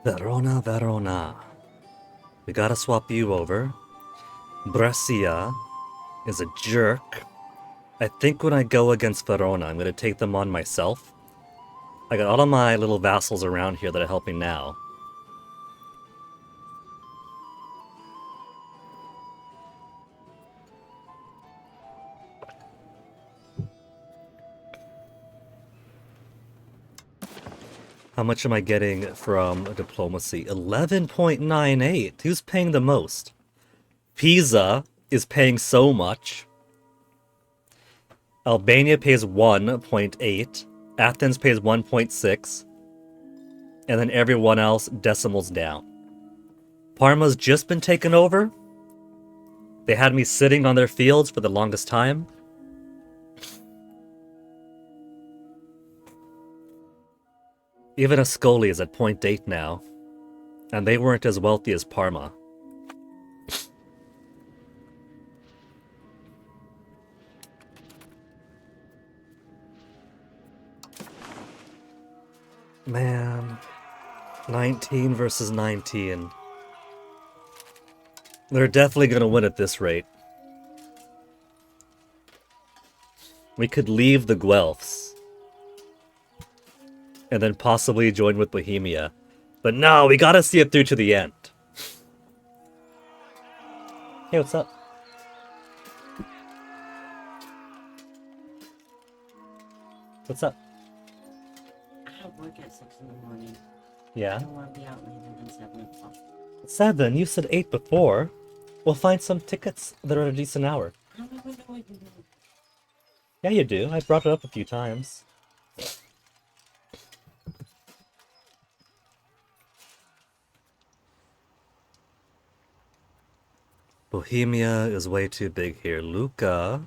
Verona, Verona. We gotta swap you over. Brescia is a jerk. I think when I go against Verona, I'm gonna take them on myself. I got all of my little vassals around here that are helping now. How much am I getting from diplomacy? 11.98. Who's paying the most? Pisa is paying so much. Albania pays 1.8. Athens pays 1.6. And then everyone else decimals down. Parma's just been taken over. They had me sitting on their fields for the longest time. Even Ascoli is at 0.8 now. And they weren't as wealthy as Parma. Man. 19 versus 19. They're definitely gonna win at this rate. We could leave the Guelphs. And then possibly join with Bohemia. But no, we gotta see it through to the end. Hey, what's up? What's up? I have work at 6 in the morning. Yeah? I don't want to be out later than 7 o'clock. 7? You said 8 before. We'll find some tickets that are at a decent hour. I don't know what you do. Yeah, you do. I brought it up a few times. Bohemia is way too big here. Lucca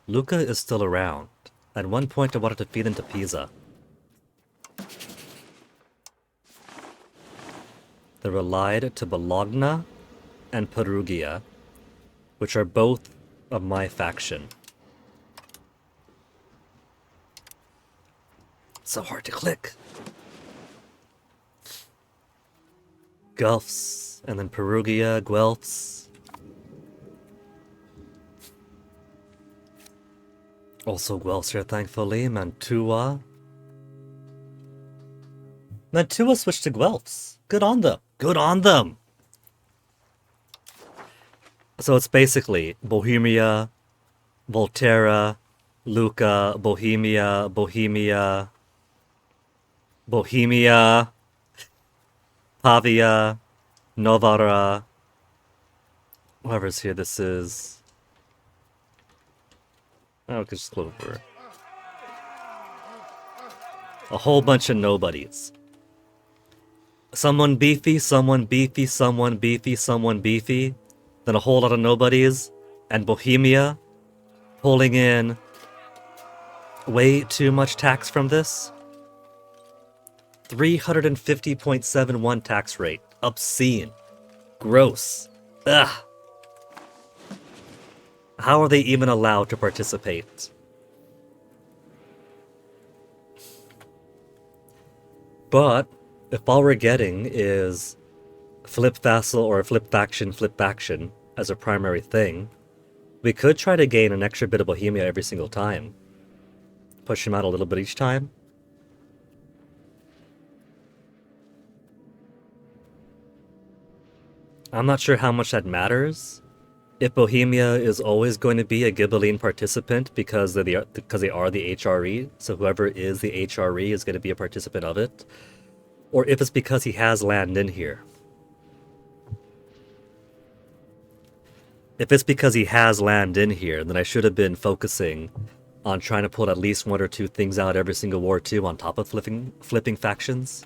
is still around. At one point I wanted to feed into Pisa. They're allied to Bologna and Perugia, which are both of my faction. So hard to click. Guelphs, and then Perugia, Guelphs. Also Guelphs here, thankfully. Mantua. Mantua switched to Guelphs. Good on them. Good on them! So it's basically Bohemia, Volterra, Lucca, Bohemia, Pavia, Novara. Whoever's here, this is... Oh, just go over. A whole bunch of nobodies. Someone beefy, someone beefy, someone beefy, someone beefy. Then a whole lot of nobodies. And Bohemia pulling in way too much tax from this. 350.71 tax rate. Obscene. Gross. Ugh. How are they even allowed to participate? But if all we're getting is flip vassal or flip faction as a primary thing, we could try to gain an extra bit of Bohemia every single time. Push him out a little bit each time. I'm not sure how much that matters. If Bohemia is always going to be a Ghibelline participant because they are the HRE, so whoever is the HRE is going to be a participant of it, or if it's because he has land in here. If it's because he has land in here, then I should have been focusing on trying to pull at least one or two things out every single war too, on top of flipping factions.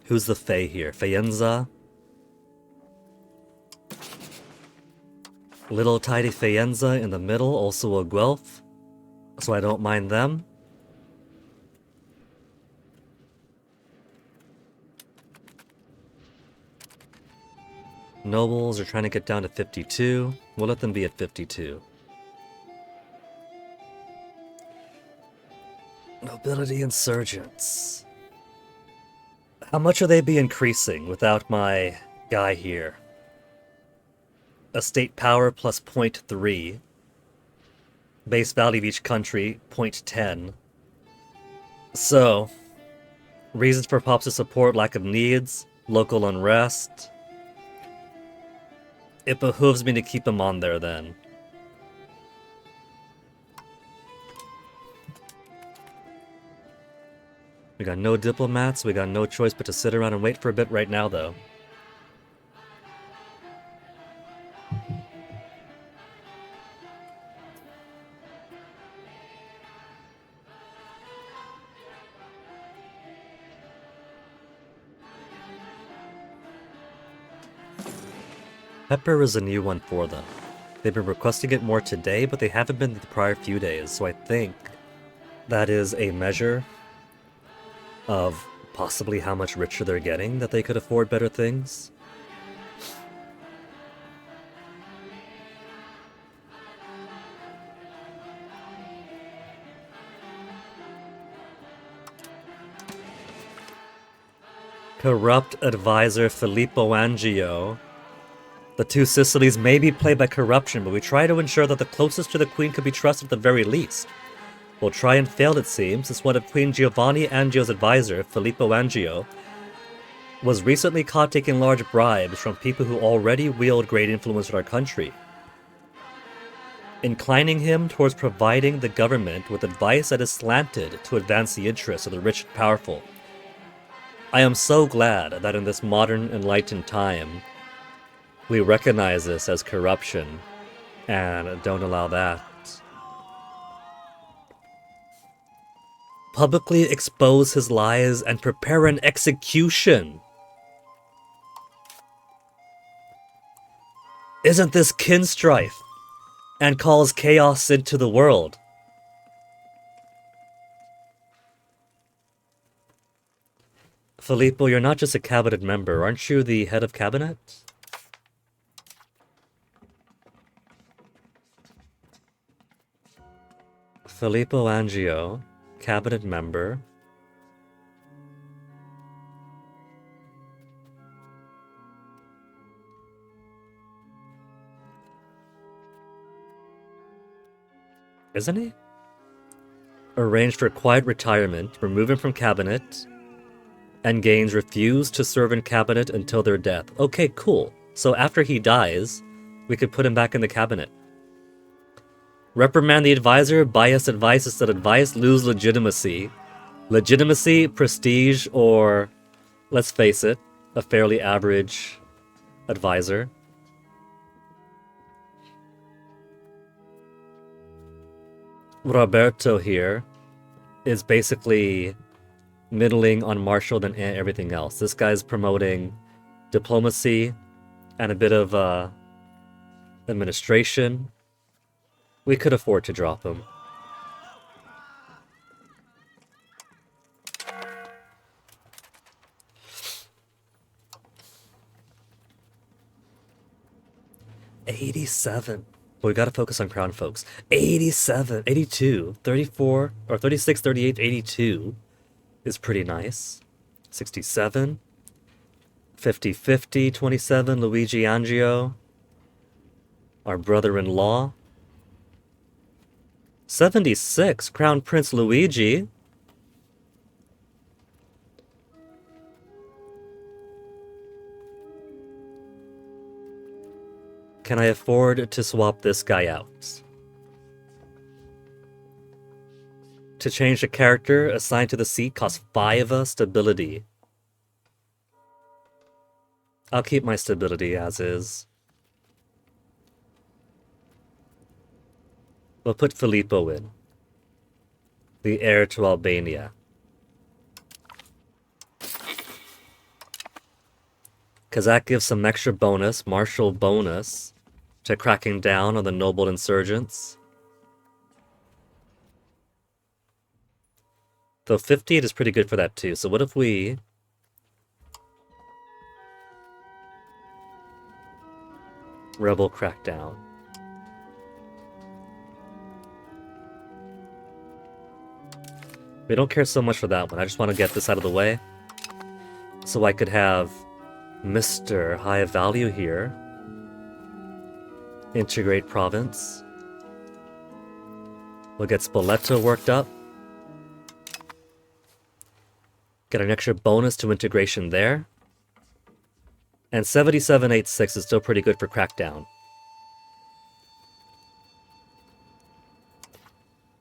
Who's the Fae here? Faenza? Little tidy Faenza in the middle, also a Guelph, so I don't mind them. Nobles are trying to get down to 52. We'll let them be at 52. Nobility insurgents. How much will they be increasing without my guy here? Estate power plus 0.3. Base value of each country, 0.10. So, reasons for pops to support: lack of needs, local unrest. It behooves me to keep him on there then. We got no diplomats, we got no choice but to sit around and wait for a bit right now though. Pepper is a new one for them. They've been requesting it more today, but they haven't been the prior few days, so I think that is a measure of possibly how much richer they're getting, that they could afford better things. Corrupt advisor Filippo Angio. The two Sicilies may be played by corruption, but we try to ensure that the closest to the Queen could be trusted at the very least. We'll try and fail, it seems, as one of Queen Giovanni Angio's advisor, Filippo Angio, was recently caught taking large bribes from people who already wield great influence in our country, inclining him towards providing the government with advice that is slanted to advance the interests of the rich and powerful. I am so glad that in this modern, enlightened time, we recognize this as corruption and don't allow that. Publicly expose his lies and prepare an execution. Isn't this kin strife? And calls chaos into the world. Filippo, you're not just a cabinet member, aren't you the head of cabinet? Filippo Angio, cabinet member. Isn't he? Arranged for quiet retirement, remove him from cabinet, and Gaines refused to serve in cabinet until their death. Okay, cool. So after he dies, we could put him back in the cabinet. Reprimand the advisor, biased advice instead of advice, lose legitimacy. Legitimacy, prestige, or, let's face it, a fairly average advisor. Roberto here is basically middling on Marshall than everything else. This guy's promoting diplomacy and a bit of administration. We could afford to drop him. $87. Well, we gotta focus on crown folks. 87, 82, 34, or 36, 38, 82 is pretty nice. 67, 50, 50, 27, Luigi Angio, our brother-in-law. 76, Crown Prince Luigi. Can I afford to swap this guy out? To change the character assigned to the seat costs 5 stability. I'll keep my stability as is. We'll put Filippo in. The heir to Albania. Because that gives some extra bonus, martial bonus, to cracking down on the noble insurgents. Though 58 is pretty good for that too. So what if we... Rebel crackdown. We don't care so much for that one. I just want to get this out of the way. So I could have Mr. High Value here. Integrate province. We'll get Spoleto worked up. Get an extra bonus to integration there. And 7786 is still pretty good for crackdown.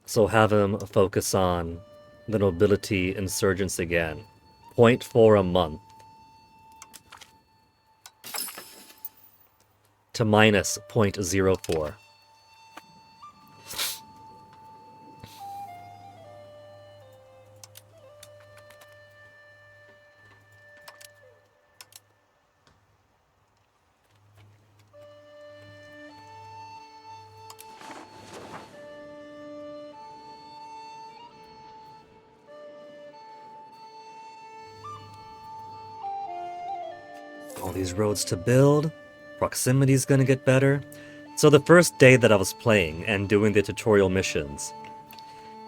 So have him focus on the nobility insurgents again. 0.4 a month. To minus 0.04. All these roads to build. Proximity is gonna get better. So the first day that I was playing and doing the tutorial missions,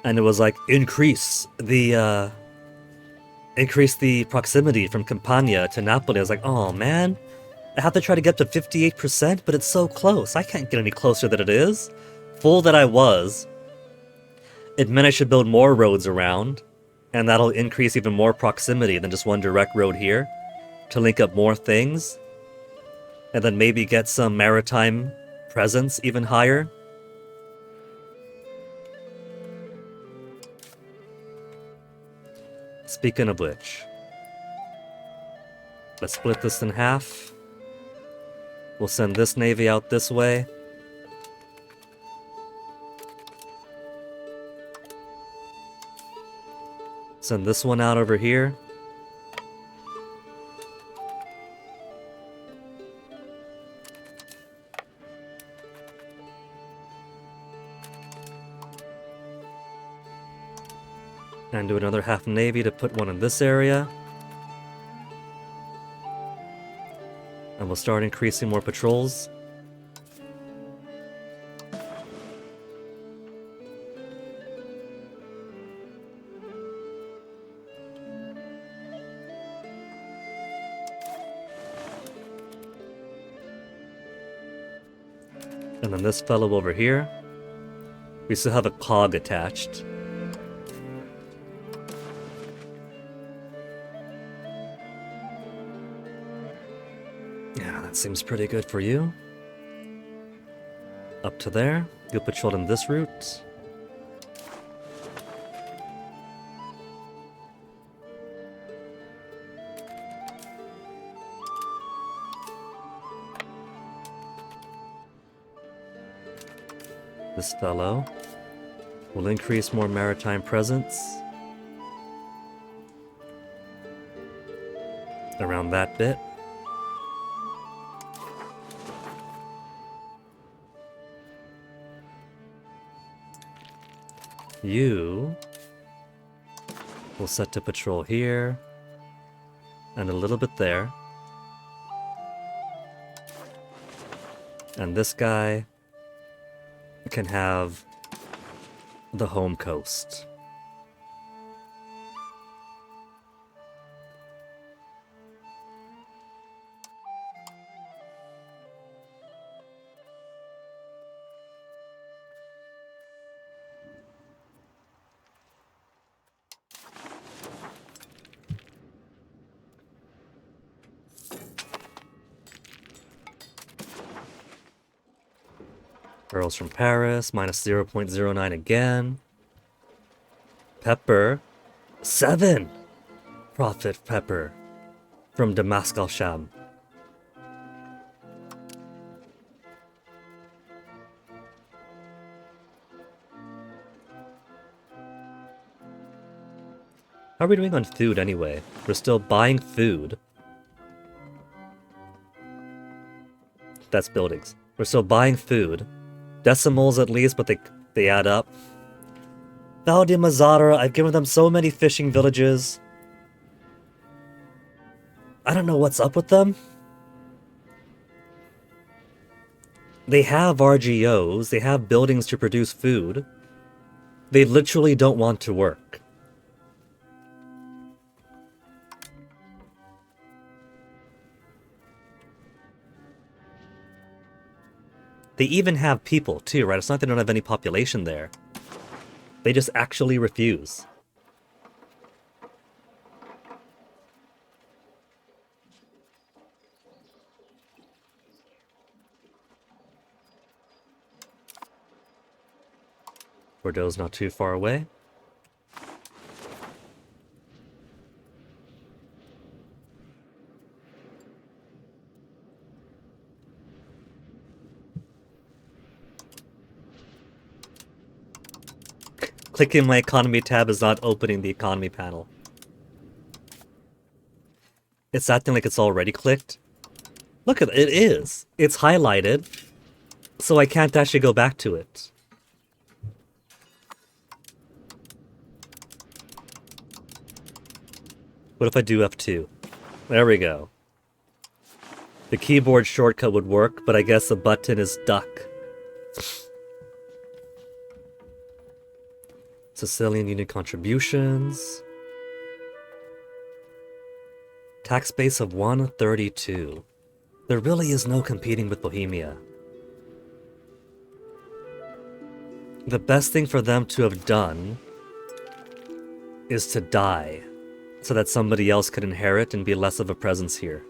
and it was like, increase the proximity from Campania to Napoli. I was like, oh man, I have to try to get to 58%, but it's so close. I can't get any closer than it is. Full that I was, it meant I should build more roads around, and that'll increase even more proximity than just one direct road here, to link up more things, and then maybe get some maritime presence even higher. Speaking of which, let's split this in half. We'll send this navy out this way. Send this one out over here. And do another half navy to put one in this area. And we'll start increasing more patrols. And then this fellow over here. We still have a cog attached. Seems pretty good for you. Up to there. You'll patrol in this route. This fellow will increase more maritime presence around that bit. You will set to patrol here, and a little bit there. And this guy can have the home coast. Girls from Paris, minus 0.09 again. Pepper, 7! Profit Pepper from Damask al-Sham. How are we doing on food anyway? We're still buying food. That's buildings. We're still buying food. Decimals at least, but they add up. Val di Mazzara, I've given them so many fishing villages. I don't know what's up with them. They have RGOs, they have buildings to produce food. They literally don't want to work. They even have people too, right? It's not that they don't have any population there. They just actually refuse. Bordeaux's not too far away. Clicking my economy tab is not opening the economy panel. It's acting like it's already clicked. Look at it, it is. It's highlighted, so I can't actually go back to it. What if I do F2? There we go. The keyboard shortcut would work, but I guess the button is stuck. Sicilian Union contributions. Tax base of 132. There really is no competing with Bohemia. The best thing for them to have done is to die, so that somebody else could inherit and be less of a presence here.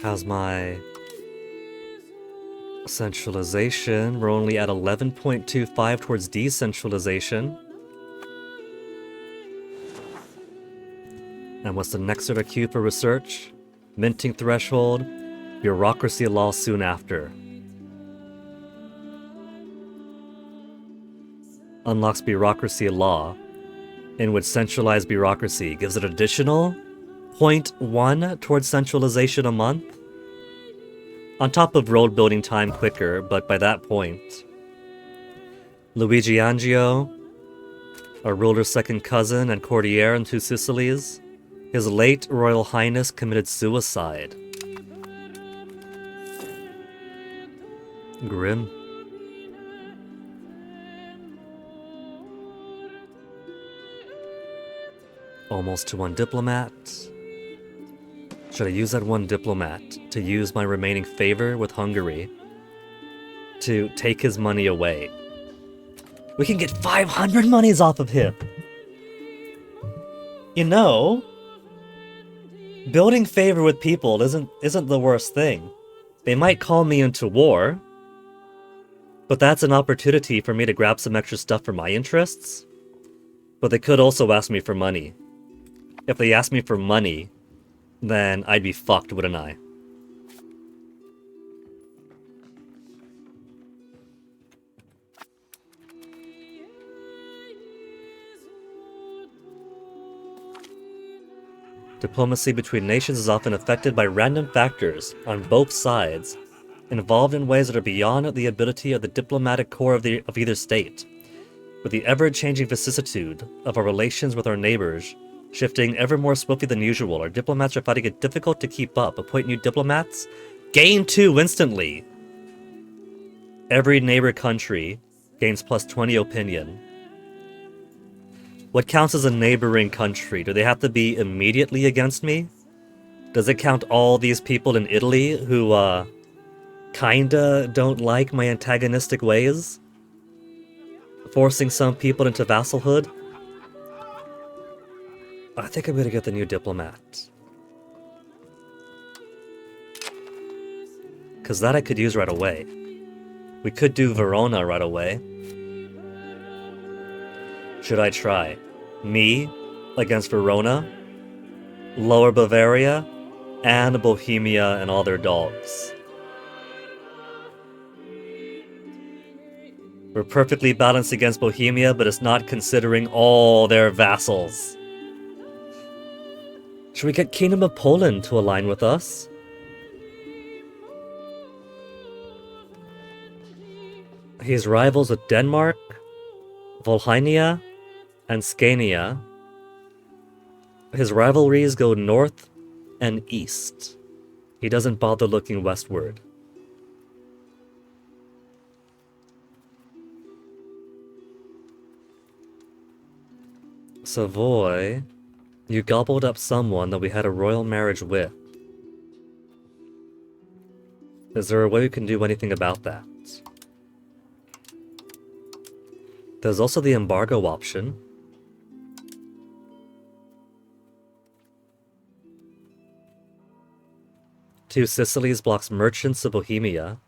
How's my centralization? We're only at 11.25 towards decentralization. And what's the next sort of queue for research? Minting threshold, bureaucracy law soon after. Unlocks bureaucracy law, in which centralized bureaucracy gives it additional 0.1 towards centralization a month. On top of road building time quicker, but by that point, Luigi Angio, our ruler's second cousin and courtier in Two Sicilies, His late Royal Highness committed suicide. Grim. Almost to one diplomat. Should I use that one diplomat to use my remaining favor with Hungary to take his money away? We can get 500 monies off of him! You know, building favor with people isn't the worst thing. They might call me into war, but that's an opportunity for me to grab some extra stuff for my interests. But they could also ask me for money. If they ask me for money, then I'd be fucked, wouldn't I? Diplomacy between nations is often affected by random factors on both sides, involved in ways that are beyond the ability of the diplomatic corps of either state. With the ever-changing vicissitude of our relations with our neighbors shifting ever more swiftly than usual, our diplomats are finding it difficult to keep up. Appoint new diplomats? Gain 2 instantly! Every neighbor country gains plus 20 opinion. What counts as a neighboring country? Do they have to be immediately against me? Does it count all these people in Italy who, kinda don't like my antagonistic ways? Forcing some people into vassalhood? I think I'm gonna get the new diplomat. Cause that I could use right away. We could do Verona right away. Should I try? me against Verona, Lower Bavaria, and Bohemia and all their dogs. We're perfectly balanced against Bohemia, but it's not considering all their vassals. Should we get Kingdom of Poland to align with us? He's rivals with Denmark, Volhynia, and Scania. His rivalries go north and east. He doesn't bother looking westward. Savoy, you gobbled up someone that we had a royal marriage with. Is there a way we can do anything about that? There's also the embargo option. Two Sicilies blocks merchants of Bohemia.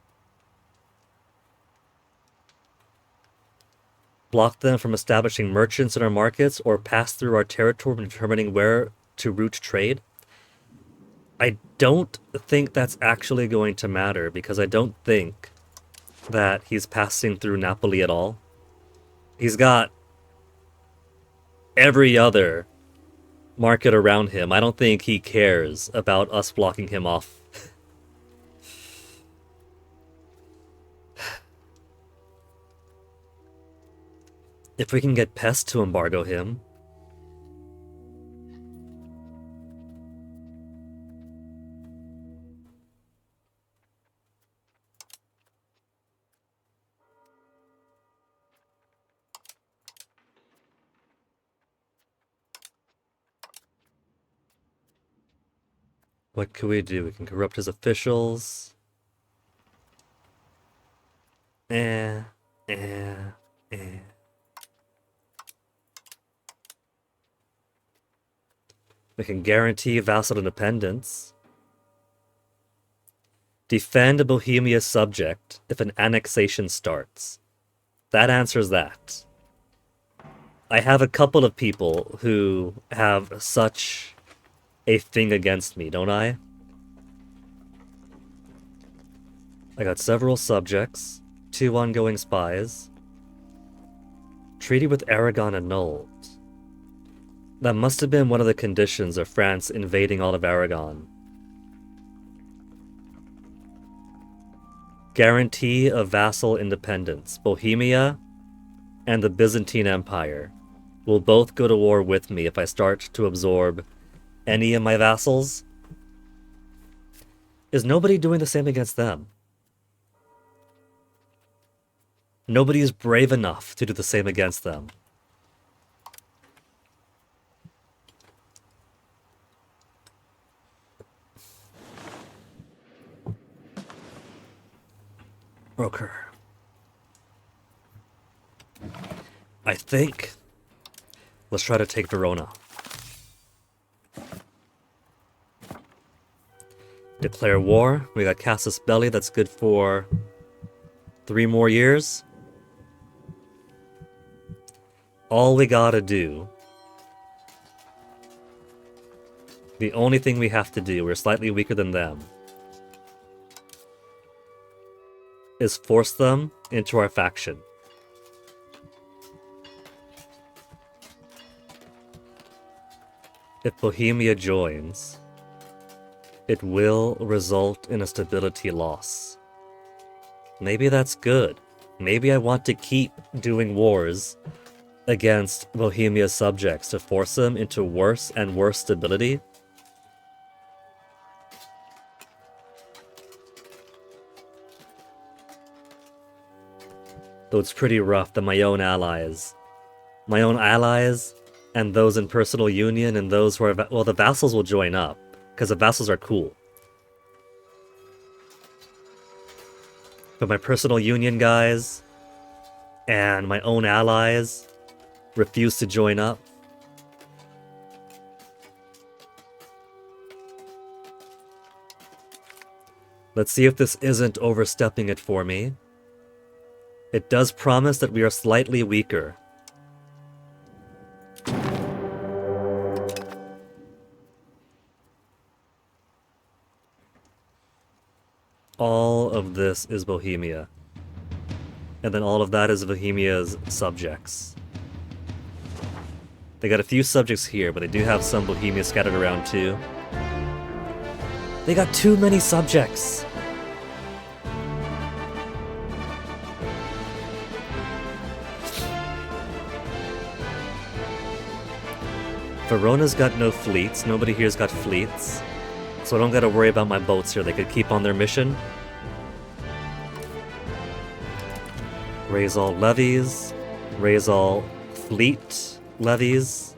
Block them from establishing merchants in our markets or pass through our territory when determining where to route trade. I don't think that's actually going to matter because I don't think that he's passing through Napoli at all. He's got every other market around him. I don't think he cares about us blocking him off. If we can get Pest to embargo him. What can we do? We can corrupt his officials. Eh. We can guarantee vassal independence. Defend Bohemia's subject if an annexation starts. That answers that. I have a couple of people who have such a thing against me, don't I? I got several subjects, 2 ongoing spies. Treaty with Aragon annulled. That must have been one of the conditions of France invading all of Aragon. Guarantee of vassal independence. Bohemia and the Byzantine Empire will both go to war with me if I start to absorb any of my vassals. Is nobody doing the same against them? Nobody is brave enough to do the same against them. Broker. I think. Let's try to take Verona. Declare war. We got Casus Belli. That's good for 3 more years. All we gotta do. The only thing we have to do, we're slightly weaker than them, is force them into our faction. If Bohemia joins, it will result in a stability loss. Maybe that's good. Maybe I want to keep doing wars against Bohemia's subjects to force them into worse and worse stability. Though it's pretty rough that my own allies and those in personal union and those who are, well, the vassals will join up because the vassals are cool. But my personal union guys and my own allies refuse to join up. Let's see if this isn't overstepping it for me. It does promise that we are slightly weaker. all of this is Bohemia. And then all of that is Bohemia's subjects. They got a few subjects here, but they do have some Bohemia scattered around too. They got too many subjects! Verona's got no fleets, nobody here's got fleets. So I don't gotta worry about my boats here, they could keep on their mission. Raise all levies, raise all fleet levies.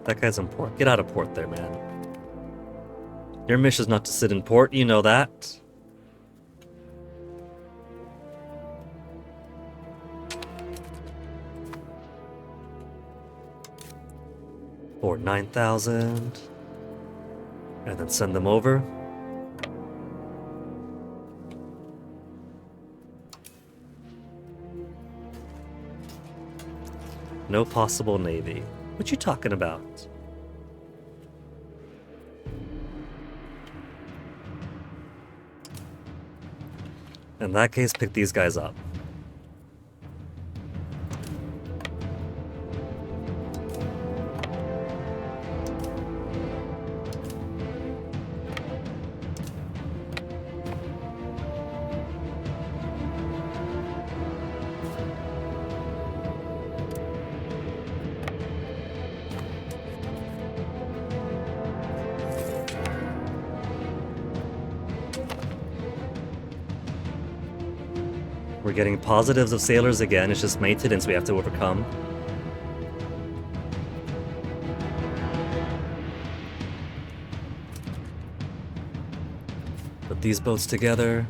That guy's in port. Get out of port there, man. Your mission's not to sit in port, you know that. Or 9,000. And then send them over. No possible navy. What you talking about? In that case, pick these guys up. We're getting positives of sailors again, it's just maintenance we have to overcome. Put these boats together.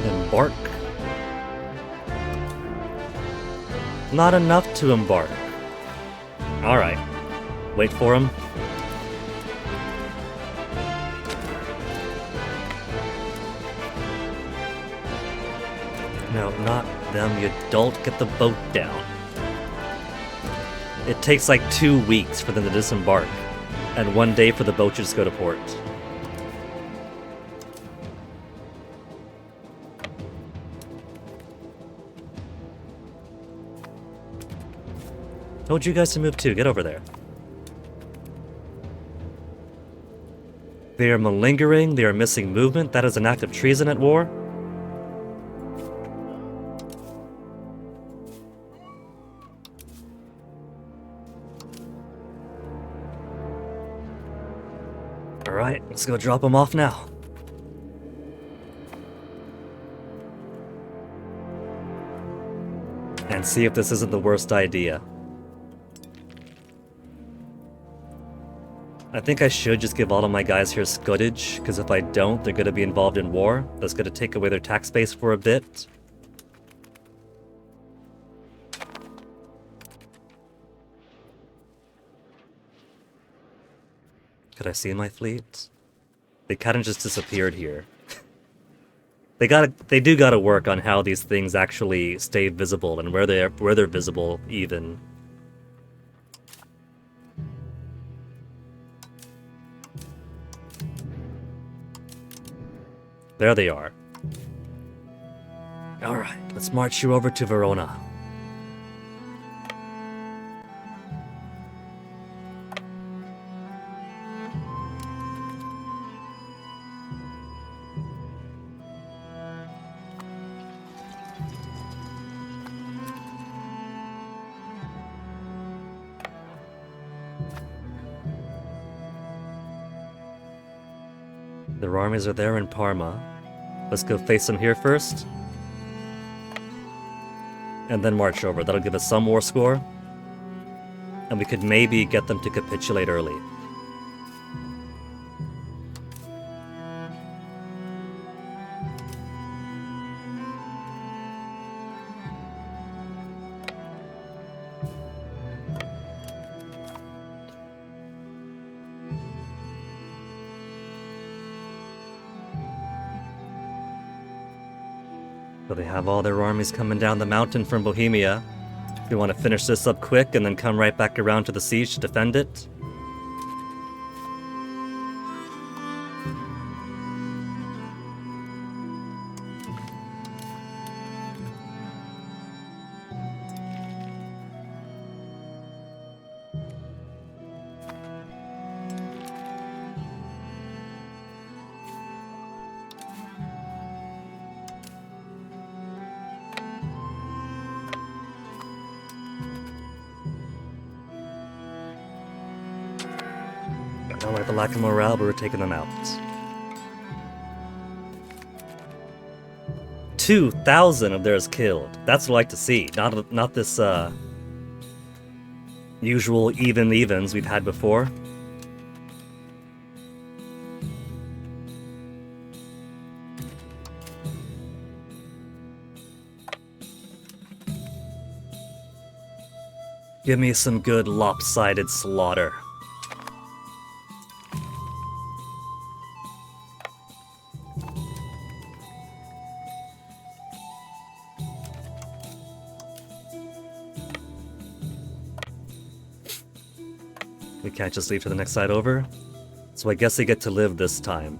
Embark. Not enough to embark. Alright. Wait for him. No, not them, you don't get the boat down. It takes like 2 weeks for them to disembark, and 1 day for the boat to just go to port. Told you guys to move too, get over there. They are malingering, they are missing movement, that is an act of treason at war. Alright, let's go drop them off now. And see if this isn't the worst idea. I think I should just give all of my guys here scuddage, because if I don't, they're going to be involved in war. That's going to take away their tax base for a bit. Could I see my fleet? They kind of just disappeared here. They do gotta work on how these things actually stay visible and where they're visible even. There they are. Alright, let's march you over to Verona. Their armies are there in Parma. Let's go face them here first. And then march over. That'll give us some war score. And we could maybe get them to capitulate early. So they have all their armies coming down the mountain from Bohemia. If you want to finish this up quick and then come right back around to the siege to defend it. Don't like the lack of morale, but we're taking them out. 2,000 of theirs killed. That's what I like to see. Not this usual evens we've had before. Give me some good lopsided slaughter. We can't just leave to the next side over, so I guess they get to live this time.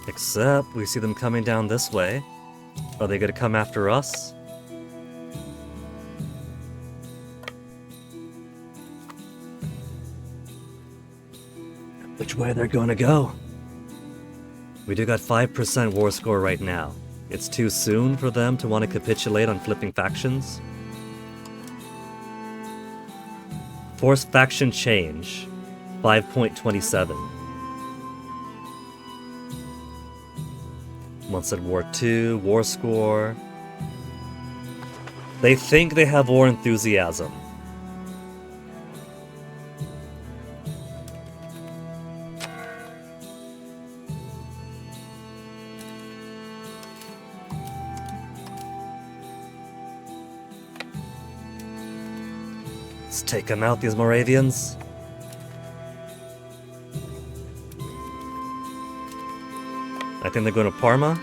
Except we see them coming down this way. Are they gonna come after us? Which way they're gonna go? We do got 5% war score right now. It's too soon for them to want to capitulate on flipping factions. Forced faction change, 5.27. One said War 2, War Score. They think they have war enthusiasm. Let's take them out, these Moravians. I think they're going to Parma.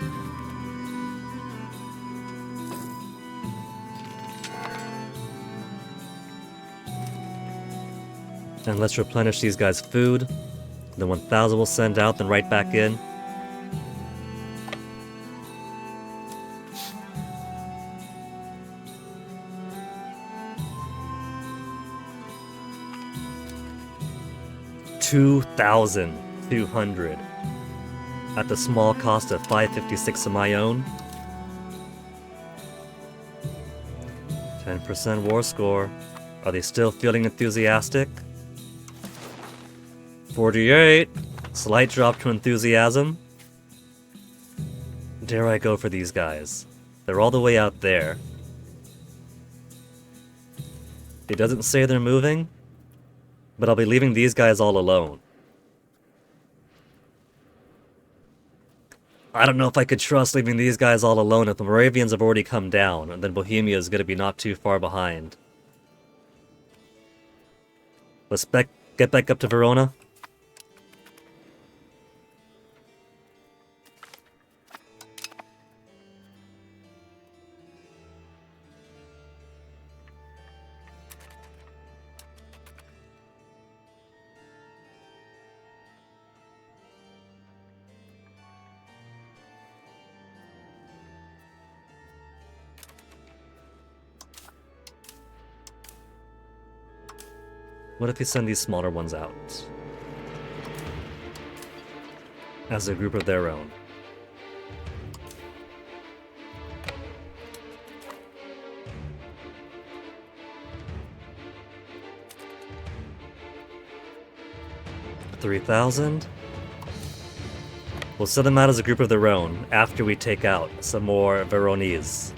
And let's replenish these guys' food. Then 1,000 will send out, then right back in. $2,200 at the small cost of 556 of my own. 10% war score. Are they still feeling enthusiastic? 48. Slight drop to enthusiasm. Dare I go for these guys? They're all the way out there. It doesn't say they're moving, but I'll be leaving these guys all alone. I don't know if I could trust leaving these guys all alone if the Moravians have already come down, and then Bohemia is going to be not too far behind. Let's get back up to Verona. What if we send these smaller ones out? As a group of their own. $3,000? We'll send them out as a group of their own after we take out some more Veronese.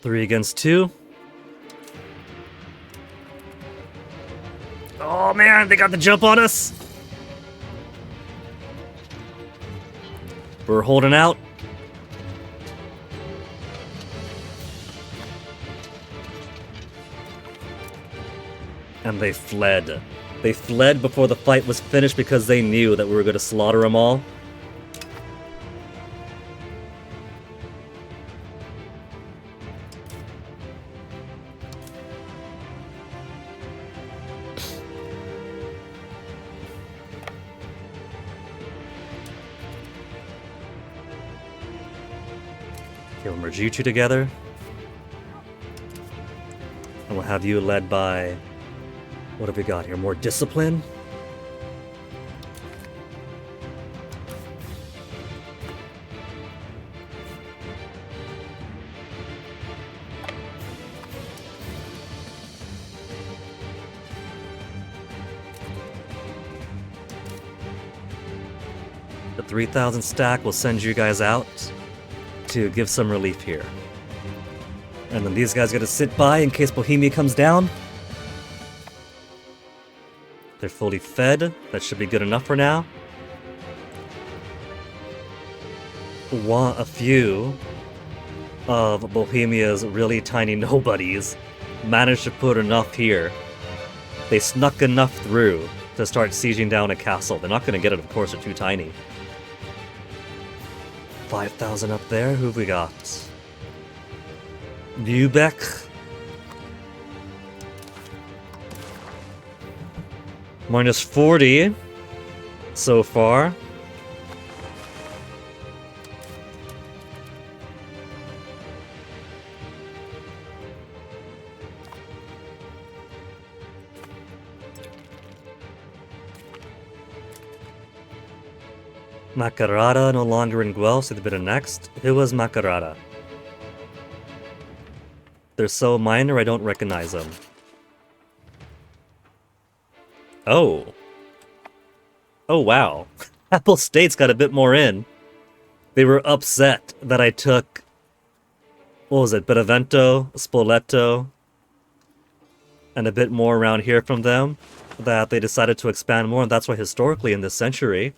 Three against two. Oh man, they got the jump on us. We're holding out. And they fled. They fled before the fight was finished because they knew that we were going to slaughter them all. Okay, we'll merge you two together. And we'll have you led by... What have we got here? More discipline? The 3,000 stack will send you guys out to give some relief here. And then these guys gotta sit by in case Bohemia comes down. They're fully fed. That should be good enough for now. A few of Bohemia's really tiny nobodies managed to put enough here. They snuck enough through to start sieging down a castle. They're not going to get it, of course, they're too tiny. 5,000 up there. Who have we got? Lübeck. Minus 40 so far. Macarata no longer in Guelph, so they've been next. Who was Macarata? They're so minor I don't recognize them. Oh. Oh, wow. Apple State's got a bit more in. They were upset that I took... What was it? Benevento, Spoleto, and a bit more around here from them. That they decided to expand more, and that's why historically in this century,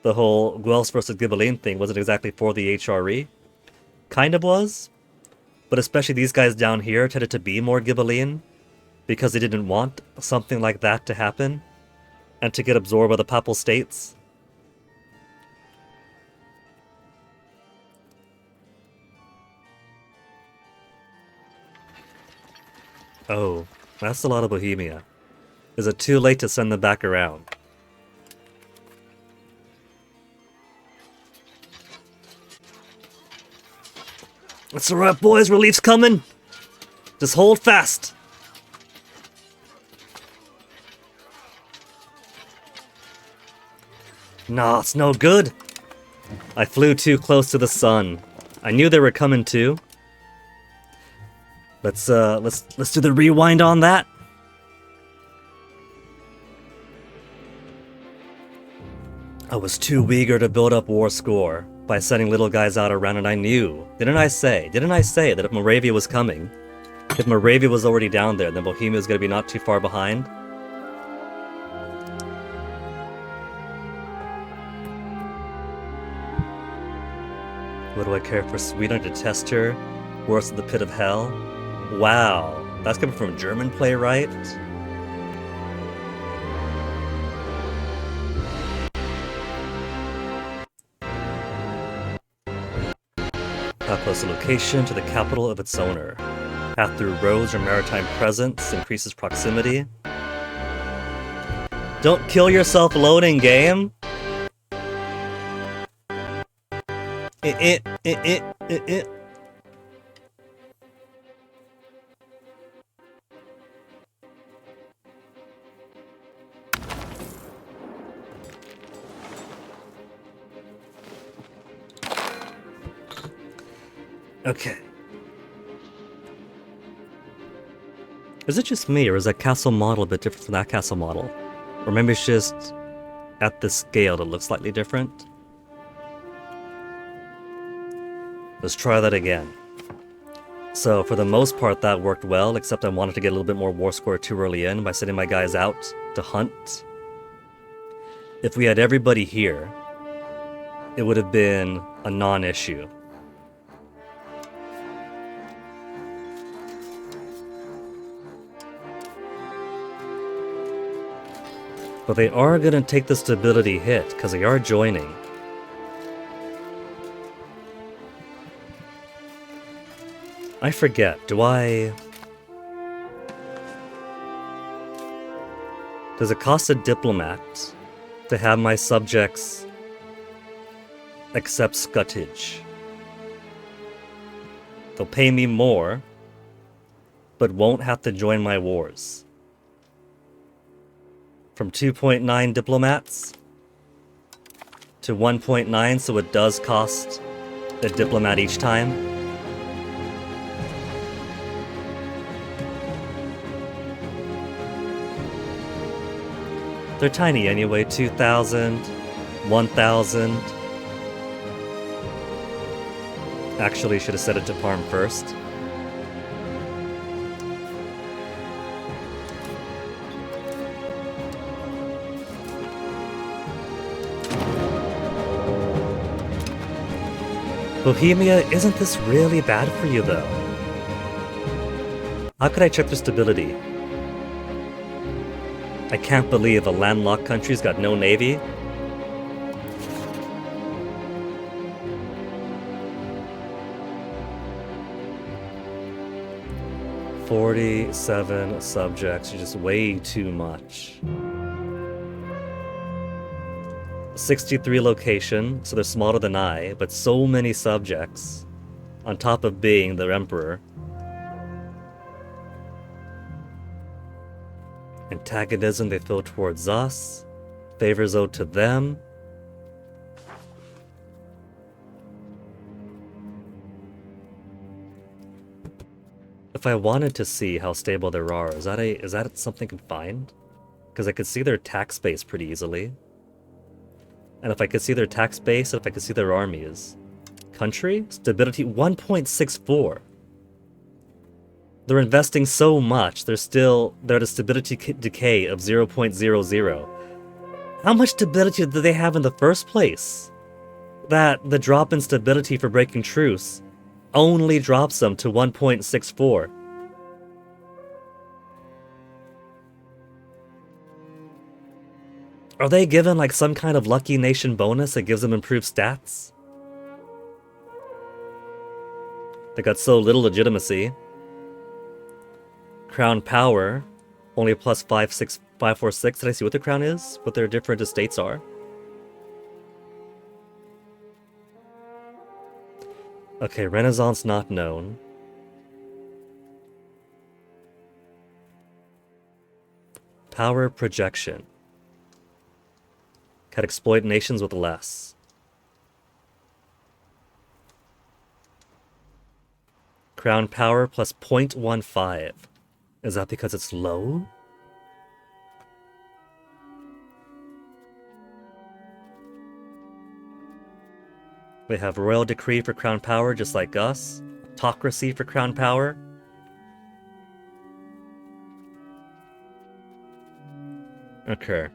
the whole Guelph versus Ghibelline thing wasn't exactly for the HRE. Kind of was. But especially these guys down here tended to be more Ghibelline, because they didn't want something like that to happen and to get absorbed by the Papal States. Oh, that's a lot of Bohemia. Is it too late to send them back around? It's alright, boys, relief's coming! Just hold fast! Nah, it's no good. I flew too close to the sun. I knew they were coming too. Let's do the rewind on that. I was too eager to build up war score by sending little guys out around, and I knew. Didn't I say that if Moravia was coming, if Moravia was already down there, then Bohemia was going to be not too far behind? What do I care for Sweden? I detest her. Worse than the pit of hell. Wow, that's coming from a German playwright? How close the location to the capital of its owner. Path through roads or maritime presence increases proximity. Don't kill yourself loading, game! Okay. Is it just me, or is that castle model a bit different from that castle model? Or maybe it's just at the scale that looks slightly different? Let's try that again. So for the most part that worked well, except I wanted to get a little bit more war score too early in by sending my guys out to hunt. If we had everybody here, it would have been a non-issue. But they are going to take the stability hit, because they are joining. I forget, does it cost a diplomat to have my subjects accept scutage? They'll pay me more, but won't have to join my wars. From 2.9 diplomats to 1.9, so it does cost a diplomat each time. They're tiny anyway, 2,000, 1,000. Actually, should have set it to farm first. Bohemia, isn't this really bad for you, though? How could I check their stability? I can't believe a landlocked country's got no navy. "47 subjects, just way too much." 63 location, so they're smaller than I, but so many subjects, on top of being the emperor. Antagonism they feel towards us, favors owed to them. If I wanted to see how stable they are, is that something I can find? Because I could see their tax base pretty easily. And if I could see their tax base, if I could see their armies. Country? Stability 1.64. They're investing so much, they're at a stability decay of 0.00. How much stability did they have in the first place? That the drop in stability for breaking truce only drops them to 1.64. Are they given like some kind of lucky nation bonus that gives them improved stats? They got so little legitimacy. Crown power, only plus 546. Did I see what the crown is? What their different estates are? Okay, Renaissance not known. Power projection. Can exploit nations with less. Crown power plus 0.15. Is that because it's low? We have royal decree for crown power, just like us. Autocracy for crown power. Okay.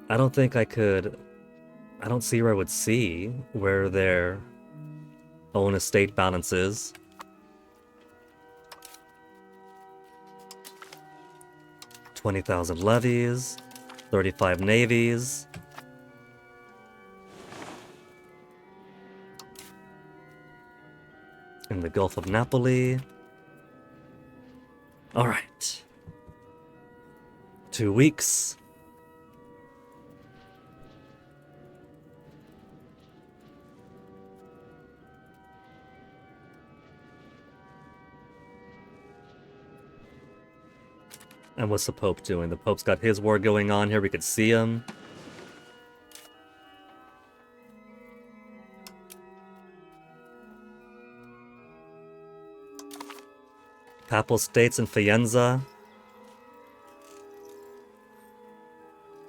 I don't think I could... I don't see where I would see where their own estate balance is. $20,000 levies, 35 navies. In the Gulf of Napoli. Alright. 2 weeks. And what's the Pope doing? The Pope's got his war going on here. We could see him. Papal States in Faenza.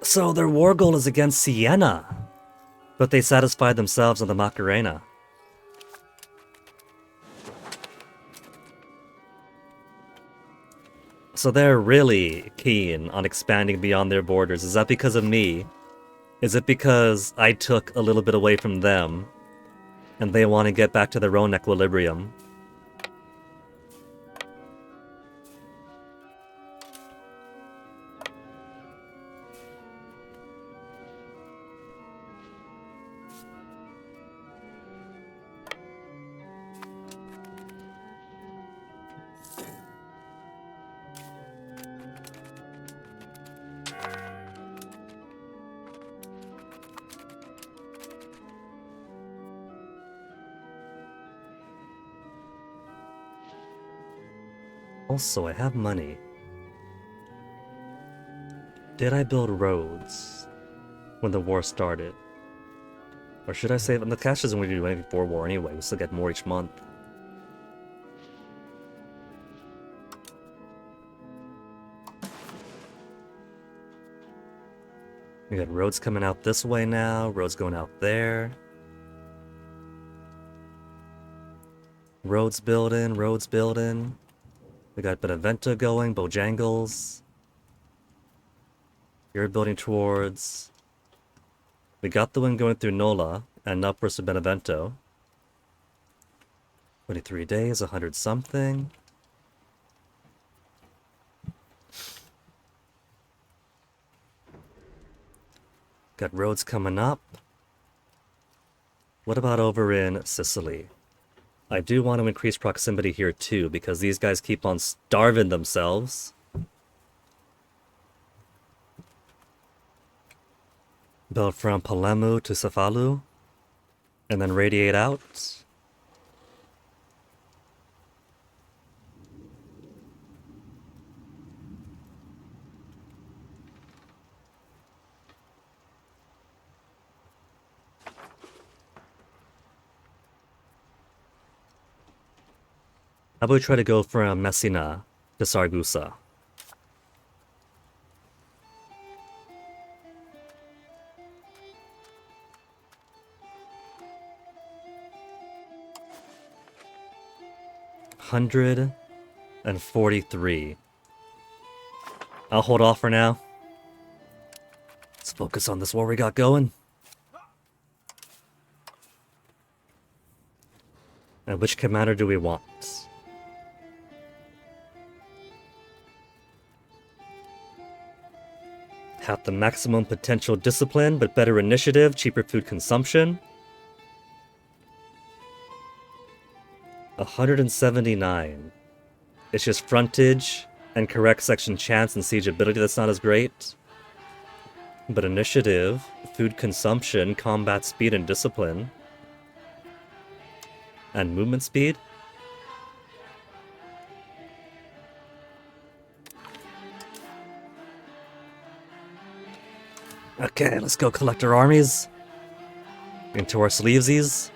So their war goal is against Siena. But they satisfied themselves on the Macarena. So they're really keen on expanding beyond their borders. Is that because of me? Is it because I took a little bit away from them and they want to get back to their own equilibrium? Also, I have money. Did I build roads when the war started? Or should I save? The cash doesn't really do anything for war anyway. We still get more each month. We got roads coming out this way now, roads going out there. Roads building, roads building. We got Benevento going, Bojangles. You're building towards... We got the one going through Nola, and upwards to Benevento. 23 days, 100 something. Got roads coming up. What about over in Sicily? I do want to increase proximity here too, because these guys keep on starving themselves. Build from Palermo to Cefalu, and then radiate out. How about we try to go from Messina to Saragossa? $143. I'll hold off for now. Let's focus on this war we got going. And which commander do we want? Have the maximum potential discipline, but better initiative, cheaper food consumption. 179. It's just frontage and correct section chance and siege ability that's not as great. But initiative, food consumption, combat speed and discipline. And movement speed. Okay, let's go collect our armies. Into our sleevesies.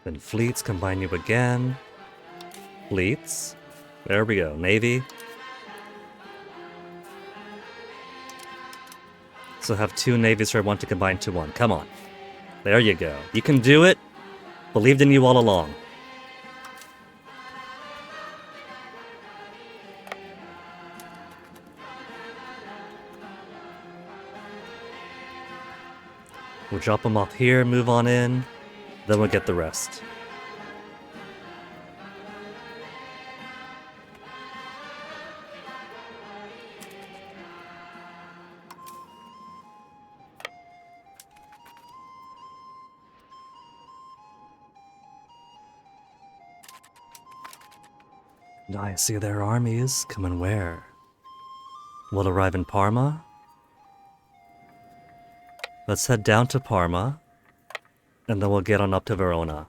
Then fleets, combine you again. Fleets. There we go, Navy. So have two navies who I want to combine to one. Come on. There you go. You can do it. Believed in you all along. We'll drop them off here, move on in. Then we'll get the rest. I see their armies coming where? We'll arrive in Parma. Let's head down to Parma, and then we'll get on up to Verona.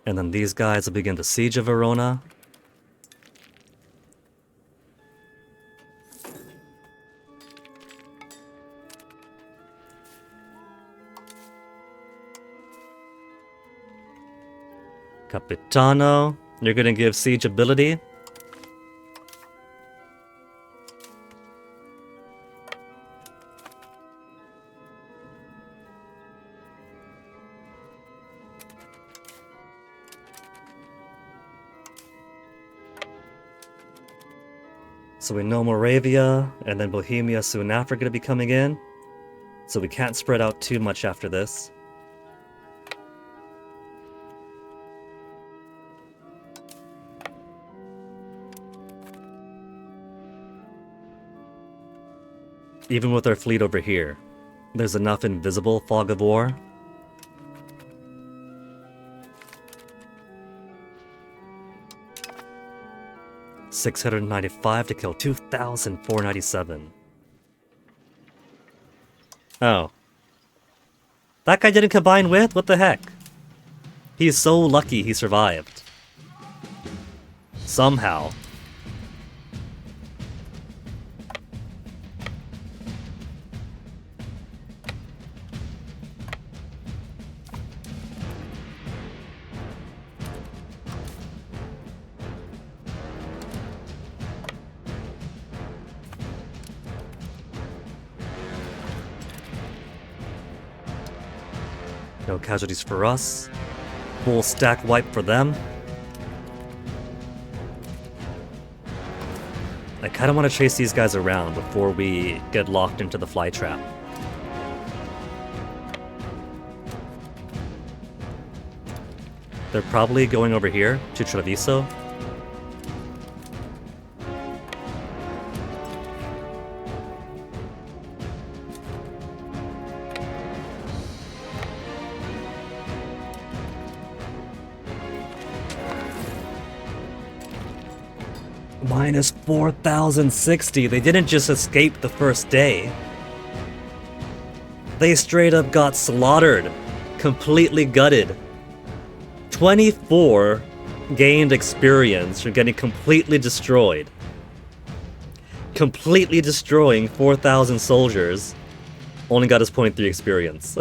And then these guys will begin the siege of Verona. Capitano, you're gonna give siege ability. So we know Moravia and then Bohemia soon after are gonna be coming in. So we can't spread out too much after this. Even with our fleet over here, there's enough invisible fog of war. $695 to kill 2,497. Oh. That guy didn't combine with? What the heck? He's so lucky he survived. Somehow. No casualties for us. Full stack wipe for them. I kind of want to chase these guys around before we get locked into the fly trap. They're probably going over here to Treviso. Minus 4,060. They didn't just escape the first day. They straight up got slaughtered. Completely gutted. 24 gained experience from getting completely destroyed. Completely destroying 4,000 soldiers. Only got his 0.3 experience.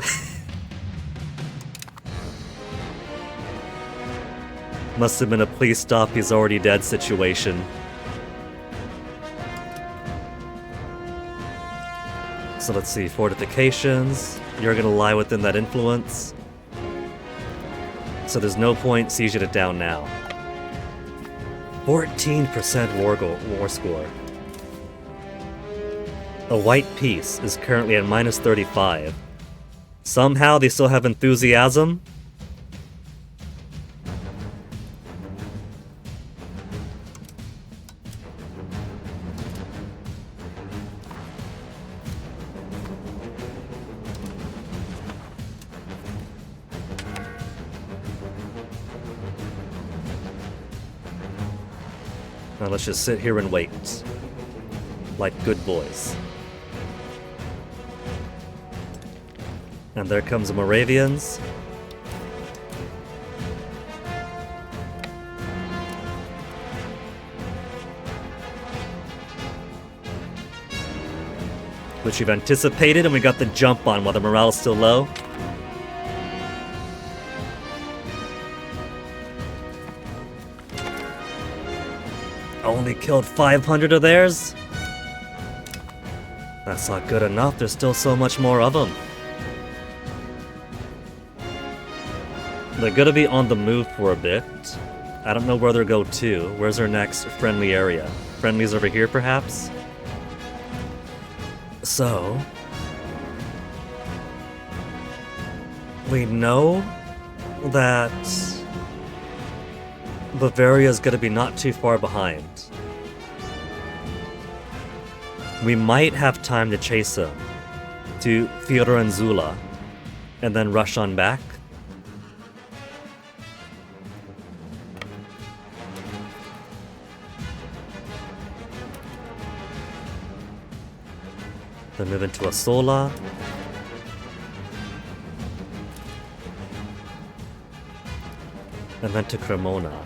Must have been a please stop, he's already dead situation. So let's see, fortifications. You're gonna lie within that influence. So there's no point sieging it down now. 14% war score. A white piece is currently at minus 35. Somehow they still have enthusiasm. Now let's just sit here and wait. Like good boys. And there comes the Moravians. Which we've anticipated, and we got the jump on while the morale's still low. Only killed 500 of theirs? That's not good enough, there's still so much more of them. They're gonna be on the move for a bit. I don't know where they'll go to. Where's our next friendly area? Friendlies over here, perhaps? So... we know that Bavaria's gonna be not too far behind. We might have time to chase them to Fiorenzuola and then rush on back. Then move into Asola. And then to Cremona.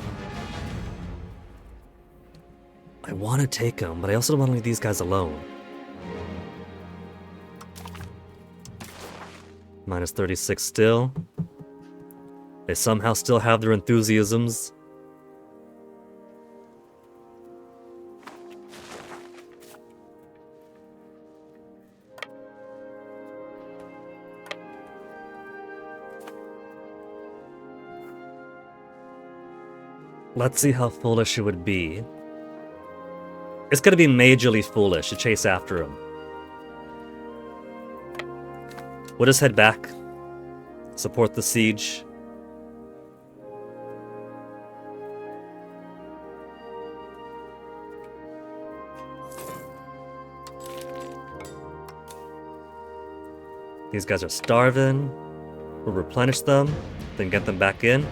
I want to take them, but I also don't want to leave these guys alone. Minus 36 still. They somehow still have their enthusiasms. Let's see how foolish it would be. It's gonna be majorly foolish to chase after him. We'll just head back. Support the siege. These guys are starving. We'll replenish them, then get them back in.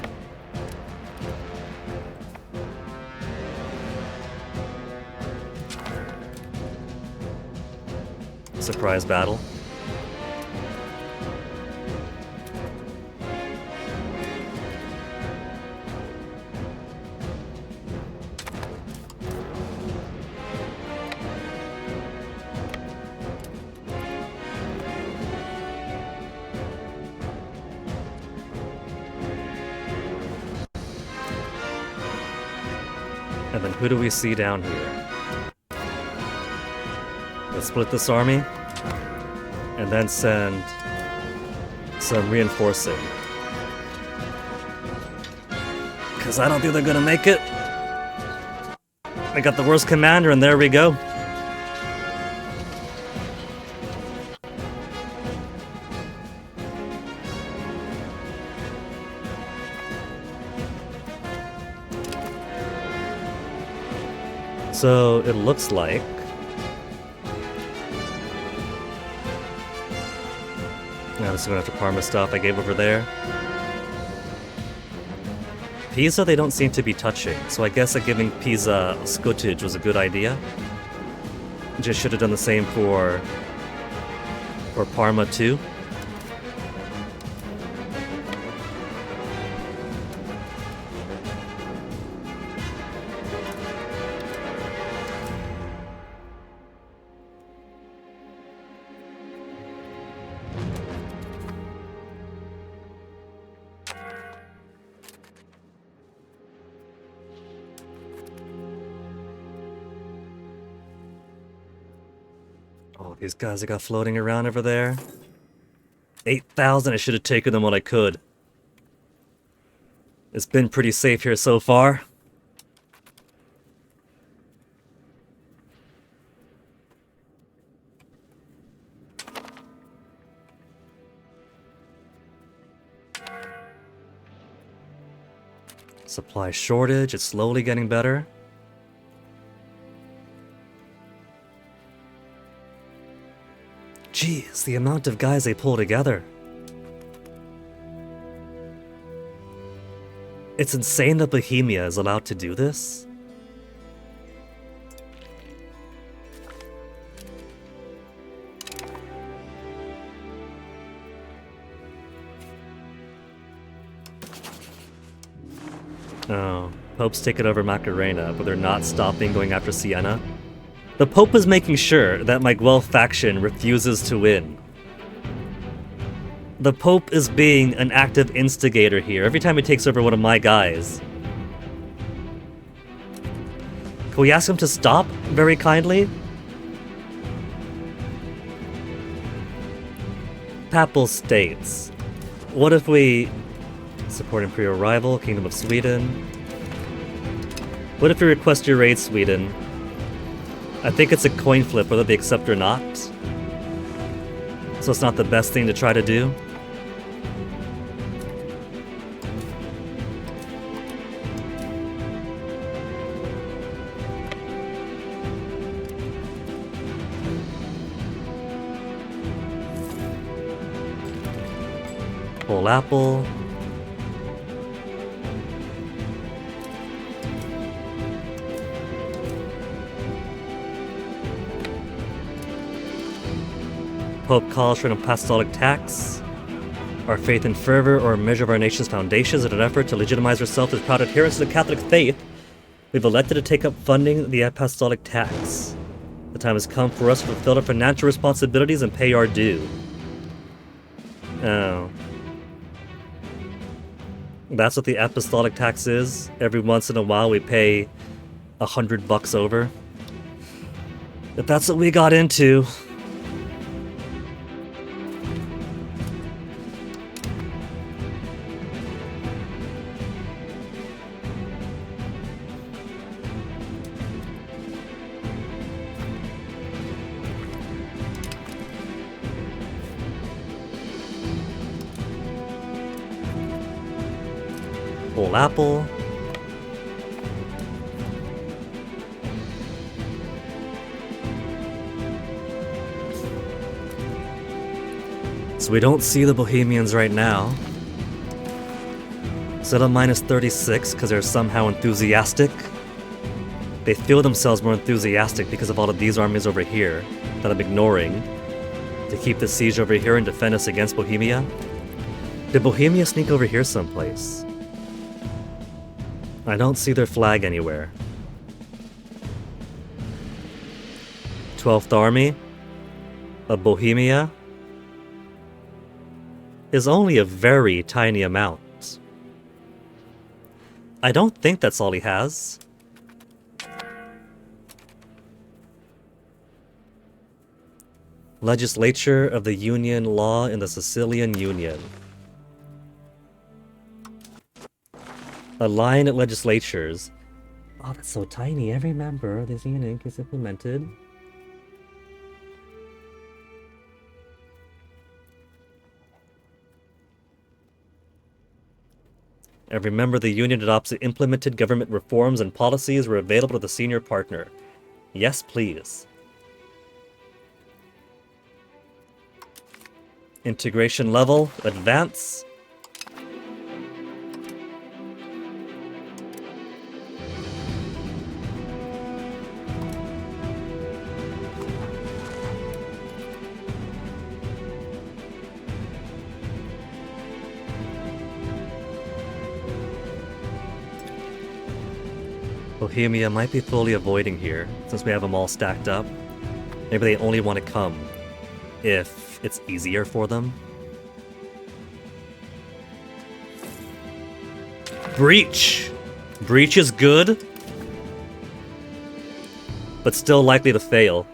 Surprise battle. And then who do we see down here? Let's split this army and then send some reinforcing. Because I don't think they're gonna make it. I got the worst commander, and there we go. So it looks like now this is going after Parma stuff I gave over there. Pisa they don't seem to be touching, so I guess that giving Pisa scutage was a good idea. Just should have done the same for Parma too. Oh, these guys I got floating around over there. 8,000, I should have taken them when I could. It's been pretty safe here so far. Supply shortage, it's slowly getting better. Jeez, the amount of guys they pull together. It's insane that Bohemia is allowed to do this. Oh, Pope's taken over Macarena, but they're not stopping going after Siena. The Pope is making sure that my Guelph faction refuses to win. The Pope is being an active instigator here every time he takes over one of my guys. Can we ask him to stop very kindly? Papal States. What if we support Imperial rival, Kingdom of Sweden? What if we request your raid, Sweden? I think it's a coin flip whether they accept or not. So it's not the best thing to try to do. Whole apple. Pope calls for an apostolic tax. Our faith and fervor are a measure of our nation's foundations in an effort to legitimize ourselves as proud adherents to the Catholic faith. We've elected to take up funding the apostolic tax. The time has come for us to fulfill our financial responsibilities and pay our due. Oh. That's what the apostolic tax is. Every once in a while we pay $100 over. If that's what we got into. Whole apple. So we don't see the Bohemians right now. Set up minus 36 because they're somehow enthusiastic. They feel themselves more enthusiastic because of all of these armies over here that I'm ignoring to keep the siege over here and defend us against Bohemia. Did Bohemia sneak over here someplace? I don't see their flag anywhere. 12th Army of Bohemia is only a very tiny amount. I don't think that's all he has. Legislature of the Union Law in the Sicilian Union. Aligned legislatures. Oh, that's so tiny. Every member of this union is implemented. Every member of the union adopts the implemented government reforms and policies were available to the senior partner. Yes, please. Integration level, advance. Bohemia might be fully avoiding here, since we have them all stacked up. Maybe they only want to come if it's easier for them. Breach! Breach is good, but still likely to fail.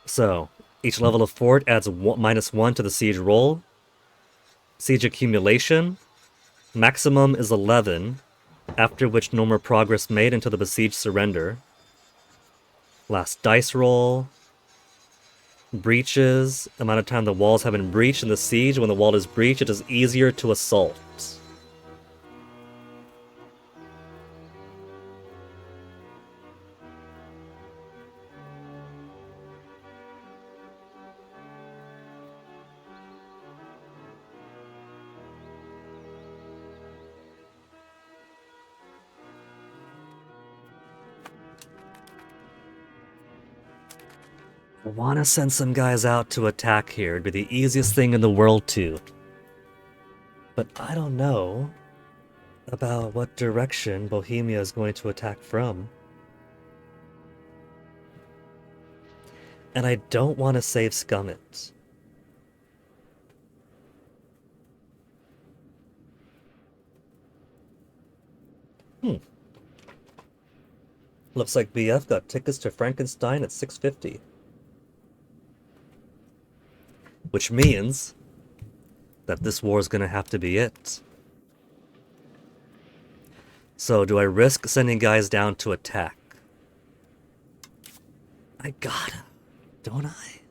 So, each level of fort adds -1 to the siege roll. Siege accumulation. Maximum is 11, after which no more progress made until the besieged surrender. Last dice roll. Breaches. Amount of time the walls have been breached in the siege. When the wall is breached, it is easier to assault. I want to send some guys out to attack here. It'd be the easiest thing in the world to. But I don't know about what direction Bohemia is going to attack from. And I don't want to save Scummit. Looks like BF got tickets to Frankenstein at 650. Which means that this war is going to have to be it. So, do I risk sending guys down to attack? I gotta, don't I?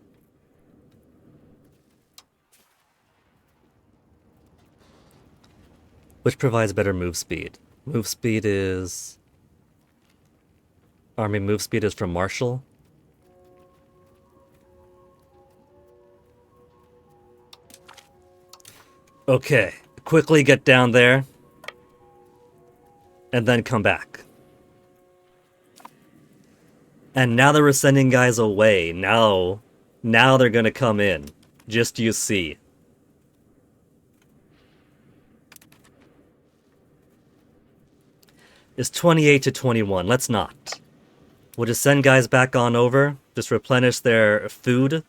Which provides better move speed? Move speed is... Army move speed is from Marshall. Okay, quickly get down there. And then come back. And now that we're sending guys away, now they're gonna come in. Just you see. It's 28 to 21. Let's not. We'll just send guys back on over. Just replenish their food.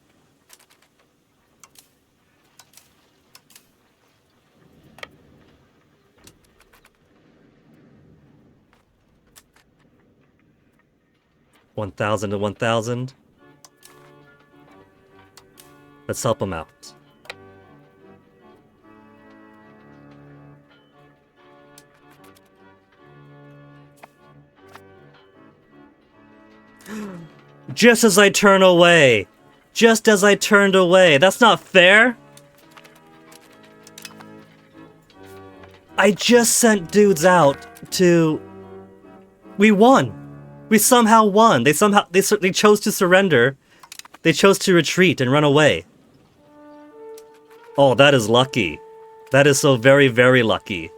1,000 to 1,000. Let's help him out. Just as I turn away. Just as I turned away. That's not fair. I just sent dudes out to... We won. We somehow won. They chose to surrender. They chose to retreat and run away. Oh, that is lucky. That is so very, very lucky.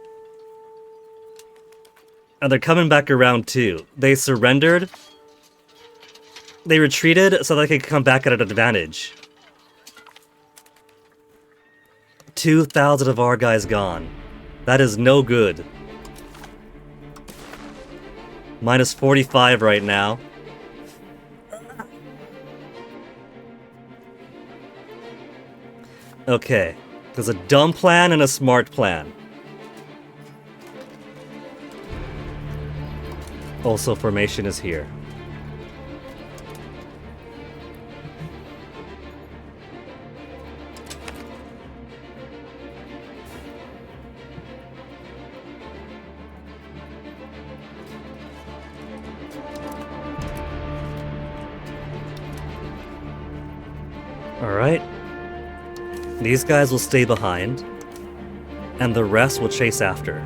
And they're coming back around too. They surrendered. They retreated so they could come back at an advantage. 2,000 of our guys gone. That is no good. Minus 45 right now. Okay. There's a dumb plan and a smart plan. Also, formation is here. Alright. These guys will stay behind, and the rest will chase after.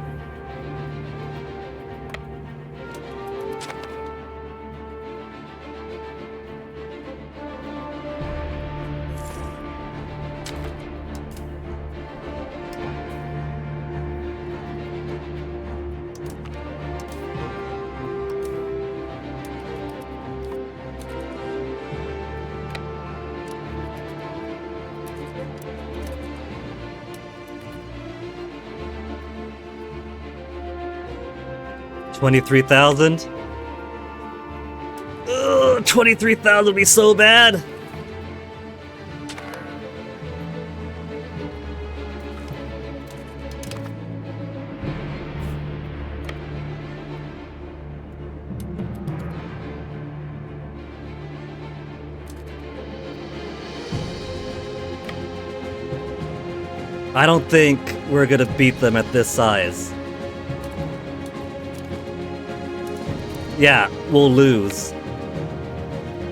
$23,000? Ugh, 23,000 would be so bad! I don't think we're gonna beat them at this size. Yeah, we'll lose.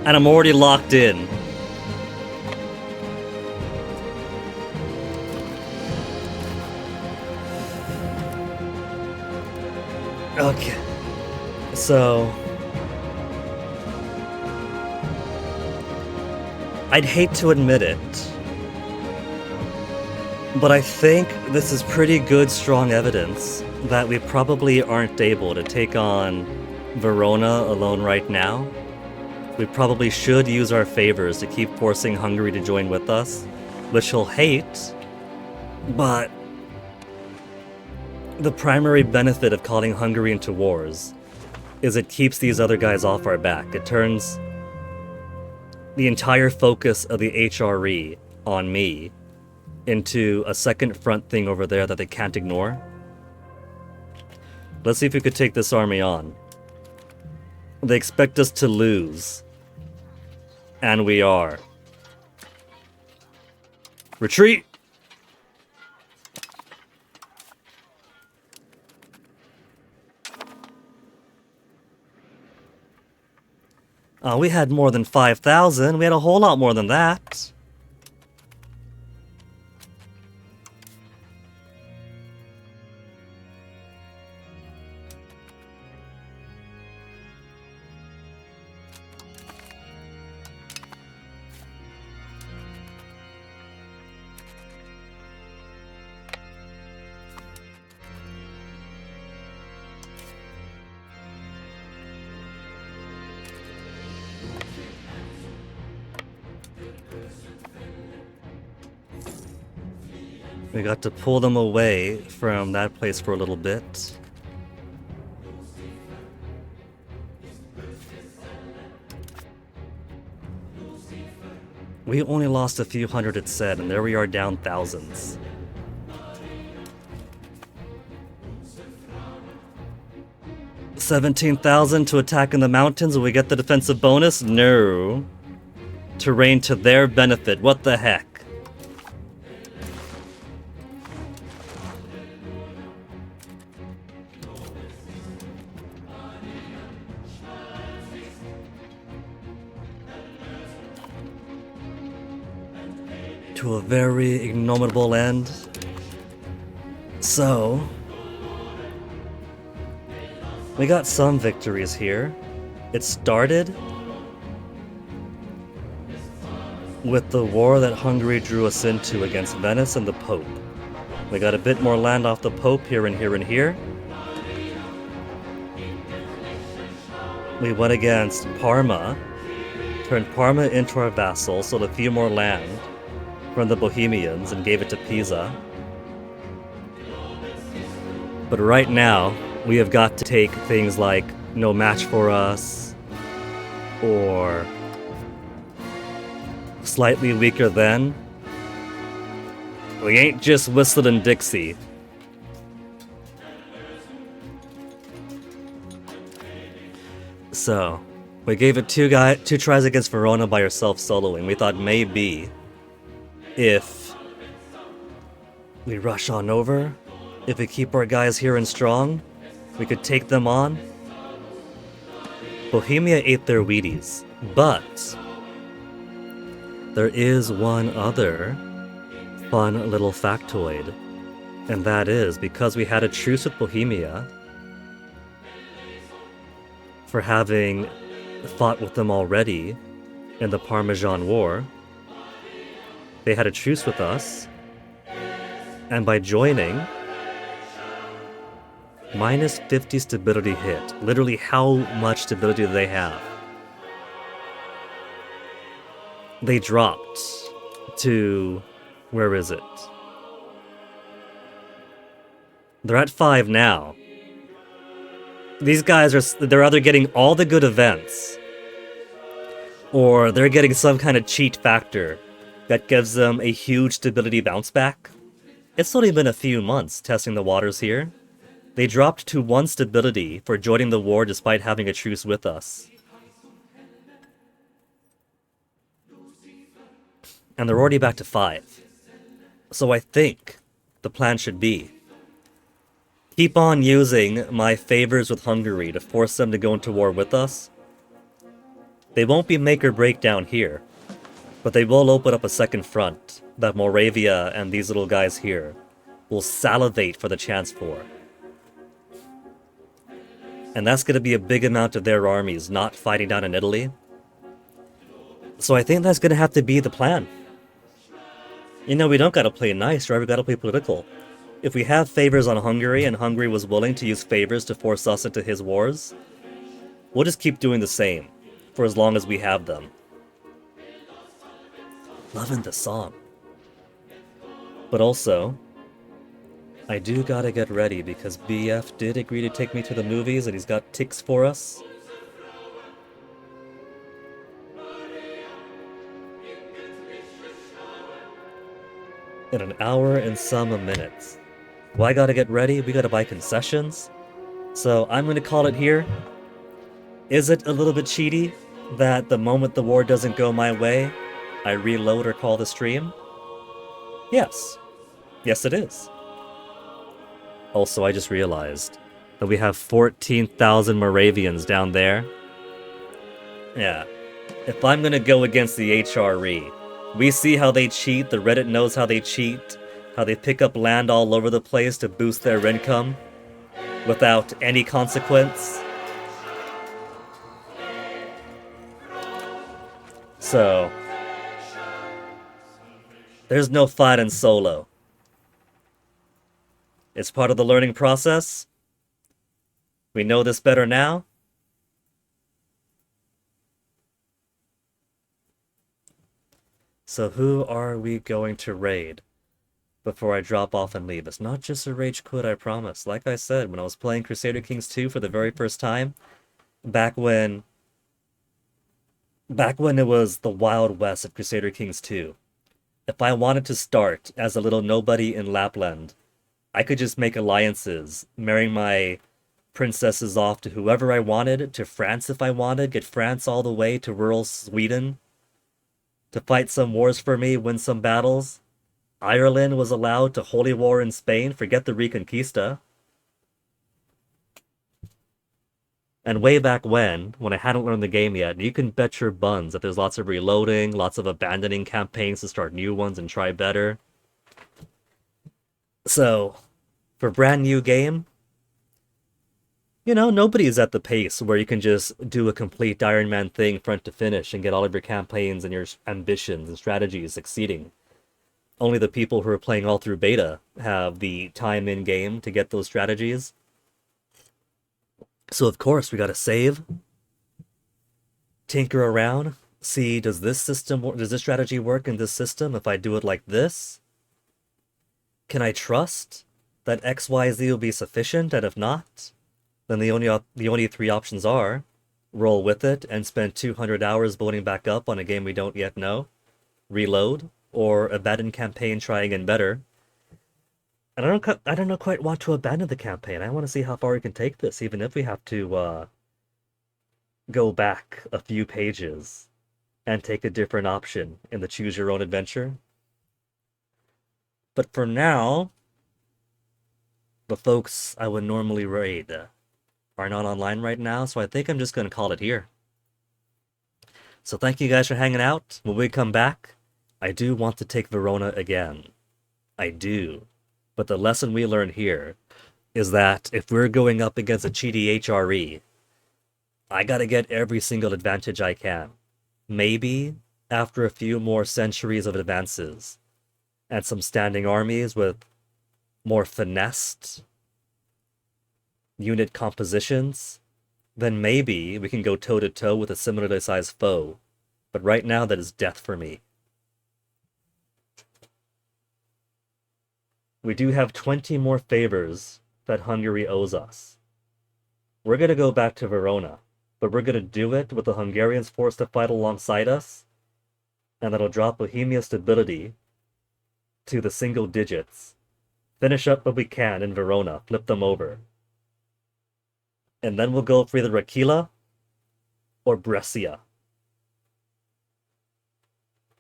And I'm already locked in. Okay. So... I'd hate to admit it, but I think this is pretty good, strong evidence that we probably aren't able to take on Verona alone right now. We probably should use our favors to keep forcing Hungary to join with us, which he'll hate, but the primary benefit of calling Hungary into wars is it keeps these other guys off our back. It turns the entire focus of the HRE on me into a second front thing over there that they can't ignore. Let's see if we could take this army on. They expect us to lose. And we are. Retreat! We had more than 5,000. We had a whole lot more than that. We got to pull them away from that place for a little bit. We only lost a few hundred, it said, and there we are down thousands. 17,000 to attack in the mountains and we get the defensive bonus? No. Terrain to their benefit, what the heck? To a very ignominable end. So, we got some victories here. It started with the war that Hungary drew us into against Venice and the Pope. We got a bit more land off the Pope here and here and here. We went against Parma, turned Parma into our vassal, sold a few more land from the Bohemians and gave it to Pisa. But right now, we have got to take things like no match for us, or slightly weaker than. We ain't just whistling Dixie. So, we gave it two tries against Verona by yourself soloing. We thought maybe if we rush on over, if we keep our guys here and strong, we could take them on. Bohemia ate their Wheaties, but there is one other fun little factoid, and that is because we had a truce with Bohemia for having fought with them already in the Parmesan War. They had a truce with us, and by joining, minus 50 stability hit. Literally, how much stability do they have? They dropped to... where is it? They're at 5 now. These guys they're either getting all the good events, or they're getting some kind of cheat factor that gives them a huge stability bounce back. It's only been a few months testing the waters here. They dropped to 1 stability for joining the war despite having a truce with us. And they're already back to 5. So I think the plan should be keep on using my favors with Hungary to force them to go into war with us. They won't be make or break down here, but they will open up a second front that Moravia and these little guys here will salivate for the chance for. And that's going to be a big amount of their armies not fighting down in Italy. So I think that's going to have to be the plan. You know, we don't got to play nice, right? We got to play political. If we have favors on Hungary, and Hungary was willing to use favors to force us into his wars, we'll just keep doing the same for as long as we have them. Loving the song. But also, I do gotta get ready because BF did agree to take me to the movies and he's got tickets for us. In an hour and some minutes. Well, I gotta get ready, we gotta buy concessions. So I'm gonna call it here. Is it a little bit cheaty that the moment the war doesn't go my way, I reload or call the stream? Yes. Yes, it is. Also, I just realized that we have 14,000 Moravians down there. Yeah. If I'm gonna go against the HRE, we see how they cheat, the Reddit knows how they cheat, how they pick up land all over the place to boost their income without any consequence. So, there's no fight in solo. It's part of the learning process. We know this better now. So who are we going to raid before I drop off and leave? It's not just a rage quit, I promise. Like I said, when I was playing Crusader Kings 2 for the very first time, back when it was the Wild West of Crusader Kings 2, if I wanted to start as a little nobody in Lapland, I could just make alliances, marrying my princesses off to whoever I wanted, to France if I wanted, get France all the way to rural Sweden to fight some wars for me, win some battles. Ireland was allowed to holy war in Spain, forget the Reconquista. And way back when I hadn't learned the game yet, you can bet your buns that there's lots of reloading, lots of abandoning campaigns to start new ones and try better. So, for brand new game, you know, nobody's at the pace where you can just do a complete Iron Man thing front to finish and get all of your campaigns and your ambitions and strategies succeeding. Only the people who are playing all through beta have the time in game to get those strategies. So of course we gotta save, tinker around, see does this strategy work in this system if I do it like this? Can I trust that XYZ will be sufficient, and if not, then the only three options are roll with it and spend 200 hours boating back up on a game we don't yet know, reload, or abandon campaign, try again better. And I don't quite want to abandon the campaign. I want to see how far we can take this, even if we have to go back a few pages and take a different option in the choose your own adventure. But for now, the folks I would normally raid are not online right now, so I think I'm just going to call it here. So thank you guys for hanging out. When we come back, I do want to take Verona again. I do. But the lesson we learn here is that if we're going up against a cheaty HRE, I gotta get every single advantage I can. Maybe after a few more centuries of advances and some standing armies with more finessed unit compositions, then maybe we can go toe-to-toe with a similarly sized foe. But right now, that is death for me. We do have 20 more favors that Hungary owes us. We're going to go back to Verona, but we're going to do it with the Hungarians forced to fight alongside us, and that'll drop Bohemia stability to the single digits. Finish up what we can in Verona, flip them over. And then we'll go for either Aquila or Brescia.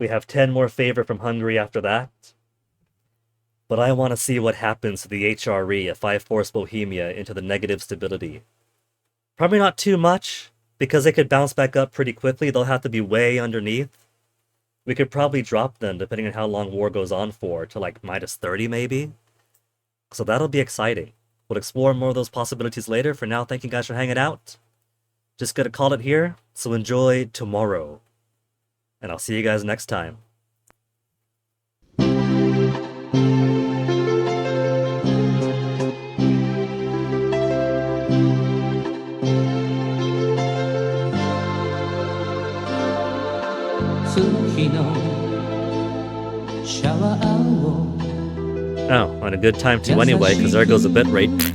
We have 10 more favor from Hungary after that. But I want to see what happens to the HRE if I force Bohemia into the negative stability. Probably not too much, because they could bounce back up pretty quickly. They'll have to be way underneath. We could probably drop them, depending on how long war goes on for, to like -30 maybe. So that'll be exciting. We'll explore more of those possibilities later. For now, thank you guys for hanging out. Just gonna call it here, so enjoy tomorrow. And I'll see you guys next time. Oh, and a good time too anyway, because there goes a bit rate.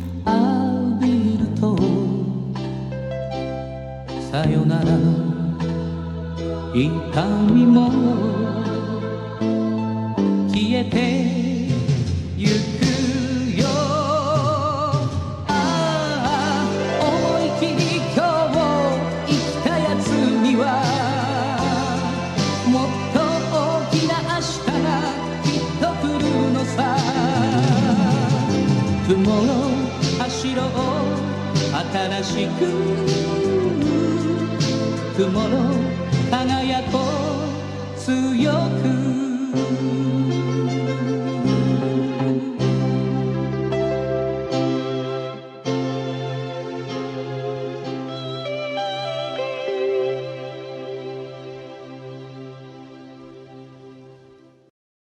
Tomorrow 輝こう強く